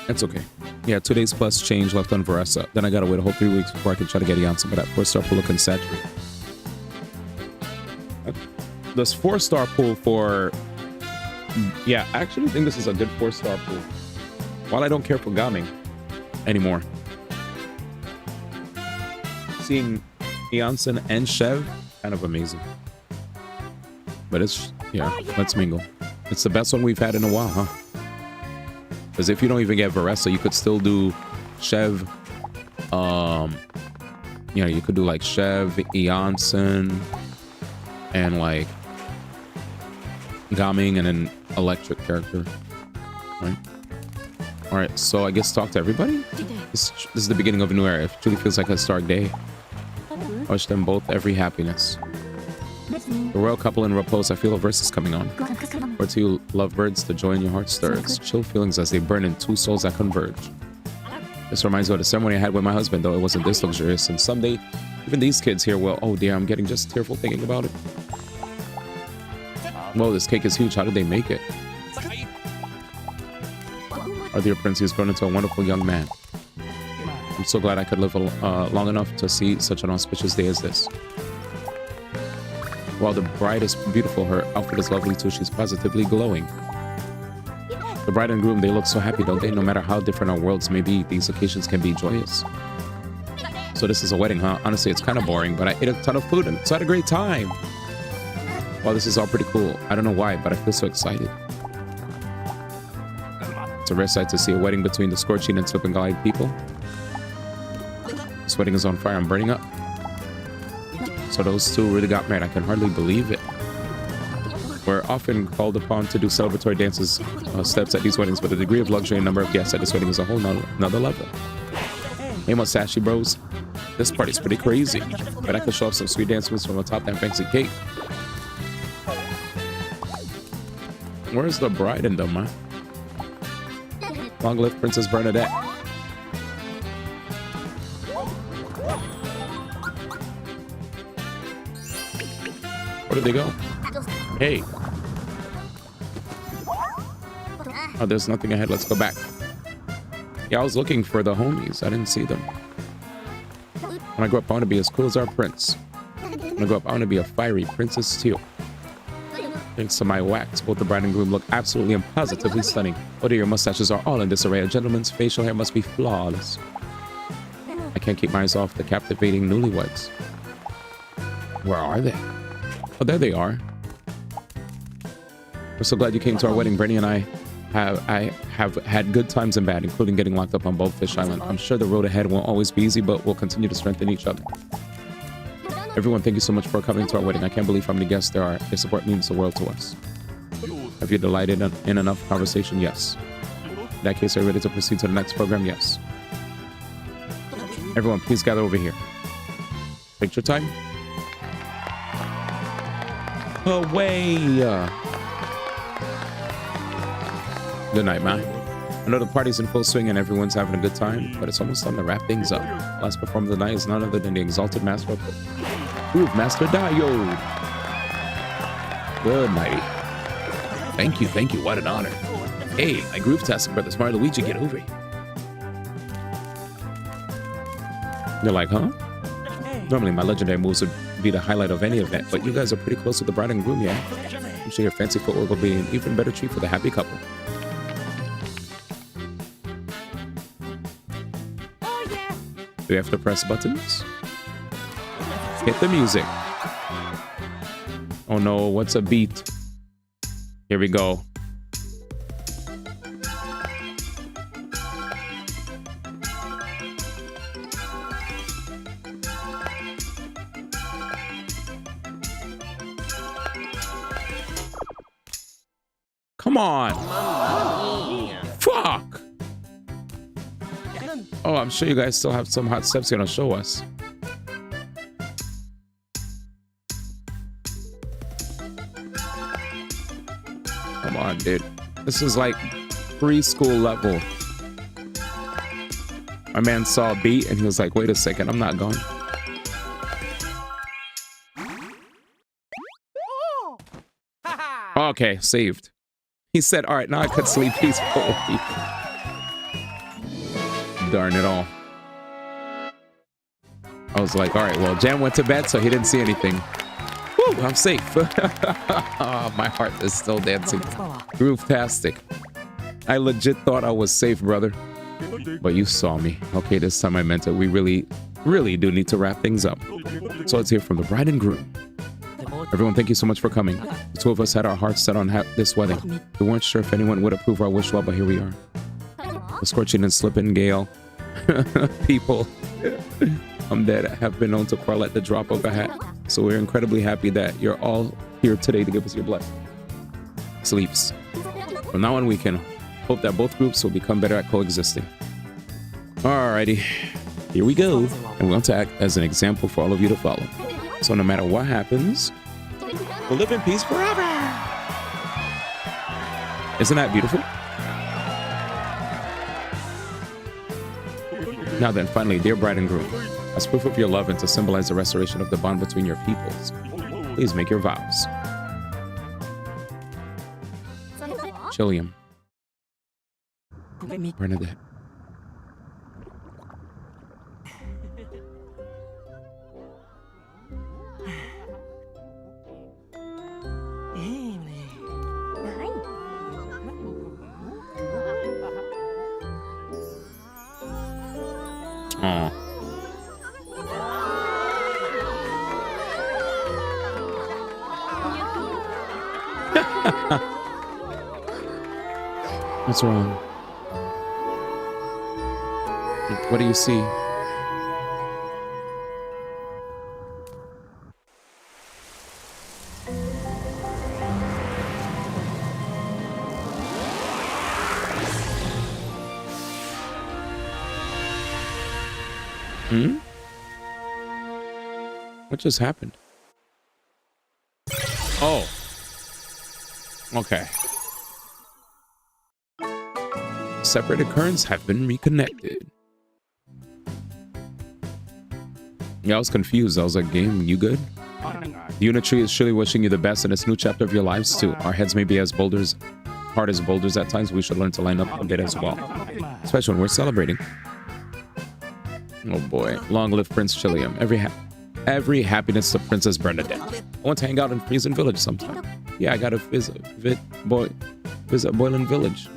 That's okay. Yeah, 2 days plus change left on Veressa. Then I gotta wait a whole 3 weeks before I can try to get Janssen, but that 4-star pool looking saturated. This 4-star pool for... Yeah, I actually think this is a good 4-star pool. While I don't care for Gaming anymore. Seeing Janssen and Chev, kind of amazing. But it's... Yeah, let's mingle. It's the best one we've had in a while, huh? Because if you don't even get Veressa, you could still do Chev. You know, you could do like Chev, Janssen, and like Gaming, and an electric character. Right? Alright, so I guess talk to everybody? This is the beginning of a new era. It truly feels like a historic day. I wish them both every happiness. The royal couple in repose, I feel a verse is coming on. Or to you lovebirds, the joy in your heart stirs. Chill feelings as they burn in two souls that converge. This reminds me of the ceremony I had with my husband, though it wasn't this luxurious. And someday, even these kids here will... Oh dear, I'm getting just tearful thinking about it. Whoa, this cake is huge. How did they make it? Our dear prince, he's grown into a wonderful young man. I'm so glad I could live long enough to see such an auspicious day as this. While the bride is beautiful, her outfit is lovely too. She's positively glowing. The bride and groom, they look so happy, don't they? No matter how different our worlds may be, these occasions can be joyous. So this is a wedding, huh? Honestly, it's kind of boring, but I ate a ton of food and so I had a great time. Well, this is all pretty cool. I don't know why, but I feel so excited. It's a rare sight to see a wedding between the scorching and slip and glide people. This wedding is on fire and burning up. So those two really got married. I can hardly believe it. We're often called upon to do celebratory dances, steps at these weddings, but the degree of luxury and number of guests at this wedding is a whole nother level. Hey, Mustache Bros. This party's pretty crazy, but I could show off some sweet dance moves from atop that fancy cake. Where's the bride and them, man? Long live Princess Bernadette. Where did they go? Hey. Oh, there's nothing ahead. Let's go back. Yeah, I was looking for the homies. I didn't see them. When I grow up, I want to be as cool as our prince. When I grow up, I want to be a fiery princess too. Thanks to my wax, both the bride and groom look absolutely and positively stunning. Oh dear, your mustaches are all in disarray. A gentleman's facial hair must be flawless. I can't keep my eyes off the captivating newlyweds. Where are they? Oh, there they are. We're so glad you came to our wedding. Brittany and I have had good times and bad, including getting locked up on Boldfish Island. I'm sure the road ahead won't always be easy, but we'll continue to strengthen each other. Everyone, thank you so much for coming to our wedding. I can't believe how many guests there are. Your support means the world to us. Have you delighted in enough conversation? Yes. In that case, are you ready to proceed to the next program? Yes. Everyone, please gather over here. Picture time. Away. Good night, man. I know the party's in full swing and everyone's having a good time, but it's almost time to wrap things up. Last performer of the night is none other than the exalted master of Groove Master Diode. Good night. Thank you. What an honor. Hey, my groove tastic brother, Smart Luigi, get over here. You're like, huh? Normally, my legendary moves would be the highlight of any event, but you guys are pretty close to the bride and groom, yeah? I'm sure your fancy footwork will be an even better treat for the happy couple. Do we have to press buttons? Hit the music. Oh no, what's a beat? Here we go. Come on. Fuck. Oh, I'm sure you guys still have some hot steps you're gonna show us. Come on, dude. This is like preschool level. My man saw a beat and he was like, wait a second, I'm not going. Okay, saved. He said, all right, now I could sleep peacefully. Darn it all. I was like, all right, well, Jam went to bed, so he didn't see anything. Woo, I'm safe. My heart is still dancing. Groove-tastic. I legit thought I was safe, brother. But you saw me. Okay, this time I meant it. We really do need to wrap things up. So let's hear from the bride and groom. Everyone, thank you so much for coming. The two of us had our hearts set on this wedding. We weren't sure if anyone would approve our wish well, but here we are. The scorching and slipping gale people that have been known to quarrel at the drop of a hat. So we're incredibly happy that you're all here today to give us your blessing. Sleeps. From now on, we can hope that both groups will become better at coexisting. Alrighty, here we go. And we want to act as an example for all of you to follow. So no matter what happens, we'll live in peace forever. Isn't that beautiful? Now then, finally, dear bride and groom, as proof of your love and to symbolize the restoration of the bond between your peoples, please make your vows. Chillium. Bernadette. Aw. What's wrong? What do you see? Hmm? What just happened? Oh. Okay. Separated currents have been reconnected. Yeah, I was confused. I was like, game, you good? Unitry is surely wishing you the best in this new chapter of your lives too. Our heads may be as boulders, hard as boulders at times. We should learn to line up a bit as well. Especially when we're celebrating. Oh boy. Long live Prince Chilium. Every happiness to Princess Bernadette. I want to hang out in Freezing Village sometime. Yeah, I gotta visit Boylan Village.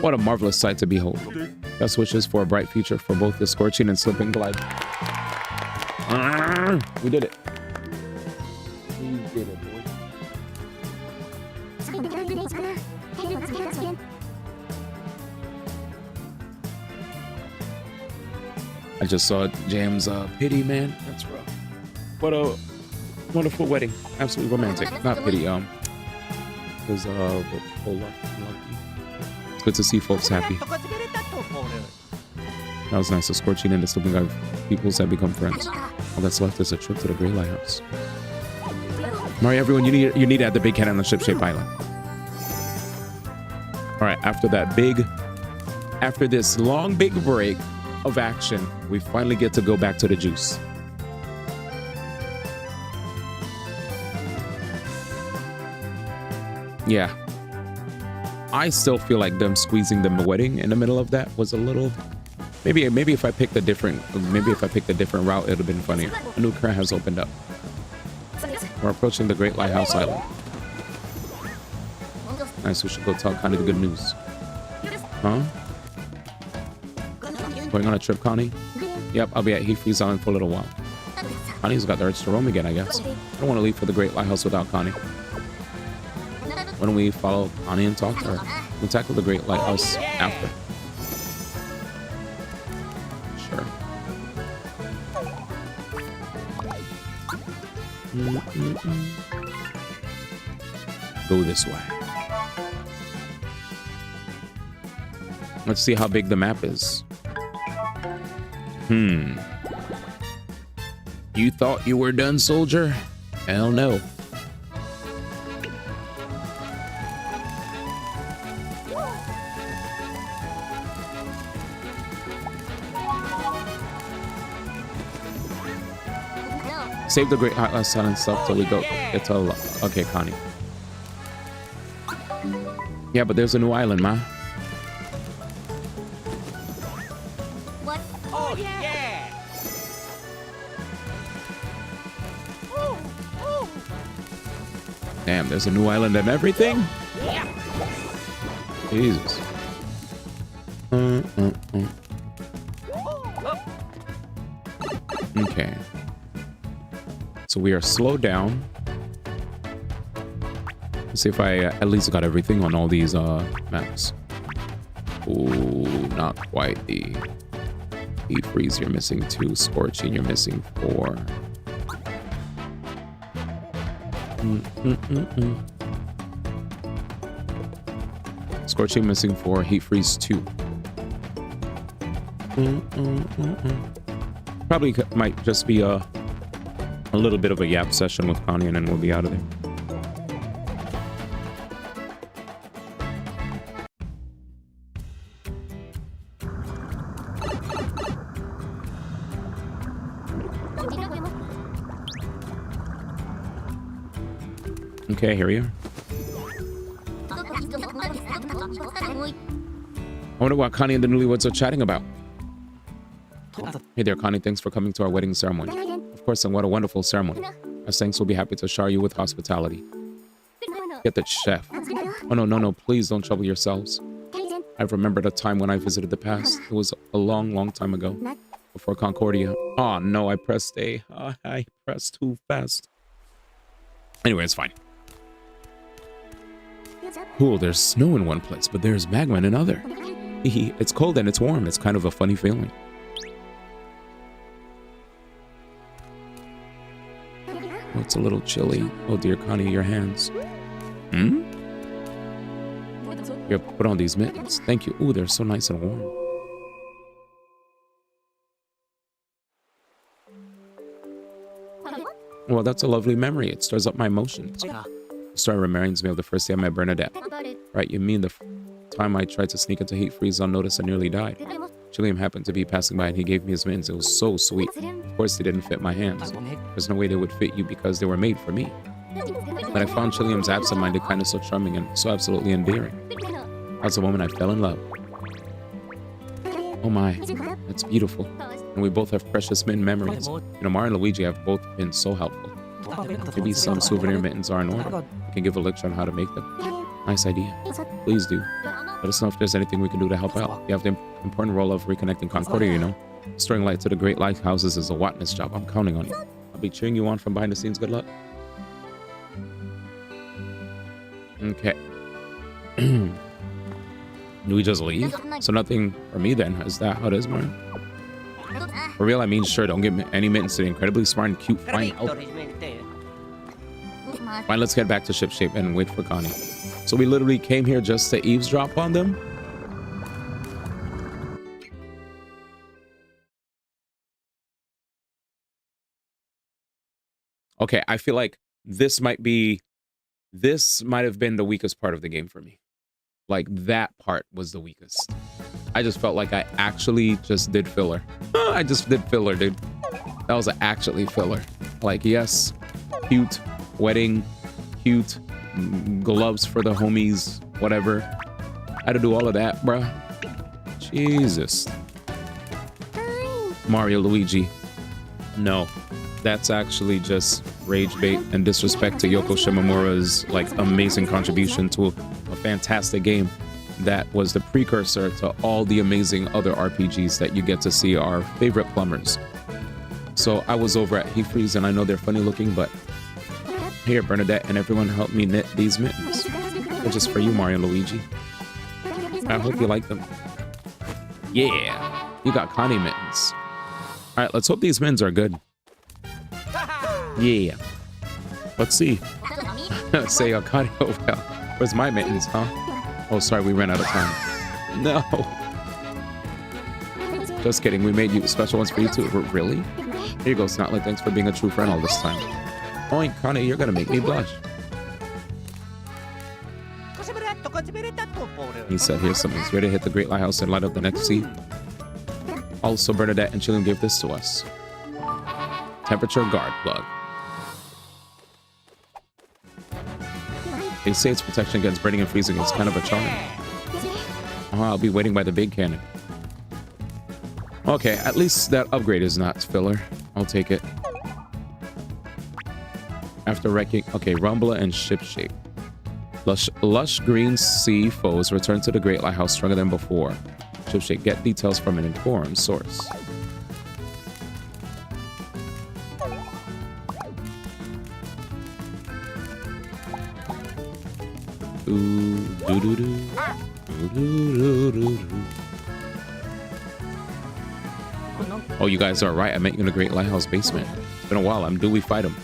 What a marvelous sight to behold. Best wishes for a bright future for both the Scorching and Slipping Glide. We did it. We did it, boy. I just saw Jam's pity, man. That's rough. What a wonderful wedding. Absolutely romantic. Not pity, because it's good to see folks happy. That was nice. The Scorching and the Slipping Glide peoples have become friends. All that's left is a trip to the Great Lighthouse. Alright, everyone, you need to add the big cannon on the ship-shaped island. Alright, after this long big break of action, we finally get to go back to the juice. Yeah. I still feel like them squeezing the wedding in the middle of that was a little... Maybe if I picked a different route, it would have been funnier. A new current has opened up. We're approaching the Great Lighthouse Island. Nice, we should go tell Connie the good news. Huh? Going on a trip, Connie? Yep, I'll be at Heathree's Island for a little while. Connie's got the urge to roam again, I guess. I don't want to leave for the Great Lighthouse without Connie. Why don't we follow Connie and talk to her? We'll tackle the Great Lighthouse after. Sure. Go this way. Let's see how big the map is. You thought you were done, soldier? Hell no. Save the Great Lighthouse Island stuff till we go. It's a okay, Connie. Yeah, but there's a new island, ma. What? Oh yeah! Damn, there's a new island and everything? Jesus. Okay. So we are slowed down. Let's see if I at least got everything on all these maps. Ooh, not quite. The Heat Freeze, you're missing 2. Scorching, you're missing 4. Scorching, missing 4. Heat Freeze, 2. Probably might just be a little bit of a yap session with Connie, and then we'll be out of there. Okay, here we are. I wonder what Connie and the newlyweds are chatting about. Hey there, Connie. Thanks for coming to our wedding ceremony. Of course, and what a wonderful ceremony. Our saints will be happy to shower you with hospitality. Get the chef. Oh, no, please don't trouble yourselves. I've remembered a time when I visited the past. It was a long, long time ago. Before Concordia. Oh, no, I pressed A. I pressed too fast. Anyway, it's fine. Cool, there's snow in one place, but there's magma in another. It's cold and it's warm. It's kind of a funny feeling. Oh, it's a little chilly. Oh dear, Connie, your hands. Hmm? Here, put on these mittens. Thank you. Ooh, they're so nice and warm. Well, that's a lovely memory. It stirs up my emotions. The story reminds me of the first day I met Bernadette. Right, you mean the time I tried to sneak into Heat Freeze unnoticed and nearly died? Chilliam happened to be passing by and he gave me his mittens. It was so sweet. Of course, they didn't fit my hands. There's no way they would fit you because they were made for me. But I found Chilliam's absent-minded kindness so charming and so absolutely endearing. As a woman, I fell in love. Oh my, that's beautiful. And we both have precious mitten memories. You know, Mario and Luigi have both been so helpful. Maybe some souvenir mittens are in order. We can give a lecture on how to make them. Nice idea. Please do. Let us know if there's anything we can do to help out. You have the important role of reconnecting Concordia, you know. Restoring light to the great lighthouses is a witness job. I'm counting on you. I'll be cheering you on from behind the scenes. Good luck. Okay. Do we just leave? So nothing for me then. Is that how it is, man? For real, I mean, sure, don't give me any mittens to the incredibly smart and cute fine help. Fine, let's get back to shipshape and wait for Connie. So we literally came here just to eavesdrop on them? Okay, I feel like this might have been the weakest part of the game for me. Like, that part was the weakest. I just felt like I actually just did filler. I just did filler, dude. That was actually filler. Like, yes, cute wedding, cute gloves for the homies, whatever. I had to do all of that, bruh. Jesus. Mario, Luigi. No, that's actually just rage bait and disrespect to Yoko Shimomura's like amazing contribution to a fantastic game that was the precursor to all the amazing other RPGs that you get to see our favorite plumbers. So I was over at Heat Freeze and I know they're funny looking, but here, Bernadette and everyone helped me knit these mittens. They're just for you, Mario and Luigi. I hope you like them. Yeah, you got Connie mittens. All right, let's hope these mittens are good. Yeah. Let's see. Say Connie, oh well. Where's my mittens, huh? Oh, sorry, we ran out of time. No. Just kidding, we made you special ones for you too. Really? Here you go, Snotlet. Thanks for being a true friend all this time. Oink, Connie, you're gonna make me blush. He said, here's something. He's ready to hit the Great Lighthouse and light up the next sea. Also, Bernadette and Chilliam gave this to us. Temperature guard plug. They say it's protection against burning and freezing. It's kind of a charm. Oh, I'll be waiting by the big cannon. Okay, at least that upgrade is not filler. I'll take it. After wrecking... Okay, Rumbler and Shipshape. Lush green sea foes return to the Great Lighthouse stronger than before. Shipshape, get details from an informed source. Oh, you guys are right. I met you in the Great Lighthouse basement. It's been a while. Do we fight him?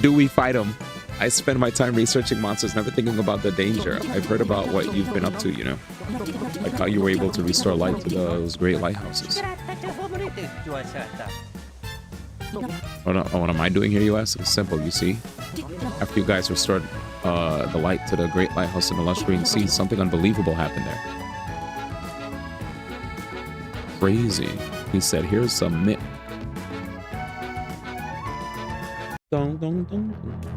Do we fight him? I spend my time researching monsters, never thinking about the danger. I've heard about what you've been up to, you know? Like how you were able to restore light to those great lighthouses. What am I doing here, you ask? It's simple, you see. After you guys restored the light to the Great Lighthouse in the lush green sea, something unbelievable happened there. Crazy. He said, here's some mitt. Dong, dong, dong, dong.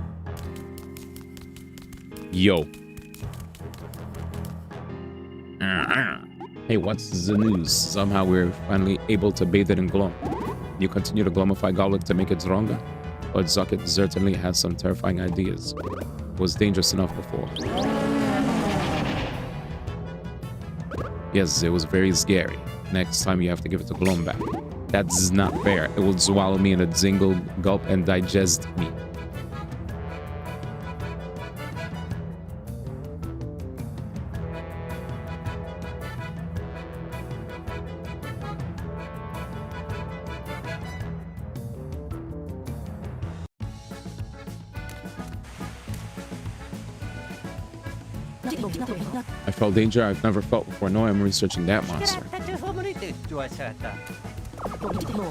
Yo. Hey, what's the news? Somehow we're finally able to bathe it in glow. You continue to glomify Goblet to make it stronger? But Zucket certainly has some terrifying ideas. It was dangerous enough before. Yes, it was very scary. Next time you have to give it a Glom back. That's not fair. It will swallow me in a single gulp and digest me. I felt danger I've never felt before. No, I'm researching that monster.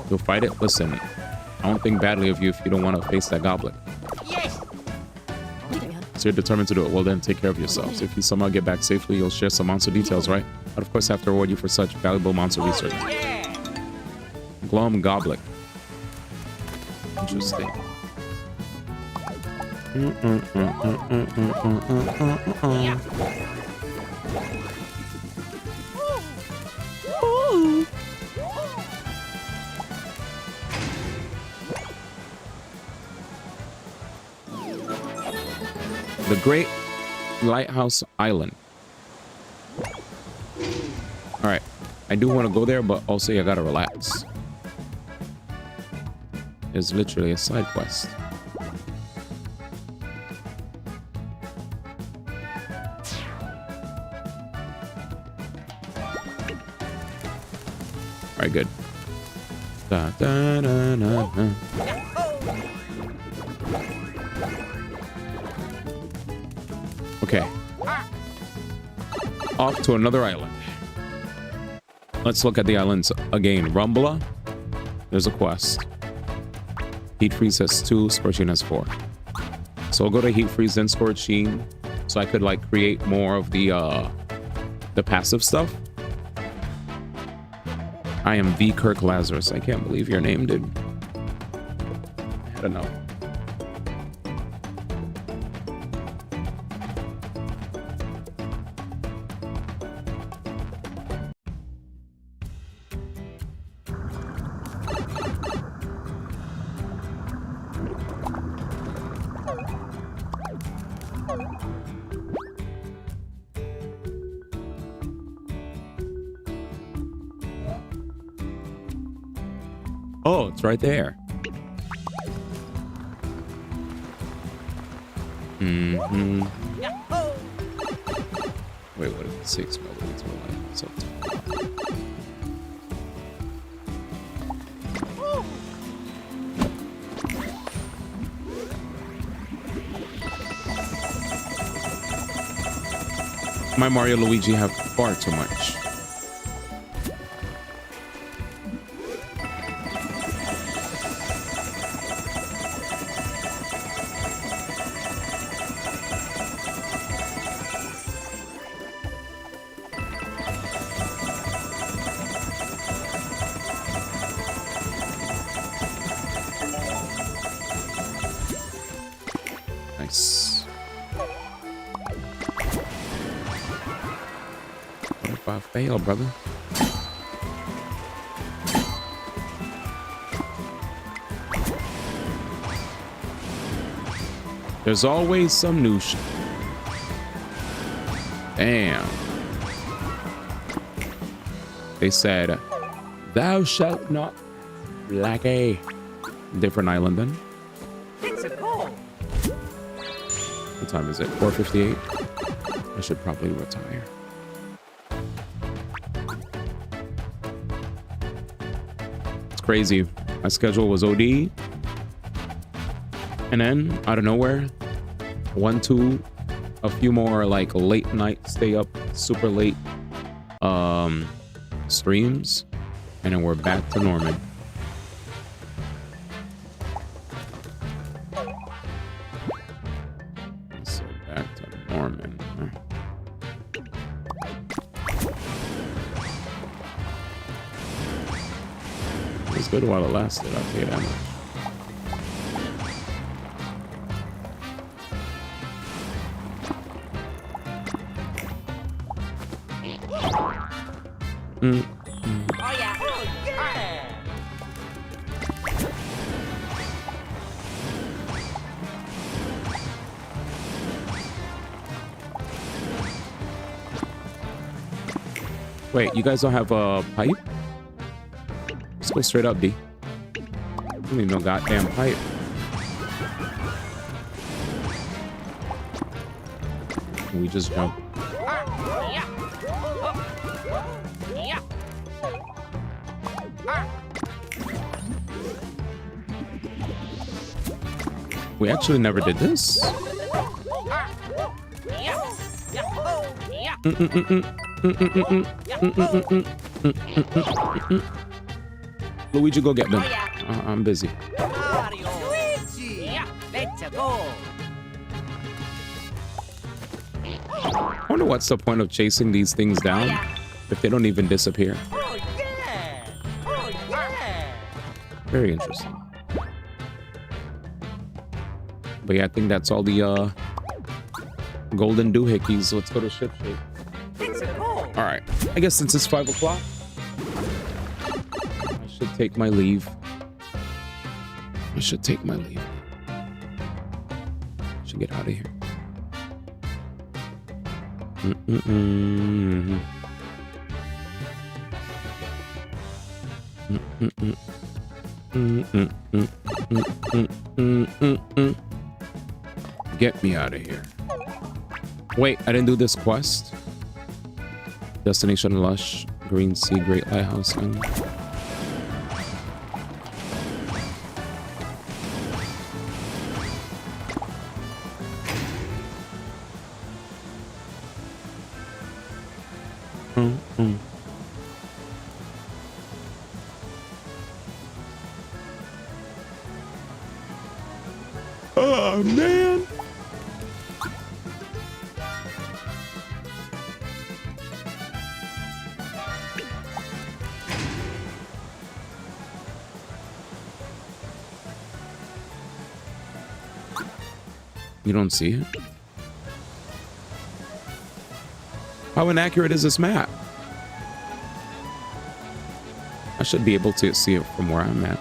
You'll fight it? Listen, I don't think badly of you if you don't want to face that goblet. Yes. So you're determined to do it. Well then, take care of yourselves. If you somehow get back safely, you'll share some monster details, right? I'd of course have to reward you for such valuable monster research. Yeah. Glom Goblet. Interesting. The Great Lighthouse Island. All right, I do want to go there, but also I gotta relax. It's literally a side quest. All right, good. Da, da, da, da, da. Okay. Off to another island. Let's look at the islands again. Rumbla. There's a quest. Heat Freeze has 2, Scorching has 4. So I'll go to Heat Freeze then Scorching, so I could like create more of the passive stuff. I am V. Kirk Lazarus. I can't believe your name, dude. I don't know. Oh, it's right there. Mm-hmm. Wait, what is it? 6 millimeters per line. So my Mario Luigi have far too much. Nice. What if I fail, brother? There's always some new shit. Damn. They said, thou shalt not like a different island then. What time is it? 4:58. I should probably retire. It's crazy. My schedule was OD. And then out of nowhere, 1, 2, a few more like late night, stay up super late streams, and then we're back to normal. So back to Norman. It was good while it lasted, I'll tell you that much. Oh yeah. Oh yeah. Wait, you guys don't have a pipe? Let's go straight up, D. I don't need no goddamn pipe. Can we just jump? We actually never did this. Luigi, go get them. I'm busy. Mario. Luigi. Yeah, let's go. I wonder what's the point of chasing these things down if they don't even disappear. Oh yeah. Oh yeah. Very interesting. But yeah, I think that's all the golden doohickeys. Let's go to ship shape. Let's go. All right. I guess since it's 5 o'clock, I should take my leave. I should take my leave. Should get out of here. Get me out of here. Wait, I didn't do this quest. Destination Lush, Green Sea, Great Lighthouse. Oh man. You don't see it? How inaccurate is this map? I should be able to see it from where I'm at.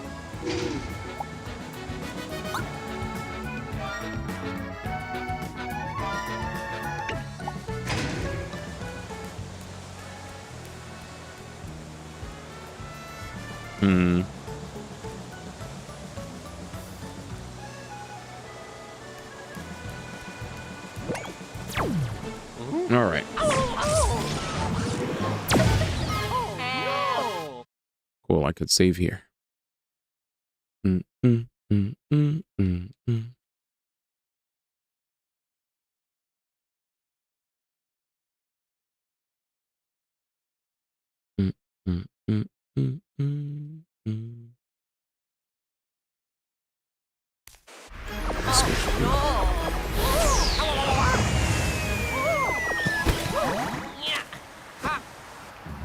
All right. Cool, I could save here.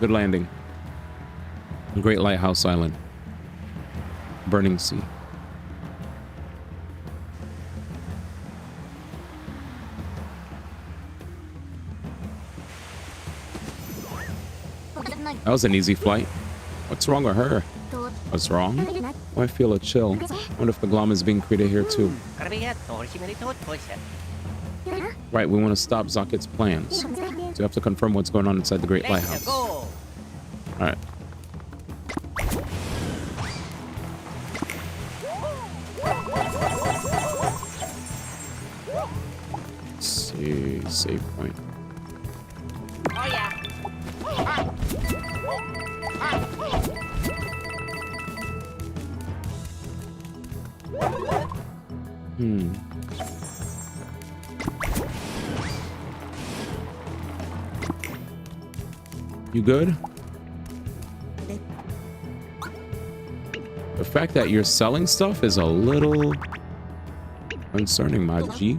Good landing. Great Lighthouse Island. Burning Sea. That was an easy flight. What's wrong with her? What's wrong? Oh, I feel a chill. I wonder if the glom is being created here too. Right, we want to stop Zaket's plans. So you have to confirm what's going on inside the Great Lighthouse. Alright. Let's see. Save point. Oh yeah. You good? The fact that you're selling stuff is a little concerning, my G.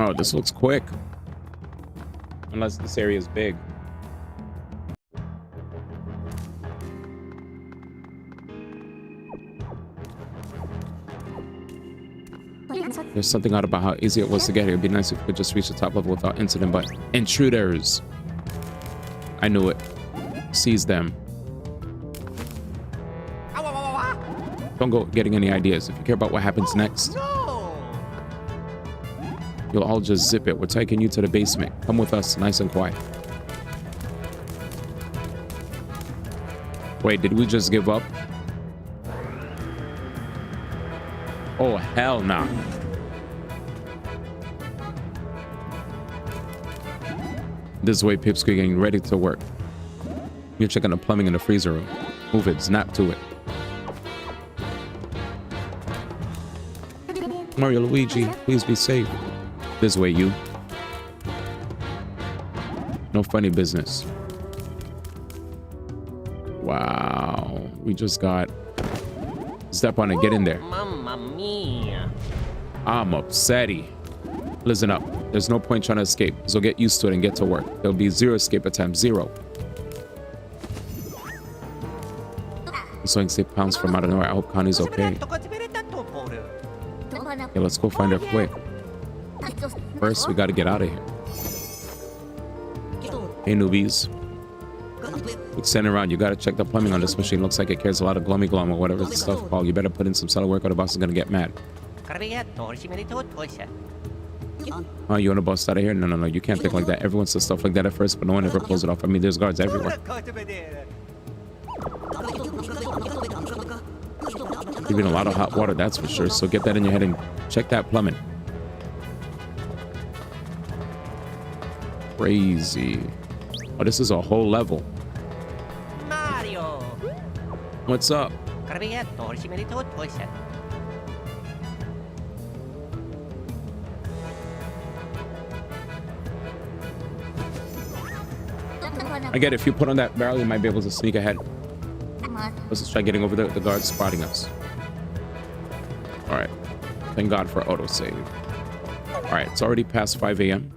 Oh, this looks quick. Unless this area is big. There's something odd about how easy it was to get here. It'd be nice if we could just reach the top level without incident, but intruders. I knew it. Seize them. Don't go getting any ideas. If you care about what happens next, you'll all just zip it. We're taking you to the basement. Come with us, nice and quiet. Wait, did we just give up? Oh, hell no. This is way Pipsqueak getting ready to work. You're checking the plumbing in the freezer room. Move it, snap to it. Mario Luigi, please be safe. This way, you. No funny business. Wow. We just got... Step on it. Get in there. Mamma mia. I'm upsetty. Listen up. There's no point trying to escape, so get used to it and get to work. There'll be 0 escape attempts. 0. So say pounds from out of nowhere. I hope Connie's okay. Okay, let's go find her quick. First, we gotta get out of here. Hey, newbies. Look, standing around, you gotta check the plumbing on this machine. Looks like it carries a lot of glummy glum or whatever the stuff called. You better put in some solid work or the boss is gonna get mad. Oh, you wanna bust out of here? No. You can't think like that. Everyone says stuff like that at first, but no one ever pulls it off. I mean, there's guards everywhere. Even a lot of hot water, that's for sure. So get that in your head and check that plumbing. Crazy. Oh, this is a whole level. Mario. What's up? I get it. If you put on that barrel, you might be able to sneak ahead. Let's just try getting over there. The guards spotting us. All right. Thank God for autosave. All right. It's already past 5 a.m.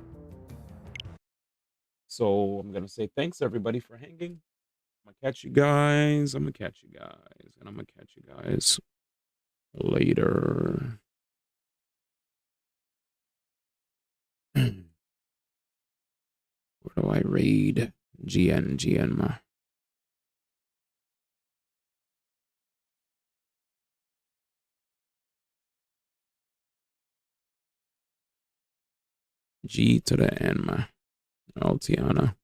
So I'm going to say thanks, everybody, for hanging. I'm going to catch you guys. And I'm going to catch you guys later. Where do I raid? GN. G to the N, ma. Altiana.